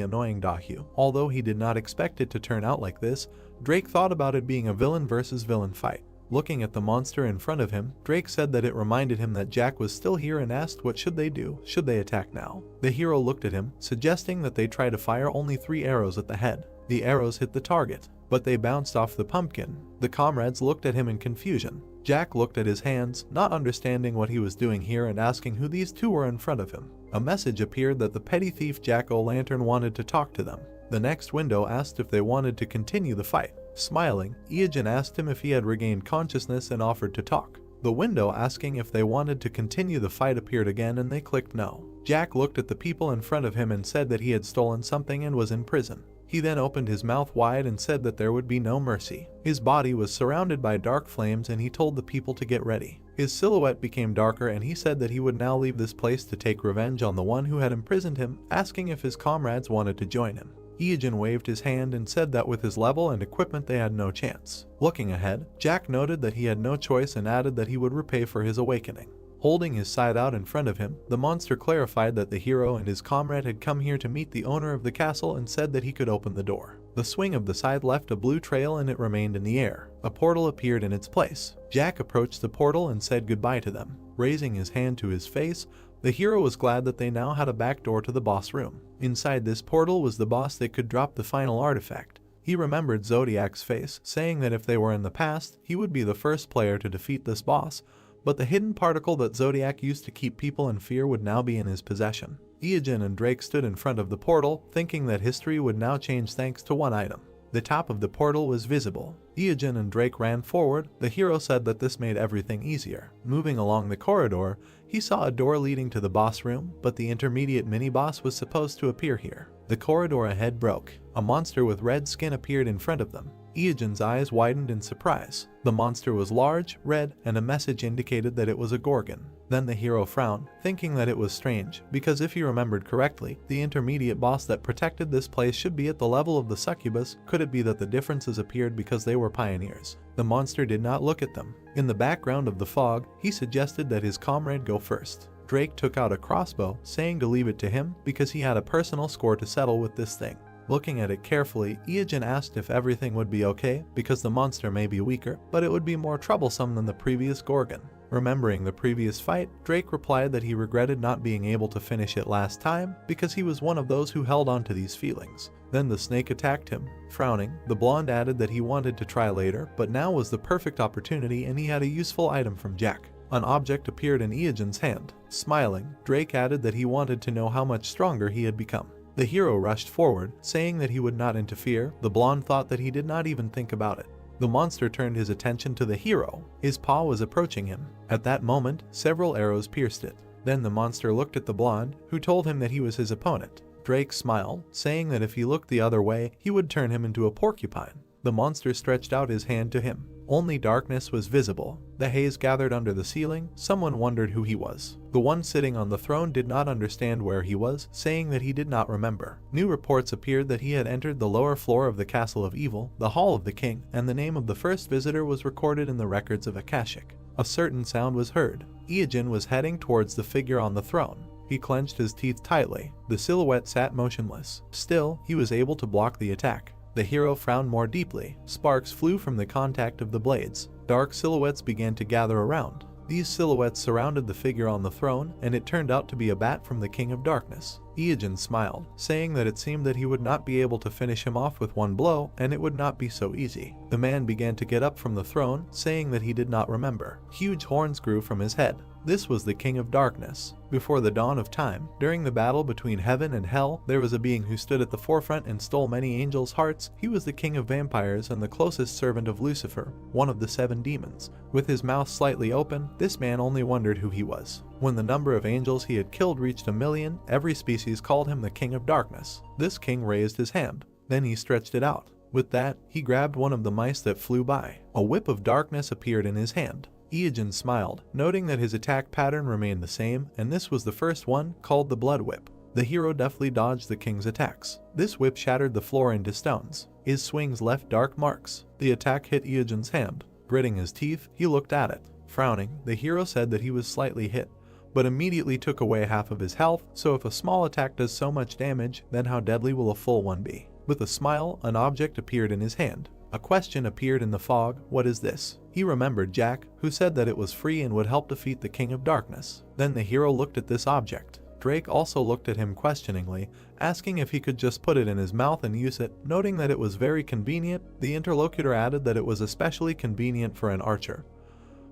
annoying Dahu. Although he did not expect it to turn out like this, Drake thought about it being a villain versus villain fight. Looking at the monster in front of him, Drake said that it reminded him that Jack was still here and asked what should they do, should they attack now. The hero looked at him, suggesting that they try to fire only 3 arrows at the head. The arrows hit the target, but they bounced off the pumpkin. The comrades looked at him in confusion. Jack looked at his hands, not understanding what he was doing here and asking who these 2 were in front of him. A message appeared that the petty thief Jack-o'-lantern wanted to talk to them. The next window asked if they wanted to continue the fight. Smiling, Iogen asked him if he had regained consciousness and offered to talk. The window asking if they wanted to continue the fight appeared again and they clicked no. Jack looked at the people in front of him and said that he had stolen something and was in prison. He then opened his mouth wide and said that there would be no mercy. His body was surrounded by dark flames and he told the people to get ready. His silhouette became darker and he said that he would now leave this place to take revenge on the one who had imprisoned him, asking if his comrades wanted to join him. Iogen waved his hand and said that with his level and equipment they had no chance. Looking ahead, Jack noted that he had no choice and added that he would repay for his awakening. Holding his scythe out in front of him, the monster clarified that the hero and his comrade had come here to meet the owner of the castle and said that he could open the door. The swing of the scythe left a blue trail and it remained in the air. A portal appeared in its place. Jack approached the portal and said goodbye to them. Raising his hand to his face, the hero was glad that they now had a back door to the boss room. Inside this portal was the boss that could drop the final artifact. He remembered Zodiac's face, saying that if they were in the past, he would be the first player to defeat this boss, but the hidden particle that Zodiac used to keep people in fear would now be in his possession. Iogen and Drake stood in front of the portal, thinking that history would now change thanks to one item. The top of the portal was visible. Iogen and Drake ran forward. The hero said that this made everything easier. Moving along the corridor, he saw a door leading to the boss room, but the intermediate mini-boss was supposed to appear here. The corridor ahead broke. A monster with red skin appeared in front of them. Iogen's eyes widened in surprise. The monster was large, red, and a message indicated that it was a gorgon. Then the hero frowned, thinking that it was strange, because if he remembered correctly, the intermediate boss that protected this place should be at the level of the succubus. Could it be that the differences appeared because they were pioneers? The monster did not look at them. In the background of the fog, he suggested that his comrade go first. Drake took out a crossbow, saying to leave it to him because he had a personal score to settle with this thing. Looking at it carefully, Iogen asked if everything would be okay, because the monster may be weaker, but it would be more troublesome than the previous gorgon. Remembering the previous fight, Drake replied that he regretted not being able to finish it last time, because he was one of those who held on to these feelings. Then the snake attacked him. Frowning, the blonde added that he wanted to try later, but now was the perfect opportunity and he had a useful item from Jack. An object appeared in Iogen's hand. Smiling, Drake added that he wanted to know how much stronger he had become. The hero rushed forward, saying that he would not interfere. The blonde thought that he did not even think about it. The monster turned his attention to the hero. His paw was approaching him. At that moment, several arrows pierced it. Then the monster looked at the blonde, who told him that he was his opponent. Drake smiled, saying that if he looked the other way, he would turn him into a porcupine. The monster stretched out his hand to him. Only darkness was visible. The haze gathered under the ceiling. Someone wondered who he was. The one sitting on the throne did not understand where he was, saying that he did not remember. New reports appeared that he had entered the lower floor of the Castle of Evil, the Hall of the King, and the name of the first visitor was recorded in the records of Akashic. A certain sound was heard. Iyajin was heading towards the figure on the throne. He clenched his teeth tightly. The silhouette sat motionless. Still, he was able to block the attack. The hero frowned more deeply. Sparks flew from the contact of the blades. Dark silhouettes began to gather around. These silhouettes surrounded the figure on the throne, and it turned out to be a bat from the King of Darkness. Iyajin smiled, saying that it seemed that he would not be able to finish him off with one blow, and it would not be so easy. The man began to get up from the throne, saying that he did not remember. Huge horns grew from his head. This was the King of Darkness. Before the dawn of time, during the battle between heaven and hell, there was a being who stood at the forefront and stole many angels' hearts. He was the king of vampires and the closest servant of Lucifer, one of the 7 demons. With his mouth slightly open, this man only wondered who he was. When the number of angels he had killed reached 1,000,000, every species called him the King of Darkness. This king raised his hand. Then he stretched it out. With that, he grabbed one of the mice that flew by. A whip of darkness appeared in his hand. Iyajin smiled, noting that his attack pattern remained the same, and this was the first one, called the Blood Whip. The hero deftly dodged the king's attacks. This whip shattered the floor into stones. His swings left dark marks. The attack hit Iyajin's hand. Gritting his teeth, he looked at it. Frowning, the hero said that he was slightly hit, but immediately took away half of his health, so if a small attack does so much damage, then how deadly will a full one be? With a smile, an object appeared in his hand. A question appeared in the fog. What is this? He remembered Jack, who said that it was free and would help defeat the King of Darkness. Then the hero looked at this object. Drake also looked at him questioningly, asking if he could just put it in his mouth and use it. Noting that it was very convenient, the interlocutor added that it was especially convenient for an archer,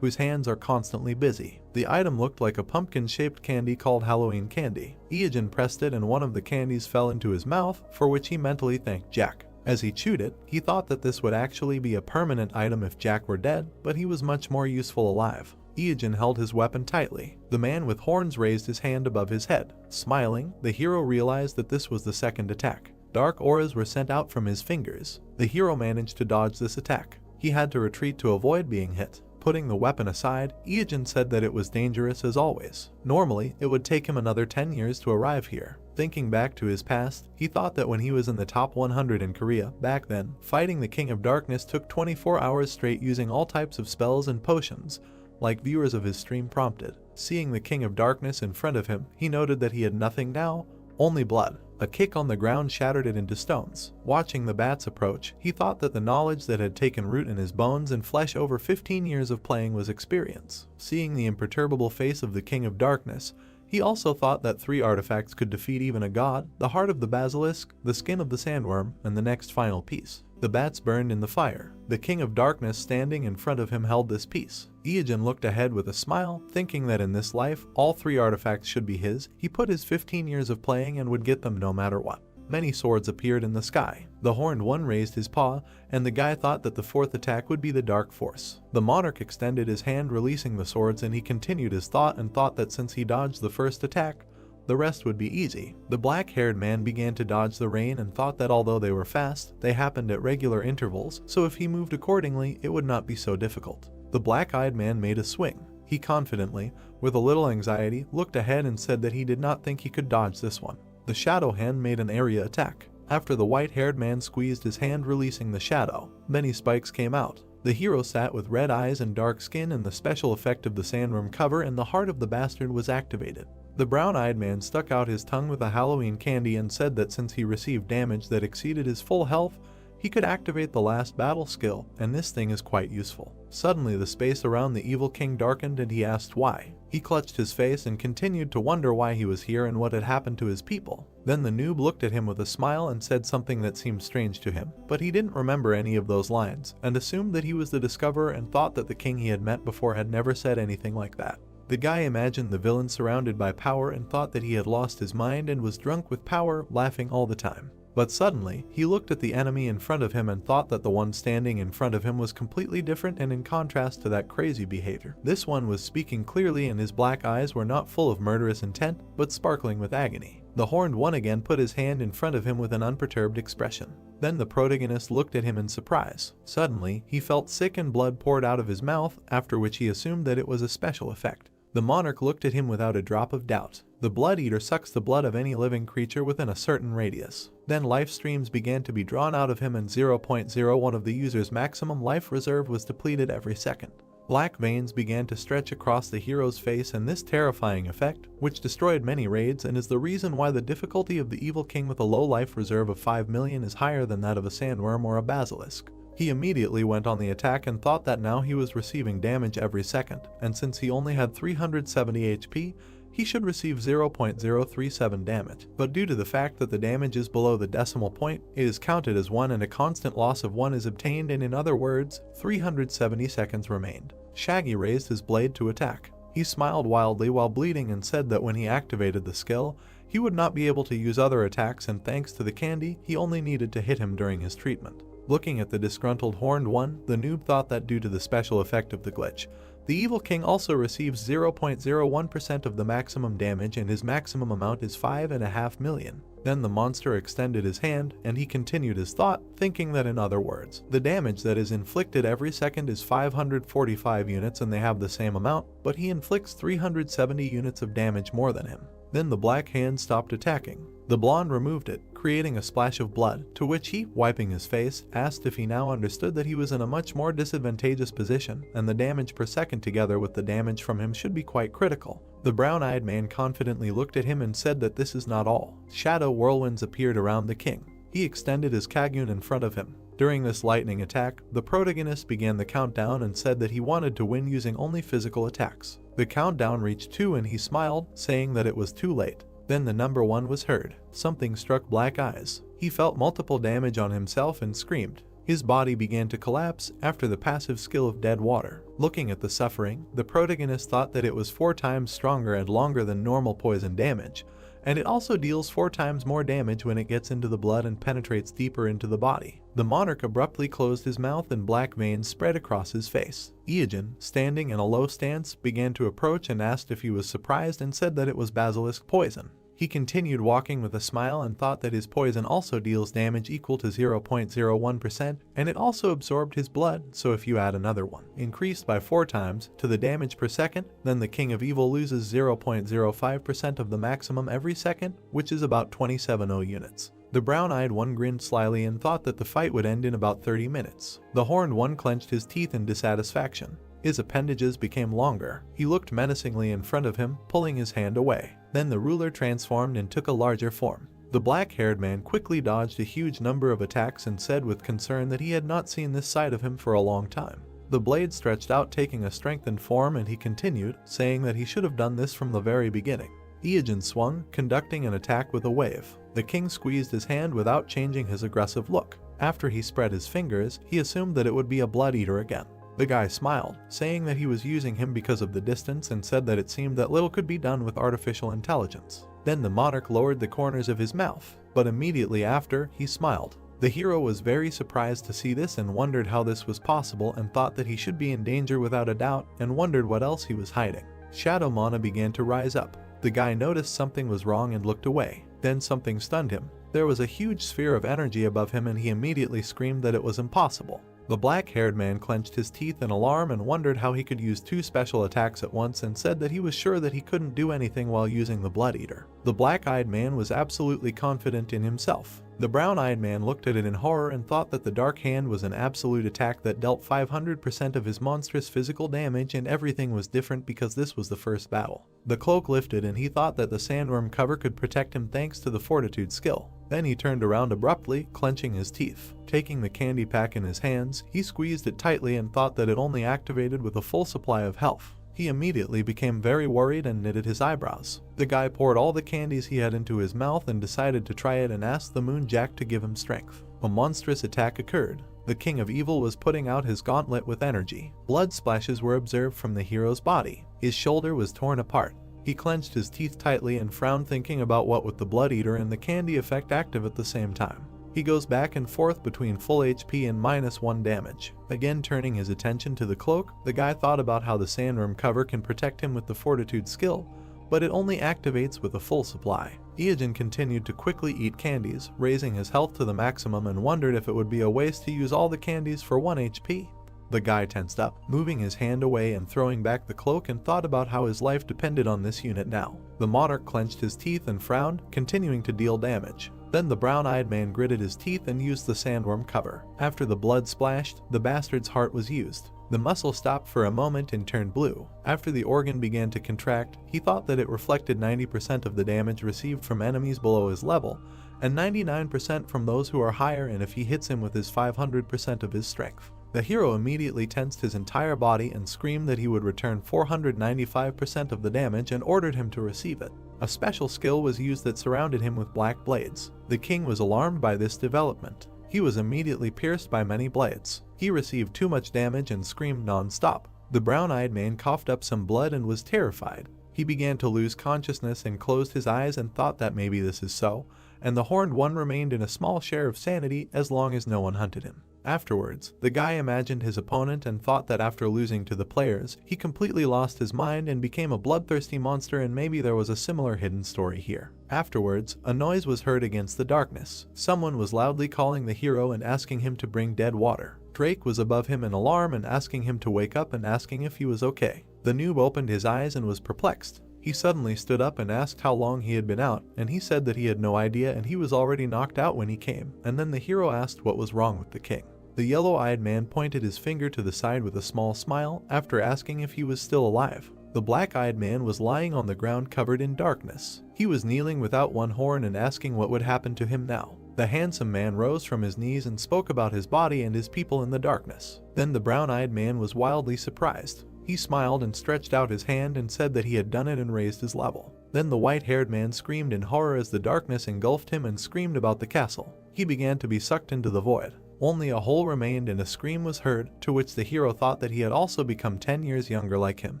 whose hands are constantly busy. The item looked like a pumpkin-shaped candy called Halloween candy. Iyajin pressed it and one of the candies fell into his mouth, for which he mentally thanked Jack. As he chewed it, he thought that this would actually be a permanent item if Jack were dead, but he was much more useful alive. Iyajin held his weapon tightly. The man with horns raised his hand above his head. Smiling, the hero realized that this was the second attack. Dark auras were sent out from his fingers. The hero managed to dodge this attack. He had to retreat to avoid being hit. Putting the weapon aside, Iyajin said that it was dangerous as always. Normally, it would take him another 10 years to arrive here. Thinking back to his past, he thought that when he was in the top 100 in Korea, back then, fighting the King of Darkness took 24 hours straight using all types of spells and potions, like viewers of his stream prompted. Seeing the King of Darkness in front of him, he noted that he had nothing now, only blood. A kick on the ground shattered it into stones. Watching the bats approach, he thought that the knowledge that had taken root in his bones and flesh over 15 years of playing was experience. Seeing the imperturbable face of the King of Darkness, he also thought that 3 artifacts could defeat even a god: the heart of the basilisk, the skin of the sandworm, and the next final piece. The bats burned in the fire. The King of Darkness standing in front of him held this piece. Iyajin looked ahead with a smile, thinking that in this life, all 3 artifacts should be his. He put his 15 years of playing and would get them no matter what. Many swords appeared in the sky. The horned one raised his paw, and the guy thought that the 4th attack would be the Dark Force. The monarch extended his hand releasing the swords, and he continued his thought and thought that since he dodged the first attack, the rest would be easy. The black-haired man began to dodge the rain and thought that although they were fast, they happened at regular intervals, so if he moved accordingly, it would not be so difficult. The black-eyed man made a swing. He confidently, with a little anxiety, looked ahead and said that he did not think he could dodge this one. The shadow hand made an area attack. After the white-haired man squeezed his hand releasing the shadow, many spikes came out. The hero sat with red eyes and dark skin, and the special effect of the sandworm cover and the heart of the bastard was activated. The brown-eyed man stuck out his tongue with a Halloween candy and said that since he received damage that exceeded his full health, he could activate the last battle skill, and this thing is quite useful. Suddenly the space around the evil king darkened and he asked why. He clutched his face and continued to wonder why he was here and what had happened to his people. Then the noob looked at him with a smile and said something that seemed strange to him, but he didn't remember any of those lines, and assumed that he was the discoverer and thought that the king he had met before had never said anything like that. The guy imagined the villain surrounded by power and thought that he had lost his mind and was drunk with power, laughing all the time. But suddenly, he looked at the enemy in front of him and thought that the one standing in front of him was completely different and in contrast to that crazy behavior. This one was speaking clearly and his black eyes were not full of murderous intent, but sparkling with agony. The horned one again put his hand in front of him with an unperturbed expression. Then the protagonist looked at him in surprise. Suddenly, he felt sick and blood poured out of his mouth, after which he assumed that it was a special effect. The monarch looked at him without a drop of doubt. The blood eater sucks the blood of any living creature within a certain radius. Then life streams began to be drawn out of him and 0.01 of the user's maximum life reserve was depleted every second. Black veins began to stretch across the hero's face, and this terrifying effect, which destroyed many raids and is the reason why the difficulty of the evil king with a low life reserve of 5 million is higher than that of a sandworm or a basilisk. He immediately went on the attack and thought that now he was receiving damage every second, and since he only had 370 HP, he should receive 0.037 damage, but due to the fact that the damage is below the decimal point, it is counted as 1 and a constant loss of 1 is obtained, and in other words, 370 seconds remained. Shaggy raised his blade to attack. He smiled wildly while bleeding and said that when he activated the skill, he would not be able to use other attacks, and thanks to the candy, he only needed to hit him during his treatment. Looking at the disgruntled horned one, the noob thought that due to the special effect of the glitch, the evil king also receives 0.01% of the maximum damage and his maximum amount is 5.5 million. Then the monster extended his hand and he continued his thought, thinking that in other words, the damage that is inflicted every second is 545 units and they have the same amount, but he inflicts 370 units of damage more than him. Then the black hand stopped attacking. The blonde removed it, creating a splash of blood, to which he, wiping his face, asked if he now understood that he was in a much more disadvantageous position, and the damage per second together with the damage from him should be quite critical. The brown-eyed man confidently looked at him and said that this is not all. Shadow whirlwinds appeared around the king. He extended his kagun in front of him. During this lightning attack, the protagonist began the countdown and said that he wanted to win using only physical attacks. The countdown reached 2 and he smiled, saying that it was too late. Then the number 1 was heard. Something struck Black Eyes. He felt multiple damage on himself and screamed. His body began to collapse after the passive skill of Dead Water. Looking at the suffering, the protagonist thought that it was 4 times stronger and longer than normal poison damage, and it also deals 4 times more damage when it gets into the blood and penetrates deeper into the body. The monarch abruptly closed his mouth and black veins spread across his face. Iogen, standing in a low stance, began to approach and asked if he was surprised and said that it was basilisk poison. He continued walking with a smile and thought that his poison also deals damage equal to 0.01% and it also absorbed his blood, so if you add another one, increased by 4 times, to the damage per second, then the King of Evil loses 0.05% of the maximum every second, which is about 270 units. The brown-eyed one grinned slyly and thought that the fight would end in about 30 minutes. The horned one clenched his teeth in dissatisfaction. His appendages became longer. He looked menacingly in front of him, pulling his hand away. Then the ruler transformed and took a larger form. The black-haired man quickly dodged a huge number of attacks and said with concern that he had not seen this side of him for a long time. The blade stretched out, taking a strengthened form, and he continued, saying that he should have done this from the very beginning. Iogen swung, conducting an attack with a wave. The king squeezed his hand without changing his aggressive look. After he spread his fingers, he assumed that it would be a blood eater again. The guy smiled, saying that he was using him because of the distance and said that it seemed that little could be done with artificial intelligence. Then the monarch lowered the corners of his mouth, but immediately after, he smiled. The hero was very surprised to see this and wondered how this was possible and thought that he should be in danger without a doubt and wondered what else he was hiding. Shadow Mana began to rise up. The guy noticed something was wrong and looked away. Then something stunned him. There was a huge sphere of energy above him and he immediately screamed that it was impossible. The black-haired man clenched his teeth in alarm and wondered how he could use 2 special attacks at once and said that he was sure that he couldn't do anything while using the Blood Eater. The black-eyed man was absolutely confident in himself. The brown-eyed man looked at it in horror and thought that the Dark Hand was an absolute attack that dealt 500% of his monstrous physical damage, and everything was different because this was the first battle. The cloak lifted and he thought that the sandworm cover could protect him thanks to the fortitude skill. Then he turned around abruptly, clenching his teeth. Taking the candy pack in his hands, he squeezed it tightly and thought that it only activated with a full supply of health. He immediately became very worried and knitted his eyebrows. The guy poured all the candies he had into his mouth and decided to try it and asked the Moon Jack to give him strength. A monstrous attack occurred. The King of Evil was putting out his gauntlet with energy. Blood splashes were observed from the hero's body. His shoulder was torn apart. He clenched his teeth tightly and frowned, thinking about what with the Blood Eater and the candy effect active at the same time. He goes back and forth between full HP and -1 damage. Again turning his attention to the cloak, the guy thought about how the sandworm cover can protect him with the fortitude skill, but it only activates with a full supply. Iojin continued to quickly eat candies, raising his health to the maximum, and wondered if it would be a waste to use all the candies for 1 HP. The guy tensed up, moving his hand away and throwing back the cloak, and thought about how his life depended on this unit now. The monarch clenched his teeth and frowned, continuing to deal damage. Then the brown-eyed man gritted his teeth and used the sandworm cover. After the blood splashed, the bastard's heart was used. The muscle stopped for a moment and turned blue. After the organ began to contract, he thought that it reflected 90% of the damage received from enemies below his level, and 99% from those who are higher, and if he hits him with his 500% of his strength. The hero immediately tensed his entire body and screamed that he would return 495% of the damage and ordered him to receive it. A special skill was used that surrounded him with black blades. The king was alarmed by this development. He was immediately pierced by many blades. He received too much damage and screamed non-stop. The brown-eyed man coughed up some blood and was terrified. He began to lose consciousness and closed his eyes and thought that maybe this is so, and the horned one remained in a small share of sanity as long as no one hunted him. Afterwards, the guy imagined his opponent and thought that after losing to the players, he completely lost his mind and became a bloodthirsty monster, and maybe there was a similar hidden story here. Afterwards, a noise was heard against the darkness. Someone was loudly calling the hero and asking him to bring dead water. Drake was above him in alarm and asking him to wake up and asking if he was okay. The noob opened his eyes and was perplexed. He suddenly stood up and asked how long he had been out, and he said that he had no idea and he was already knocked out when he came. And then the hero asked what was wrong with the king. The yellow-eyed man pointed his finger to the side with a small smile after asking if he was still alive. The black-eyed man was lying on the ground covered in darkness. He was kneeling without one horn and asking what would happen to him now. The handsome man rose from his knees and spoke about his body and his people in the darkness. Then the brown-eyed man was wildly surprised. He smiled and stretched out his hand and said that he had done it and raised his level. Then the white-haired man screamed in horror as the darkness engulfed him and screamed about the castle. He began to be sucked into the void. Only a hole remained and a scream was heard, to which the hero thought that he had also become 10 years younger like him,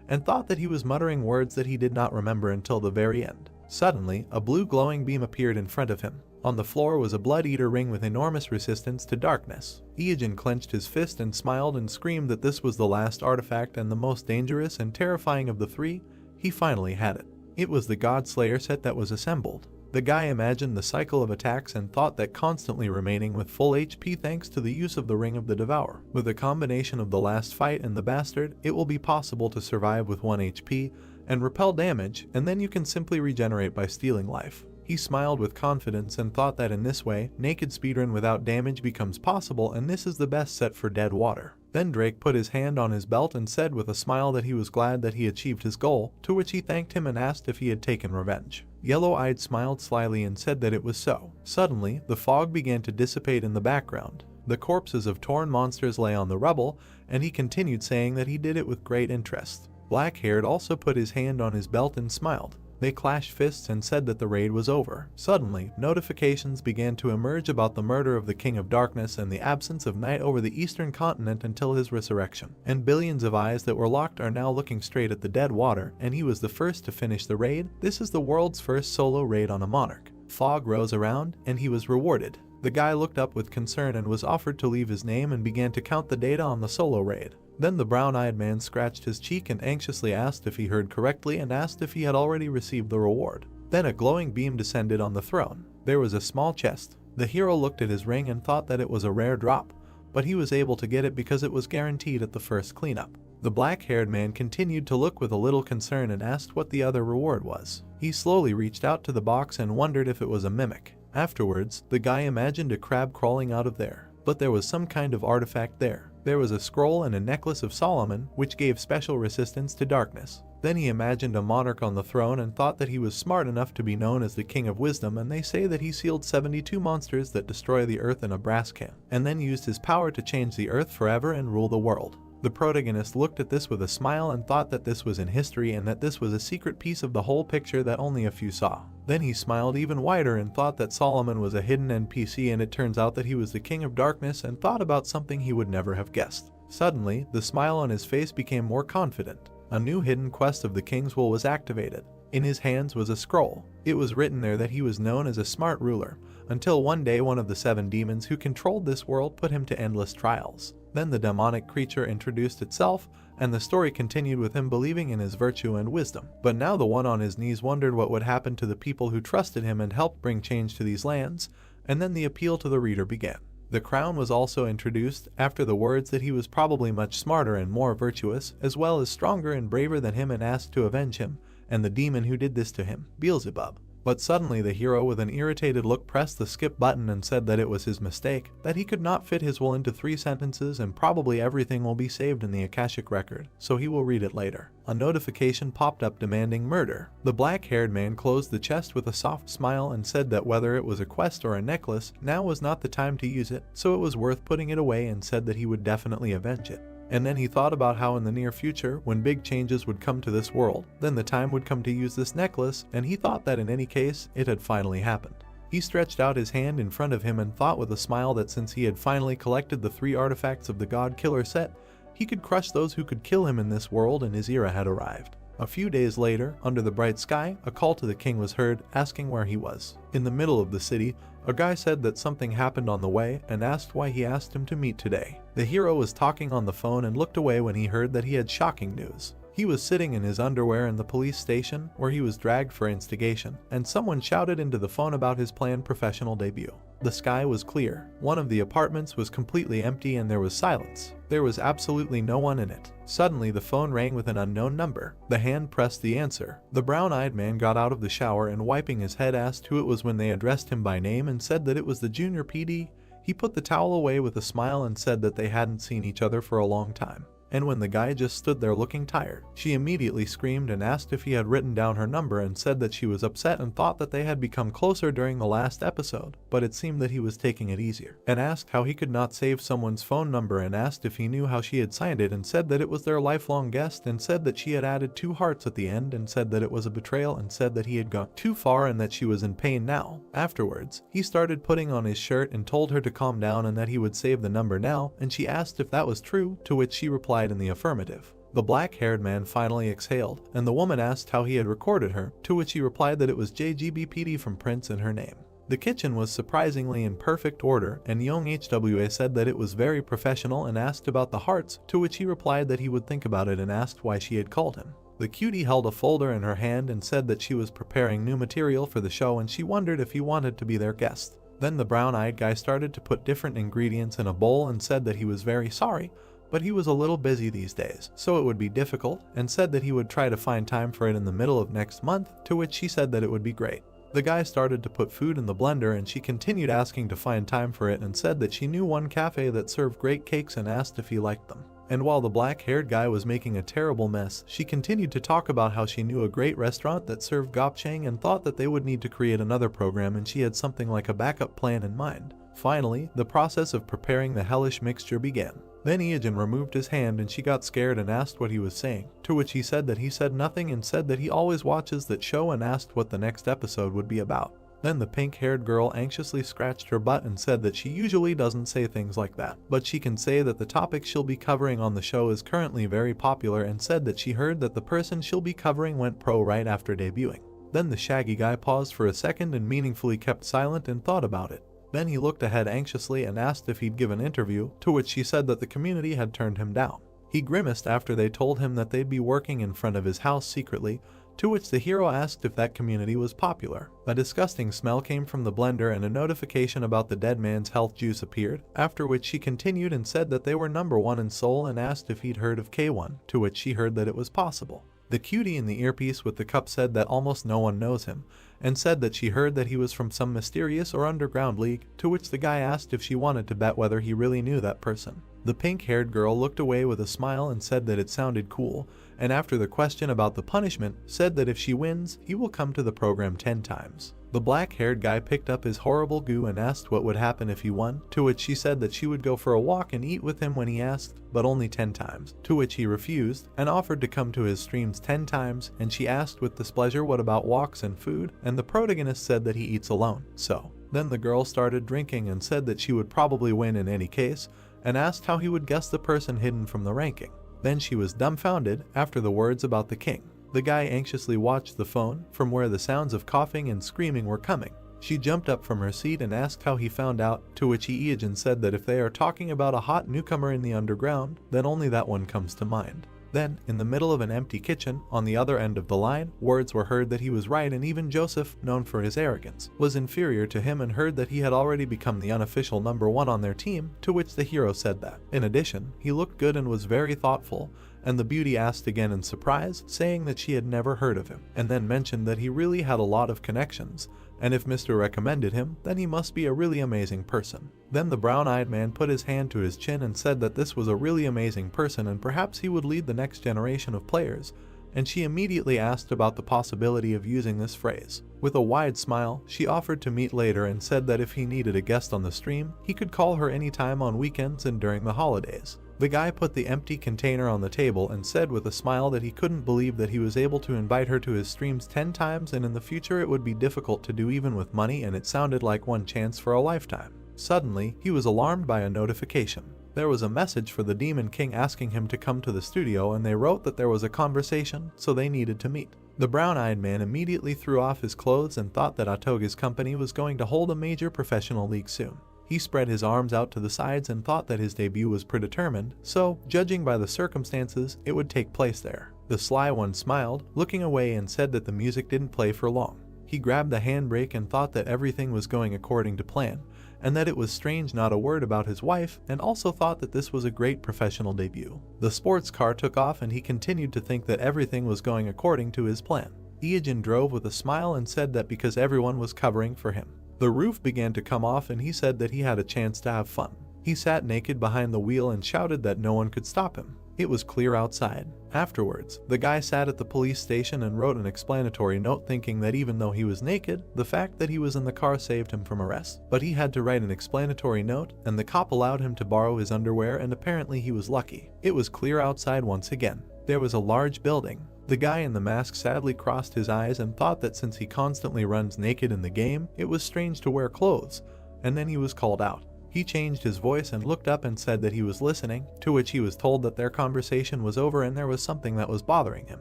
and thought that he was muttering words that he did not remember until the very end. Suddenly, a blue glowing beam appeared in front of him. On the floor was a blood-eater ring with enormous resistance to darkness. Iojin clenched his fist and smiled and screamed that this was the last artifact and the most dangerous and terrifying of the three. He finally had it. It was the Godslayer set that was assembled. The guy imagined the cycle of attacks and thought that constantly remaining with full HP thanks to the use of the Ring of the Devourer. With a combination of the last fight and the bastard, it will be possible to survive with 1 HP and repel damage, and then you can simply regenerate by stealing life. He smiled with confidence and thought that in this way, naked speedrun without damage becomes possible, and this is the best set for dead water. Then Drake put his hand on his belt and said with a smile that he was glad that he achieved his goal, to which he thanked him and asked if he had taken revenge. Yellow-eyed smiled slyly and said that it was so. Suddenly, the fog began to dissipate in the background. The corpses of torn monsters lay on the rubble, and he continued saying that he did it with great interest. Black-haired also put his hand on his belt and smiled. They clashed fists and said that the raid was over. Suddenly, notifications began to emerge about the murder of the King of Darkness and the absence of night over the eastern continent until his resurrection. And billions of eyes that were locked are now looking straight at the dead water, and he was the first to finish the raid. This is the world's first solo raid on a monarch. Fog rose around, and he was rewarded. The guy looked up with concern and was offered to leave his name and began to count the data on the solo raid. Then the brown-eyed man scratched his cheek and anxiously asked if he heard correctly and asked if he had already received the reward. Then a glowing beam descended on the throne. There was a small chest. The hero looked at his ring and thought that it was a rare drop, but he was able to get it because it was guaranteed at the first cleanup. The black-haired man continued to look with a little concern and asked what the other reward was. He slowly reached out to the box and wondered if it was a mimic. Afterwards, the guy imagined a crab crawling out of there, but there was some kind of artifact there. There was a scroll and a necklace of Solomon, which gave special resistance to darkness. Then he imagined a monarch on the throne and thought that he was smart enough to be known as the King of Wisdom, and they say that he sealed 72 monsters that destroy the earth in a brass can, and then used his power to change the earth forever and rule the world. The protagonist looked at this with a smile and thought that this was in history and that this was a secret piece of the whole picture that only a few saw. Then he smiled even wider and thought that Solomon was a hidden NPC, and it turns out that he was the King of Darkness, and thought about something he would never have guessed. Suddenly, the smile on his face became more confident. A new hidden quest of the King's Will was activated. In his hands was a scroll. It was written there that he was known as a smart ruler, until one day one of the 7 demons who controlled this world put him to endless trials. Then the demonic creature introduced itself, and the story continued with him believing in his virtue and wisdom. But now the one on his knees wondered what would happen to the people who trusted him and helped bring change to these lands, and then the appeal to the reader began. The crown was also introduced after the words that he was probably much smarter and more virtuous, as well as stronger and braver than him, and asked to avenge him, and the demon who did this to him, Beelzebub. But suddenly the hero with an irritated look pressed the skip button and said that it was his mistake, that he could not fit his will into 3 sentences and probably everything will be saved in the Akashic record, so he will read it later. A notification popped up demanding murder. The black-haired man closed the chest with a soft smile and said that whether it was a quest or a necklace, now was not the time to use it, so it was worth putting it away, and said that he would definitely avenge it. And then he thought about how in the near future, when big changes would come to this world, then the time would come to use this necklace, and he thought that in any case, it had finally happened. He stretched out his hand in front of him and thought with a smile that since he had finally collected the 3 artifacts of the God Killer set, he could crush those who could kill him in this world, and his era had arrived. A few days later, under the bright sky, a call to the king was heard, asking where he was. In the middle of the city, a guy said that something happened on the way and asked why he asked him to meet today. The hero was talking on the phone and looked away when he heard that he had shocking news. He was sitting in his underwear in the police station where he was dragged for instigation, and someone shouted into the phone about his planned professional debut. The sky was clear. One of the apartments was completely empty and there was silence. There was absolutely no one in it. Suddenly the phone rang with an unknown number. The hand pressed the answer. The brown-eyed man got out of the shower and wiping his head asked who it was. When they addressed him by name and said that it was the junior PD, he put the towel away with a smile and said that they hadn't seen each other for a long time. And when the guy just stood there looking tired, she immediately screamed and asked if he had written down her number and said that she was upset and thought that they had become closer during the last episode, but it seemed that he was taking it easier, and asked how he could not save someone's phone number and asked if he knew how she had signed it and said that it was their lifelong guest and said that she had added 2 hearts at the end and said that it was a betrayal and said that he had gone too far and that she was in pain now. Afterwards, he started putting on his shirt and told her to calm down and that he would save the number now, and she asked if that was true, to which she replied in the affirmative. The black-haired man finally exhaled, and the woman asked how he had recorded her, to which he replied that it was JGBPD from Prince in her name. The kitchen was surprisingly in perfect order, and young HWA said that it was very professional and asked about the hearts, to which he replied that he would think about it and asked why she had called him. The cutie held a folder in her hand and said that she was preparing new material for the show and she wondered if he wanted to be their guest. Then the brown-eyed guy started to put different ingredients in a bowl and said that he was very sorry, but he was a little busy these days, so it would be difficult, and said that he would try to find time for it in the middle of next month, to which she said that it would be great. The guy started to put food in the blender and she continued asking to find time for it and said that she knew one cafe that served great cakes and asked if he liked them. And while the black-haired guy was making a terrible mess, she continued to talk about how she knew a great restaurant that served gopchang and thought that they would need to create another program and she had something like a backup plan in mind. Finally, the process of preparing the hellish mixture began. Then Iogen removed his hand and she got scared and asked what he was saying, to which he said that he said nothing and said that he always watches that show and asked what the next episode would be about. Then the pink-haired girl anxiously scratched her butt and said that she usually doesn't say things like that, but she can say that the topic she'll be covering on the show is currently very popular and said that she heard that the person she'll be covering went pro right after debuting. Then the shaggy guy paused for a second and meaningfully kept silent and thought about it. Then he looked ahead anxiously and asked if he'd give an interview, to which she said that the community had turned him down. He grimaced after they told him that they'd be working in front of his house secretly, to which the hero asked if that community was popular. A disgusting smell came from the blender and a notification about the dead man's health juice appeared, after which she continued and said that they were #1 in Seoul and asked if he'd heard of K1, to which she heard that it was possible. The cutie in the earpiece with the cup said that almost no one knows him, and said that she heard that he was from some mysterious or underground league, to which the guy asked if she wanted to bet whether he really knew that person. The pink-haired girl looked away with a smile and said that it sounded cool, and after the question about the punishment, said that if she wins, he will come to the program 10 times. The black-haired guy picked up his horrible goo and asked what would happen if he won, to which she said that she would go for a walk and eat with him when he asked, but only 10 times, to which he refused, and offered to come to his streams 10 times, and she asked with displeasure what about walks and food, and the protagonist said that he eats alone, so. Then the girl started drinking and said that she would probably win in any case, and asked how he would guess the person hidden from the ranking. Then she was dumbfounded after the words about the king. The guy anxiously watched the phone from where the sounds of coughing and screaming were coming. She jumped up from her seat and asked how he found out, to which Iijin said that if they are talking about a hot newcomer in the underground, then only that one comes to mind. Then, in the middle of an empty kitchen, on the other end of the line, words were heard that he was right, and even Joseph, known for his arrogance, was inferior to him, and heard that he had already become the unofficial #1 on their team, to which the hero said that. In addition, he looked good and was very thoughtful, and the beauty asked again in surprise, saying that she had never heard of him, and then mentioned that he really had a lot of connections, and if Mr. recommended him, then he must be a really amazing person. Then the brown-eyed man put his hand to his chin and said that this was a really amazing person and perhaps he would lead the next generation of players, and she immediately asked about the possibility of using this phrase. With a wide smile, she offered to meet later and said that if he needed a guest on the stream, he could call her anytime on weekends and during the holidays. The guy put the empty container on the table and said with a smile that he couldn't believe that he was able to invite her to his streams 10 times and in the future it would be difficult to do even with money, and it sounded like one chance for a lifetime. Suddenly, he was alarmed by a notification. There was a message for the Demon King asking him to come to the studio, and they wrote that there was a conversation, so they needed to meet. The brown-eyed man immediately threw off his clothes and thought that Atoge's company was going to hold a major professional league soon. He spread his arms out to the sides and thought that his debut was predetermined, so, judging by the circumstances, it would take place there. The sly one smiled, looking away, and said that the music didn't play for long. He grabbed the handbrake and thought that everything was going according to plan, and that it was strange not a word about his wife, and also thought that this was a great professional debut. The sports car took off and he continued to think that everything was going according to his plan. Iijin drove with a smile and said that because everyone was covering for him. The roof began to come off and he said that he had a chance to have fun. He sat naked behind the wheel and shouted that no one could stop him. It was clear outside. Afterwards, the guy sat at the police station and wrote an explanatory note, thinking that even though he was naked, the fact that he was in the car saved him from arrest. But he had to write an explanatory note, and the cop allowed him to borrow his underwear, and apparently he was lucky. It was clear outside once again. There was a large building. The guy in the mask sadly crossed his eyes and thought that since he constantly runs naked in the game, it was strange to wear clothes, and then he was called out. He changed his voice and looked up and said that he was listening, to which he was told that their conversation was over and there was something that was bothering him.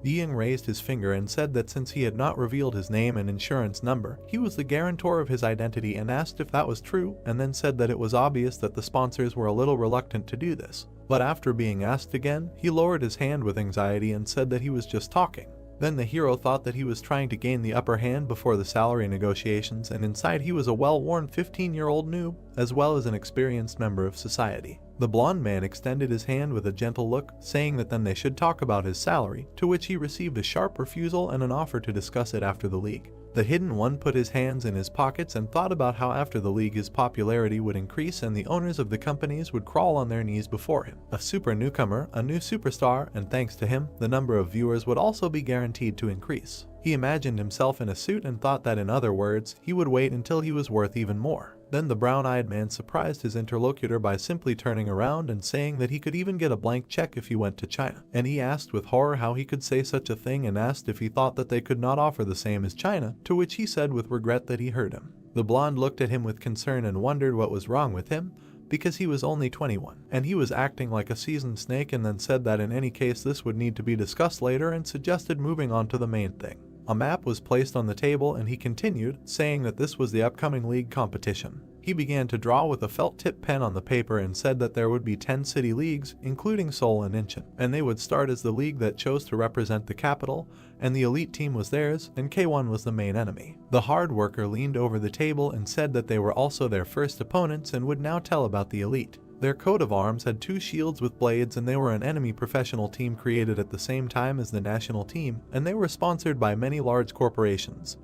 Ying raised his finger and said that since he had not revealed his name and insurance number, he was the guarantor of his identity, and asked if that was true, and then said that it was obvious that the sponsors were a little reluctant to do this. But after being asked again, he lowered his hand with anxiety and said that he was just talking. Then the hero thought that he was trying to gain the upper hand before the salary negotiations, and inside he was a well-worn 15-year-old noob, as well as an experienced member of society. The blonde man extended his hand with a gentle look, saying that then they should talk about his salary, to which he received a sharp refusal and an offer to discuss it after the league. The hidden one put his hands in his pockets and thought about how after the league his popularity would increase and the owners of the companies would crawl on their knees before him. A super newcomer, a new superstar, and thanks to him, the number of viewers would also be guaranteed to increase. He imagined himself in a suit and thought that, in other words, he would wait until he was worth even more. Then the brown-eyed man surprised his interlocutor by simply turning around and saying that he could even get a blank check if he went to China. And he asked with horror how he could say such a thing, and asked if he thought that they could not offer the same as China, to which he said with regret that he heard him. The blonde looked at him with concern and wondered what was wrong with him, because he was only 21, and he was acting like a seasoned snake, and then said that in any case this would need to be discussed later and suggested moving on to the main thing. A map was placed on the table and he continued, saying that this was the upcoming league competition. He began to draw with a felt tip pen on the paper and said that there would be 10 city leagues, including Seoul and Incheon, and they would start as the league that chose to represent the capital, and the elite team was theirs, and K1 was the main enemy. The hard worker leaned over the table and said that they were also their first opponents and would now tell about the elite. Their coat of arms had 2 shields with blades, and they were an enemy professional team created at the same time as the national team, and they were sponsored by many large corporations.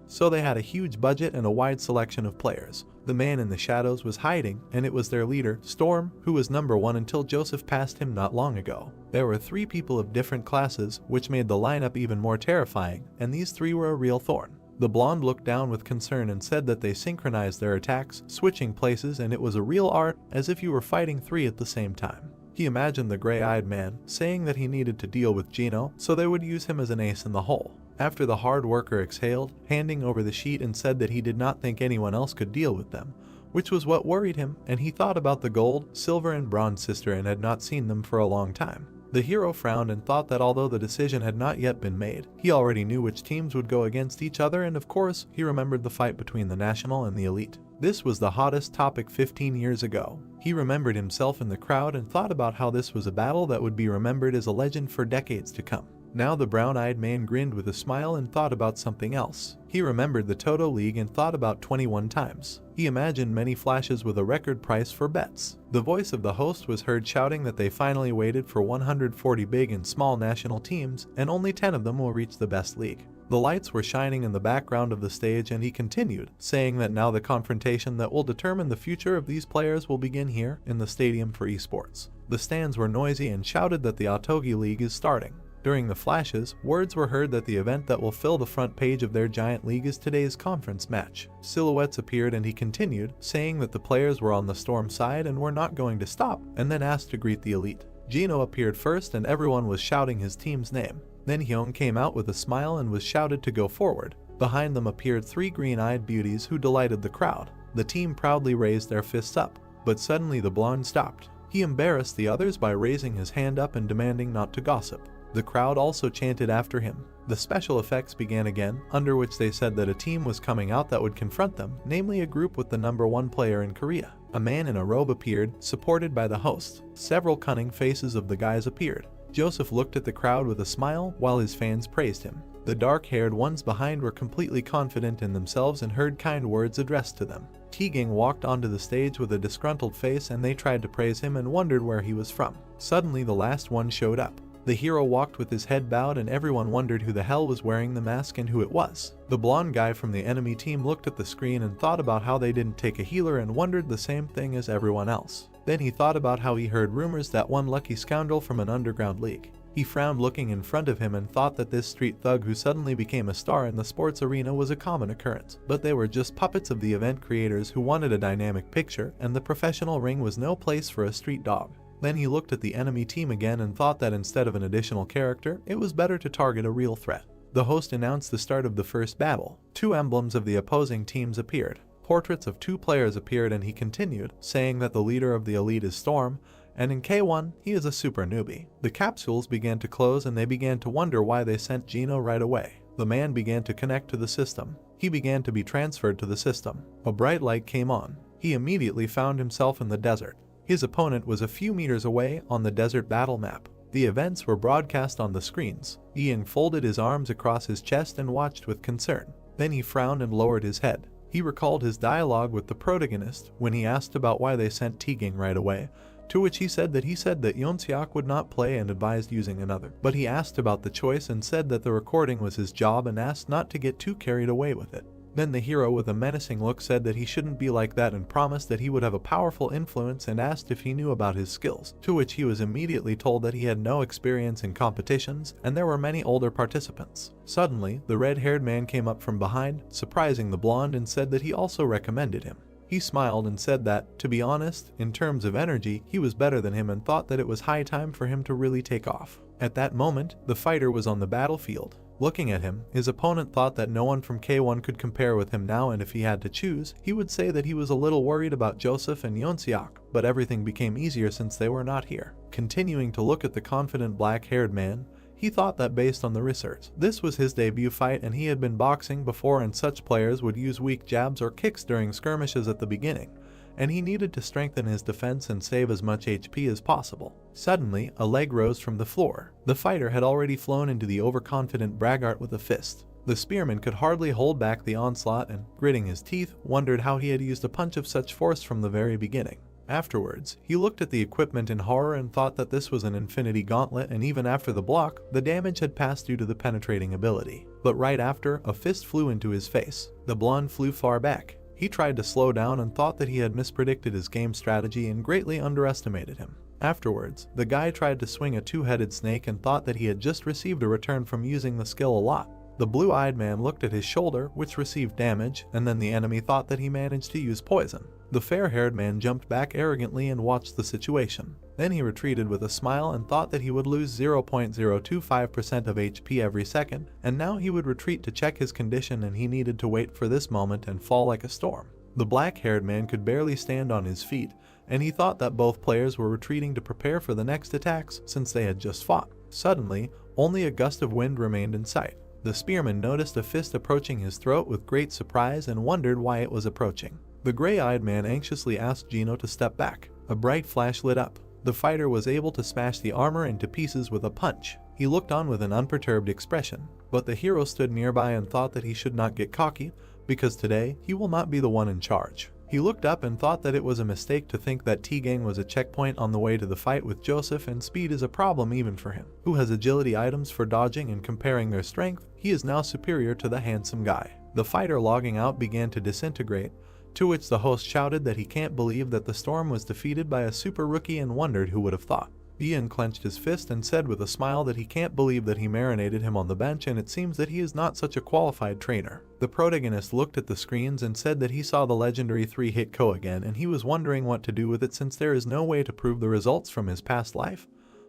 So they had a huge budget and a wide selection of players. The man in the shadows was hiding, and it was their leader, Storm, who was number 1 until Joseph passed him not long ago. There were 3 people of different classes, which made the lineup even more terrifying, and these 3 were a real thorn. The blonde looked down with concern and said that they synchronized their attacks, switching places, and it was a real art, as if you were fighting 3 at the same time. He imagined the gray-eyed man, saying that he needed to deal with Gino, so they would use him as an ace in the hole. After the hard worker exhaled, handing over the sheet, and said that he did not think anyone else could deal with them, which was what worried him, and he thought about the gold, silver, and bronze sister and had not seen them for a long time. The hero frowned and thought that although the decision had not yet been made, he already knew which teams would go against each other, and of course, he remembered the fight between the national and the elite. This was the hottest topic 15 years ago. He remembered himself in the crowd and thought about how this was a battle that would be remembered as a legend for decades to come. Now the brown-eyed man grinned with a smile and thought about something else. He remembered the Toto League and thought about 21 times. He imagined many flashes with a record price for bets. The voice of the host was heard shouting that they finally waited for 140 big and small national teams, and only 10 of them will reach the best league. The lights were shining in the background of the stage, and he continued, saying that now the confrontation that will determine the future of these players will begin here in the stadium for esports. The stands were noisy and shouted that the Otogi League is starting. During the flashes, words were heard that the event that will fill the front page of their giant league is today's conference match. Silhouettes appeared and he continued, saying that the players were on the storm side and were not going to stop, and then asked to greet the elite. Gino appeared first and everyone was shouting his team's name. Then Hyung came out with a smile and was shouted to go forward. Behind them appeared 3 green-eyed beauties who delighted the crowd. The team proudly raised their fists up, but suddenly the blonde stopped. He embarrassed the others by raising his hand up and demanding not to gossip. The crowd also chanted after him. The special effects began again, under which they said that a team was coming out that would confront them, namely a group with the #1 player in Korea. A man in a robe appeared, supported by the host. Several cunning faces of the guys appeared. Joseph looked at the crowd with a smile while his fans praised him. The dark-haired ones behind were completely confident in themselves and heard kind words addressed to them. Teagang walked onto the stage with a disgruntled face and they tried to praise him and wondered where he was from. Suddenly the last one showed up. The hero walked with his head bowed and everyone wondered who the hell was wearing the mask and who it was. The blonde guy from the enemy team looked at the screen and thought about how they didn't take a healer and wondered the same thing as everyone else. Then he thought about how he heard rumors that one lucky scoundrel from an underground league. He frowned looking in front of him and thought that this street thug who suddenly became a star in the sports arena was a common occurrence. But they were just puppets of the event creators who wanted a dynamic picture, and the professional ring was no place for a street dog. Then he looked at the enemy team again and thought that instead of an additional character, it was better to target a real threat. The host announced the start of the first battle. 2 emblems of the opposing teams appeared. Portraits of 2 players appeared and he continued, saying that the leader of the elite is Storm, and in K1, he is a super newbie. The capsules began to close and they began to wonder why they sent Gino right away. The man began to connect to the system. He began to be transferred to the system. A bright light came on. He immediately found himself in the desert. His opponent was a few meters away on the desert battle map. The events were broadcast on the screens. Ian folded his arms across his chest and watched with concern. Then he frowned and lowered his head. He recalled his dialogue with the protagonist when he asked about why they sent Teagang right away, to which he said that Yeonseok would not play and advised using another. But he asked about the choice and said that the recording was his job and asked not to get too carried away with it. Then the hero with a menacing look said that he shouldn't be like that and promised that he would have a powerful influence and asked if he knew about his skills, to which he was immediately told that he had no experience in competitions and there were many older participants. Suddenly, the red-haired man came up from behind, surprising the blonde, and said that he also recommended him. He smiled and said that, to be honest, in terms of energy, he was better than him and thought that it was high time for him to really take off. At that moment, the fighter was on the battlefield. Looking at him, his opponent thought that no one from K1 could compare with him now, and if he had to choose, he would say that he was a little worried about Joseph and Yeonseok, but everything became easier since they were not here. Continuing to look at the confident black-haired man, he thought that based on the research, this was his debut fight and he had been boxing before and such players would use weak jabs or kicks during skirmishes at the beginning, and he needed to strengthen his defense and save as much HP as possible. Suddenly, a leg rose from the floor. The fighter had already flown into the overconfident braggart with a fist. The spearman could hardly hold back the onslaught and, gritting his teeth, wondered how he had used a punch of such force from the very beginning. Afterwards, he looked at the equipment in horror and thought that this was an infinity gauntlet, and even after the block, the damage had passed due to the penetrating ability. But right after, a fist flew into his face. The blonde flew far back. He tried to slow down and thought that he had mispredicted his game strategy and greatly underestimated him. Afterwards, the guy tried to swing a 2-headed snake and thought that he had just received a return from using the skill a lot. The blue-eyed man looked at his shoulder, which received damage, and then the enemy thought that he managed to use poison. The fair-haired man jumped back arrogantly and watched the situation. Then he retreated with a smile and thought that he would lose 0.025% of HP every second, and now he would retreat to check his condition and he needed to wait for this moment and fall like a storm. The black-haired man could barely stand on his feet, and he thought that both players were retreating to prepare for the next attacks since they had just fought. Suddenly, only a gust of wind remained in sight. The spearman noticed a fist approaching his throat with great surprise and wondered why it was approaching. The gray-eyed man anxiously asked Gino to step back. A bright flash lit up. The fighter was able to smash the armor into pieces with a punch. He looked on with an unperturbed expression, but the hero stood nearby and thought that he should not get cocky, because today he will not be the one in charge. He looked up and thought that it was a mistake to think that T-Gang was a checkpoint on the way to the fight with Joseph, and speed is a problem even for him, who has agility items for dodging, and comparing their strength, he is now superior to the handsome guy. The fighter logging out began to disintegrate, to which the host shouted that he can't believe that the storm was defeated by a super rookie and wondered who would have thought. Ian clenched his fist and said with a smile that he can't believe that he marinated him on the bench, and it seems that he is not such a qualified trainer. The protagonist looked at the screens and said that he saw the legendary 3-hit KO again, and he was wondering what to do with it since there is no way to prove the results from his past life.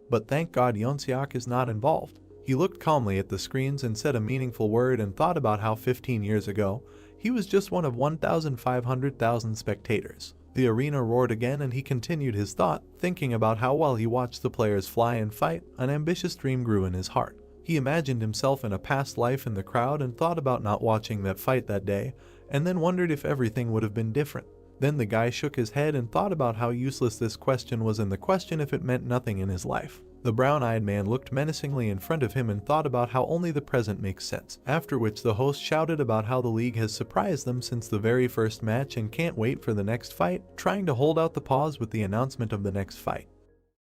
But thank God Yonsiak is not involved. He looked calmly at the screens and said a meaningful word and thought about how 15 years ago, he was just one of 1,500,000 spectators. The arena roared again and he continued his thought, thinking about how while he watched the players fly and fight, an ambitious dream grew in his heart. He imagined himself in a past life in the crowd and thought about not watching that fight that day, and then wondered if everything would have been different. Then the guy shook his head and thought about how useless this question was, and the question if it meant nothing in his life. The brown-eyed man looked menacingly in front of him and thought about how only the present makes sense, after which the host shouted about how the league has surprised them since the very first match and can't wait for the next fight, trying to hold out the pause with the announcement of the next fight.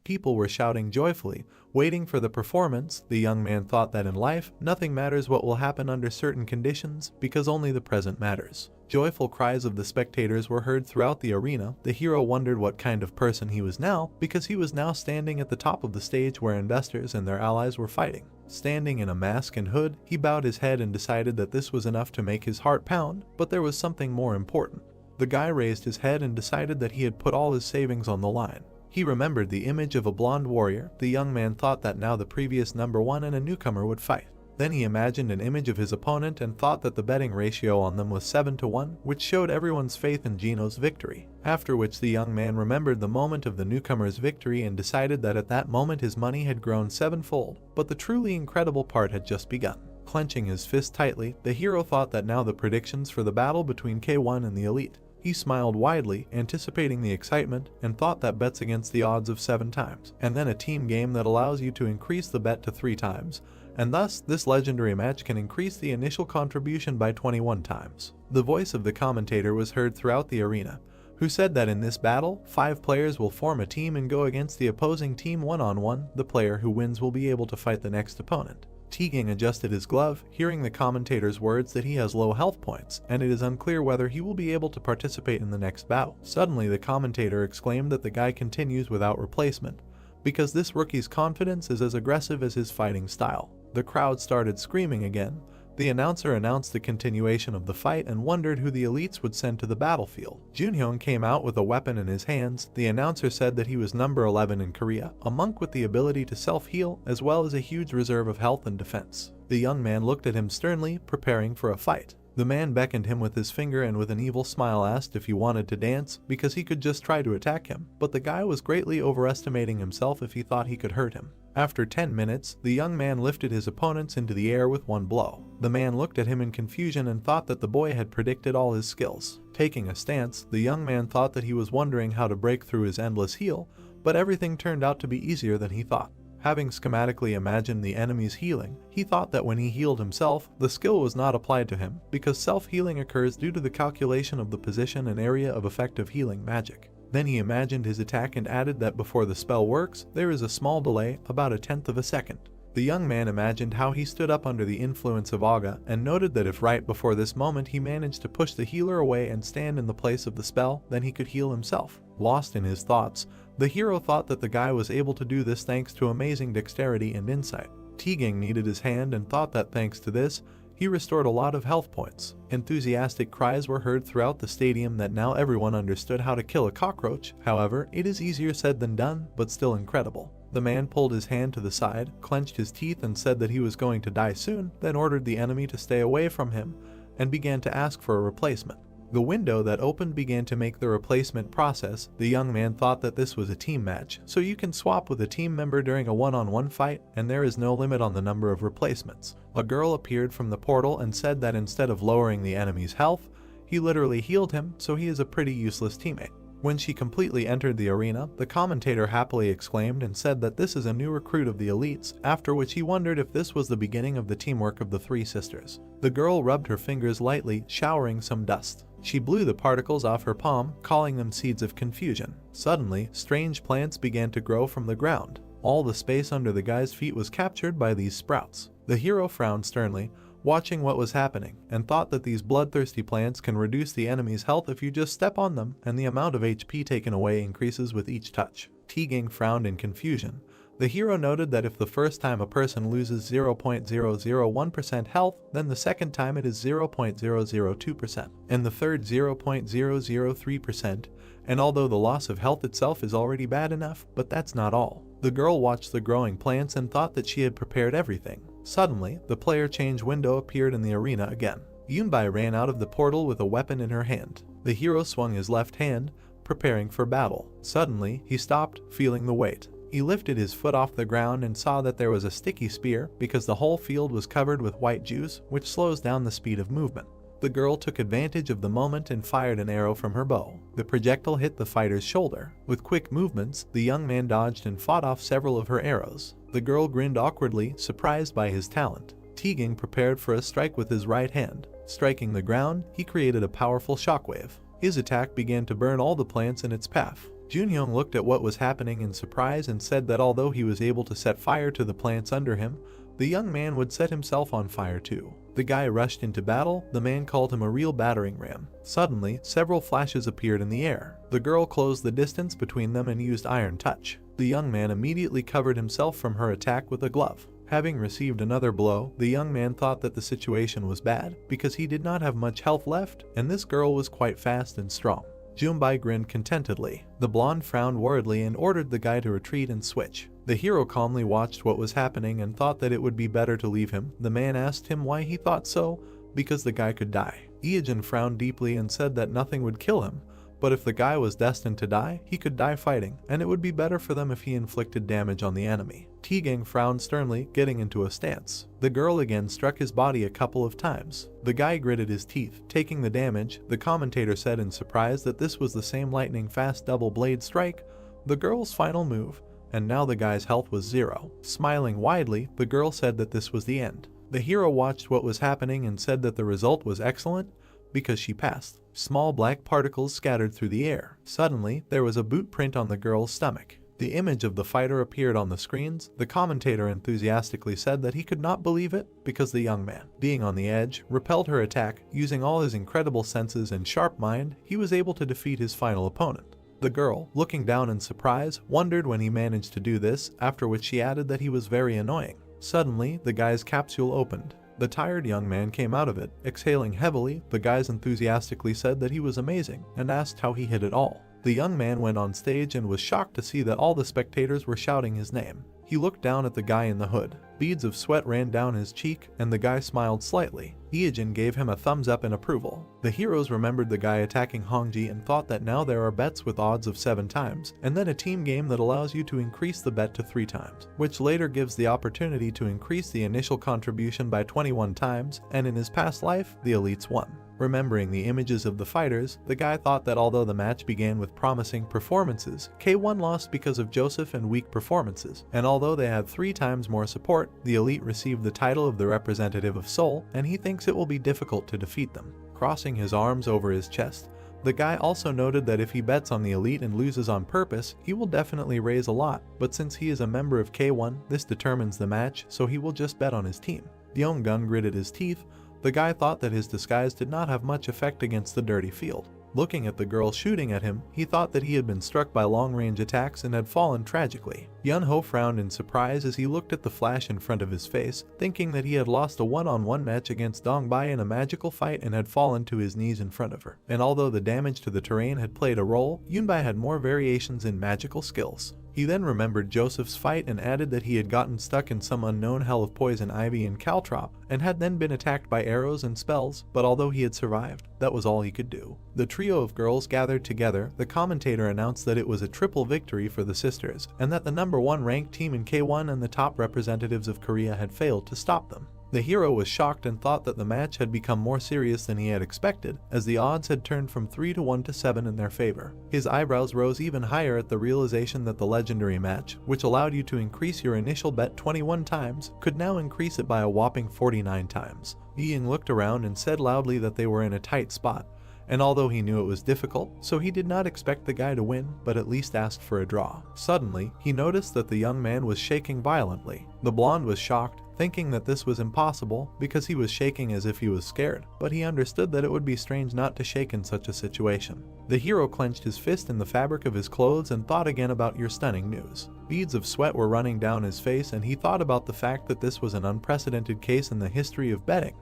People were shouting joyfully, waiting for the performance. The young man thought that in life, nothing matters what will happen under certain conditions, because only the present matters. Joyful cries of the spectators were heard throughout the arena. The hero wondered what kind of person he was now, because he was now standing at the top of the stage where investors and their allies were fighting. Standing in a mask and hood, he bowed his head and decided that this was enough to make his heart pound, but there was something more important. The guy raised his head and decided that he had put all his savings on the line. He remembered the image of a blonde warrior. The young man thought that now the previous number 1 and a newcomer would fight. Then he imagined an image of his opponent and thought that the betting ratio on them was 7-1, which showed everyone's faith in Gino's victory. After which the young man remembered the moment of the newcomer's victory and decided that at that moment his money had grown 7-fold, but the truly incredible part had just begun. Clenching his fist tightly, the hero thought that now the predictions for the battle between K1 and the Elite. He smiled widely, anticipating the excitement, and thought that bets against the odds of 7 times, and then a team game that allows you to increase the bet to 3 times, and thus this legendary match can increase the initial contribution by 21 times. The voice of the commentator was heard throughout the arena, who said that in this battle, 5 players will form a team and go against the opposing team one-on-one. The player who wins will be able to fight the next opponent. T-Gang adjusted his glove, hearing the commentator's words that he has low health points, and it is unclear whether he will be able to participate in the next battle. Suddenly the commentator exclaimed that the guy continues without replacement, because this rookie's confidence is as aggressive as his fighting style. The crowd started screaming again. The announcer announced the continuation of the fight and wondered who the elites would send to the battlefield. Junhyun came out with a weapon in his hands. The announcer said that he was number 11 in Korea, a monk with the ability to self-heal as well as a huge reserve of health and defense. The young man looked at him sternly, preparing for a fight. The man beckoned him with his finger and with an evil smile asked if he wanted to dance, because he could just try to attack him, but the guy was greatly overestimating himself if he thought he could hurt him. After 10 minutes, the young man lifted his opponents into the air with one blow. The man looked at him in confusion and thought that the boy had predicted all his skills. Taking a stance, the young man thought that he was wondering how to break through his endless heal, but everything turned out to be easier than he thought. Having schematically imagined the enemy's healing, he thought that when he healed himself, the skill was not applied to him, because self-healing occurs due to the calculation of the position and area of effective healing magic. Then he imagined his attack and added that before the spell works, there is a small delay, about 1/10 of a second. The young man imagined how he stood up under the influence of Aga and noted that if right before this moment he managed to push the healer away and stand in the place of the spell, then he could heal himself. Lost in his thoughts, the hero thought that the guy was able to do this thanks to amazing dexterity and insight. T-Gang needed his hand and thought that thanks to this, he restored a lot of health points. Enthusiastic cries were heard throughout the stadium that now everyone understood how to kill a cockroach. However, it is easier said than done, but still incredible. The man pulled his hand to the side, clenched his teeth and said that he was going to die soon, then ordered the enemy to stay away from him and began to ask for a replacement. The window that opened began to make the replacement process. The young man thought that this was a team match, so you can swap with a team member during a one-on-one fight, and there is no limit on the number of replacements. A girl appeared from the portal and said that instead of lowering the enemy's health, he literally healed him, so he is a pretty useless teammate. When she completely entered the arena, the commentator happily exclaimed and said that this is a new recruit of the elites, after which he wondered if this was the beginning of the teamwork of the three sisters. The girl rubbed her fingers lightly, showering some dust. She blew the particles off her palm, calling them seeds of confusion. Suddenly, strange plants began to grow from the ground. All the space under the guy's feet was captured by these sprouts. The hero frowned sternly, watching what was happening, and thought that these bloodthirsty plants can reduce the enemy's health if you just step on them, and the amount of HP taken away increases with each touch. Teagang frowned in confusion. The hero noted that if the first time a person loses 0.001% health, then the second time it is 0.002%, and the third 0.003%, and although the loss of health itself is already bad enough, but that's not all. The girl watched the growing plants and thought that she had prepared everything. Suddenly, the player change window appeared in the arena again. Yunbai ran out of the portal with a weapon in her hand. The hero swung his left hand, preparing for battle. Suddenly, he stopped, feeling the weight. He lifted his foot off the ground and saw that there was a sticky spear because the whole field was covered with white juice, which slows down the speed of movement. The girl took advantage of the moment and fired an arrow from her bow. The projectile hit the fighter's shoulder. With quick movements, the young man dodged and fought off several of her arrows. The girl grinned awkwardly, surprised by his talent. Teagang prepared for a strike with his right hand. Striking the ground, he created a powerful shockwave. His attack began to burn all the plants in its path. Junyoung looked at what was happening in surprise and said that although he was able to set fire to the plants under him, the young man would set himself on fire too. The guy rushed into battle. The man called him a real battering ram. Suddenly, several flashes appeared in the air. The girl closed the distance between them and used Iron Touch. The young man immediately covered himself from her attack with a glove. Having received another blow, the young man thought that the situation was bad because he did not have much health left, and this girl was quite fast and strong. Junbai grinned contentedly. The blonde frowned worriedly and ordered the guy to retreat and switch. The hero calmly watched what was happening and thought that it would be better to leave him. The man asked him why he thought so, because the guy could die. Ijin frowned deeply and said that nothing would kill him, but if the guy was destined to die, he could die fighting, and it would be better for them if he inflicted damage on the enemy. Teagang frowned sternly, getting into a stance. The girl again struck his body a couple of times. The guy gritted his teeth, taking the damage. The commentator said in surprise that this was the same lightning-fast double blade strike, the girl's final move, and now the guy's health was 0. Smiling widely, the girl said that this was the end. The hero watched what was happening and said that the result was excellent because she passed. Small black particles scattered through the air. Suddenly, there was a boot print on the girl's stomach. The image of the fighter appeared on the screens. The commentator enthusiastically said that he could not believe it because the young man, being on the edge, repelled her attack. Using all his incredible senses and sharp mind, he was able to defeat his final opponent. The girl, looking down in surprise, wondered when he managed to do this, after which she added that he was very annoying. Suddenly, the guy's capsule opened. The tired young man came out of it, exhaling heavily. The guys enthusiastically said that he was amazing and asked how he hit it all. The young man went on stage and was shocked to see that all the spectators were shouting his name. He looked down at the guy in the hood. Beads of sweat ran down his cheek, and the guy smiled slightly. Ijin gave him a thumbs up in approval. The heroes remembered the guy attacking Hongji and thought that now there are bets with odds of 7 times, and then a team game that allows you to increase the bet to 3 times, which later gives the opportunity to increase the initial contribution by 21 times, and in his past life, the elites won. Remembering the images of the fighters, the guy thought that although the match began with promising performances, K1 lost because of Joseph and weak performances, and although they had 3 times more support, the elite received the title of the representative of Seoul, and he thinks it will be difficult to defeat them. Crossing his arms over his chest, the guy also noted that if he bets on the elite and loses on purpose, he will definitely raise a lot, but since he is a member of K1, this determines the match, so he will just bet on his team. Yeonggun gritted his teeth. The guy thought that his disguise did not have much effect against the dirty field. Looking at the girl shooting at him, he thought that he had been struck by long-range attacks and had fallen tragically. Yunho frowned in surprise as he looked at the flash in front of his face, thinking that he had lost a one-on-one match against Dongbai in a magical fight and had fallen to his knees in front of her. And although the damage to the terrain had played a role, Yunbai had more variations in magical skills. He then remembered Joseph's fight and added that he had gotten stuck in some unknown hell of poison ivy and caltrop and had then been attacked by arrows and spells, but although he had survived, that was all he could do. The trio of girls gathered together. The commentator announced that it was a triple victory for the sisters and that the #1 ranked team in K1 and the top representatives of Korea had failed to stop them. The hero was shocked and thought that the match had become more serious than he had expected, as the odds had turned from 3-1 to 7 in their favor. His eyebrows rose even higher at the realization that the legendary match, which allowed you to increase your initial bet 21 times, could now increase it by a whopping 49 times. Ian looked around and said loudly that they were in a tight spot, and although he knew it was difficult, so he did not expect the guy to win, but at least asked for a draw. Suddenly, he noticed that the young man was shaking violently. The blonde was shocked, thinking that this was impossible because he was shaking as if he was scared, but he understood that it would be strange not to shake in such a situation. The hero clenched his fist in the fabric of his clothes and thought again about your stunning news. Beads of sweat were running down his face, and he thought about the fact that this was an unprecedented case in the history of betting,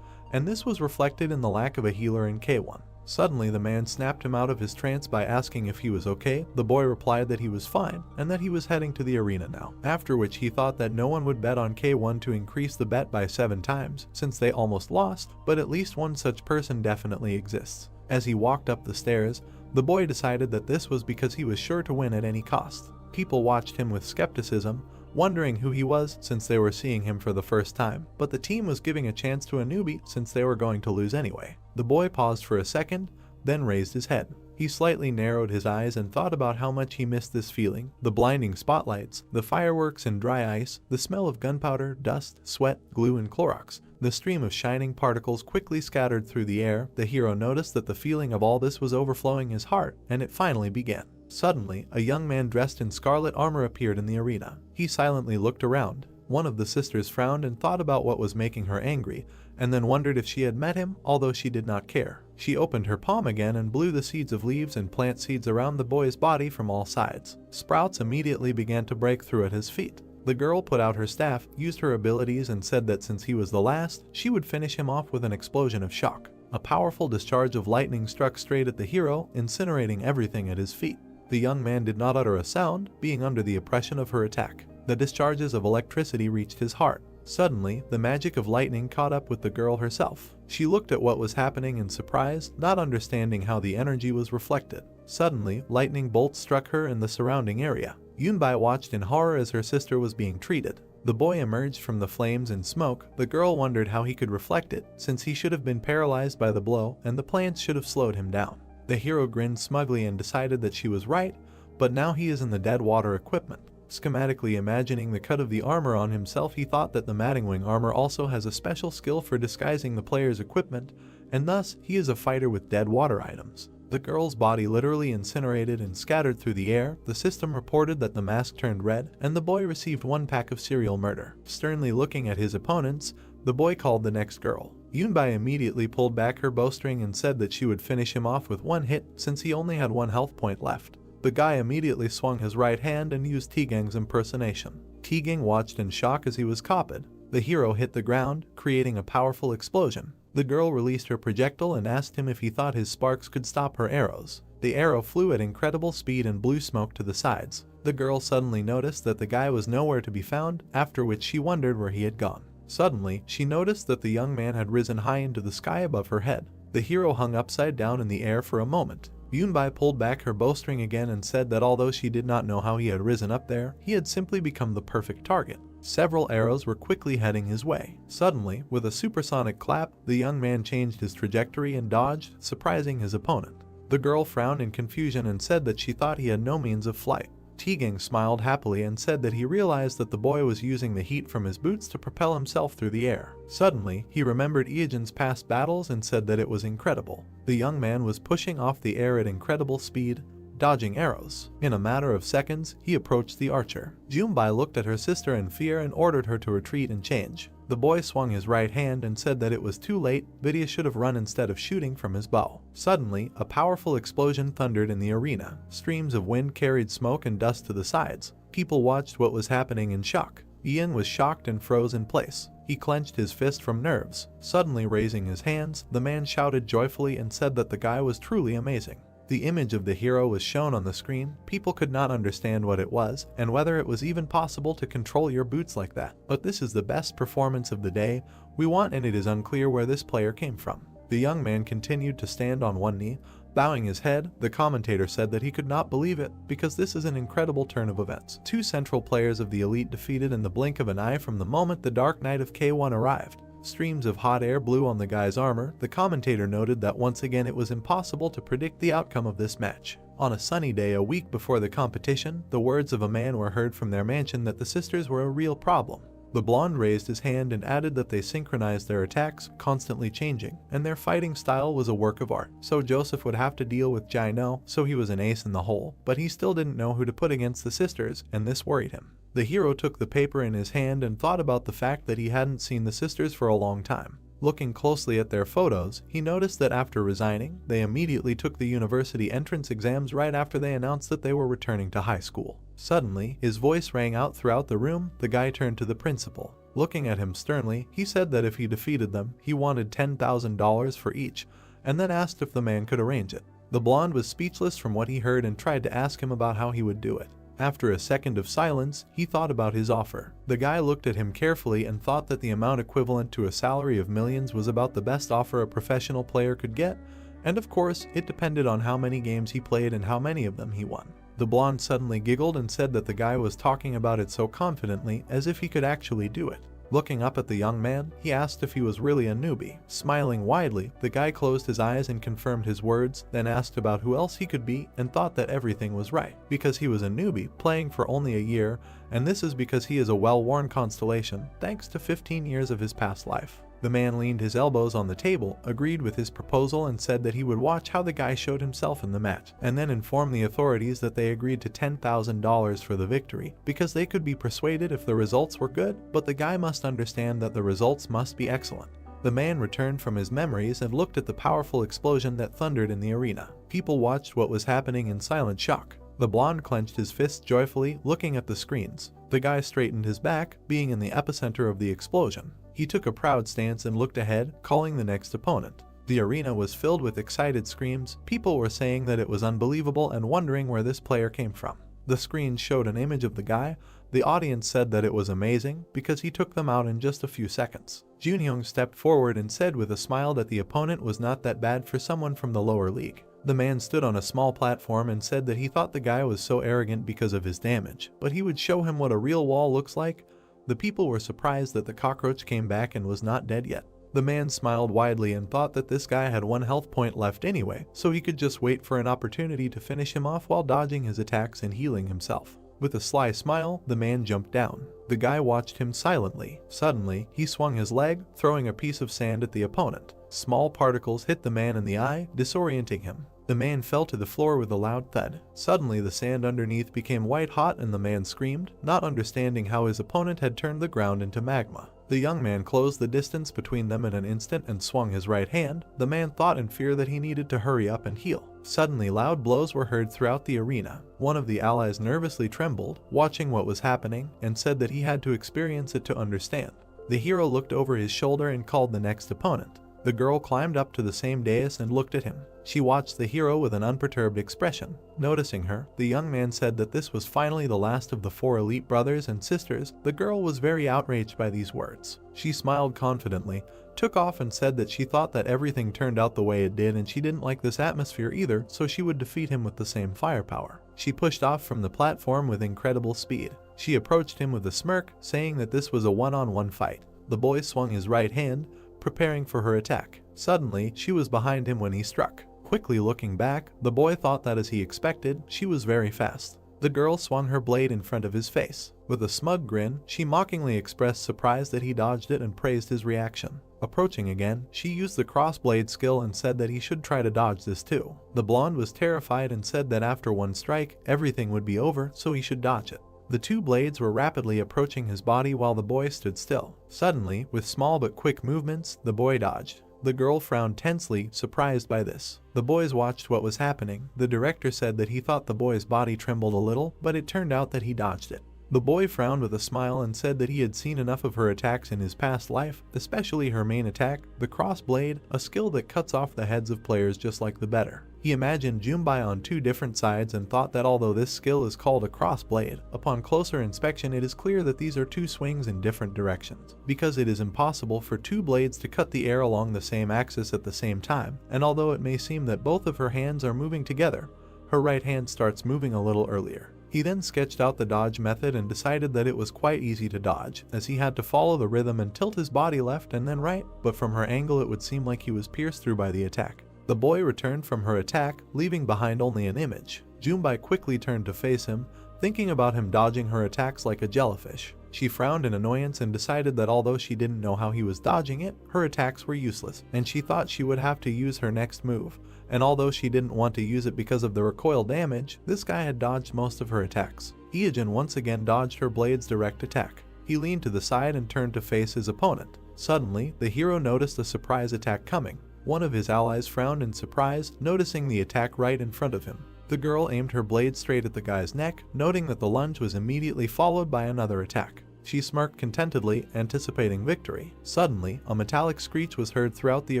and this was reflected in the lack of a healer in K1. Suddenly, the man snapped him out of his trance by asking if he was okay. The boy replied that he was fine and that he was heading to the arena now, after which he thought that no one would bet on K1 to increase the bet by 7 times, since they almost lost, but at least one such person definitely exists. As he walked up the stairs, the boy decided that this was because he was sure to win at any cost. People watched him with skepticism, wondering who he was since they were seeing him for the first time, but the team was giving a chance to a newbie since they were going to lose anyway. The boy paused for a second, then raised his head. He slightly narrowed his eyes and thought about how much he missed this feeling. The blinding spotlights, the fireworks and dry ice, the smell of gunpowder, dust, sweat, glue, and Clorox. The stream of shining particles quickly scattered through the air. The hero noticed that the feeling of all this was overflowing his heart, and it finally began. Suddenly, a young man dressed in scarlet armor appeared in the arena. He silently looked around. One of the sisters frowned and thought about what was making her angry, and then wondered if she had met him, although she did not care. She opened her palm again and blew the seeds of leaves and plant seeds around the boy's body from all sides. Sprouts immediately began to break through at his feet. The girl put out her staff, used her abilities, and said that since he was the last, she would finish him off with an explosion of shock. A powerful discharge of lightning struck straight at the hero, incinerating everything at his feet. The young man did not utter a sound, being under the oppression of her attack. The discharges of electricity reached his heart. Suddenly, the magic of lightning caught up with the girl herself. She looked at what was happening in surprise, not understanding how the energy was reflected. Suddenly, lightning bolts struck her in the surrounding area. Yunbai watched in horror as her sister was being treated. The boy emerged from the flames and smoke. The girl wondered how he could reflect it, since he should have been paralyzed by the blow, and the plants should have slowed him down. The hero grinned smugly and decided that she was right, but now he is in the dead water equipment. Schematically imagining the cut of the armor on himself, he thought that the Mattingwing armor also has a special skill for disguising the player's equipment, and thus he is a fighter with dead water items. The girl's body literally incinerated and scattered through the air. The system reported that the mask turned red, and the boy received 1 pack of serial murder. Sternly looking at his opponents, the boy called the next girl. Yunbai immediately pulled back her bowstring and said that she would finish him off with 1 hit since he only had 1 health point left. The guy immediately swung his right hand and used T-Gang's impersonation. T-Gang watched in shock as he was copied. The hero hit the ground, creating a powerful explosion. The girl released her projectile and asked him if he thought his sparks could stop her arrows. The arrow flew at incredible speed and blew smoke to the sides. The girl suddenly noticed that the guy was nowhere to be found, after which she wondered where he had gone. Suddenly, she noticed that the young man had risen high into the sky above her head. The hero hung upside down in the air for a moment. Yunbai pulled back her bowstring again and said that although she did not know how he had risen up there, he had simply become the perfect target. Several arrows were quickly heading his way. Suddenly, with a supersonic clap, the young man changed his trajectory and dodged, surprising his opponent. The girl frowned in confusion and said that she thought he had no means of flight. T-Gang smiled happily and said that he realized that the boy was using the heat from his boots to propel himself through the air. Suddenly, he remembered Ijin's past battles and said that it was incredible. The young man was pushing off the air at incredible speed, dodging arrows. In a matter of seconds, he approached the archer. Yunbai looked at her sister in fear and ordered her to retreat and change. The boy swung his right hand and said that it was too late, Vidya should have run instead of shooting from his bow. Suddenly, a powerful explosion thundered in the arena. Streams of wind carried smoke and dust to the sides. People watched what was happening in shock. Ian was shocked and froze in place. He clenched his fist from nerves. Suddenly raising his hands, the man shouted joyfully and said that the guy was truly amazing. The image of the hero was shown on the screen. People could not understand what it was, and whether it was even possible to control your boots like that. But this is the best performance of the day we want, and it is unclear where this player came from. The young man continued to stand on one knee, bowing his head. The commentator said that he could not believe it, because this is an incredible turn of events. Two central players of the elite defeated in the blink of an eye from the moment the Dark Knight of K1 arrived. Streams of hot air blew on the guy's armor. The commentator noted that once again it was impossible to predict the outcome of this match. On a sunny day a week before the competition, the words of a man were heard from their mansion that the sisters were a real problem. The blonde raised his hand and added that they synchronized their attacks, constantly changing, and their fighting style was a work of art. So Joseph would have to deal with Jai-No, so he was an ace in the hole, but he still didn't know who to put against the sisters, and this worried him. The hero took the paper in his hand and thought about the fact that he hadn't seen the sisters for a long time. Looking closely at their photos, he noticed that after resigning, they immediately took the university entrance exams right after they announced that they were returning to high school. Suddenly, his voice rang out throughout the room. The guy turned to the principal. Looking at him sternly, he said that if he defeated them, he wanted $10,000 for each, and then asked if the man could arrange it. The blonde was speechless from what he heard and tried to ask him about how he would do it. After a second of silence, he thought about his offer. The guy looked at him carefully and thought that the amount equivalent to a salary of millions was about the best offer a professional player could get, and of course, it depended on how many games he played and how many of them he won. The blonde suddenly giggled and said that the guy was talking about it so confidently as if he could actually do it. Looking up at the young man, he asked if he was really a newbie. Smiling widely, the guy closed his eyes and confirmed his words, then asked about who else he could be and thought that everything was right, because he was a newbie playing for only a year, and this is because he is a well-worn constellation thanks to 15 years of his past life. The man leaned his elbows on the table, agreed with his proposal, and said that he would watch how the guy showed himself in the match, and then inform the authorities that they agreed to $10,000 for the victory, because they could be persuaded if the results were good, but the guy must understand that the results must be excellent. The man returned from his memories and looked at the powerful explosion that thundered in the arena. People watched what was happening in silent shock. The blonde clenched his fists joyfully, looking at the screens. The guy straightened his back, being in the epicenter of the explosion. He took a proud stance and looked ahead, calling the next opponent. The arena was filled with excited screams. People were saying that it was unbelievable and wondering where this player came from. The screen showed an image of the guy. The audience said that it was amazing because he took them out in just a few seconds. Junhyung stepped forward and said with a smile that the opponent was not that bad for someone from the lower league. The man stood on a small platform and said that he thought the guy was so arrogant because of his damage, but he would show him what a real wall looks like. The people were surprised that the cockroach came back and was not dead yet. The man smiled widely and thought that this guy had 1 health point left anyway, so he could just wait for an opportunity to finish him off while dodging his attacks and healing himself. With a sly smile, the man jumped down. The guy watched him silently. Suddenly, he swung his leg, throwing a piece of sand at the opponent. Small particles hit the man in the eye, disorienting him. The man fell to the floor with a loud thud. Suddenly, the sand underneath became white hot and the man screamed, not understanding how his opponent had turned the ground into magma. The young man closed the distance between them in an instant and swung his right hand. The man thought in fear that he needed to hurry up and heal. Suddenly, loud blows were heard throughout the arena. One of the allies nervously trembled, watching what was happening, and said that he had to experience it to understand. The hero looked over his shoulder and called the next opponent. The girl climbed up to the same dais and looked at him. She watched the hero with an unperturbed expression. Noticing her, the young man said that this was finally the last of the 4 elite brothers and sisters. The girl was very outraged by these words. She smiled confidently, took off and said that she thought that everything turned out the way it did and she didn't like this atmosphere either, so she would defeat him with the same firepower. She pushed off from the platform with incredible speed. She approached him with a smirk, saying that this was a one-on-one fight. The boy swung his right hand, preparing for her attack. Suddenly, she was behind him when he struck. Quickly looking back, the boy thought that as he expected, she was very fast. The girl swung her blade in front of his face. With a smug grin, she mockingly expressed surprise that he dodged it and praised his reaction. Approaching again, she used the crossblade skill and said that he should try to dodge this too. The blonde was terrified and said that after one strike, everything would be over, so he should dodge it. The 2 blades were rapidly approaching his body while the boy stood still. Suddenly, with small but quick movements, the boy dodged. The girl frowned tensely, surprised by this. The boys watched what was happening. The director said that he thought the boy's body trembled a little, but it turned out that he dodged it. The boy frowned with a smile and said that he had seen enough of her attacks in his past life, especially her main attack, the cross blade, a skill that cuts off the heads of players just like the better. He imagined Junbai on two different sides and thought that although this skill is called a cross blade, upon closer inspection it is clear that these are two swings in different directions, because it is impossible for two blades to cut the air along the same axis at the same time, and although it may seem that both of her hands are moving together, her right hand starts moving a little earlier. He then sketched out the dodge method and decided that it was quite easy to dodge, as he had to follow the rhythm and tilt his body left and then right, but from her angle it would seem like he was pierced through by the attack. The boy returned from her attack, leaving behind only an image. Junbai quickly turned to face him, thinking about him dodging her attacks like a jellyfish. She frowned in annoyance and decided that although she didn't know how he was dodging it, her attacks were useless, and she thought she would have to use her next move. And although she didn't want to use it because of the recoil damage, this guy had dodged most of her attacks. Iijin once again dodged her blade's direct attack. He leaned to the side and turned to face his opponent. Suddenly, the hero noticed a surprise attack coming. One of his allies frowned in surprise, noticing the attack right in front of him. The girl aimed her blade straight at the guy's neck, noting that the lunge was immediately followed by another attack. She smirked contentedly, anticipating victory. Suddenly, a metallic screech was heard throughout the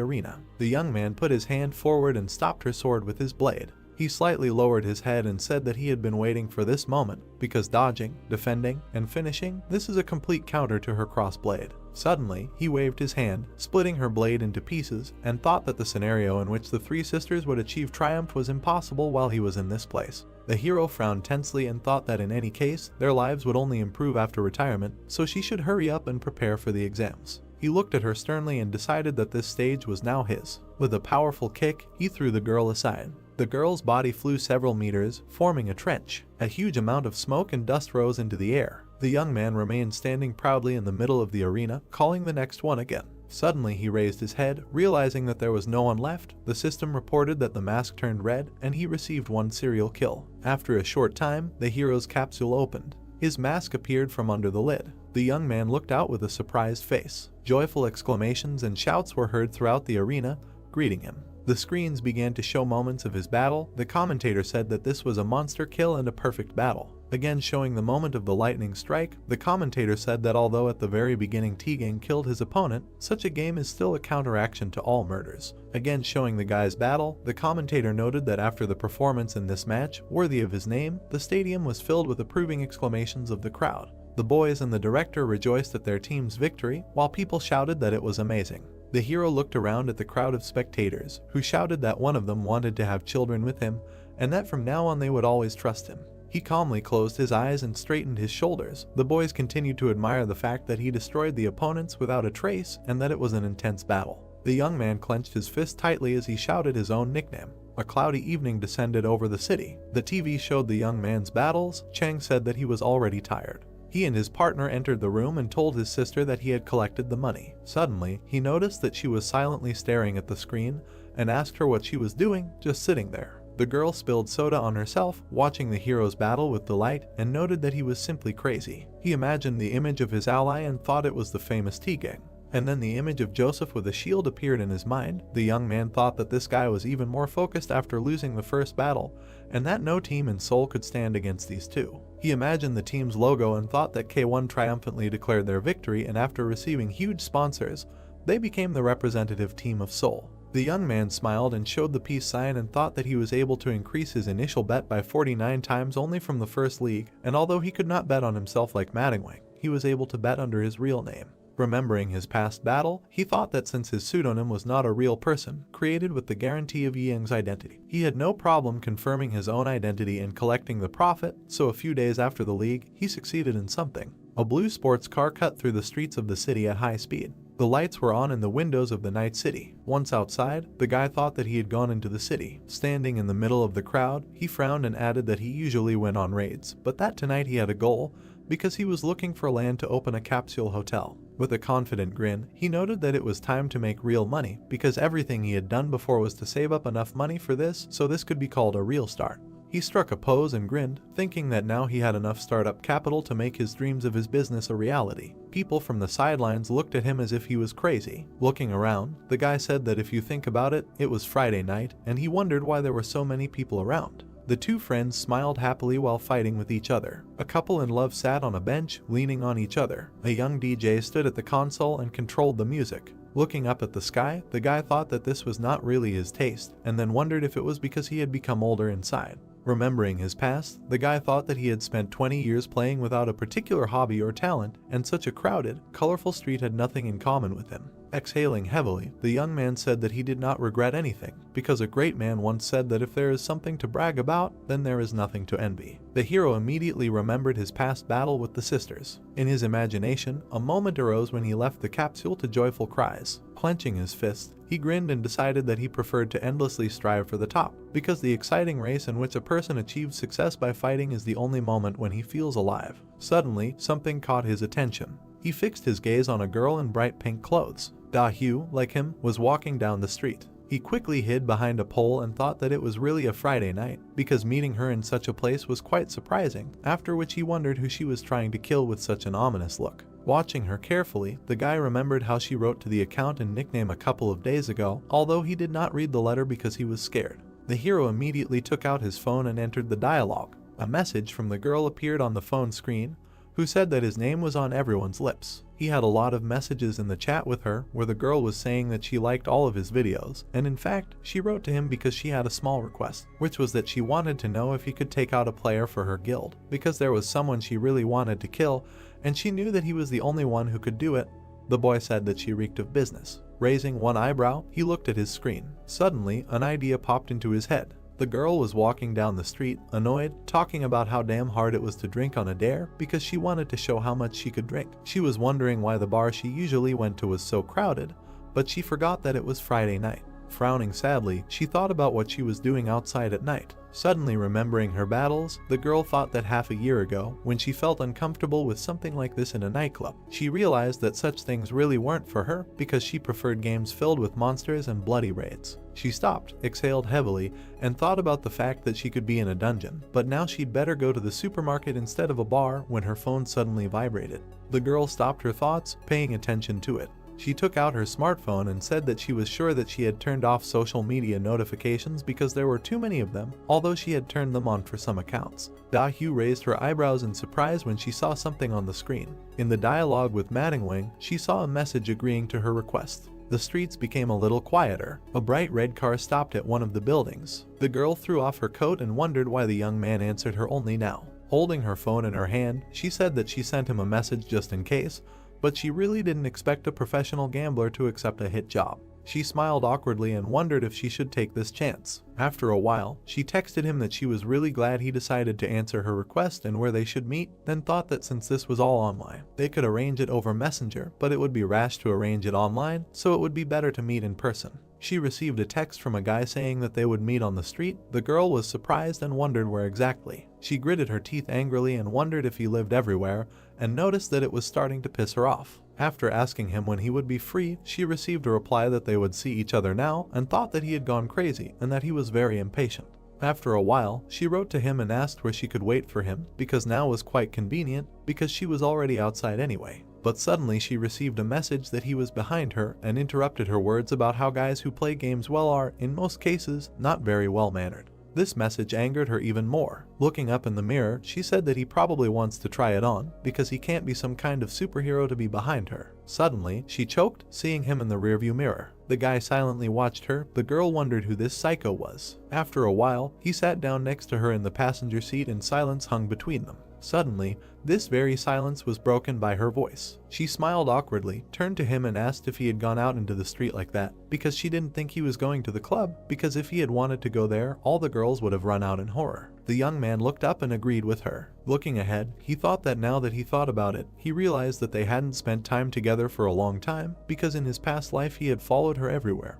arena. The young man put his hand forward and stopped her sword with his blade. He slightly lowered his head and said that he had been waiting for this moment, because dodging, defending, and finishing, this is a complete counter to her cross blade. Suddenly, he waved his hand, splitting her blade into pieces, and thought that the scenario in which the three sisters would achieve triumph was impossible while he was in this place. The hero frowned tensely and thought that in any case, their lives would only improve after retirement, so she should hurry up and prepare for the exams. He looked at her sternly and decided that this stage was now his. With a powerful kick, he threw the girl aside. The girl's body flew several meters, forming a trench. A huge amount of smoke and dust rose into the air. The young man remained standing proudly in the middle of the arena, calling the next one again. Suddenly he raised his head, realizing that there was no one left. The system reported that the mask turned red, and he received one serial kill. After a short time, the hero's capsule opened. His mask appeared from under the lid. The young man looked out with a surprised face. Joyful exclamations and shouts were heard throughout the arena, greeting him. The screens began to show moments of his battle. The commentator said that this was a monster kill and a perfect battle. Again showing the moment of the lightning strike, the commentator said that although at the very beginning Tegan killed his opponent, such a game is still a counteraction to all murders. Again showing the guy's battle, the commentator noted that after the performance in this match, worthy of his name, the stadium was filled with approving exclamations of the crowd. The boys and the director rejoiced at their team's victory, while people shouted that it was amazing. The hero looked around at the crowd of spectators, who shouted that one of them wanted to have children with him, and that from now on they would always trust him. He calmly closed his eyes and straightened his shoulders. The boys continued to admire the fact that he destroyed the opponents without a trace and that it was an intense battle. The young man clenched his fist tightly as he shouted his own nickname. A cloudy evening descended over the city. The TV showed the young man's battles. Chang said that he was already tired. He and his partner entered the room and told his sister that he had collected the money. Suddenly, he noticed that she was silently staring at the screen and asked her what she was doing, just sitting there. The girl spilled soda on herself, watching the hero's battle with delight, and noted that he was simply crazy. He imagined the image of his ally and thought it was the famous T-Gang. And then the image of Joseph with a shield appeared in his mind. The young man thought that this guy was even more focused after losing the first battle, and that no team in Seoul could stand against these two. He imagined the team's logo and thought that K1 triumphantly declared their victory, and after receiving huge sponsors, they became the representative team of Seoul. The young man smiled and showed the peace sign and thought that he was able to increase his initial bet by 49 times only from the first league, and although he could not bet on himself like Madamada, he was able to bet under his real name. Remembering his past battle, he thought that since his pseudonym was not a real person, created with the guarantee of Ying's identity, he had no problem confirming his own identity and collecting the profit, so a few days after the league, he succeeded in something. A blue sports car cut through the streets of the city at high speed. The lights were on in the windows of the night city. Once outside, the guy thought that he had gone into the city. Standing in the middle of the crowd, he frowned and added that he usually went on raids, but that tonight he had a goal, because he was looking for land to open a capsule hotel. With a confident grin, he noted that it was time to make real money, because everything he had done before was to save up enough money for this, so this could be called a real start. He struck a pose and grinned, thinking that now he had enough startup capital to make his dreams of his business a reality. People from the sidelines looked at him as if he was crazy. Looking around, the guy said that if you think about it, it was Friday night, and he wondered why there were so many people around. The two friends smiled happily while fighting with each other. A couple in love sat on a bench, leaning on each other. A young DJ stood at the console and controlled the music. Looking up at the sky, the guy thought that this was not really his taste, and then wondered if it was because he had become older inside. Remembering his past, the guy thought that he had spent 20 years playing without a particular hobby or talent, and such a crowded, colorful street had nothing in common with him. Exhaling heavily, the young man said that he did not regret anything, because a great man once said that if there is something to brag about, then there is nothing to envy. The hero immediately remembered his past battle with the sisters. In his imagination, a moment arose when he left the capsule to joyful cries. Clenching his fist, he grinned and decided that he preferred to endlessly strive for the top, because the exciting race in which a person achieves success by fighting is the only moment when he feels alive. Suddenly, something caught his attention. He fixed his gaze on a girl in bright pink clothes. Da-Hyu, like him, was walking down the street. He quickly hid behind a pole and thought that it was really a Friday night, because meeting her in such a place was quite surprising, after which he wondered who she was trying to kill with such an ominous look. Watching her carefully, the guy remembered how she wrote to the account and nickname a couple of days ago, although he did not read the letter because he was scared. The hero immediately took out his phone and entered the dialogue. A message from the girl appeared on the phone screen, who said that his name was on everyone's lips. He had a lot of messages in the chat with her where the girl was saying that she liked all of his videos, and in fact, she wrote to him because she had a small request, which was that she wanted to know if he could take out a player for her guild, because there was someone she really wanted to kill, and she knew that he was the only one who could do it. The boy said that she reeked of business. Raising one eyebrow, he looked at his screen. Suddenly, an idea popped into his head. The girl was walking down the street, annoyed, talking about how damn hard it was to drink on a dare because she wanted to show how much she could drink. She was wondering why the bar she usually went to was so crowded, but she forgot that it was Friday night. Frowning sadly, she thought about what she was doing outside at night. Suddenly remembering her battles, the girl thought that half a year ago, when she felt uncomfortable with something like this in a nightclub, she realized that such things really weren't for her because she preferred games filled with monsters and bloody raids. She stopped, exhaled heavily, and thought about the fact that she could be in a dungeon, but now she'd better go to the supermarket instead of a bar when her phone suddenly vibrated. The girl stopped her thoughts, paying attention to it. She took out her smartphone and said that she was sure that she had turned off social media notifications because there were too many of them, although she had turned them on for some accounts. Da-Hyu raised her eyebrows in surprise when she saw something on the screen. In the dialogue with Madingwing, she saw a message agreeing to her request. The streets became a little quieter. A bright red car stopped at one of the buildings. The girl threw off her coat and wondered why the young man answered her only now. Holding her phone in her hand, she said that she sent him a message just in case, but she really didn't expect a professional gambler to accept a hit job. She smiled awkwardly and wondered if she should take this chance. After a while, she texted him that she was really glad he decided to answer her request and where they should meet, then thought that since this was all online, they could arrange it over Messenger, but it would be rash to arrange it online, so it would be better to meet in person. She received a text from a guy saying that they would meet on the street. The girl was surprised and wondered where exactly. She gritted her teeth angrily and wondered if he lived everywhere, and noticed that it was starting to piss her off. After asking him when he would be free, she received a reply that they would see each other now and thought that he had gone crazy and that he was very impatient. After a while, she wrote to him and asked where she could wait for him, because now was quite convenient, because she was already outside anyway. But suddenly she received a message that he was behind her and interrupted her words about how guys who play games well are, in most cases, not very well-mannered. This message angered her even more. Looking up in the mirror, she said that he probably wants to try it on, because he can't be some kind of superhero to be behind her. Suddenly, she choked, seeing him in the rearview mirror. The guy silently watched her. The girl wondered who this psycho was. After a while, he sat down next to her in the passenger seat and silence hung between them. Suddenly, this very silence was broken by her voice. She smiled awkwardly, turned to him and asked if he had gone out into the street like that, because she didn't think he was going to the club, because if he had wanted to go there, all the girls would have run out in horror. The young man looked up and agreed with her. Looking ahead, he thought that now that he thought about it, he realized that they hadn't spent time together for a long time, because in his past life he had followed her everywhere,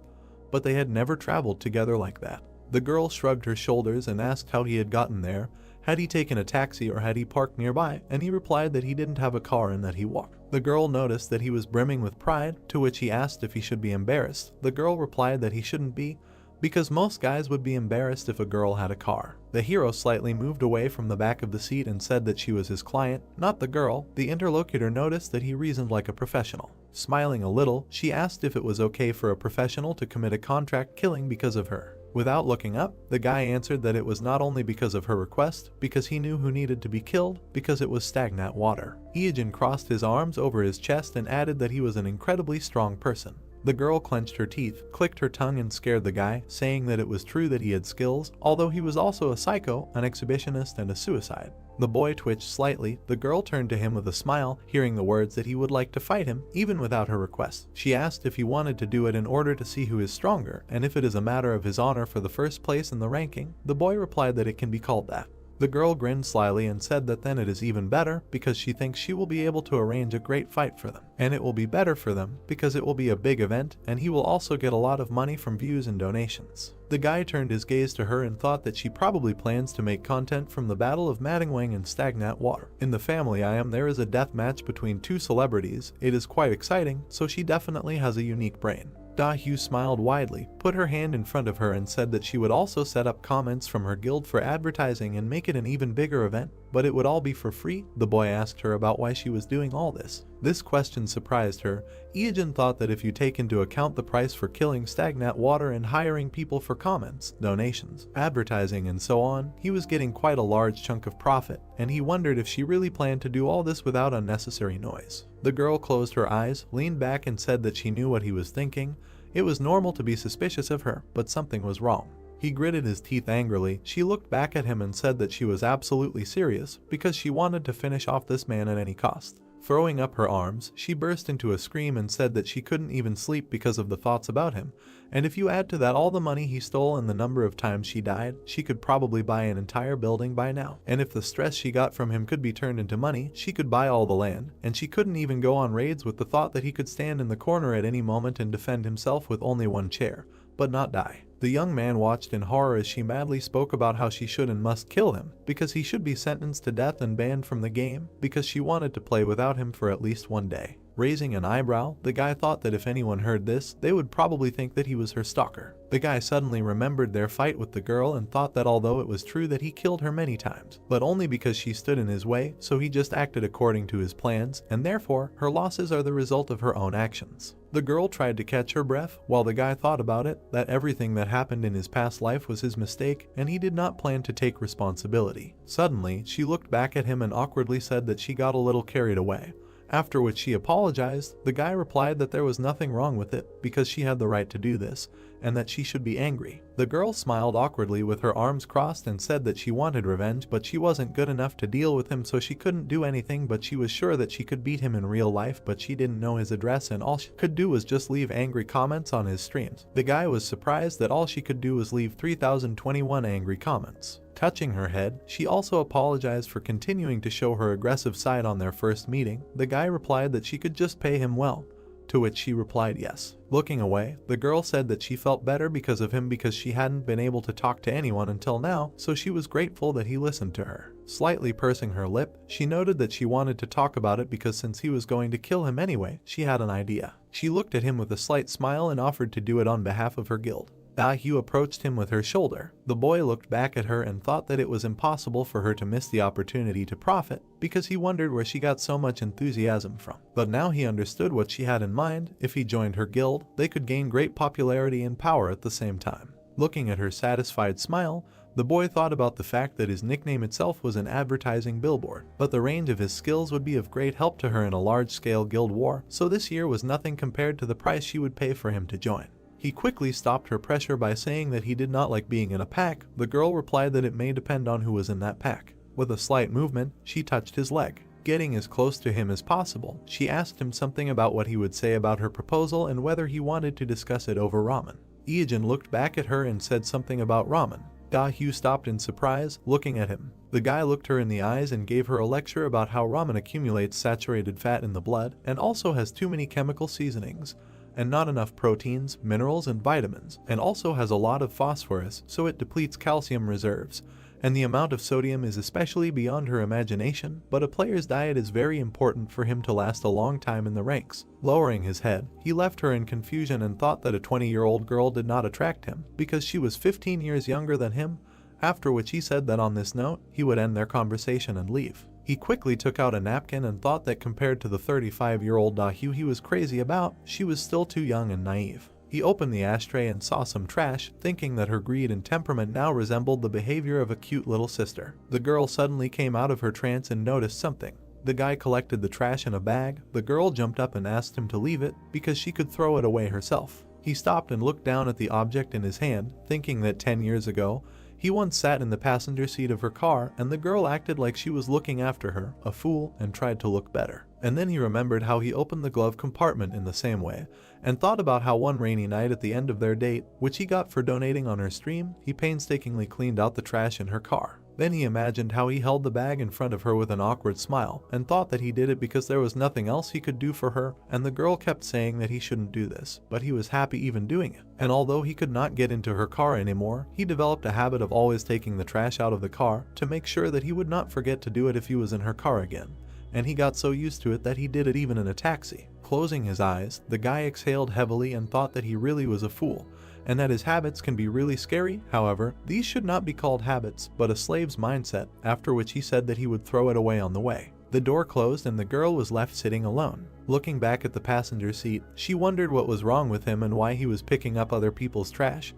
but they had never traveled together like that. The girl shrugged her shoulders and asked how he had gotten there. Had he taken a taxi or had he parked nearby? And he replied that he didn't have a car and that he walked. The girl noticed that he was brimming with pride, to which he asked if he should be embarrassed. The girl replied that he shouldn't be, because most guys would be embarrassed if a girl had a car. The hero slightly moved away from the back of the seat and said that she was his client, not the girl. The interlocutor noticed that he reasoned like a professional. Smiling a little, she asked if it was okay for a professional to commit a contract killing because of her. Without looking up, the guy answered that it was not only because of her request, because he knew who needed to be killed, because it was stagnant water. Ijin crossed his arms over his chest and added that he was an incredibly strong person. The girl clenched her teeth, clicked her tongue and scared the guy, saying that it was true that he had skills, although he was also a psycho, an exhibitionist and a suicide. The boy twitched slightly. The girl turned to him with a smile, hearing the words that he would like to fight him, even without her request. She asked if he wanted to do it in order to see who is stronger, and if it is a matter of his honor for the first place in the ranking. The boy replied that it can be called that. The girl grinned slyly and said that then it is even better because she thinks she will be able to arrange a great fight for them. And it will be better for them because it will be a big event and he will also get a lot of money from views and donations. The guy turned his gaze to her and thought that she probably plans to make content from the Battle of Madingwang and Stagnant Water. In the family I am there is a death match between two celebrities. It is quite exciting, so she definitely has a unique brain. Da-hyu smiled widely, put her hand in front of her and said that she would also set up comments from her guild for advertising and make it an even bigger event, but it would all be for free. The boy asked her about why she was doing all this. This question surprised her. Ijin thought that if you take into account the price for killing stagnant water and hiring people for comments, donations, advertising and so on, he was getting quite a large chunk of profit, and he wondered if she really planned to do all this without unnecessary noise. The girl closed her eyes, leaned back and said that she knew what he was thinking. It was normal to be suspicious of her, but something was wrong. He gritted his teeth angrily. She looked back at him and said that she was absolutely serious because she wanted to finish off this man at any cost. Throwing up her arms, she burst into a scream and said that she couldn't even sleep because of the thoughts about him, and if you add to that all the money he stole and the number of times she died, she could probably buy an entire building by now. And if the stress she got from him could be turned into money, she could buy all the land, and she couldn't even go on raids with the thought that he could stand in the corner at any moment and defend himself with only one chair, but not die. The young man watched in horror as she madly spoke about how she should and must kill him, because he should be sentenced to death and banned from the game, because she wanted to play without him for at least one day. Raising an eyebrow, the guy thought that if anyone heard this, they would probably think that he was her stalker. The guy suddenly remembered their fight with the girl and thought that although it was true that he killed her many times, but only because she stood in his way, so he just acted according to his plans, and therefore, her losses are the result of her own actions. The girl tried to catch her breath, while the guy thought about it, that everything that happened in his past life was his mistake, and he did not plan to take responsibility. Suddenly, she looked back at him and awkwardly said that she got a little carried away. After which she apologized. The guy replied that there was nothing wrong with it, because she had the right to do this, and that she should be angry. The girl smiled awkwardly with her arms crossed and said that she wanted revenge, but she wasn't good enough to deal with him, so she couldn't do anything, but she was sure that she could beat him in real life, but she didn't know his address and all she could do was just leave angry comments on his streams. The guy was surprised that all she could do was leave 3021 angry comments. Touching her head, she also apologized for continuing to show her aggressive side on their first meeting. The guy replied that she could just pay him well, to which she replied yes. Looking away, the girl said that she felt better because of him because she hadn't been able to talk to anyone until now, so she was grateful that he listened to her. Slightly pursing her lip, she noted that she wanted to talk about it because since he was going to kill him anyway, she had an idea. She looked at him with a slight smile and offered to do it on behalf of her guild. Da-hyu approached him with her shoulder. The boy looked back at her and thought that it was impossible for her to miss the opportunity to profit, because he wondered where she got so much enthusiasm from. But now he understood what she had in mind. If he joined her guild, they could gain great popularity and power at the same time. Looking at her satisfied smile, the boy thought about the fact that his nickname itself was an advertising billboard, but the range of his skills would be of great help to her in a large-scale guild war, so this year was nothing compared to the price she would pay for him to join. He quickly stopped her pressure by saying that he did not like being in a pack. The girl replied that it may depend on who was in that pack. With a slight movement, she touched his leg. Getting as close to him as possible, she asked him something about what he would say about her proposal and whether he wanted to discuss it over ramen. Ijin looked back at her and said something about ramen. Da-hyu stopped in surprise, looking at him. The guy looked her in the eyes and gave her a lecture about how ramen accumulates saturated fat in the blood and also has too many chemical seasonings, and not enough proteins, minerals, and vitamins, and also has a lot of phosphorus, so it depletes calcium reserves, and the amount of sodium is especially beyond her imagination, but a player's diet is very important for him to last a long time in the ranks. Lowering his head, he left her in confusion and thought that a 20-year-old girl did not attract him, because she was 15 years younger than him, after which he said that on this note, he would end their conversation and leave. He quickly took out a napkin and thought that compared to the 35-year-old Da-hyu he was crazy about, she was still too young and naive. He opened the ashtray and saw some trash, thinking that her greed and temperament now resembled the behavior of a cute little sister. The girl suddenly came out of her trance and noticed something. The guy collected the trash in a bag. The girl jumped up and asked him to leave it because she could throw it away herself. He stopped and looked down at the object in his hand, thinking that 10 years ago, he once sat in the passenger seat of her car and the girl acted like she was looking after her, a fool, and tried to look better. And then he remembered how he opened the glove compartment in the same way, and thought about how one rainy night at the end of their date, which he got for donating on her stream, he painstakingly cleaned out the trash in her car. Then he imagined how he held the bag in front of her with an awkward smile, and thought that he did it because there was nothing else he could do for her, and the girl kept saying that he shouldn't do this, but he was happy even doing it. And although he could not get into her car anymore, he developed a habit of always taking the trash out of the car to make sure that he would not forget to do it if he was in her car again. And he got so used to it that he did it even in a taxi. Closing his eyes, the guy exhaled heavily and thought that he really was a fool, and that his habits can be really scary. However, these should not be called habits, but a slave's mindset, after which he said that he would throw it away on the way. The door closed and the girl was left sitting alone. Looking back at the passenger seat, she wondered what was wrong with him and why he was picking up other people's trash.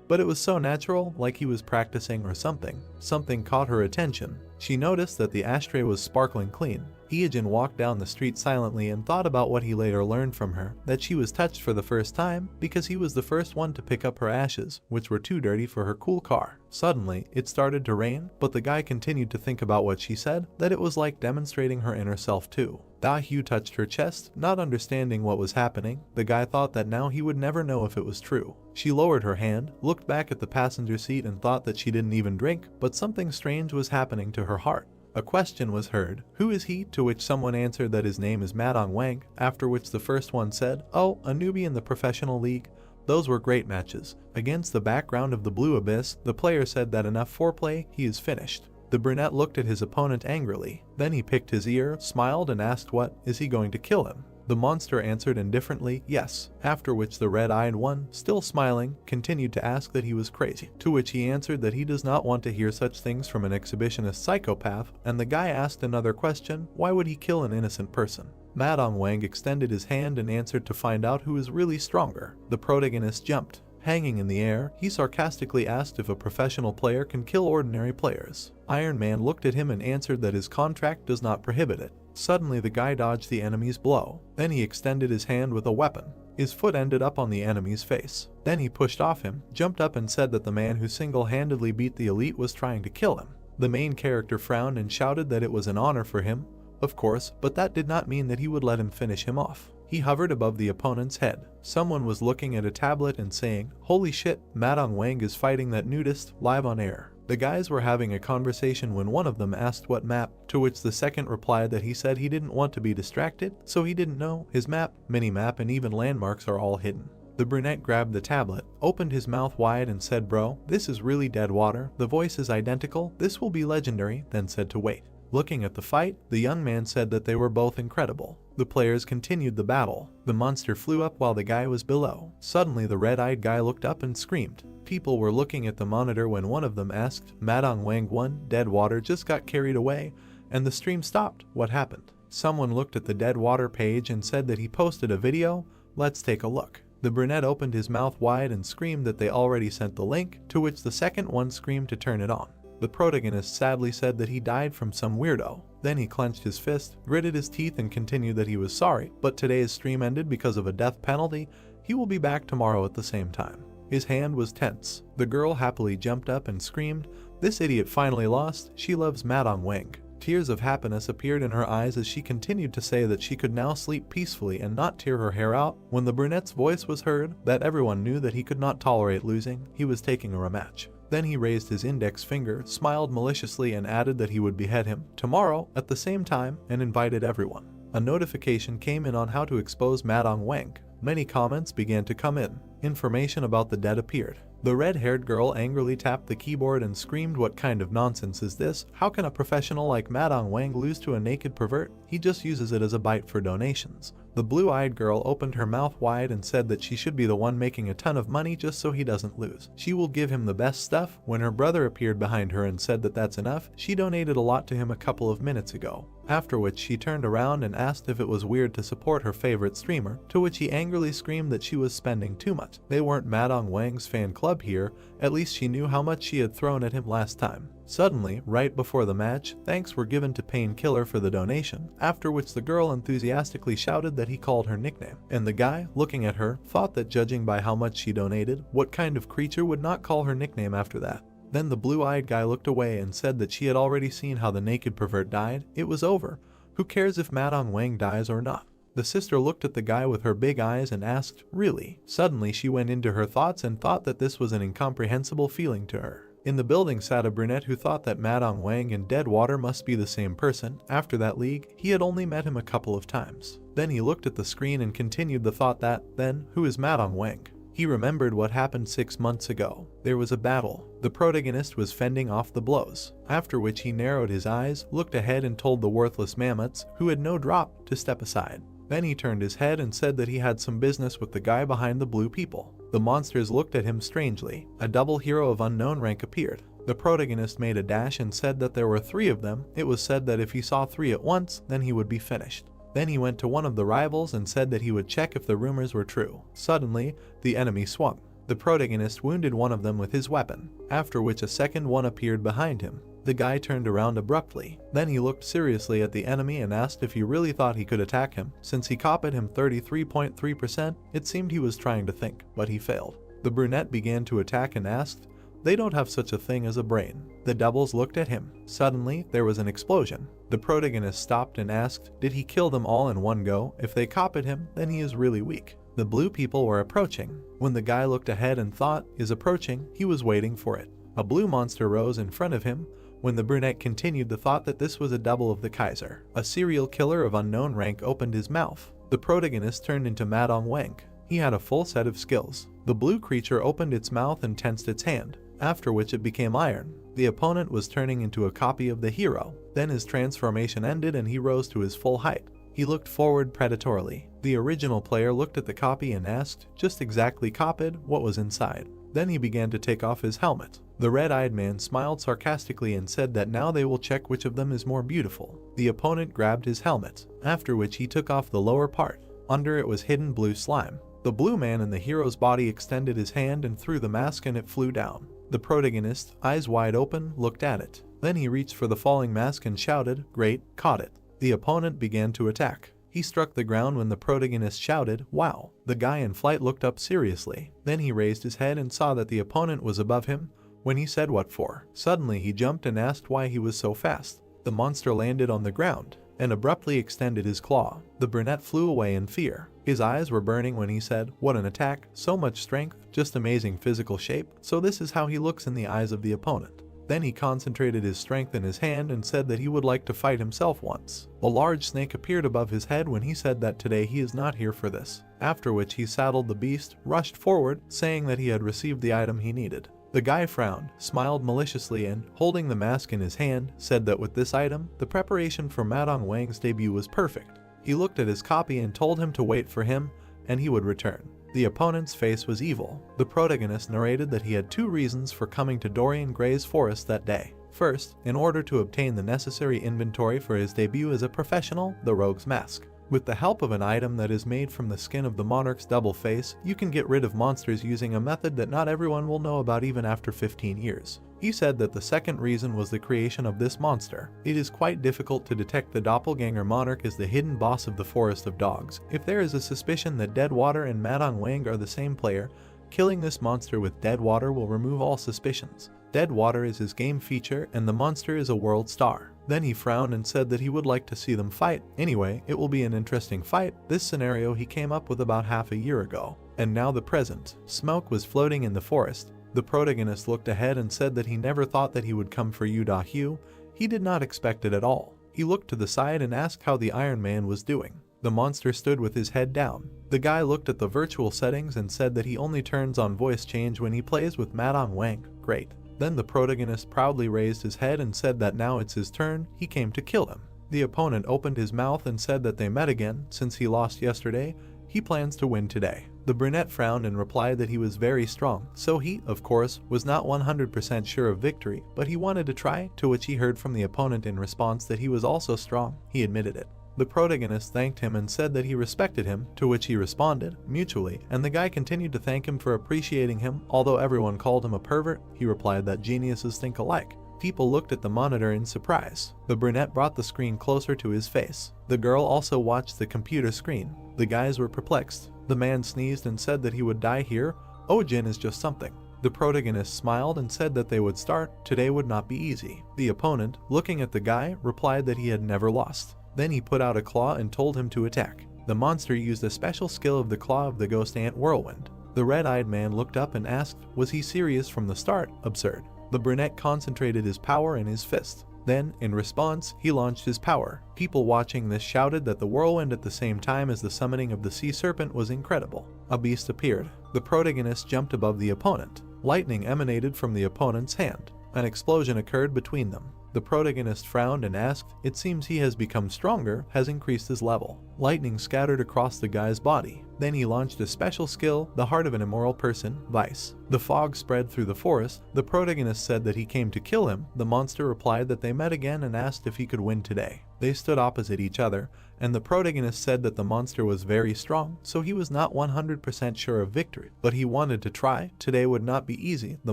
But it was so natural, like he was practicing or something. Something caught her attention. She noticed that the ashtray was sparkling clean. Hyejin walked down the street silently and thought about what he later learned from her, that she was touched for the first time because he was the first one to pick up her ashes, which were too dirty for her cool car. Suddenly, it started to rain, but the guy continued to think about what she said, that it was like demonstrating her inner self too. Da-hyu touched her chest, not understanding what was happening. The guy thought that now he would never know if it was true. She lowered her hand, looked back at the passenger seat and thought that she didn't even drink, but something strange was happening to her heart. A question was heard, "Who is he?" to which someone answered that his name is Madong Wang, after which the first one said, "Oh, a newbie in the professional league. Those were great matches." Against the background of the blue abyss, the player said that enough foreplay, he is finished. The brunette looked at his opponent angrily. Then he picked his ear, smiled and asked what, is he going to kill him? The monster answered indifferently, yes, after which the red-eyed one, still smiling, continued to ask that he was crazy, to which he answered that he does not want to hear such things from an exhibitionist psychopath, and the guy asked another question, why would he kill an innocent person? Madong Wang extended his hand and answered to find out who is really stronger. The protagonist jumped. Hanging in the air, he sarcastically asked if a professional player can kill ordinary players. Iron Man looked at him and answered that his contract does not prohibit it. Suddenly the guy dodged the enemy's blow. Then he extended his hand with a weapon. His foot ended up on the enemy's face. Then he pushed off him, jumped up and said that the man who single-handedly beat the elite was trying to kill him. The main character frowned and shouted that it was an honor for him, of course, but that did not mean that he would let him finish him off. He hovered above the opponent's head. Someone was looking at a tablet and saying, "Holy shit, Madong Wang is fighting that nudist, live on air." The guys were having a conversation when one of them asked what map, to which the second replied that he said he didn't want to be distracted, so he didn't know. His map, mini-map and even landmarks are all hidden. The brunette grabbed the tablet, opened his mouth wide and said, "Bro, this is really dead water. The voice is identical. This will be legendary," then said to wait. Looking at the fight, the young man said that they were both incredible. The players continued the battle. The monster flew up while the guy was below. Suddenly the red-eyed guy looked up and screamed. People were looking at the monitor when one of them asked, "Madong Wang won, dead water just got carried away," and the stream stopped. What happened? Someone looked at the dead water page and said that he posted a video. Let's take a look. The brunette opened his mouth wide and screamed that they already sent the link, to which the second one screamed to turn it on. The protagonist sadly said that he died from some weirdo. Then he clenched his fist, gritted his teeth and continued that he was sorry, but today's stream ended because of a death penalty. He will be back tomorrow at the same time. His hand was tense. The girl happily jumped up and screamed, "This idiot finally lost. She loves Madong Wang." Tears of happiness appeared in her eyes as she continued to say that she could now sleep peacefully and not tear her hair out. When the brunette's voice was heard, that everyone knew that he could not tolerate losing, he was taking a rematch. Then he raised his index finger, smiled maliciously and added that he would behead him tomorrow at the same time and invited everyone. A notification came in on how to expose Madong Wang. Many comments began to come in. Information about the dead appeared. The red-haired girl angrily tapped the keyboard and screamed, "What kind of nonsense is this? How can a professional like Madong Wang lose to a naked pervert? He just uses it as a bite for donations." The blue-eyed girl opened her mouth wide and said that she should be the one making a ton of money just so he doesn't lose. She will give him the best stuff. When her brother appeared behind her and said that that's enough, she donated a lot to him a couple of minutes ago. after which she turned around and asked if it was weird to support her favorite streamer, to which he angrily screamed that she was spending too much. They weren't Madong Wang's fan club here, at least she knew how much she had thrown at him last time. Suddenly, right before the match, thanks were given to Painkiller for the donation, after which the girl enthusiastically shouted that he called her nickname, and the guy, looking at her, thought that judging by how much she donated, what kind of creature would not call her nickname after that? Then the blue-eyed guy looked away and said that she had already seen how the naked pervert died. It was over. Who cares if Madong Wang dies or not? The sister looked at the guy with her big eyes and asked, really? Suddenly she went into her thoughts and thought that this was an incomprehensible feeling to her. In the building sat a brunette who thought that Madong Wang and Deadwater must be the same person. After that league, he had only met him a couple of times. Then he looked at the screen and continued the thought that, then, who is Madong Wang? He remembered what happened 6 months ago. There was a battle. The protagonist was fending off the blows, after which he narrowed his eyes, looked ahead and told the worthless mammoths, who had no drop, to step aside. Then he turned his head and said that he had some business with the guy behind the blue people. The monsters looked at him strangely. A double hero of unknown rank appeared. The protagonist made a dash and said that there were 3 of them. It was said that if he saw 3 at once, then he would be finished. Then he went to one of the rivals and said that he would check if the rumors were true. Suddenly, the enemy swung. The protagonist wounded one of them with his weapon, after which a second one appeared behind him. The guy turned around abruptly. Then he looked seriously at the enemy and asked if he really thought he could attack him. Since he copied him 33.3%, it seemed he was trying to think, but he failed. The brunette began to attack and asked, "They don't have such a thing as a brain." The doubles looked at him. Suddenly, there was an explosion. The protagonist stopped and asked, did he kill them all in one go? If they copied him, then he is really weak. The blue people were approaching. When the guy looked ahead and thought, is approaching, he was waiting for it. A blue monster rose in front of him. When the brunette continued the thought that this was a double of the Kaiser. A serial killer of unknown rank opened his mouth. The protagonist turned into Madong Wang. He had a full set of skills. The blue creature opened its mouth and tensed its hand, after which it became iron. The opponent was turning into a copy of the hero. Then his transformation ended and he rose to his full height. He looked forward predatorily. The original player looked at the copy and asked, just exactly copied, what was inside. Then he began to take off his helmet. The red-eyed man smiled sarcastically and said that now they will check which of them is more beautiful. The opponent grabbed his helmet, after which he took off the lower part. Under it was hidden blue slime. The blue man in the hero's body extended his hand and threw the mask and it flew down. The protagonist, eyes wide open, looked at it. Then he reached for the falling mask and shouted, "Great, caught it." The opponent began to attack. He struck the ground when the protagonist shouted, "Wow." The guy in flight looked up seriously. Then he raised his head and saw that the opponent was above him. When he said what for, suddenly he jumped and asked why he was so fast. The monster landed on the ground and abruptly extended his claw. The brunette flew away in fear. His eyes were burning when he said, "What an attack, so much strength, just amazing physical shape." So this is how he looks in the eyes of the opponent. Then he concentrated his strength in his hand and said that he would like to fight himself once. A large snake appeared above his head when he said that today he is not here for this. After which he saddled the beast, rushed forward, saying that he had received the item he needed. The guy frowned, smiled maliciously and, holding the mask in his hand, said that with this item, the preparation for Madong Wang's debut was perfect. He looked at his copy and told him to wait for him, and he would return. The opponent's face was evil. The protagonist narrated that he had 2 reasons for coming to Dorian Gray's forest that day. First, in order to obtain the necessary inventory for his debut as a professional, the Rogue's Mask. With the help of an item that is made from the skin of the monarch's double face, you can get rid of monsters using a method that not everyone will know about even after 15 years. He said that the second reason was the creation of this monster. It is quite difficult to detect the doppelganger monarch as the hidden boss of the Forest of Dogs. If there is a suspicion that Deadwater and Madong Wang are the same player, killing this monster with Deadwater will remove all suspicions. Deadwater is his game feature and the monster is a world star. Then he frowned and said that he would like to see them fight. Anyway, it will be an interesting fight. This scenario he came up with about half a year ago. And now the present. Smoke was floating in the forest. The protagonist looked ahead and said that he never thought that he would come for Yu. He did not expect it at all. He looked to the side and asked how the Iron Man was doing. The monster stood with his head down. The guy looked at the virtual settings and said that he only turns on voice change when he plays with Madong Wang. Great. Then the protagonist proudly raised his head and said that now it's his turn, he came to kill him. The opponent opened his mouth and said that they met again, since he lost yesterday. He plans to win today. The brunette frowned and replied that he was very strong, so he, of course, was not 100% sure of victory, but he wanted to try, to which he heard from the opponent in response that he was also strong. He admitted it. The protagonist thanked him and said that he respected him, to which he responded, mutually, and the guy continued to thank him for appreciating him. Although everyone called him a pervert, he replied that geniuses think alike. People looked at the monitor in surprise. The brunette brought the screen closer to his face. The girl also watched the computer screen. The guys were perplexed. The man sneezed and said that he would die here. Oh, Jin is just something. The protagonist smiled and said that they would start. Today would not be easy. The opponent, looking at the guy, replied that he had never lost. Then he put out a claw and told him to attack. The monster used a special skill of the claw of the ghost ant whirlwind. The red-eyed man looked up and asked, was he serious from the start? Absurd. The brunette concentrated his power in his fist. Then, in response, he launched his power. People watching this shouted that the whirlwind at the same time as the summoning of the sea serpent was incredible. A beast appeared. The protagonist jumped above the opponent. Lightning emanated from the opponent's hand. An explosion occurred between them. The protagonist frowned and asked, it seems he has become stronger, has increased his level. Lightning scattered across the guy's body. Then he launched a special skill, the heart of an immoral person, vice. The fog spread through the forest. The protagonist said that he came to kill him. The monster replied that they met again and asked if he could win today. They stood opposite each other, and the protagonist said that the monster was very strong, so he was not 100% sure of victory, but he wanted to try. Today would not be easy. The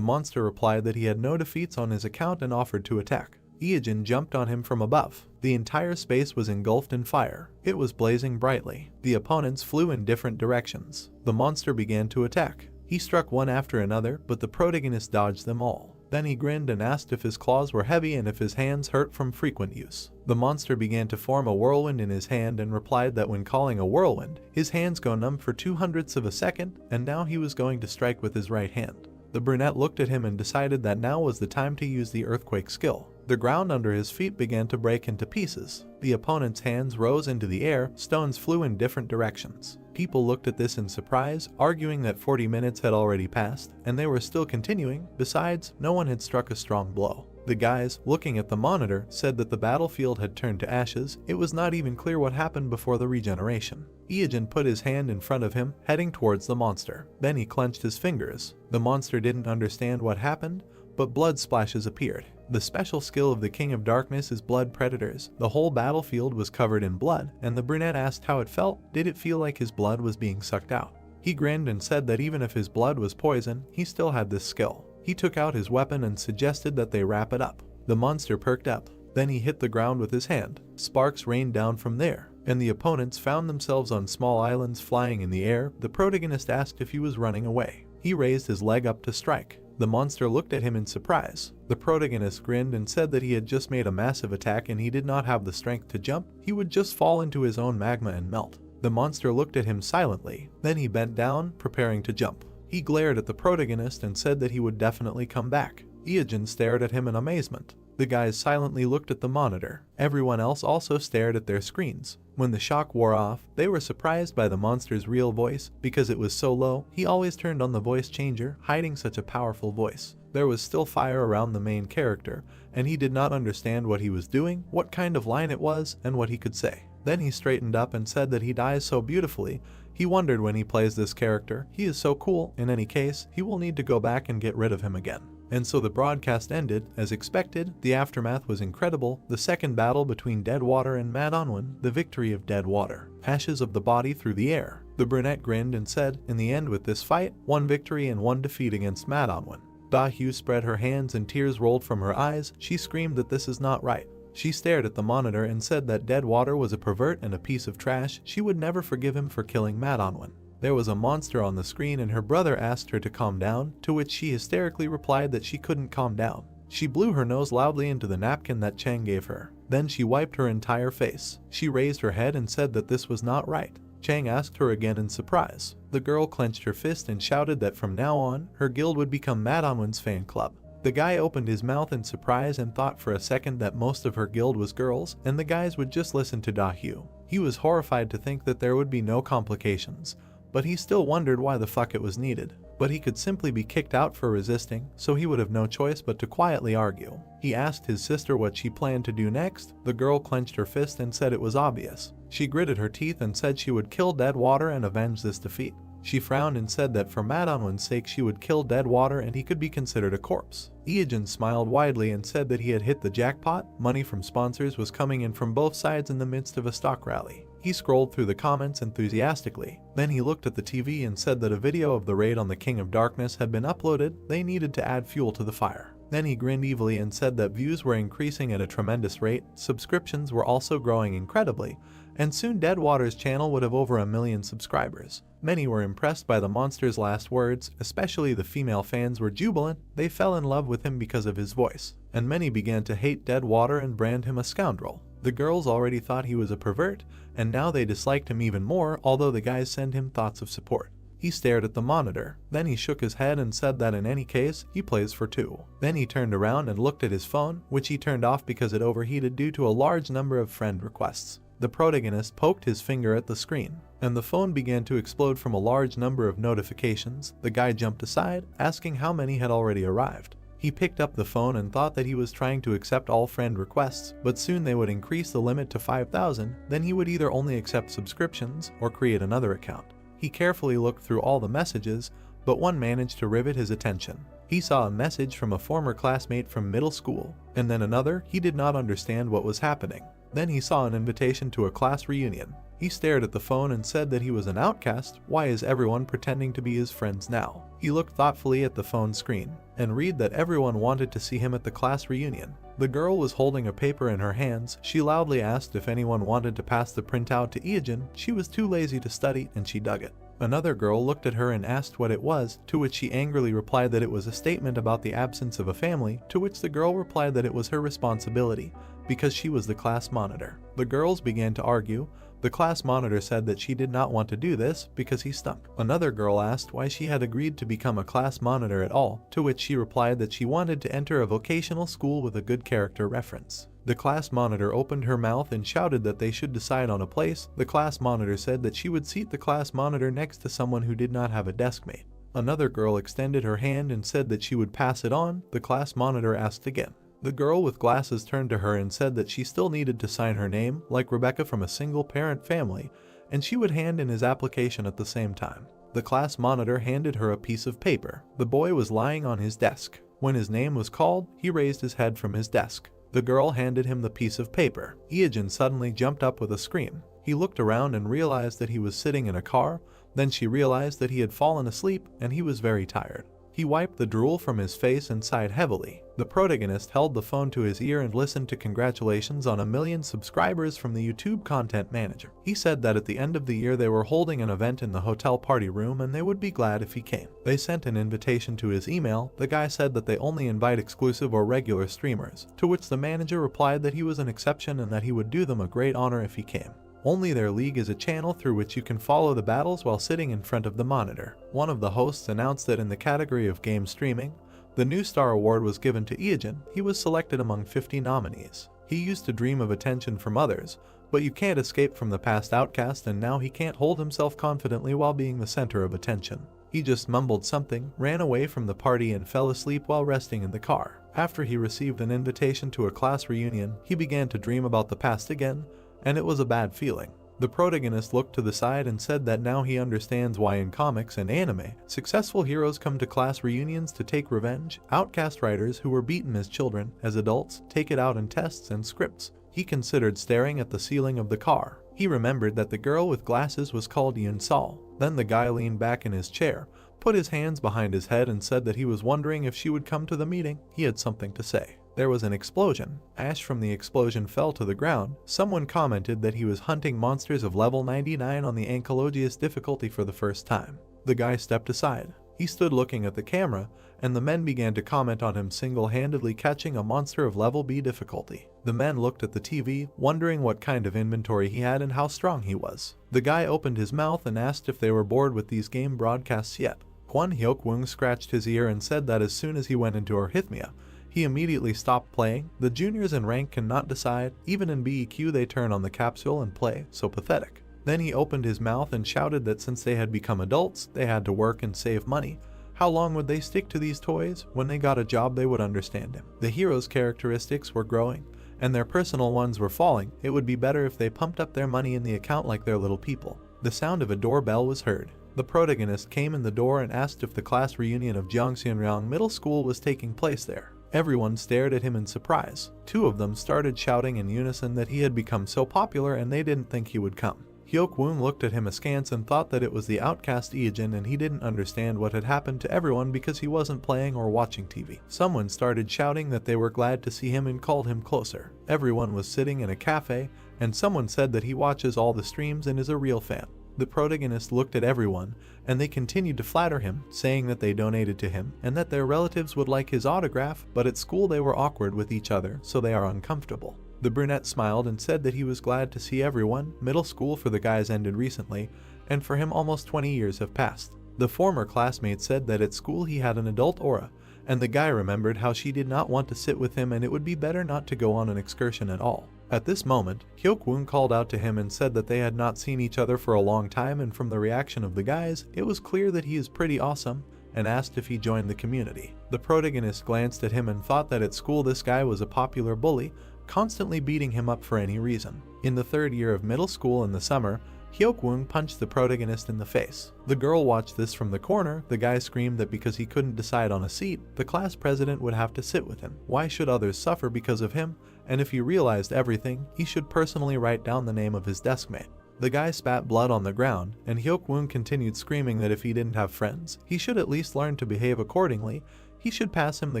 monster replied that he had no defeats on his account and offered to attack. Iijin jumped on him from above. The entire space was engulfed in fire. It was blazing brightly. The opponents flew in different directions. The monster began to attack. He struck one after another, but the protagonist dodged them all. Then he grinned and asked if his claws were heavy and if his hands hurt from frequent use. The monster began to form a whirlwind in his hand and replied that when calling a whirlwind, his hands go numb for 0.02 of a second, and now he was going to strike with his right hand. The brunette looked at him and decided that now was the time to use the earthquake skill. The ground under his feet began to break into pieces. The opponent's hands rose into the air, stones flew in different directions. People looked at this in surprise, arguing that 40 minutes had already passed, and they were still continuing. Besides, no one had struck a strong blow. The guys, looking at the monitor, said that the battlefield had turned to ashes. It was not even clear what happened before the regeneration. Iijin put his hand in front of him, heading towards the monster. Then he clenched his fingers. The monster didn't understand what happened, but blood splashes appeared. The special skill of the King of Darkness is blood predators. The whole battlefield was covered in blood, and the brunette asked how it felt. Did it feel like his blood was being sucked out? He grinned and said that even if his blood was poison, he still had this skill. He took out his weapon and suggested that they wrap it up. The monster perked up. Then he hit the ground with his hand. Sparks rained down from there, and the opponents found themselves on small islands flying in the air. The protagonist asked if he was running away. He raised his leg up to strike. The monster looked at him in surprise. The protagonist grinned and said that he had just made a massive attack and he did not have the strength to jump. He would just fall into his own magma and melt. The monster looked at him silently. Then he bent down, preparing to jump. He glared at the protagonist and said that he would definitely come back. Iijin stared at him in amazement. The guys silently looked at the monitor. Everyone else also stared at their screens. When the shock wore off, they were surprised by the monster's real voice. Because it was so low, he always turned on the voice changer, hiding such a powerful voice. There was still fire around the main character, and he did not understand what he was doing, what kind of line it was, and what he could say. Then he straightened up and said that he dies so beautifully. He wondered when he plays this character. He is so cool. In any case, he will need to go back and get rid of him again. And so the broadcast ended. As expected, the aftermath was incredible. The second battle between Deadwater and Madamada, the victory of Deadwater. Ashes of the body through the air. The brunette grinned and said, in the end with this fight, 1 victory and 1 defeat against Madamada. Dahyu spread her hands and tears rolled from her eyes. She screamed that this is not right. She stared at the monitor and said that Deadwater was a pervert and a piece of trash. She would never forgive him for killing Madamada. There was a monster on the screen and her brother asked her to calm down, to which she hysterically replied that she couldn't calm down. She blew her nose loudly into the napkin that Chang gave her. Then she wiped her entire face. She raised her head and said that this was not right. Chang asked her again in surprise. The girl clenched her fist and shouted that from now on, her guild would become Madamada's fan club. The guy opened his mouth in surprise and thought for a second that most of her guild was girls, and the guys would just listen to Dahyu. He was horrified to think that there would be no complications, but he still wondered why the fuck it was needed. but he could simply be kicked out for resisting, so he would have no choice but to quietly argue. He asked his sister what she planned to do next. The girl clenched her fist and said it was obvious. She gritted her teeth and said she would kill Deadwater and avenge this defeat. She frowned and said that for Madonwan's sake she would kill Deadwater and he could be considered a corpse. Iajin smiled widely and said that he had hit the jackpot. Money from sponsors was coming in from both sides in the midst of a stock rally. He scrolled through the comments enthusiastically. Then he looked at the TV and said that a video of the raid on the King of Darkness had been uploaded. They needed to add fuel to the fire. Then he grinned evilly and said that views were increasing at a tremendous rate, subscriptions were also growing incredibly, and soon Deadwater's channel would have over 1 million subscribers. Many were impressed by the monster's last words, especially the female fans were jubilant. They fell in love with him because of his voice, and many began to hate Deadwater and brand him a scoundrel. The girls already thought he was a pervert, and now they disliked him even more, although the guys sent him thoughts of support. He stared at the monitor. Then he shook his head and said that in any case, he plays for 2. Then he turned around and looked at his phone, which he turned off because it overheated due to a large number of friend requests. The protagonist poked his finger at the screen, and the phone began to explode from a large number of notifications. The guy jumped aside, asking how many had already arrived. He picked up the phone and thought that he was trying to accept all friend requests, but soon they would increase the limit to 5,000, then he would either only accept subscriptions or create another account. He carefully looked through all the messages, but one managed to rivet his attention. He saw a message from a former classmate from middle school, and then another. He did not understand what was happening. Then he saw an invitation to a class reunion. He stared at the phone and said that he was an outcast. Why is everyone pretending to be his friends now? He looked thoughtfully at the phone screen and read that everyone wanted to see him at the class reunion. The girl was holding a paper in her hands. She loudly asked if anyone wanted to pass the printout to Iajin. She was too lazy to study and she dug it. Another girl looked at her and asked what it was, to which she angrily replied that it was a statement about the absence of a family, to which the girl replied that it was her responsibility because she was the class monitor. The girls began to argue. The class monitor said that she did not want to do this because he stunk. Another girl asked why she had agreed to become a class monitor at all, to which she replied that she wanted to enter a vocational school with a good character reference. The class monitor opened her mouth and shouted that they should decide on a place. The class monitor said that she would seat the class monitor next to someone who did not have a deskmate. Another girl extended her hand and said that she would pass it on. The class monitor asked again. The girl with glasses turned to her and said that she still needed to sign her name, like Rebecca from a single-parent family, and she would hand in his application at the same time. The class monitor handed her a piece of paper. The boy was lying on his desk. When his name was called, he raised his head from his desk. The girl handed him the piece of paper. Iajin suddenly jumped up with a scream. He looked around and realized that he was sitting in a car. Then she realized that he had fallen asleep and he was very tired. He wiped the drool from his face and sighed heavily. The protagonist held the phone to his ear and listened to congratulations on 1 million subscribers from the YouTube content manager. He said that at the end of the year they were holding an event in the hotel party room and they would be glad if he came. They sent an invitation to his email. The guy said that they only invite exclusive or regular streamers, to which the manager replied that he was an exception and that he would do them a great honor if he came. Only their league is a channel through which you can follow the battles while sitting in front of the monitor. One of the hosts announced that in the category of game streaming, the New Star Award was given to Iajin. He was selected among 50 nominees. He used to dream of attention from others, but you can't escape from the past outcast, and now he can't hold himself confidently while being the center of attention. He just mumbled something, ran away from the party and fell asleep while resting in the car. After he received an invitation to a class reunion, he began to dream about the past again, and it was a bad feeling. The protagonist looked to the side and said that now he understands why in comics and anime, successful heroes come to class reunions to take revenge. Outcast writers who were beaten as children, as adults, take it out in tests and scripts. He considered staring at the ceiling of the car. He remembered that the girl with glasses was called Yun Sol. Then the guy leaned back in his chair, put his hands behind his head and said that he was wondering if she would come to the meeting. He had something to say. There was an explosion. Ash from the explosion fell to the ground. Someone commented that he was hunting monsters of level 99 on the Ankylogius difficulty for the first time. The guy stepped aside. He stood looking at the camera, and the men began to comment on him single-handedly catching a monster of level B difficulty. The men looked at the TV, wondering what kind of inventory he had and how strong he was. The guy opened his mouth and asked if they were bored with these game broadcasts yet. Kwon Hyuk-woong scratched his ear and said that as soon as he went into arrhythmia, he immediately stopped playing. The juniors in rank cannot decide. Even in BEQ they turn on the capsule and play, so pathetic. Then he opened his mouth and shouted that since they had become adults, they had to work and save money. How long would they stick to these toys? When they got a job they would understand him. The hero's characteristics were growing, and their personal ones were falling. It would be better if they pumped up their money in the account like their little people. The sound of a doorbell was heard. The protagonist came in the door and asked if the class reunion of Jiangxinryang Middle School was taking place there. Everyone stared at him in surprise. Two of them started shouting in unison that he had become so popular and they didn't think he would come. Hyuk-woon looked at him askance and thought that it was the outcast Eejin, and he didn't understand what had happened to everyone because he wasn't playing or watching TV. Someone started shouting that they were glad to see him and called him closer. Everyone was sitting in a cafe, and someone said that he watches all the streams and is a real fan. The protagonist looked at everyone, and they continued to flatter him, saying that they donated to him, and that their relatives would like his autograph, but at school they were awkward with each other, so they are uncomfortable. The brunette smiled and said that he was glad to see everyone. Middle school for the guys ended recently, and for him almost 20 years have passed. The former classmate said that at school he had an adult aura, and the guy remembered how she did not want to sit with him and it would be better not to go on an excursion at all. At this moment, Hyuk-woon called out to him and said that they had not seen each other for a long time, and from the reaction of the guys, it was clear that he is pretty awesome, and asked if he joined the community. The protagonist glanced at him and thought that at school this guy was a popular bully, constantly beating him up for any reason. In the third year of middle school in the summer, Hyuk-woon punched the protagonist in the face. The girl watched this from the corner. The guy screamed that because he couldn't decide on a seat, the class president would have to sit with him. Why should others suffer because of him? And if he realized everything, he should personally write down the name of his deskmate. The guy spat blood on the ground, and Hyuk-woon continued screaming that if he didn't have friends, he should at least learn to behave accordingly. He should pass him the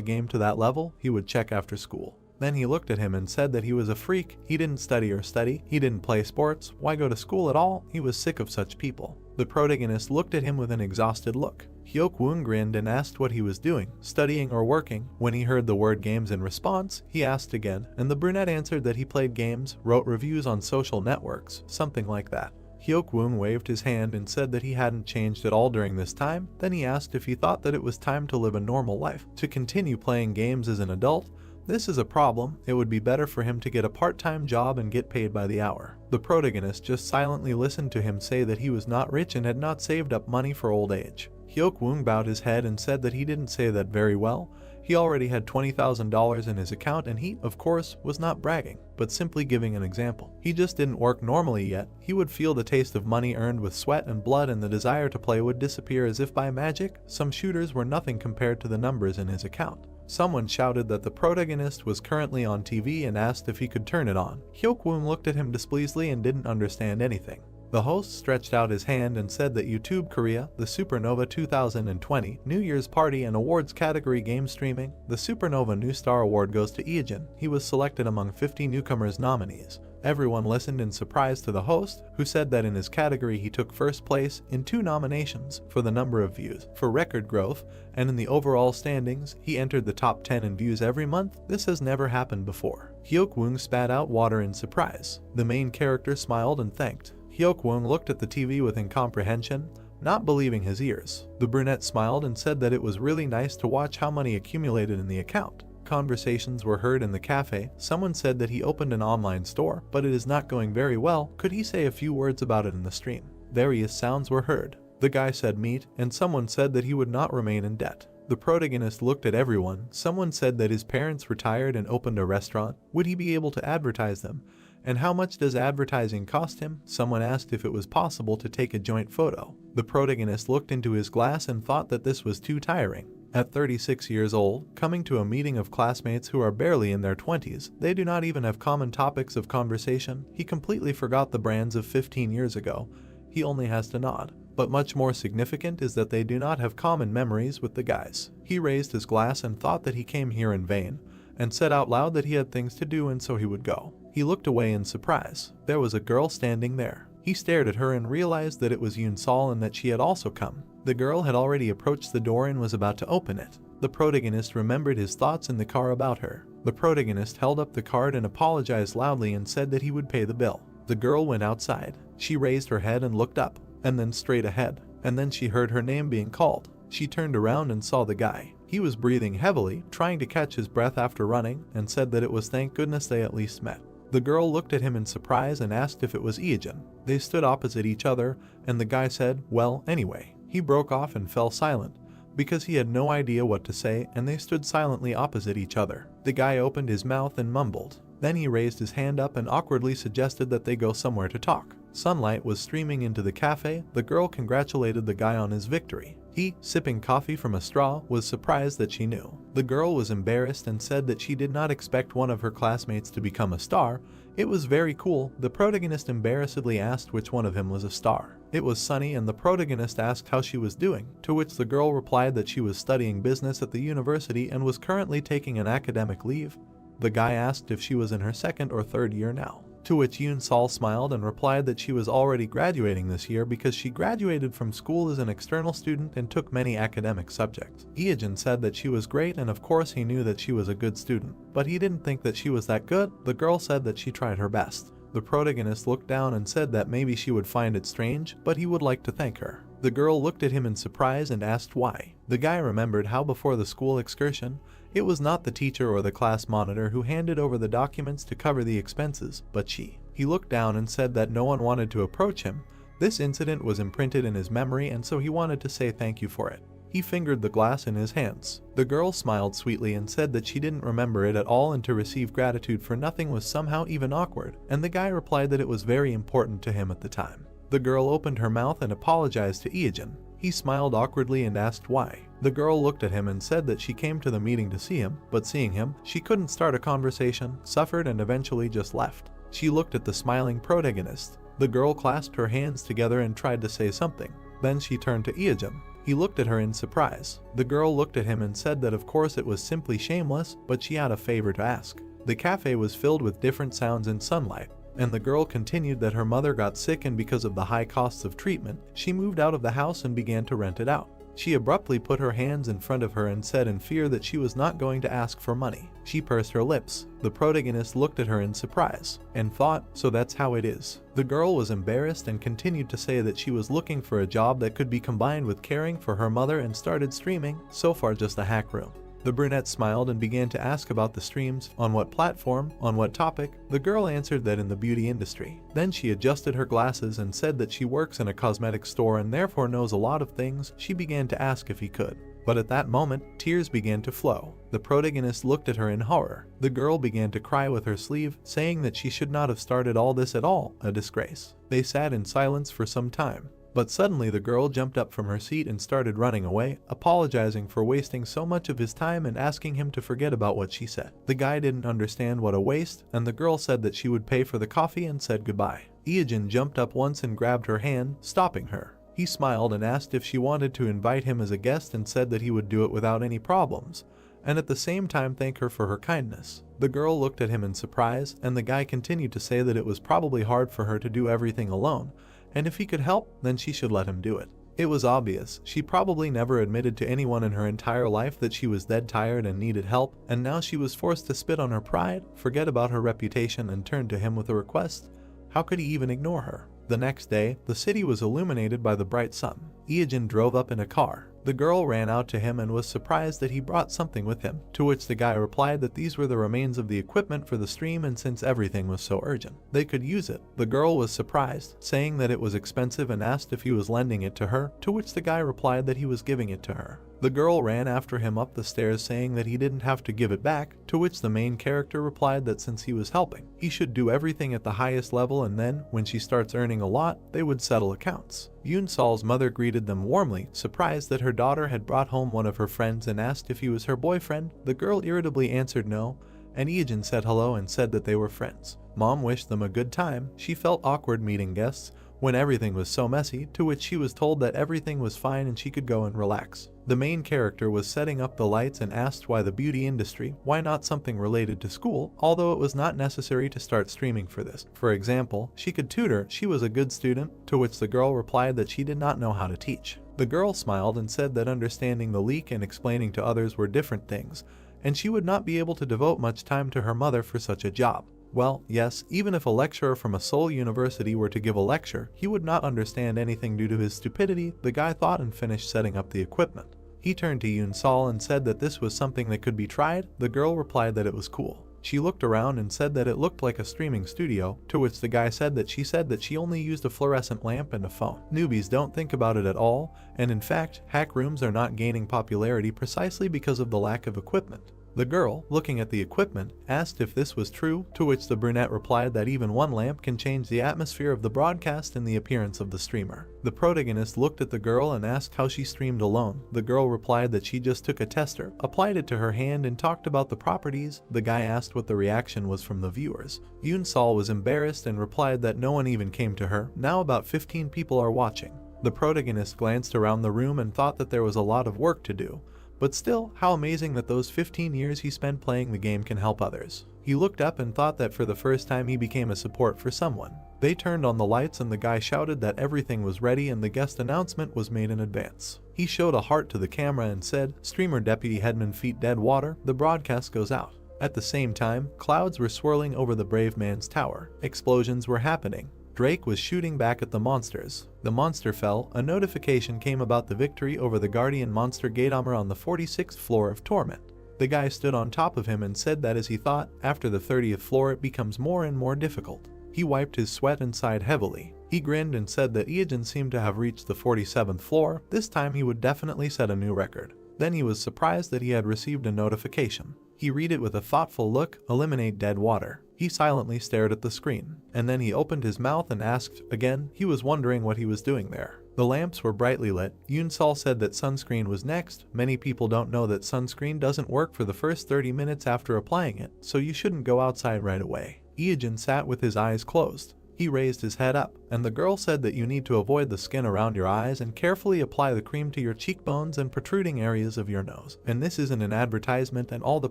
game to that level. He would check after school. Then he looked at him and said that he was a freak. He didn't study, he didn't play sports. Why go to school at all? He was sick of such people. The protagonist looked at him with an exhausted look. Hyuk-woon grinned and asked what he was doing, studying or working. When he heard the word games in response, he asked again, and the brunette answered that he played games, wrote reviews on social networks, something like that. Hyuk-woon waved his hand and said that he hadn't changed at all during this time. Then he asked if he thought that it was time to live a normal life, to continue playing games as an adult. This is a problem. It would be better for him to get a part-time job and get paid by the hour. The protagonist just silently listened to him say that he was not rich and had not saved up money for old age. Hyuk-woon bowed his head and said that he didn't say that very well. He already had $20,000 in his account, and he, of course, was not bragging, but simply giving an example. He just didn't work normally yet. He would feel the taste of money earned with sweat and blood, and the desire to play would disappear as if by magic. Some shooters were nothing compared to the numbers in his account. Someone shouted that the protagonist was currently on TV and asked if he could turn it on. Hyuk-woon looked at him displeasedly and didn't understand anything. The host stretched out his hand and said that YouTube Korea, the Supernova 2020 New Year's Party and Awards category game streaming, the Supernova New Star Award goes to Eejin. He was selected among 50 newcomers nominees. Everyone listened in surprise to the host, who said that in his category he took first place in 2 nominations for the number of views, for record growth, and in the overall standings, he entered the top 10 in views every month. This has never happened before. Hyuk-woon spat out water in surprise. The main character smiled and thanked. Hyuk-woon looked at the TV with incomprehension, not believing his ears. The brunette smiled and said that it was really nice to watch how money accumulated in the account. Conversations were heard in the cafe. Someone said that he opened an online store, but it is not going very well. Could he say a few words about it in the stream? Various sounds were heard. The guy said meat, and someone said that he would not remain in debt. The protagonist looked at everyone. Someone said that his parents retired and opened a restaurant. Would he be able to advertise them? And how much does advertising cost him? Someone asked if it was possible to take a joint photo. The protagonist looked into his glass and thought that this was too tiring. At 36 years old, coming to a meeting of classmates who are barely in their 20s, they do not even have common topics of conversation. He completely forgot the brands of 15 years ago. He only has to nod. But much more significant is that they do not have common memories with the guys. He raised his glass and thought that he came here in vain, and said out loud that he had things to do and so he would go. He looked away in surprise. There was a girl standing there. He stared at her and realized that it was Yoon Sol and that she had also come. The girl had already approached the door and was about to open it. The protagonist remembered his thoughts in the car about her. The protagonist held up the card and apologized loudly and said that he would pay the bill. The girl went outside. She raised her head and looked up, and then straight ahead, and then she heard her name being called. She turned around and saw the guy. He was breathing heavily, trying to catch his breath after running, and said that it was thank goodness they at least met. The girl looked at him in surprise and asked if it was Eejin. They stood opposite each other, and the guy said, "Well, anyway." He broke off and fell silent. because he had no idea what to say, and they stood silently opposite each other. The guy opened his mouth and mumbled. Then he raised his hand up and awkwardly suggested that they go somewhere to talk. Sunlight was streaming into the cafe. The girl congratulated the guy on his victory. He, sipping coffee from a straw, was surprised that she knew. The girl was embarrassed and said that she did not expect one of her classmates to become a star. It was very cool. The protagonist embarrassedly asked which one of him was a star. It was Sunny, and the protagonist asked how she was doing, to which the girl replied that she was studying business at the university and was currently taking an academic leave. The guy asked if she was in her second or third year now, to which Yoon Sol smiled and replied that she was already graduating this year because she graduated from school as an external student and took many academic subjects. Yeojin said that she was great, and of course he knew that she was a good student, but he didn't think that she was that good. The girl said that she tried her best. The protagonist looked down and said that maybe she would find it strange, but he would like to thank her. The girl looked at him in surprise and asked why. The guy remembered how before the school excursion, it was not the teacher or the class monitor who handed over the documents to cover the expenses, but she. He looked down and said that no one wanted to approach him. This incident was imprinted in his memory, and so he wanted to say thank you for it. He fingered the glass in his hands. The girl smiled sweetly and said that she didn't remember it at all, and to receive gratitude for nothing was somehow even awkward, and the guy replied that it was very important to him at the time. The girl opened her mouth and apologized to Yeojin. He smiled awkwardly and asked why. The girl looked at him and said that she came to the meeting to see him, but seeing him, she couldn't start a conversation, suffered, and eventually just left. She looked at the smiling protagonist. The girl clasped her hands together and tried to say something. Then she turned to Yeojin. He looked at her in surprise. The girl looked at him and said that of course it was simply shameless, but she had a favor to ask. The cafe was filled with different sounds and sunlight, and the girl continued that her mother got sick, and because of the high costs of treatment, she moved out of the house and began to rent it out. She abruptly put her hands in front of her and said in fear that she was not going to ask for money. She pursed her lips. The protagonist looked at her in surprise and thought, so that's how it is. The girl was embarrassed and continued to say that she was looking for a job that could be combined with caring for her mother and started streaming, so far just a hack room. The brunette smiled and began to ask about the streams, on what platform, on what topic. The girl answered that in the beauty industry. Then she adjusted her glasses and said that she works in a cosmetic store and therefore knows a lot of things. She began to ask if he could. But at that moment, tears began to flow. The protagonist looked at her in horror. The girl began to cry with her sleeve, saying that she should not have started all this at all, a disgrace. They sat in silence for some time. But suddenly the girl jumped up from her seat and started running away, apologizing for wasting so much of his time and asking him to forget about what she said. The guy didn't understand what a waste, and the girl said that she would pay for the coffee and said goodbye. Yeojin jumped up once and grabbed her hand, stopping her. He smiled and asked if she wanted to invite him as a guest and said that he would do it without any problems, and at the same time thank her for her kindness. The girl looked at him in surprise, and the guy continued to say that it was probably hard for her to do everything alone, and if he could help, then she should let him do it. It was obvious. She probably never admitted to anyone in her entire life that she was dead tired and needed help, and now she was forced to spit on her pride, forget about her reputation, and turn to him with a request. How could he even ignore her? The next day, the city was illuminated by the bright sun. Yeojin drove up in a car. The girl ran out to him and was surprised that he brought something with him, to which the guy replied that these were the remains of the equipment for the stream, and since everything was so urgent, they could use it. The girl was surprised, saying that it was expensive, and asked if he was lending it to her, to which the guy replied that he was giving it to her. The girl ran after him up the stairs, saying that he didn't have to give it back, to which the main character replied that since he was helping, he should do everything at the highest level, and then, when she starts earning a lot, they would settle accounts. Yoon Sol's mother greeted them warmly, surprised that her daughter had brought home one of her friends, and asked if he was her boyfriend. The girl irritably answered no, and Yeojin said hello and said that they were friends. Mom wished them a good time. She felt awkward meeting guests when everything was so messy, to which she was told that everything was fine and she could go and relax. The main character was setting up the lights and asked why the beauty industry, why not something related to school, although it was not necessary to start streaming for this. For example, she could tutor, she was a good student, to which the girl replied that she did not know how to teach. The girl smiled and said that understanding the leak and explaining to others were different things, and she would not be able to devote much time to her mother for such a job. Well, yes, even if a lecturer from a Seoul university were to give a lecture, he would not understand anything due to his stupidity, the guy thought, and finished setting up the equipment. He turned to Yoon Sol and said that this was something that could be tried. The girl replied that it was cool. She looked around and said that it looked like a streaming studio, to which the guy said that she only used a fluorescent lamp and a phone. Newbies don't think about it at all, and in fact, hack rooms are not gaining popularity precisely because of the lack of equipment. The girl, looking at the equipment, asked if this was true, to which the brunette replied that even one lamp can change the atmosphere of the broadcast and the appearance of the streamer. The protagonist looked at the girl and asked how she streamed alone. The girl replied that she just took a tester, applied it to her hand and talked about the properties. The guy asked what the reaction was from the viewers. Yoon Sol was embarrassed and replied that no one even came to her. Now about 15 people are watching. The protagonist glanced around the room and thought that there was a lot of work to do. But still, how amazing that those 15 years he spent playing the game can help others. He looked up and thought that for the first time he became a support for someone. They turned on the lights and the guy shouted that everything was ready and the guest announcement was made in advance. He showed a heart to the camera and said, "Streamer Deputy Headman feet dead water, the broadcast goes out." At the same time, clouds were swirling over the brave man's tower. Explosions were happening. Drake was shooting back at the monsters. The monster fell. A notification came about the victory over the guardian monster Gatomir on the 46th floor of Torment. The guy stood on top of him and said that as he thought, after the 30th floor it becomes more and more difficult. He wiped his sweat and sighed heavily. He grinned and said that Eugene seemed to have reached the 47th floor. This time he would definitely set a new record. Then he was surprised that he had received a notification. He read it with a thoughtful look, "Eliminate dead water." He silently stared at the screen, and then he opened his mouth and asked again. He was wondering what he was doing there. The lamps were brightly lit. Yoon Sol said that sunscreen was next. Many people don't know that sunscreen doesn't work for the first 30 minutes after applying it, so you shouldn't go outside right away. Eugene sat with his eyes closed. He raised his head up, and the girl said that you need to avoid the skin around your eyes and carefully apply the cream to your cheekbones and protruding areas of your nose. And this isn't an advertisement, and all the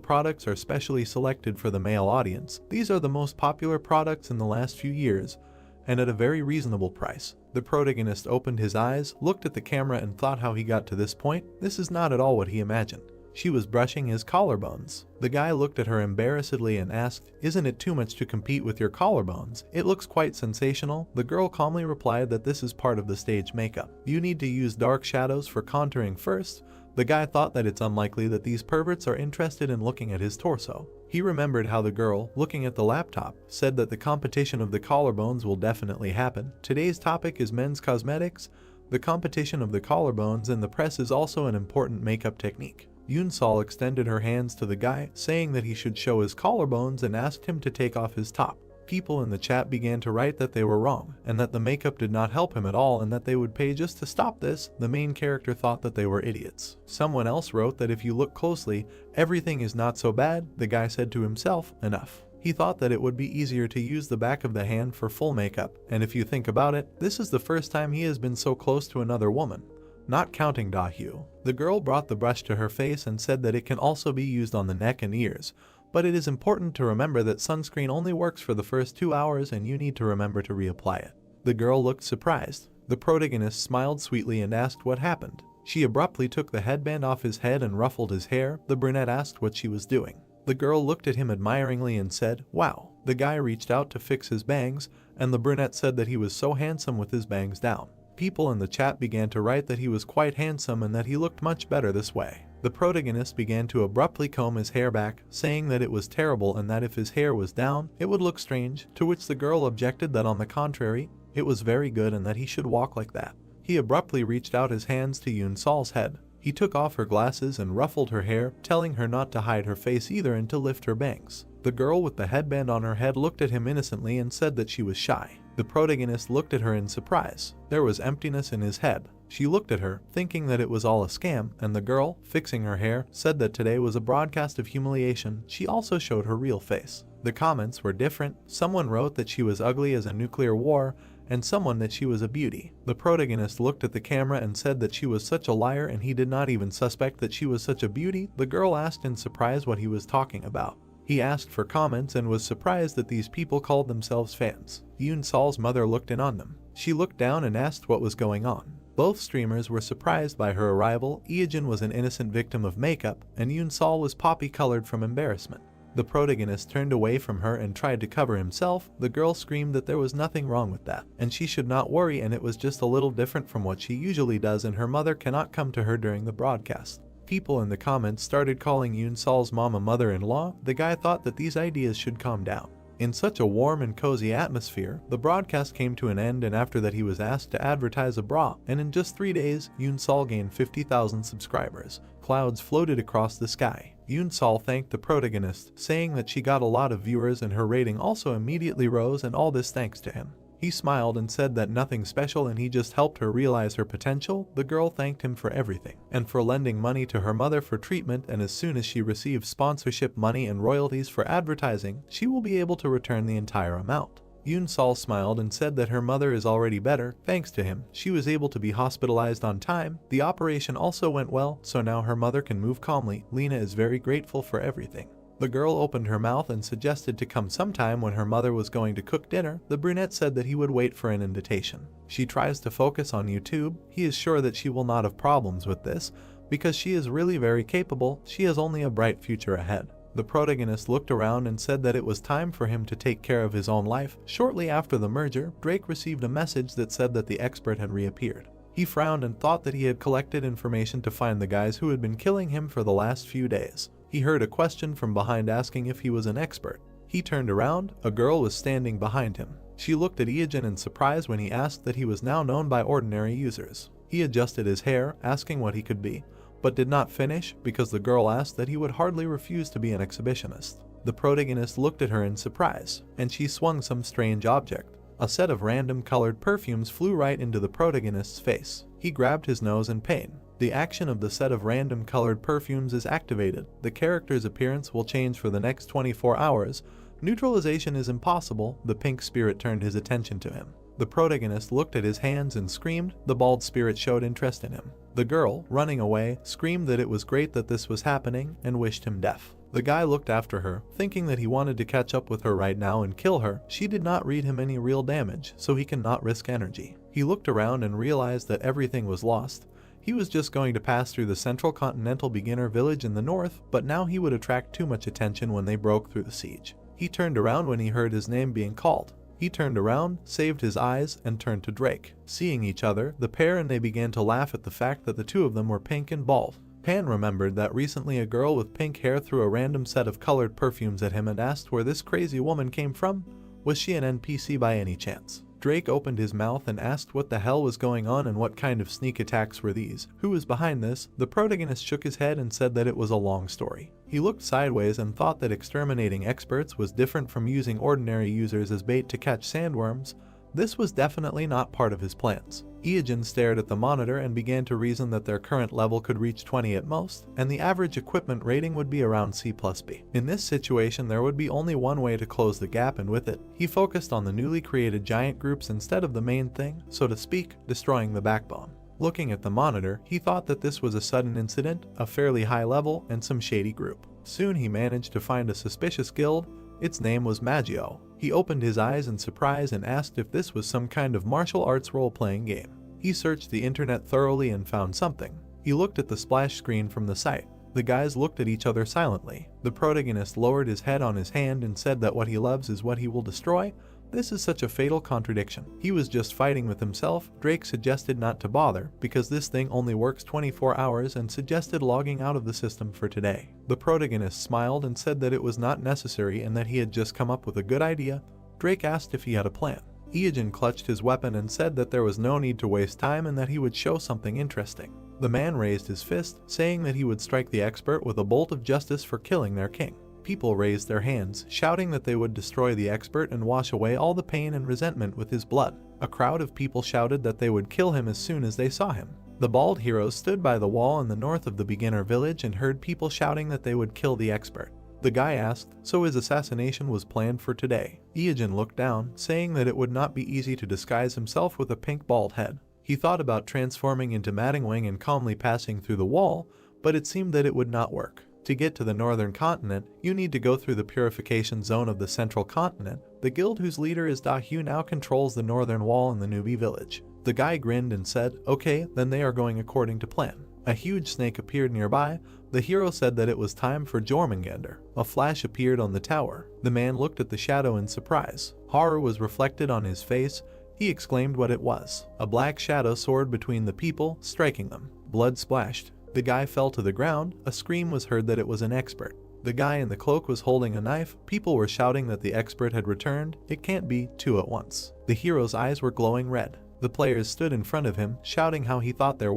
products are specially selected for the male audience. These are the most popular products in the last few years, and at a very reasonable price. The protagonist opened his eyes, looked at the camera and thought how he got to this point. This is not at all what he imagined. She was brushing his collarbones. The guy looked at her embarrassedly and asked, "Isn't it too much to compete with your collarbones? It looks quite sensational." The girl calmly replied that this is part of the stage makeup. You need to use dark shadows for contouring first. The guy thought that it's unlikely that these perverts are interested in looking at his torso. He remembered how the girl, looking at the laptop, said that the competition of the collarbones will definitely happen. Today's topic is men's cosmetics. The competition of the collarbones in the press is also an important makeup technique. Yoon Sol extended her hands to the guy, saying that he should show his collarbones and asked him to take off his top. People in the chat began to write that they were wrong, and that the makeup did not help him at all and that they would pay just to stop this. The main character thought that they were idiots. Someone else wrote that if you look closely, everything is not so bad. The guy said to himself, enough. He thought that it would be easier to use the back of the hand for full makeup, and if you think about it, this is the first time he has been so close to another woman. Not counting Dahyu. The girl brought the brush to her face and said that it can also be used on the neck and ears, but it is important to remember that sunscreen only works for the first 2 hours and you need to remember to reapply it. The girl looked surprised. The protagonist smiled sweetly and asked what happened. She abruptly took the headband off his head and ruffled his hair. The brunette asked what she was doing. The girl looked at him admiringly and said, "Wow." The guy reached out to fix his bangs, and the brunette said that he was so handsome with his bangs down. People in the chat began to write that he was quite handsome and that he looked much better this way. The protagonist began to abruptly comb his hair back, saying that it was terrible and that if his hair was down, it would look strange, to which the girl objected that on the contrary, it was very good and that he should walk like that. He abruptly reached out his hands to Yoon Sol's head. He took off her glasses and ruffled her hair, telling her not to hide her face either and to lift her bangs. The girl with the headband on her head looked at him innocently and said that she was shy. The protagonist looked at her in surprise. There was emptiness in his head. She looked at her, thinking that it was all a scam, and the girl, fixing her hair, said that today was a broadcast of humiliation. She also showed her real face. The comments were different. Someone wrote that she was ugly as a nuclear war, and someone that she was a beauty. The protagonist looked at the camera and said that she was such a liar and he did not even suspect that she was such a beauty. The girl asked in surprise what he was talking about. He asked for comments and was surprised that these people called themselves fans. Yoon Sol's mother looked in on them. She looked down and asked what was going on. Both streamers were surprised by her arrival. Eugene was an innocent victim of makeup, and Yoon Sol was poppy-colored from embarrassment. The protagonist turned away from her and tried to cover himself. The girl screamed that there was nothing wrong with that, and she should not worry and it was just a little different from what she usually does and her mother cannot come to her during the broadcast. People in the comments started calling Yoon Sol's mom a mother-in-law. The guy thought that these ideas should calm down. In such a warm and cozy atmosphere, the broadcast came to an end, and after that he was asked to advertise a bra, and in just 3 days, Yoon Sol gained 50,000 subscribers. Clouds floated across the sky. Yoon Sol thanked the protagonist, saying that she got a lot of viewers and her rating also immediately rose, and all this thanks to him. He smiled and said that nothing special and he just helped her realize her potential. The girl thanked him for everything and for lending money to her mother for treatment, and as soon as she receives sponsorship money and royalties for advertising, she will be able to return the entire amount. Yoon Sol smiled and said that her mother is already better. Thanks to him, she was able to be hospitalized on time. The operation also went well, so now her mother can move calmly. Lena is very grateful for everything. The girl opened her mouth and suggested to come sometime when her mother was going to cook dinner. The brunette said that he would wait for an invitation. She tries to focus on YouTube. He is sure that she will not have problems with this because she is really very capable. She has only a bright future ahead. The protagonist looked around and said that it was time for him to take care of his own life. Shortly after the merger, Drake received a message that said that the expert had reappeared. He frowned and thought that he had collected information to find the guys who had been killing him for the last few days. He heard a question from behind asking if he was an expert. He turned around. A girl was standing behind him. She looked at Eugene in surprise when he asked that he was now known by ordinary users. He adjusted his hair, asking what he could be, but did not finish because the girl asked that he would hardly refuse to be an exhibitionist. The protagonist looked at her in surprise, and she swung some strange object. A set of random colored perfumes flew right into the protagonist's face. He grabbed his nose in pain. The action of the set of random colored perfumes is activated. The character's appearance will change for the next 24 hours. Neutralization is impossible. The pink spirit turned his attention to him. The protagonist looked at his hands and screamed. The bald spirit showed interest in him. The girl, running away, screamed that it was great that this was happening and wished him death. The guy looked after her, thinking that he wanted to catch up with her right now and kill her. She did not read him any real damage, so he cannot risk energy. He looked around and realized that everything was lost. He was just going to pass through the central continental beginner village in the north, but now he would attract too much attention when they broke through the siege. He turned around when he heard his name being called. He turned around, saved his eyes, and turned to Drake. Seeing each other, the pair and they began to laugh at the fact that the two of them were pink and bald. Pan remembered that recently a girl with pink hair threw a random set of colored perfumes at him and asked where this crazy woman came from. Was she an NPC by any chance? Drake opened his mouth and asked what the hell was going on and what kind of sneak attacks were these. Who was behind this? The protagonist shook his head and said that it was a long story. He looked sideways and thought that exterminating experts was different from using ordinary users as bait to catch sandworms. This was definitely not part of his plans. Eugene stared at the monitor and began to reason that their current level could reach 20 at most, and the average equipment rating would be around C+B. In this situation, there would be only one way to close the gap, and with it, he focused on the newly created giant groups instead of the main thing, so to speak, destroying the backbone. Looking at the monitor, he thought that this was a sudden incident, a fairly high level, and some shady group. Soon he managed to find a suspicious guild. Its name was Magio. He opened his eyes in surprise and asked if this was some kind of martial arts role-playing game. He searched the internet thoroughly and found something. He looked at the splash screen from the site. The guys looked at each other silently. The protagonist lowered his head on his hand and said that what he loves is what he will destroy. This is such a fatal contradiction. He was just fighting with himself. Drake suggested not to bother because this thing only works 24 hours and suggested logging out of the system for today. The protagonist smiled and said that it was not necessary and that he had just come up with a good idea. Drake asked if he had a plan. Eugene clutched his weapon and said that there was no need to waste time and that he would show something interesting. The man raised his fist, saying that he would strike the expert with a bolt of justice for killing their king. People raised their hands, shouting that they would destroy the expert and wash away all the pain and resentment with his blood. A crowd of people shouted that they would kill him as soon as they saw him. The bald hero stood by the wall in the north of the beginner village and heard people shouting that they would kill the expert. The guy asked, so his assassination was planned for today. Eugene looked down, saying that it would not be easy to disguise himself with a pink bald head. He thought about transforming into Mattingwing and calmly passing through the wall, but it seemed that it would not work. To get to the northern continent, you need to go through the purification zone of the central continent. The guild whose leader is Dahu now controls the northern wall in the newbie village. The guy grinned and said, okay, then they are going according to plan. A huge snake appeared nearby. The hero said that it was time for Jormungandr. A flash appeared on the tower. The man looked at the shadow in surprise. Horror was reflected on his face. He exclaimed what it was. A black shadow soared between the people, striking them. Blood splashed. The guy fell to the ground. A scream was heard that it was an expert. The guy in the cloak was holding a knife. People were shouting that the expert had returned. It can't be two at once. The hero's eyes were glowing red. The players stood in front of him, shouting how he thought they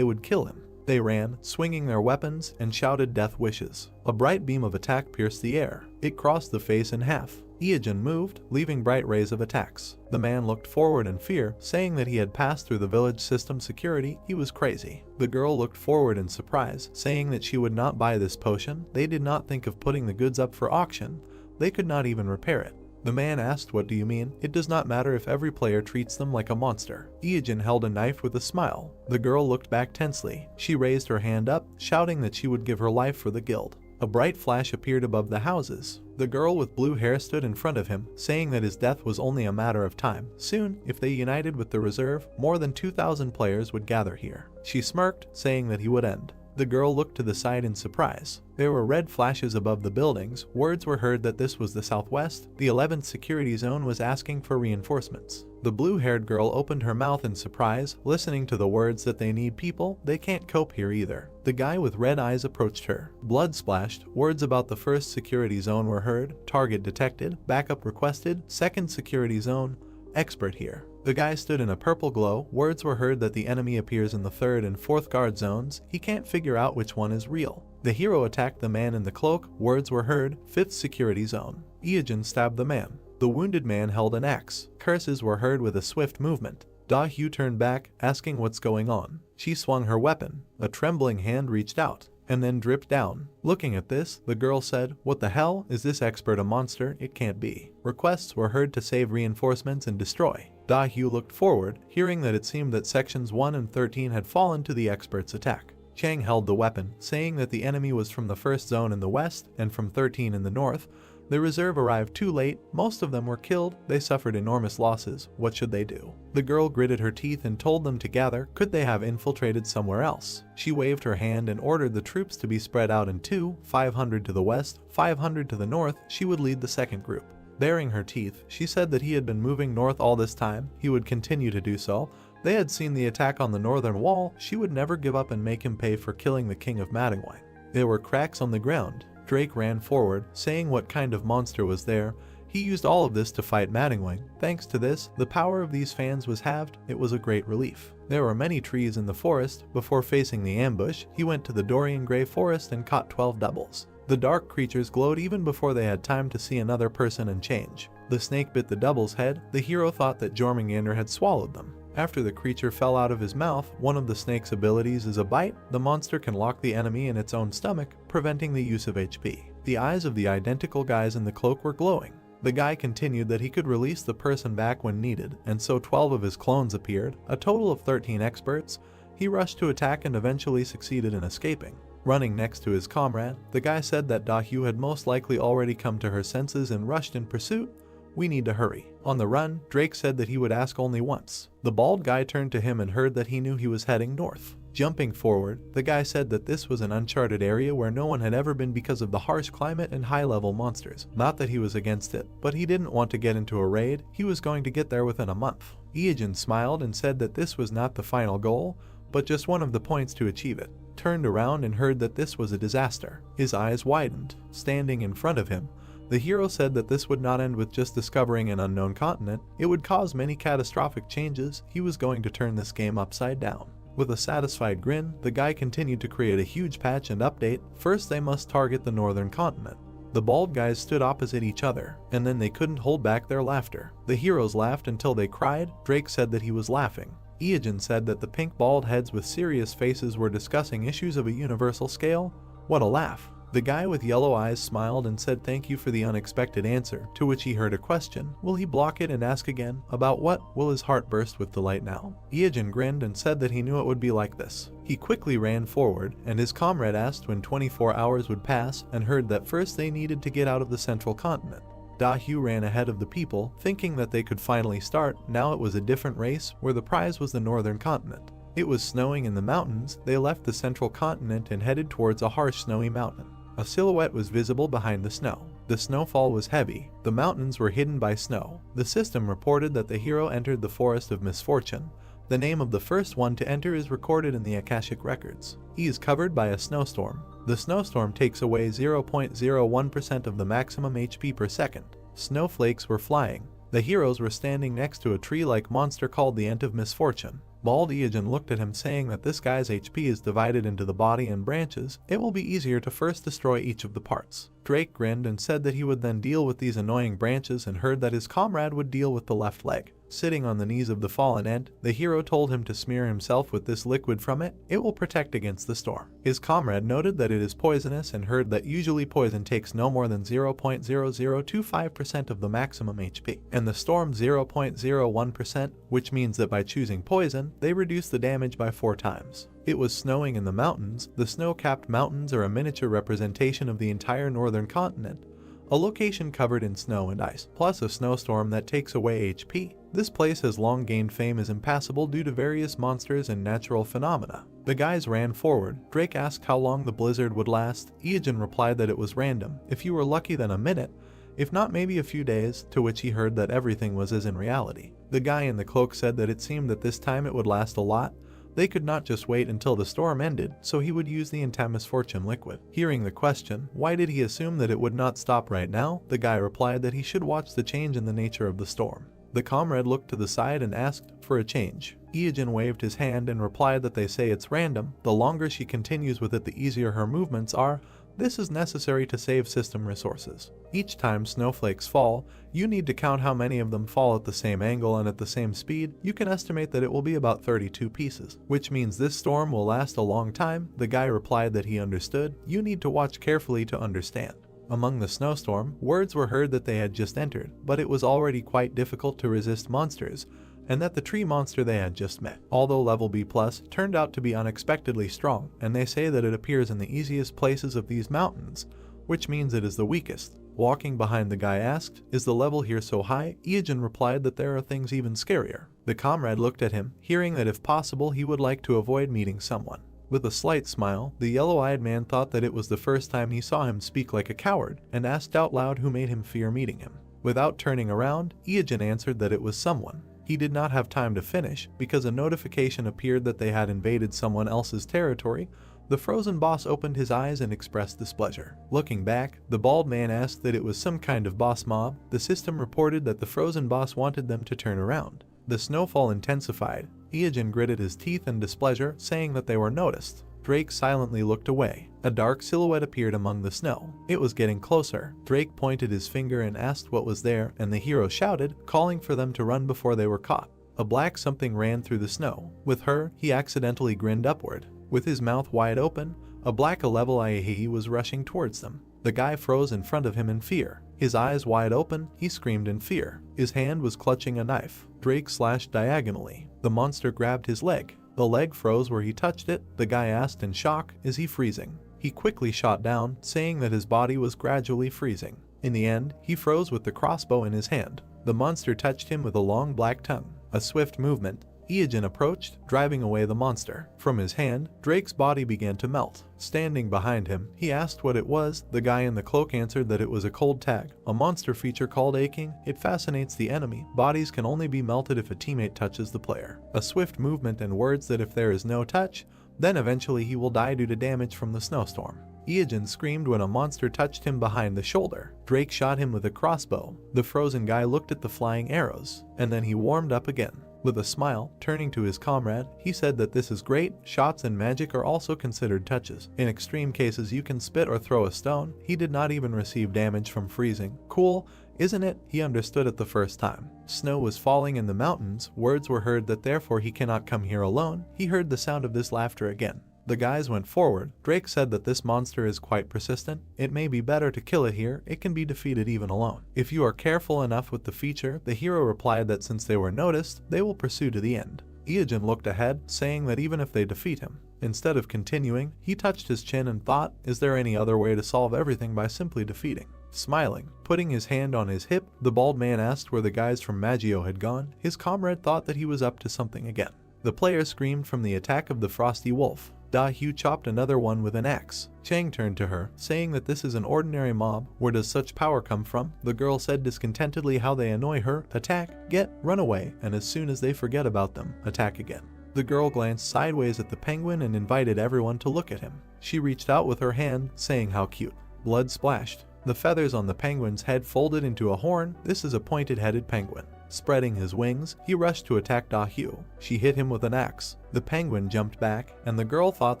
would kill him. They ran, swinging their weapons, and shouted death wishes. A bright beam of attack pierced the air. It crossed the face in half. Iajin moved, leaving bright rays of attacks. The man looked forward in fear, saying that he had passed through the village system security. He was crazy. The girl looked forward in surprise, saying that she would not buy this potion. They did not think of putting the goods up for auction. They could not even repair it. The man asked, "What do you mean? It does not matter if every player treats them like a monster." Iajin held a knife with a smile. The girl looked back tensely. She raised her hand up, shouting that she would give her life for the guild. A bright flash appeared above the houses. The girl with blue hair stood in front of him, saying that his death was only a matter of time. Soon, if they united with the reserve, more than 2,000 players would gather here. She smirked, saying that he would end. The girl looked to the side in surprise. There were red flashes above the buildings. Words were heard that this was the southwest. The 11th security zone was asking for reinforcements. The blue-haired girl opened her mouth in surprise, listening to the words that they need people. They can't cope here either. The guy with red eyes approached her. Blood splashed. Words about the first security zone were heard. Target detected. Backup requested. Second security zone. Expert here. The guy stood in a purple glow. Words were heard that the enemy appears in the 3rd and 4th guard zones. He can't figure out which one is real. The hero attacked the man in the cloak. Words were heard. 5th security zone. Iajin stabbed the man. The wounded man held an axe. Curses were heard with a swift movement. Da-hyu turned back, asking what's going on. She swung her weapon. A trembling hand reached out, and then dripped down. Looking at this, the girl said, "What the hell? Is this expert a monster? It can't be." Requests were heard to save reinforcements and destroy. Da-hyu looked forward, hearing that it seemed that sections 1 and 13 had fallen to the expert's attack. Chang held the weapon, saying that the enemy was from the 1st zone in the west and from 13 in the north. The reserve arrived too late. Most of them were killed. They suffered enormous losses. What should they do? The girl gritted her teeth and told them to gather. Could they have infiltrated somewhere else? She waved her hand and ordered the troops to be spread out in two, 500 to the west, 500 to the north. She would lead the second group. Baring her teeth, she said that he had been moving north all this time. He would continue to do so. They had seen the attack on the northern wall. She would never give up and make him pay for killing the king of Madamada. There were cracks on the ground. Drake ran forward, saying what kind of monster was there. He used all of this to fight Madamada. Thanks to this, the power of these fans was halved. It was a great relief. There were many trees in the forest. Before facing the ambush, he went to the Dorian Grey forest and caught 12 doubles. The dark creatures glowed even before they had time to see another person and change. The snake bit the double's head. The hero thought that Jormungandr had swallowed them. After the creature fell out of his mouth, one of the snake's abilities is a bite. The monster can lock the enemy in its own stomach, preventing the use of HP. The eyes of the identical guys in the cloak were glowing. The guy continued that he could release the person back when needed, and so 12 of his clones appeared, a total of 13 experts. He rushed to attack and eventually succeeded in escaping. Running next to his comrade, the guy said that Da-hyu had most likely already come to her senses and rushed in pursuit. "We need to hurry." On the run, Drake said that he would ask only once. The bald guy turned to him and heard that he knew he was heading north. Jumping forward, the guy said that this was an uncharted area where no one had ever been because of the harsh climate and high-level monsters. Not that he was against it, but he didn't want to get into a raid. He was going to get there within a month. Iajin smiled and said that this was not the final goal, but just one of the points to achieve it. Turned around and heard that this was a disaster. His eyes widened. Standing in front of him, the hero said that this would not end with just discovering an unknown continent. It would cause many catastrophic changes. He was going to turn this game upside down. With a satisfied grin, the guy continued to create a huge patch and update. First, they must target the northern continent. The bald guys stood opposite each other, and then they couldn't hold back their laughter. The heroes laughed until they cried. Drake said that he was laughing. Iajin said that the pink bald heads with serious faces were discussing issues of a universal scale. What a laugh. The guy with yellow eyes smiled and said thank you for the unexpected answer, to which he heard a question. Will he block it and ask again? About what? Will his heart burst with delight now? Iajin grinned and said that he knew it would be like this. He quickly ran forward, and his comrade asked when 24 hours would pass, and heard that first they needed to get out of the central continent. Da-hyu ran ahead of the people, thinking that they could finally start. Now it was a different race, where the prize was the northern continent. It was snowing in the mountains. They left the central continent and headed towards a harsh snowy mountain. A silhouette was visible behind the snow. The snowfall was heavy. The mountains were hidden by snow. The system reported that the hero entered the forest of misfortune. The name of the first one to enter is recorded in the Akashic records. He is covered by a snowstorm. The snowstorm takes away 0.01% of the maximum HP per second. Snowflakes were flying. The heroes were standing next to a tree-like monster called the Ent of Misfortune. Bald Eogen looked at him, saying that this guy's HP is divided into the body and branches. It will be easier to first destroy each of the parts. Drake grinned and said that he would then deal with these annoying branches, and heard that his comrade would deal with the left leg. Sitting on the knees of the fallen Ent, the hero told him to smear himself with this liquid from it. It will protect against the storm. His comrade noted that it is poisonous and heard that usually poison takes no more than 0.0025% of the maximum HP, and the storm 0.01%, which means that by choosing poison, they reduce the damage by 4 times. It was snowing in the mountains. The snow-capped mountains are a miniature representation of the entire northern continent, a location covered in snow and ice, plus a snowstorm that takes away HP. This place has long gained fame as impassable due to various monsters and natural phenomena. The guys ran forward. Drake asked how long the blizzard would last. Eogen replied that it was random. If you were lucky, then a minute, if not maybe a few days, to which he heard that everything was as in reality. The guy in the cloak said that it seemed that this time it would last a lot. They could not just wait until the storm ended, so he would use the Ent of Misfortune liquid. Hearing the question, why did he assume that it would not stop right now, the guy replied that he should watch the change in the nature of the storm. The comrade looked to the side and asked for a change. Eogen waved his hand and replied that they say it's random. The longer she continues with it, the easier her movements are. This is necessary to save system resources. Each time snowflakes fall, you need to count how many of them fall at the same angle and at the same speed. You can estimate that it will be about 32 pieces, which means this storm will last a long time. The guy replied that he understood. You need to watch carefully to understand. Among the snowstorm, words were heard that they had just entered, but it was already quite difficult to resist monsters, and that the tree monster they had just met, although level B+, turned out to be unexpectedly strong, and they say that it appears in the easiest places of these mountains, which means it is the weakest. Walking behind, the guy asked, "Is the level here so high?" Eogen replied that there are things even scarier. The comrade looked at him, hearing that if possible he would like to avoid meeting someone. With a slight smile, the yellow-eyed man thought that it was the first time he saw him speak like a coward, and asked out loud who made him fear meeting him. Without turning around, Eogen answered that it was someone. He did not have time to finish, because a notification appeared that they had invaded someone else's territory. The frozen boss opened his eyes and expressed displeasure. Looking back, the bald man asked that it was some kind of boss mob. The system reported that the frozen boss wanted them to turn around. The snowfall intensified. Eogen gritted his teeth in displeasure, saying that they were noticed. Drake silently looked away. A dark silhouette appeared among the snow. It was getting closer. Drake pointed his finger and asked what was there, and the hero shouted, calling for them to run before they were caught. A black something ran through the snow. With her, he accidentally grinned upward. With his mouth wide open, a black level Yahello was rushing towards them. The guy froze in front of him in fear. His eyes wide open, he screamed in fear. His hand was clutching a knife. Drake slashed diagonally. The monster grabbed his leg. The leg froze where he touched it. The guy asked in shock, "Is he freezing?" He quickly shot down, saying that his body was gradually freezing. In the end, he froze with the crossbow in his hand. The monster touched him with a long black tongue. A swift movement. Eogen approached, driving away the monster. From his hand, Drake's body began to melt. Standing behind him, he asked what it was. The guy in the cloak answered that it was a cold tag, a monster feature called aching. It fascinates the enemy. Bodies can only be melted if a teammate touches the player. A swift movement and words that if there is no touch, then eventually he will die due to damage from the snowstorm. Eogen screamed when a monster touched him behind the shoulder. Drake shot him with a crossbow. The frozen guy looked at the flying arrows, and then he warmed up again. With a smile, turning to his comrade, he said that this is great. Shots and magic are also considered touches. In extreme cases you can spit or throw a stone. He did not even receive damage from freezing. Cool, isn't it? He understood it the first time. Snow was falling in the mountains. Words were heard that therefore he cannot come here alone. He heard the sound of this laughter again. The guys went forward. Drake said that this monster is quite persistent. It may be better to kill it here. It can be defeated even alone. If you are careful enough with the feature, the hero replied that since they were noticed, they will pursue to the end. Eogen looked ahead, saying that even if they defeat him. Instead of continuing, he touched his chin and thought, is there any other way to solve everything by simply defeating? Smiling, putting his hand on his hip, the bald man asked where the guys from Maggio had gone. His comrade thought that he was up to something again. The player screamed from the attack of the frosty wolf. Da-Hyu chopped another one with an axe. Chang turned to her, saying that this is an ordinary mob. Where does such power come from? The girl said discontentedly how they annoy her, attack, get, run away, and as soon as they forget about them, attack again. The girl glanced sideways at the penguin and invited everyone to look at him. She reached out with her hand, saying how cute. Blood splashed. The feathers on the penguin's head folded into a horn. This is a pointed-headed penguin. Spreading his wings, he rushed to attack Da-Hyu. She hit him with an axe. The penguin jumped back, and the girl thought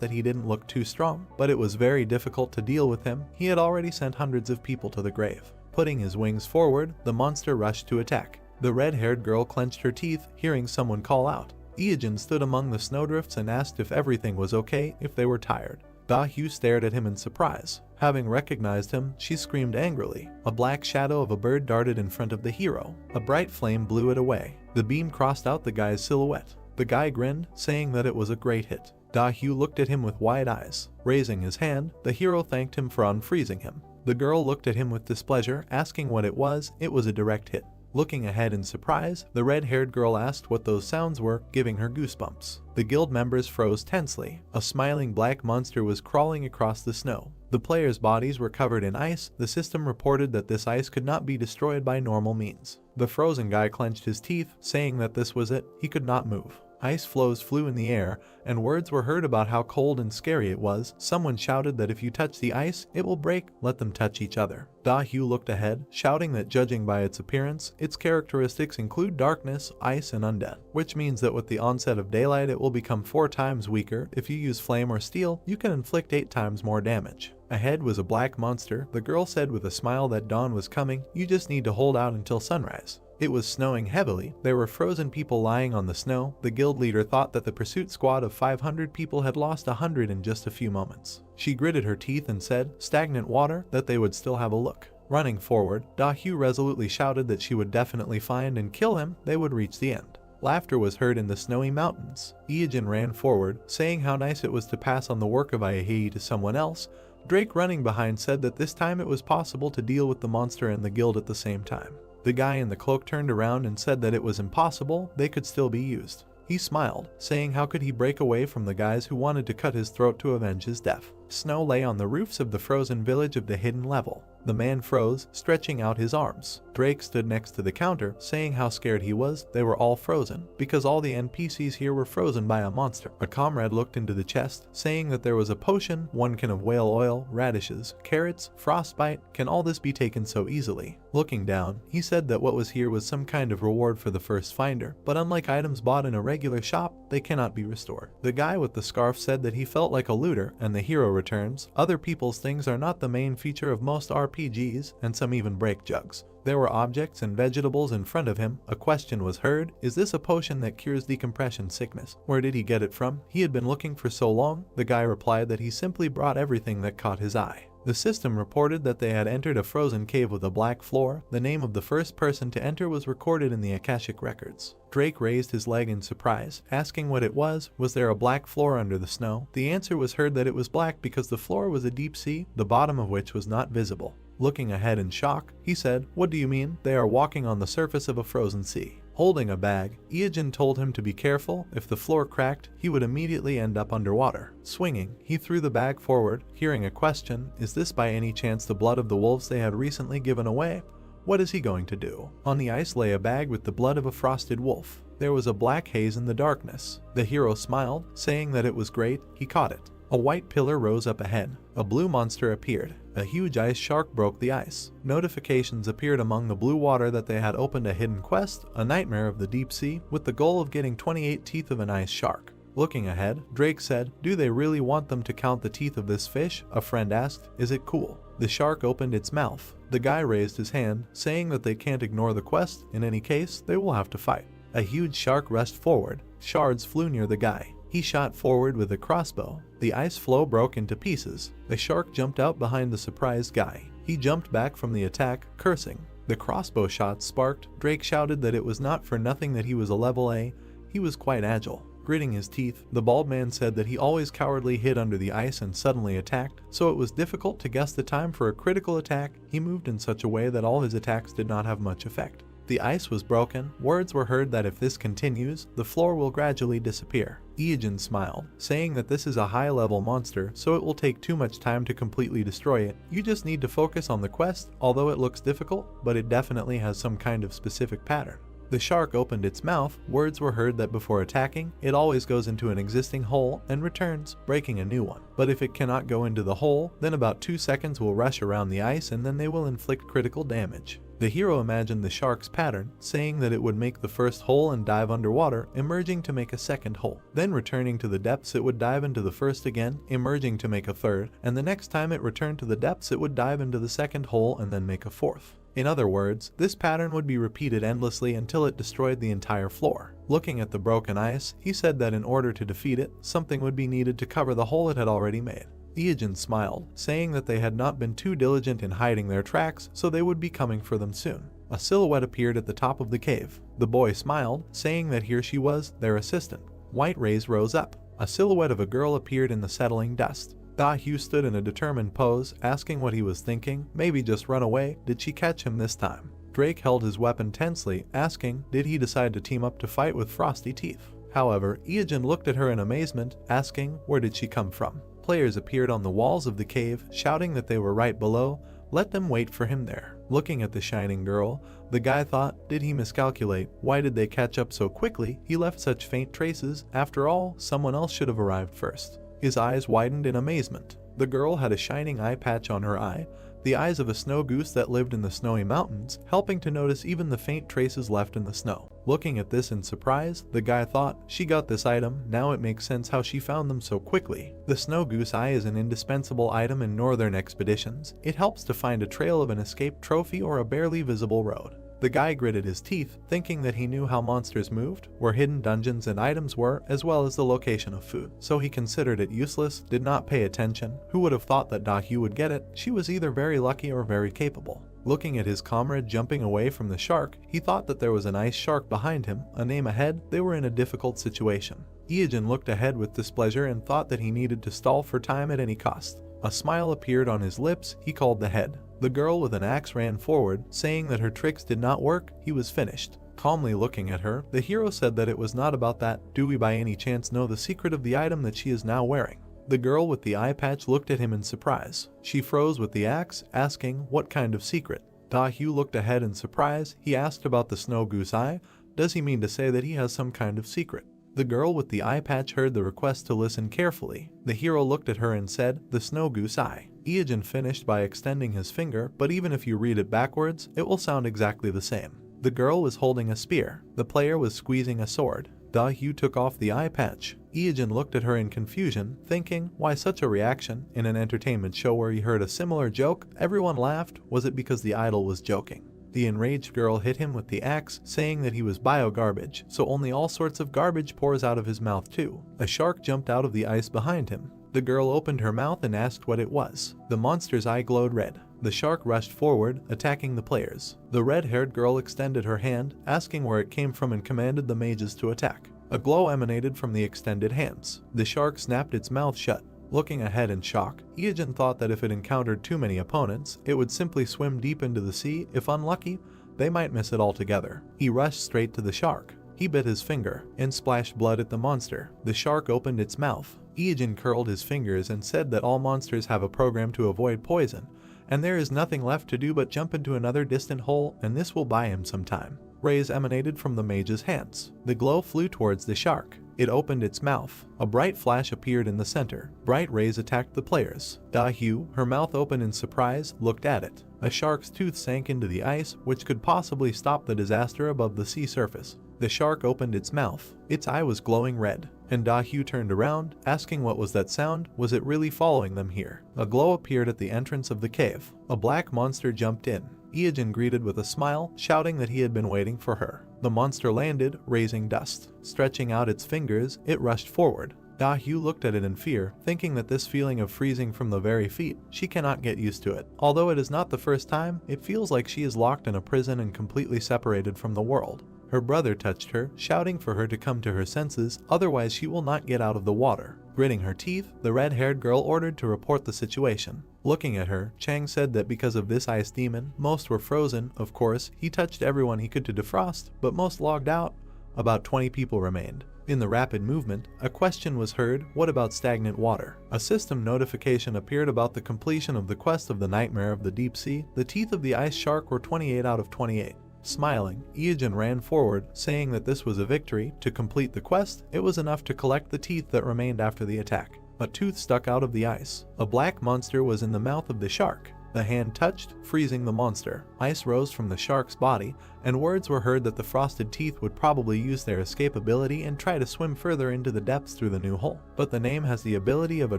that he didn't look too strong, but it was very difficult to deal with him. He had already sent hundreds of people to the grave. Putting his wings forward, the monster rushed to attack. The red-haired girl clenched her teeth, hearing someone call out. Iyajin stood among the snowdrifts and asked if everything was okay, if they were tired. Da-Hyu stared at him in surprise. Having recognized him, she screamed angrily. A black shadow of a bird darted in front of the hero. A bright flame blew it away. The beam crossed out the guy's silhouette. The guy grinned, saying that it was a great hit. Da-Hyu looked at him with wide eyes. Raising his hand, the hero thanked him for unfreezing him. The girl looked at him with displeasure, asking what it was. It was a direct hit. Looking ahead in surprise, the red-haired girl asked what those sounds were, giving her goosebumps. The guild members froze tensely. A smiling black monster was crawling across the snow. The players' bodies were covered in ice. The system reported that this ice could not be destroyed by normal means. The frozen guy clenched his teeth, saying that this was it. He could not move. Ice floes flew in the air, and words were heard about how cold and scary it was. Someone shouted that if you touch the ice, it will break. Let them touch each other. Da-Hyu looked ahead, shouting that judging by its appearance, its characteristics include darkness, ice, and undeath, which means that with the onset of daylight it will become 4 times weaker. If you use flame or steel, you can inflict 8 times more damage. Ahead was a black monster. The girl said with a smile that dawn was coming. You just need to hold out until sunrise. It was snowing heavily. There were frozen people lying on the snow. The guild leader thought that the pursuit squad of 500 people had lost 100 in just a few moments. She gritted her teeth and said, stagnant water, that they would still have a look. Running forward, Da-Hyu resolutely shouted that she would definitely find and kill him. They would reach the end. Laughter was heard in the snowy mountains. Iyajin ran forward, saying how nice it was to pass on the work of Yahello to someone else. Drake, running behind, said that this time it was possible to deal with the monster and the guild at the same time. The guy in the cloak turned around and said that it was impossible. They could still be used. He smiled, saying how could he break away from the guys who wanted to cut his throat to avenge his death. Snow lay on the roofs of the frozen village of the hidden level. The man froze, stretching out his arms. Drake stood next to the counter, saying how scared he was. They were all frozen, because all the NPCs here were frozen by a monster. A comrade looked into the chest, saying that there was a potion, 1 can of whale oil, radishes, carrots, frostbite. Can all this be taken so easily? Looking down, he said that what was here was some kind of reward for the first finder, but unlike items bought in a regular shop, they cannot be restored. The guy with the scarf said that he felt like a looter, and the hero returns. Other people's things are not the main feature of most RPGs, and some even break jugs. There were objects and vegetables in front of him. A question was heard. Is this a potion that cures decompression sickness? Where did he get it from? He had been looking for so long. The guy replied that he simply brought everything that caught his eye. The system reported that they had entered a frozen cave with a black floor. The name of the first person to enter was recorded in the Akashic records. Drake raised his leg in surprise, asking what it was. Was there a black floor under the snow? The answer was heard that it was black because the floor was a deep sea, the bottom of which was not visible. Looking ahead in shock, he said, "What do you mean? They are walking on the surface of a frozen sea." Holding a bag, Iyajin told him to be careful. If the floor cracked, he would immediately end up underwater. Swinging, he threw the bag forward, hearing a question. Is this by any chance the blood of the wolves they had recently given away? What is he going to do? On the ice lay a bag with the blood of a frosted wolf. There was a black haze in the darkness. The hero smiled, saying that it was great. He caught it. A white pillar rose up ahead. A blue monster appeared. A huge ice shark broke the ice. Notifications appeared among the blue water that they had opened a hidden quest, a nightmare of the deep sea, with the goal of getting 28 teeth of an ice shark. Looking ahead, Drake said, "Do they really want them to count the teeth of this fish?" A friend asked, "Is it cool?" The shark opened its mouth. The guy raised his hand, saying that they can't ignore the quest. In any case, they will have to fight. A huge shark rushed forward. Shards flew near the guy. He shot forward with a crossbow. The ice floe broke into pieces. The shark jumped out behind the surprised guy. He jumped back from the attack, cursing. The crossbow shots sparked. Drake shouted that it was not for nothing that he was a level A. He was quite agile. Gritting his teeth, the bald man said that he always cowardly hid under the ice and suddenly attacked, so it was difficult to guess the time for a critical attack. He moved in such a way that all his attacks did not have much effect. The ice was broken. Words were heard that if this continues, the floor will gradually disappear. Ijin smiled, saying that this is a high-level monster, so it will take too much time to completely destroy it. You just need to focus on the quest, although it looks difficult, but it definitely has some kind of specific pattern. The shark opened its mouth. Words were heard that before attacking, it always goes into an existing hole and returns, breaking a new one. But if it cannot go into the hole, then about 2 seconds will rush around the ice and then they will inflict critical damage. The hero imagined the shark's pattern, saying that it would make the first hole and dive underwater, emerging to make a second hole. Then returning to the depths, it would dive into the first again, emerging to make a third, and the next time it returned to the depths, it would dive into the second hole and then make a fourth. In other words, this pattern would be repeated endlessly until it destroyed the entire floor. Looking at the broken ice, he said that in order to defeat it, something would be needed to cover the hole it had already made. Ijin smiled, saying that they had not been too diligent in hiding their tracks, so they would be coming for them soon. A silhouette appeared at the top of the cave. The boy smiled, saying that here she was, their assistant. White rays rose up. A silhouette of a girl appeared in the settling dust. Da-hyu stood in a determined pose, asking what he was thinking. Maybe just run away. Did she catch him this time? Drake held his weapon tensely, asking, did he decide to team up to fight with Frosty Teeth? However, Ijin looked at her in amazement, asking, where did she come from? Players appeared on the walls of the cave, shouting that they were right below. Let them wait for him there. Looking at the shining girl, the guy thought, did he miscalculate? Why did they catch up so quickly? He left such faint traces. After all, someone else should have arrived first. His eyes widened in amazement. The girl had a shining eye patch on her eye, the eyes of a snow goose that lived in the snowy mountains, helping to notice even the faint traces left in the snow. Looking at this in surprise, the guy thought, she got this item, now it makes sense how she found them so quickly. The snow goose eye is an indispensable item in northern expeditions. It helps to find a trail of an escaped trophy or a barely visible road. The guy gritted his teeth, thinking that he knew how monsters moved, where hidden dungeons and items were, as well as the location of food. So he considered it useless, did not pay attention. Who would have thought that Da-hyu would get it? She was either very lucky or very capable. Looking at his comrade jumping away from the shark, he thought that there was an ice shark behind him. A name ahead, they were in a difficult situation. Ijin looked ahead with displeasure and thought that he needed to stall for time at any cost. A smile appeared on his lips. He called the head. The girl with an axe ran forward, saying that her tricks did not work. He was finished. Calmly looking at her, the hero said that it was not about that. Do we by any chance know the secret of the item that she is now wearing? The girl with the eye patch looked at him in surprise. She froze with the axe, asking, what kind of secret? Da-hyu looked ahead in surprise. He asked about the snow goose eye. Does he mean to say that he has some kind of secret? The girl with the eye patch heard the request to listen carefully. The hero looked at her and said, the snow goose eye. Ijin finished by extending his finger, but even if you read it backwards, it will sound exactly the same. The girl was holding a spear. The player was squeezing a sword. Da-hyu took off the eye patch. Ijin looked at her in confusion, thinking, why such a reaction? In an entertainment show where he heard a similar joke, everyone laughed. Was it because the idol was joking? The enraged girl hit him with the axe, saying that he was bio-garbage, so only all sorts of garbage pours out of his mouth too. A shark jumped out of the ice behind him. The girl opened her mouth and asked what it was. The monster's eye glowed red. The shark rushed forward, attacking the players. The red-haired girl extended her hand, asking where it came from and commanded the mages to attack. A glow emanated from the extended hands. The shark snapped its mouth shut. Looking ahead in shock, Ijin thought that if it encountered too many opponents, it would simply swim deep into the sea. If unlucky, they might miss it altogether. He rushed straight to the shark. He bit his finger and splashed blood at the monster. The shark opened its mouth. Ijin curled his fingers and said that all monsters have a program to avoid poison, and there is nothing left to do but jump into another distant hole, and this will buy him some time. Rays emanated from the mage's hands. The glow flew towards the shark. It opened its mouth. A bright flash appeared in the center. Bright rays attacked the players. Da-hyu, her mouth open in surprise, looked at it. A shark's tooth sank into the ice, which could possibly stop the disaster above the sea surface. The shark opened its mouth. Its eye was glowing red. And Da-hyu turned around, asking what was that sound? Was it really following them here? A glow appeared at the entrance of the cave. A black monster jumped in. Ijin greeted with a smile, shouting that he had been waiting for her. The monster landed, raising dust. Stretching out its fingers, it rushed forward. Da-hyu looked at it in fear, thinking that this feeling of freezing from the very feet, she cannot get used to it. Although it is not the first time, it feels like she is locked in a prison and completely separated from the world. Her brother touched her, shouting for her to come to her senses, otherwise she will not get out of the water. Gritting her teeth, the red-haired girl ordered to report the situation. Looking at her, Chang said that because of this ice demon, most were frozen. Of course, he touched everyone he could to defrost, but most logged out. About 20 people remained. In the rapid movement, a question was heard, what about stagnant water? A system notification appeared about the completion of the quest of the Nightmare of the Deep Sea. The teeth of the ice shark were 28 out of 28. Smiling, Iojin ran forward, saying that this was a victory. To complete the quest, it was enough to collect the teeth that remained after the attack. A tooth stuck out of the ice. A black monster was in the mouth of the shark. The hand touched, freezing the monster. Ice rose from the shark's body, and words were heard that the frosted teeth would probably use their escape ability and try to swim further into the depths through the new hole. But the name has the ability of a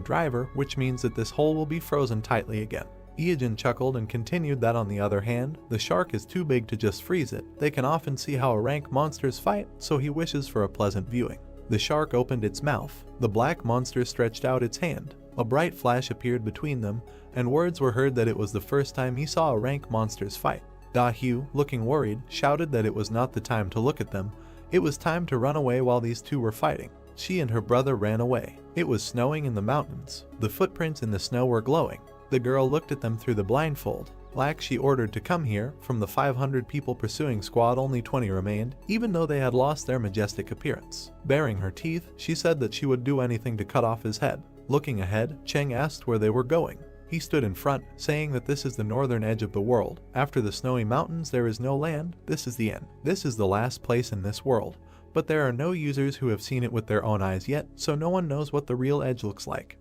driver, which means that this hole will be frozen tightly again. Iojin chuckled and continued that on the other hand, the shark is too big to just freeze it. They can often see how rank monsters fight, so he wishes for a pleasant viewing. The shark opened its mouth. The black monster stretched out its hand. A bright flash appeared between them, and words were heard that it was the first time he saw a rank monster's fight. Da-Hyu, looking worried, shouted that it was not the time to look at them. It was time to run away while these two were fighting. She and her brother ran away. It was snowing in the mountains. The footprints in the snow were glowing. The girl looked at them through the blindfold. Like she ordered to come here, from the 500 people pursuing squad only 20 remained, even though they had lost their majestic appearance. Baring her teeth, she said that she would do anything to cut off his head. Looking ahead, Cheng asked where they were going. He stood in front, saying that this is the northern edge of the world. After the snowy mountains there is no land, this is the end. This is the last place in this world. But there are no users who have seen it with their own eyes yet, so no one knows what the real edge looks like.